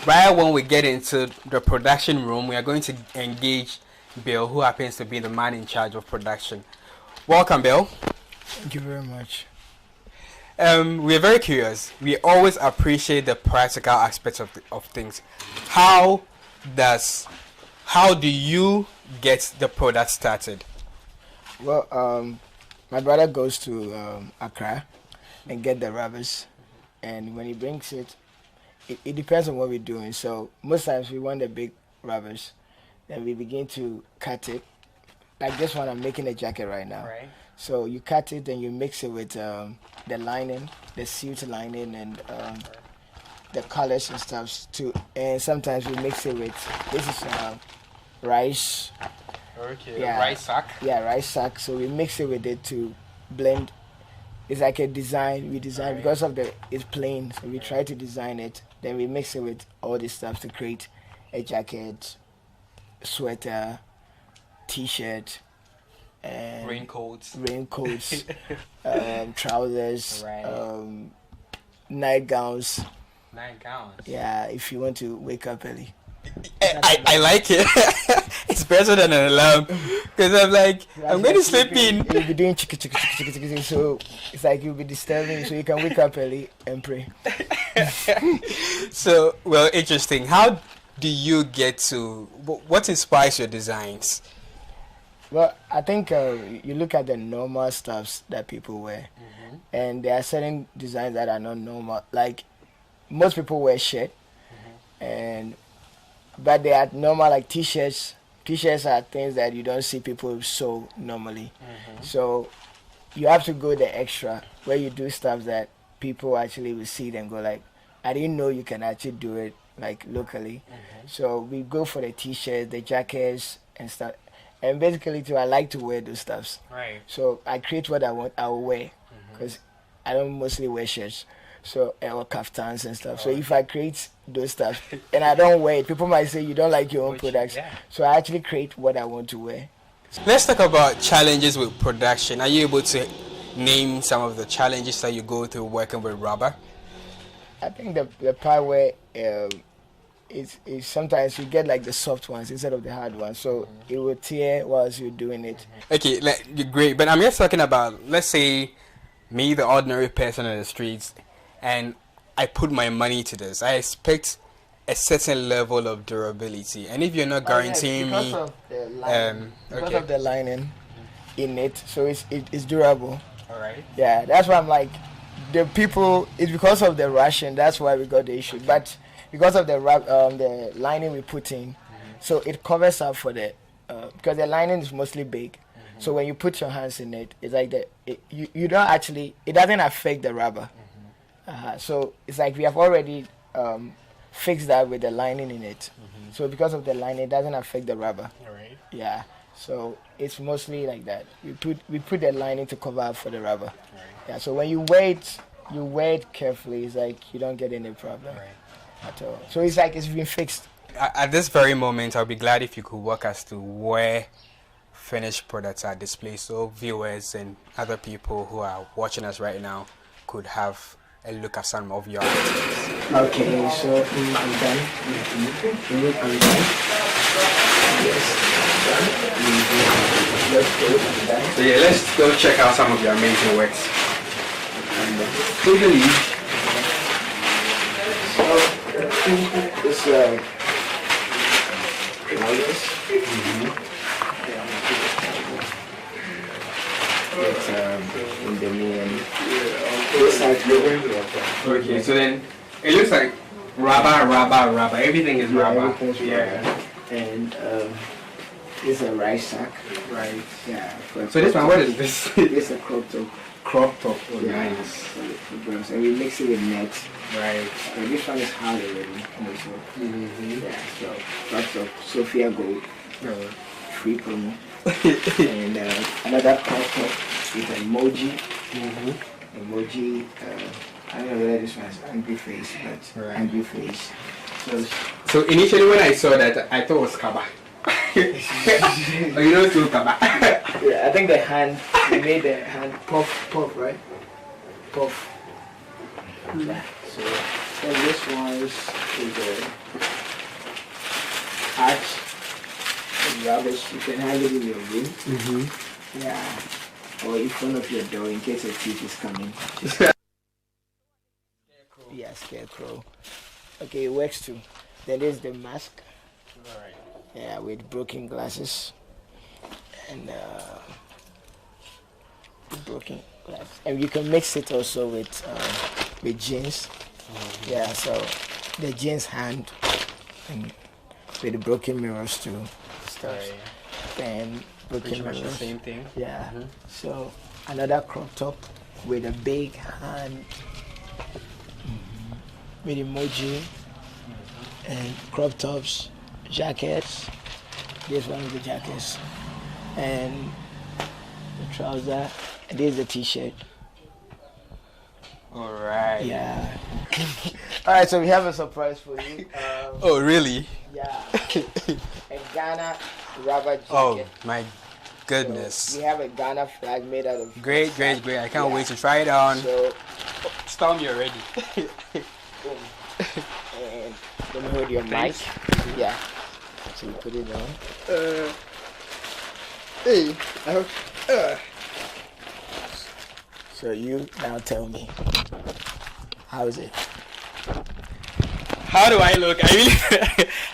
right when we get into the production room, we are going to engage Bill, who happens to be the man in charge of production. Welcome, Bill. Thank you very much. We are very curious. We always appreciate the practical aspects of things. How do you get the product started? Well, my brother goes to Accra and get the rubbish, and when he brings it, it depends on what we're doing. So most times we want the big rubbish, then we begin to cut it. Like this one, I'm making a jacket right now. Right. So you cut it, then you mix it with the lining, the suit lining, and the colors and stuff too. And sometimes we mix it with, this is rice. Okay. Yeah. Rice sack. Yeah, rice sack. So we mix it with it to blend. It's like a design. We design right. Because of it's plain, so we try to design it. Then we mix it with all this stuff to create a jacket, sweater, t-shirt, and raincoats, trousers, right. Nightgowns. Nightgowns. Yeah, if you want to wake up early. I like it. It's better than an alarm, because I'm like, I'm going to sleep in. You'll be doing chicka, so it's like you'll be disturbing, so you can wake up early and pray. So, well, interesting. How do you get to, what inspires your designs? Well, I think you look at the normal stuffs that people wear, and there are certain designs that are not normal. Like, most people wear shirt, but they are normal, like t-shirts. T-shirts are things that you don't see people sew normally. So you have to go the extra, where you do stuff that people actually will see and go like, I didn't know you can actually do it like locally. So we go for the t-shirts, the jackets and stuff. And basically too, I like to wear those stuffs. Right. So I create what I want, I will wear, because I don't mostly wear shirts. So, or kaftans and stuff. So if I create those stuff and I don't wear it, people might say you don't like your own products. Yeah. So I actually create what I want to wear. Let's talk about challenges with production. Are you able to name some of the challenges that you go through working with rubber? I think the part where is sometimes you get like the soft ones instead of the hard ones. So it will tear whilst you're doing it. Okay, great. But I'm just talking about, let's say, me, the ordinary person on the streets, and I put my money to this. I expect a certain level of durability, and if you're not guaranteeing because me, of the lining in it, so it's durable. All right. Yeah, that's why I'm like, the people. It's because of the Russian. That's why we got the issue. But because of the lining we put in, so it covers up for the because the lining is mostly big. So when you put your hands in it, it's like you don't actually, it doesn't affect the rubber. So it's like we have already fixed that with the lining in it. So because of the lining, it doesn't affect the rubber. Right. Yeah. So it's mostly like that. We put the lining to cover up for the rubber. Right. Yeah. So when you wear it carefully. It's like you don't get any problem at all. So it's like it's been fixed. At this very moment, I'll be glad if you could walk us to where finished products are displayed, so viewers and other people who are watching us right now could have a look at some of your items. Okay, so I'm done. I'm done. Yes, done. So yeah, let's go check out some of your amazing works. Take the lead. So this it's in the main. Okay, so then it looks like rubber. Everything is rubber. Yeah. And this is a rice sack. Right. Yeah. So this one, what is this? This is a crop top. Crop top. Oh, yeah. Nice. And we mix it with net. Right. This one is hard already. Yeah. So crop top, Sophia Gold. Free promo. And another crop top with emoji. Emoji. I don't know whether this one is angry face, but angry face. So initially when I saw that, I thought it was Kaba. Oh, you know it's still Kaba. Yeah, I think the hand, we made the hand puff, right? Puff. Yeah. So this one is a arch. Rubbish, you can hang it in your room. Yeah. Or in front of your door in case a thief is coming. Yeah, scarecrow. Okay, it works too. Then there's the mask. Alright. Yeah, with broken glasses. And broken glass. And you can mix it also with jeans. Yeah, so the jeans hand and with the broken mirrors too. And broken mirrors. The same thing. Yeah. So another crop top with a big hand with emoji and crop tops, jackets. This one is the jackets and the trouser. And this is the t-shirt. All right. Yeah. All right. So we have a surprise for you. Oh really? Yeah. A Ghana rubber jacket. Oh my goodness. So we have a Ghana flag made out of. Great. I can't wait to try it on. So, Storm, you're ready. And let me hold your mic. Yeah. So you put it on. Hey, I hope. So you now tell me, how is it? How do I look? I really,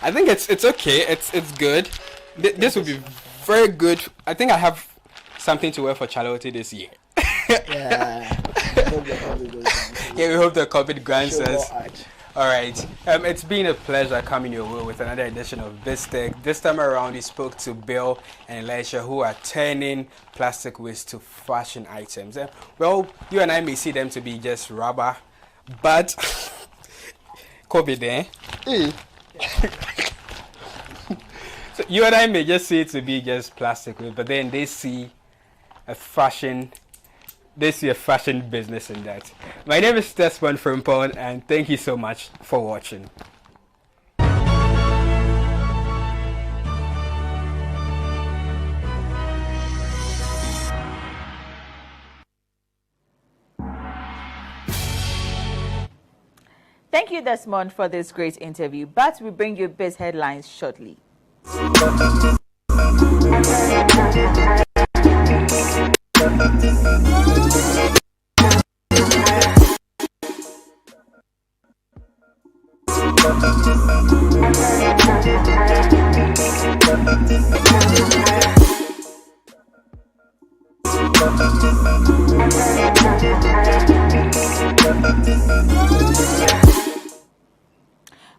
I think it's okay. It's good. This would be very good. I think I have something to wear for Charlotte this year. Yeah. Yeah, we hope the COVID grants us. All right. It's been a pleasure coming your way with another edition of Bistec. This time around, we spoke to Bill and Elisha, who are turning plastic waste to fashion items. Well, you and I may see them to be just rubber, but COVID, eh? So you and I may just see it to be just plastic waste, but then they see a fashion. They see a fashion business in that. My name is Desmond Frimpong, and thank you so much for watching. Thank you, Desmond, for this great interview, but we bring you biz headlines shortly.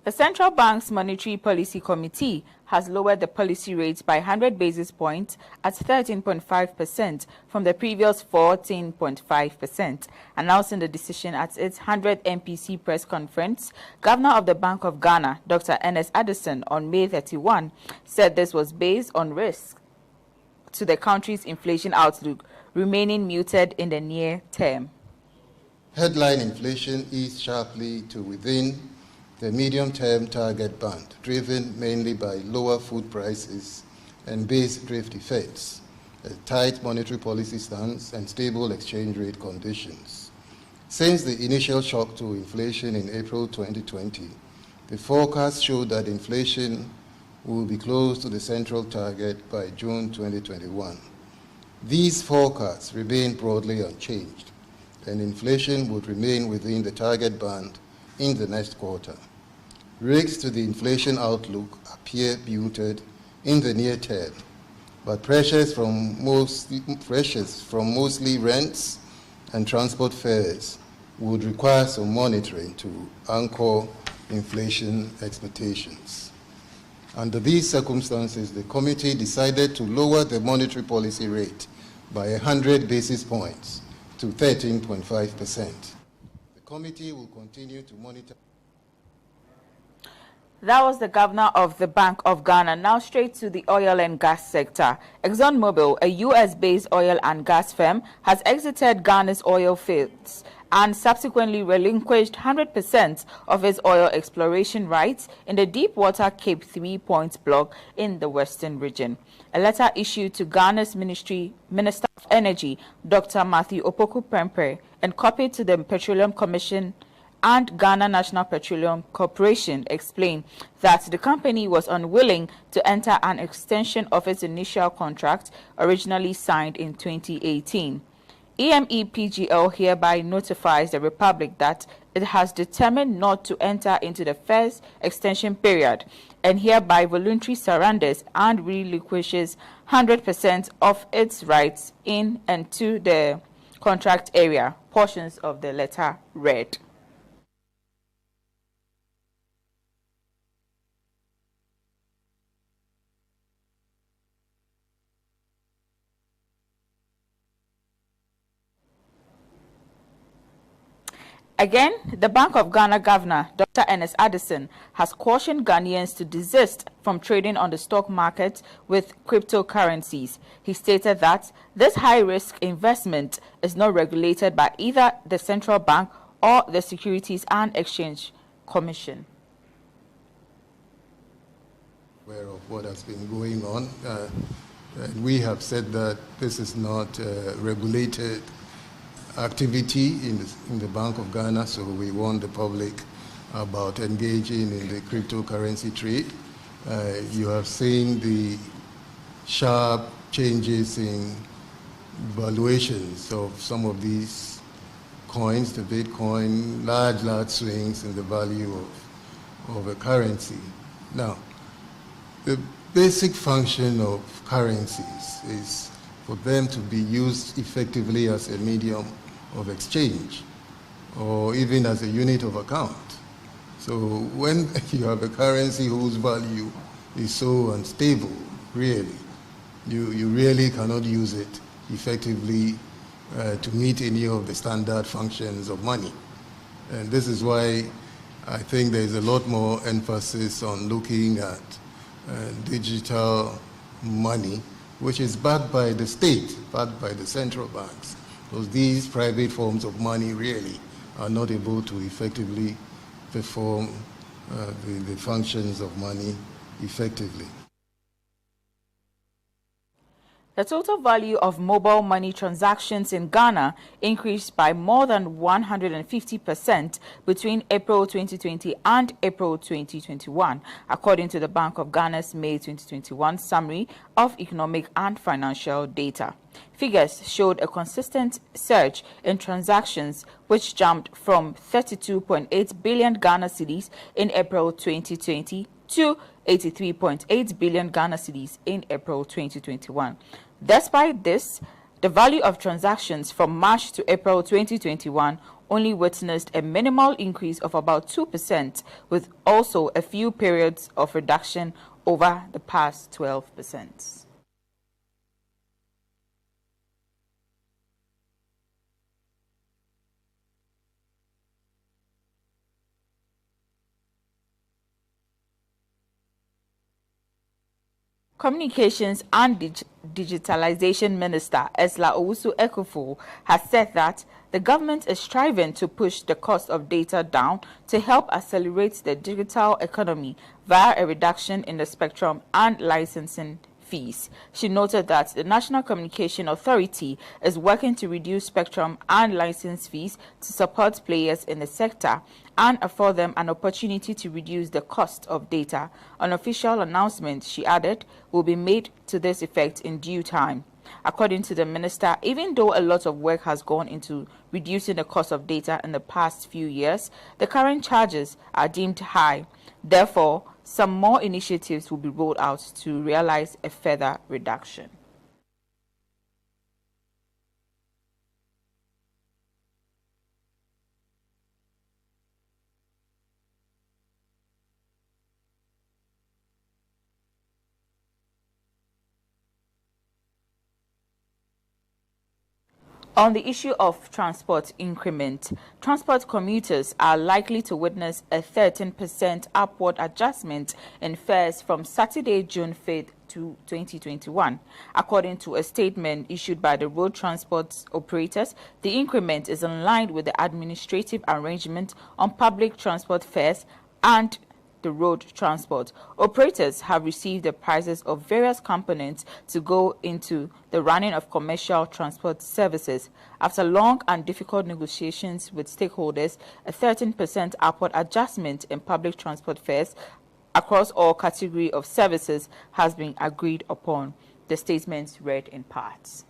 The Central Bank's Monetary Policy Committee has lowered the policy rate by 100 basis points at 13.5% from the previous 14.5%. Announcing the decision at its 100th MPC press conference, Governor of the Bank of Ghana, Dr. Ernest Addison, on May 31, said this was based on risk to the country's inflation outlook remaining muted in the near term. Headline inflation eased sharply to within the medium-term target band, driven mainly by lower food prices and base drift effects, a tight monetary policy stance, and stable exchange rate conditions. Since the initial shock to inflation in April 2020, the forecast showed that inflation will be close to the central target by June 2021. These forecasts remain broadly unchanged, and inflation would remain within the target band in the next quarter. Risks to the inflation outlook appear muted in the near term, but pressures from mostly rents and transport fares would require some monitoring to anchor inflation expectations. Under these circumstances, the committee decided to lower the monetary policy rate by 100 basis points to 13.5%. The committee will continue to monitor. That was the governor of the Bank of Ghana. Now straight to the oil and gas sector. ExxonMobil, a US-based oil and gas firm, has exited Ghana's oil fields and subsequently relinquished 100% of its oil exploration rights in the Deepwater Cape 3 Points block in the Western region. A letter issued to Ghana's Minister of Energy, Dr. Matthew Opoku Prempeh, and copied to the Petroleum Commission and Ghana National Petroleum Corporation, explained that the company was unwilling to enter an extension of its initial contract originally signed in 2018. EMEPGL hereby notifies the Republic that it has determined not to enter into the first extension period and hereby voluntarily surrenders and relinquishes 100% of its rights in and to the contract area, portions of the letter read. Again, the Bank of Ghana Governor, Dr. Ernest Addison, has cautioned Ghanaians to desist from trading on the stock market with cryptocurrencies. He stated that this high-risk investment is not regulated by either the Central Bank or the Securities and Exchange Commission. Aware of what has been going on. And we have said that this is not regulated activity in the Bank of Ghana, so we warn the public about engaging in the cryptocurrency trade. You have seen the sharp changes in valuations of some of these coins, the Bitcoin, large swings in the value of a currency. Now, the basic function of currencies is for them to be used effectively as a medium of exchange or even as a unit of account. So when you have a currency whose value is so unstable, really, you really cannot use it effectively to meet any of the standard functions of money. And this is why I think there is a lot more emphasis on looking at digital money, which is backed by the state, backed by the central banks. Because these private forms of money really are not able to effectively perform the functions of money effectively. The total value of mobile money transactions in Ghana increased by more than 150% between April 2020 and April 2021, according to the Bank of Ghana's May 2021 Summary of Economic and Financial Data. Figures showed a consistent surge in transactions, which jumped from 32.8 billion Ghana cedis in April 2020 to 83.8 billion Ghana cedis in April 2021. Despite this, the value of transactions from March to April 2021 only witnessed a minimal increase of about 2%, with also a few periods of reduction over the past 12%. Communications and Digitalization Minister Esla Owusu-Ekufo has said that the government is striving to push the cost of data down to help accelerate the digital economy via a reduction in the spectrum and licensing fees. She noted that the National Communication Authority is working to reduce spectrum and license fees to support players in the sector and afford them an opportunity to reduce the cost of data. An official announcement, she added, will be made to this effect in due time. According to the minister, even though a lot of work has gone into reducing the cost of data in the past few years, the current charges are deemed high. Therefore, some more initiatives will be rolled out to realize a further reduction. On the issue of transport increment, transport commuters are likely to witness a 13% upward adjustment in fares from Saturday, June 5th to 2021. According to a statement issued by the road transport operators, the increment is in line with the administrative arrangement on public transport fares and the road transport. Operators have received the prices of various components to go into the running of commercial transport services. After long and difficult negotiations with stakeholders, a 13% upward adjustment in public transport fares across all categories of services has been agreed upon. The statement read in parts.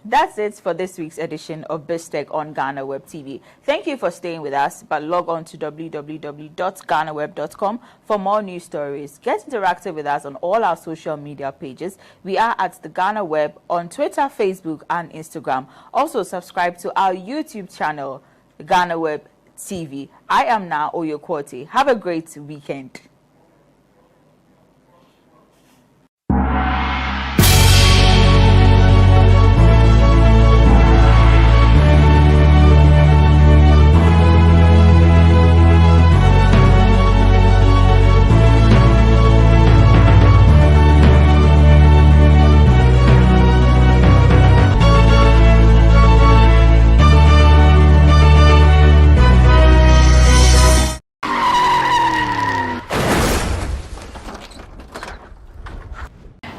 That's it for this week's edition of BizTech on GhanaWeb TV. Thank you for staying with us, but log on to www.ghanaweb.com for more news stories. Get interactive with us on all our social media pages. We are at the GhanaWeb on Twitter, Facebook, and Instagram. Also, subscribe to our YouTube channel, GhanaWeb TV. I am now Oyo Kwote. Have a great weekend.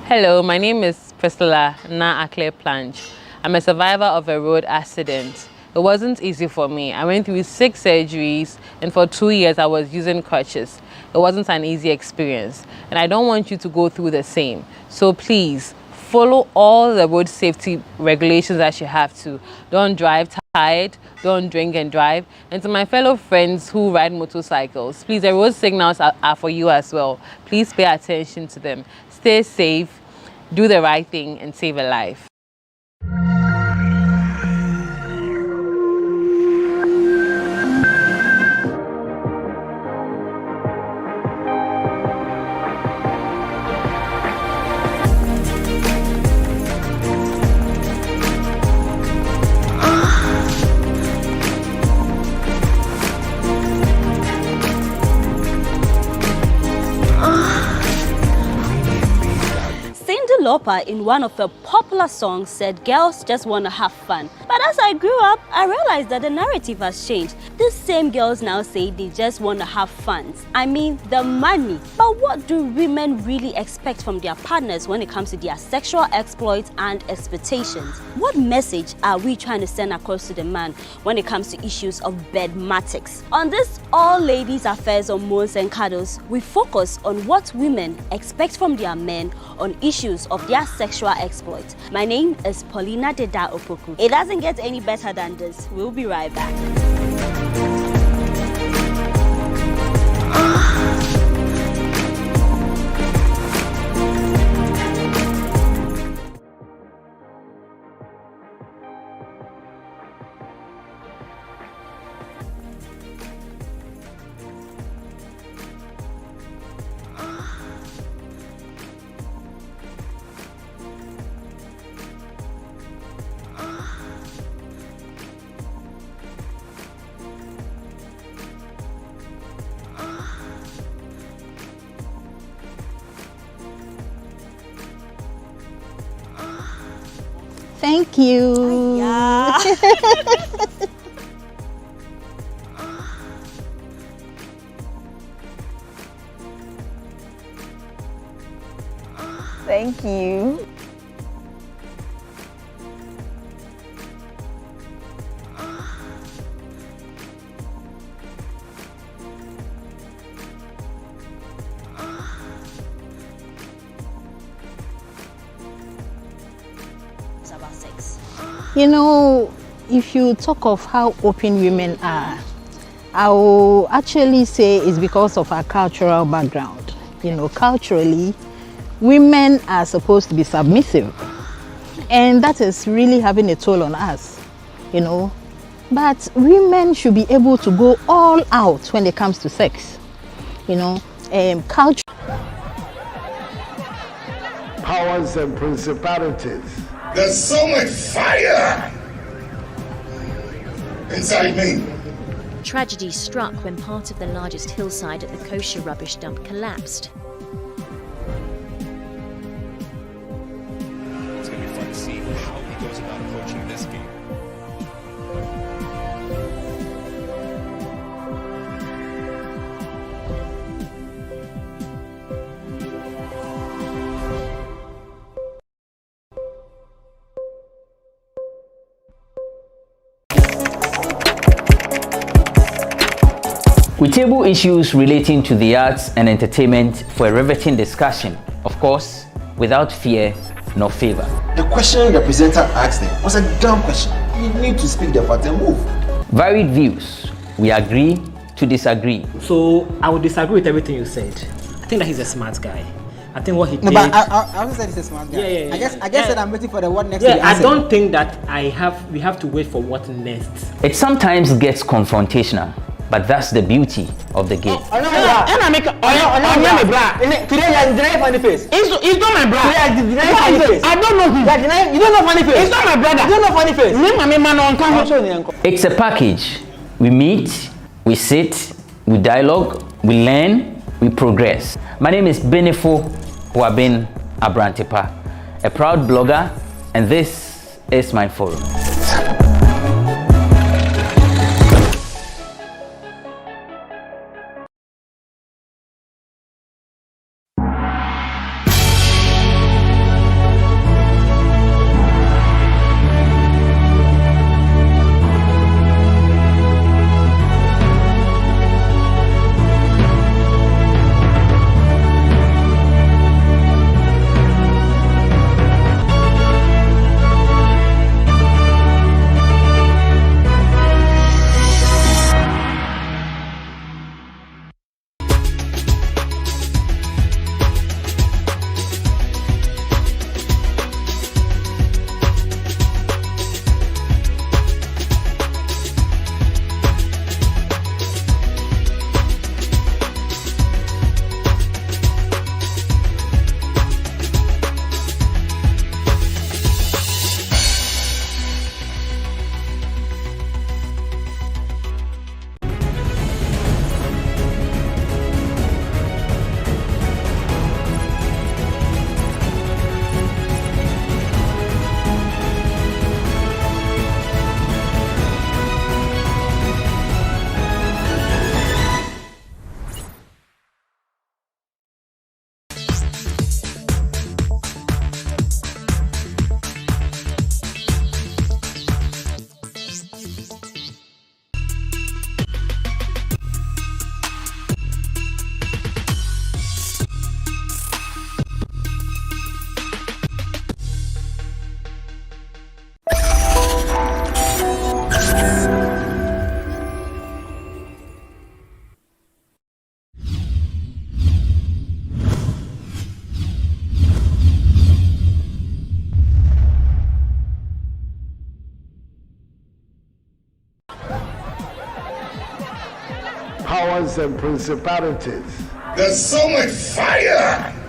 Hello, my name is Priscilla Na Akle Planch. I'm a survivor of a road accident. It wasn't easy for me. I went through 6 surgeries, and for 2 years I was using crutches. It wasn't an easy experience, and I don't want you to go through the same. So please, follow all the road safety regulations that you have to. Don't drive tired, don't drink and drive. And to my fellow friends who ride motorcycles, please, the road signals are for you as well. Please pay attention to them. Stay safe, do the right thing, and save a life. developer in one of her popular songs said girls just want to have fun. But as I grew up, I realized that the narrative has changed. These same girls now say they just want to have fun. I mean, the money. But what do women really expect from their partners when it comes to their sexual exploits and expectations? What message are we trying to send across to the man when it comes to issues of bedmatics? On this All Ladies Affairs on Moans and Cuddles, we focus on what women expect from their men on issues of their sexual exploits. My name is Paulina Deda Opoku. It doesn't get any better than this. We'll be right back. Thank you. Thank you. You know, if you talk of how open women are, I will actually say it's because of our cultural background. You know, culturally, women are supposed to be submissive, and that is really having a toll on us, you know. But women should be able to go all out when it comes to sex, you know. Culture. Powers and principalities. There's so much fire inside me. Tragedy struck when part of the largest hillside at the kosher rubbish dump collapsed. It's going to be fun to see how he goes about approaching this game. We table issues relating to the arts and entertainment for a riveting discussion, of course, without fear nor favor. The question the presenter asked them was a dumb question. You need to speak the fact and move. Varied views. We agree to disagree. So I would disagree with everything you said. I think that he's a smart guy. I think what he did. No, but I also said he's a smart guy. Yeah. I guess that I'm waiting for the what next. Yeah, I don't think that we have to wait for what next. It sometimes gets confrontational, but that's the beauty of the game. Today you're denying funny face. It's not my brother. Today you're denying funny face. I don't know him. You don't know funny face. It's not my brother. You don't know funny face. It's a package. We meet, we sit, we dialogue, we learn, we progress. My name is Benefo Huabin Abrantepa, a proud blogger, and this is my forum. powers and principalities. There's so much fire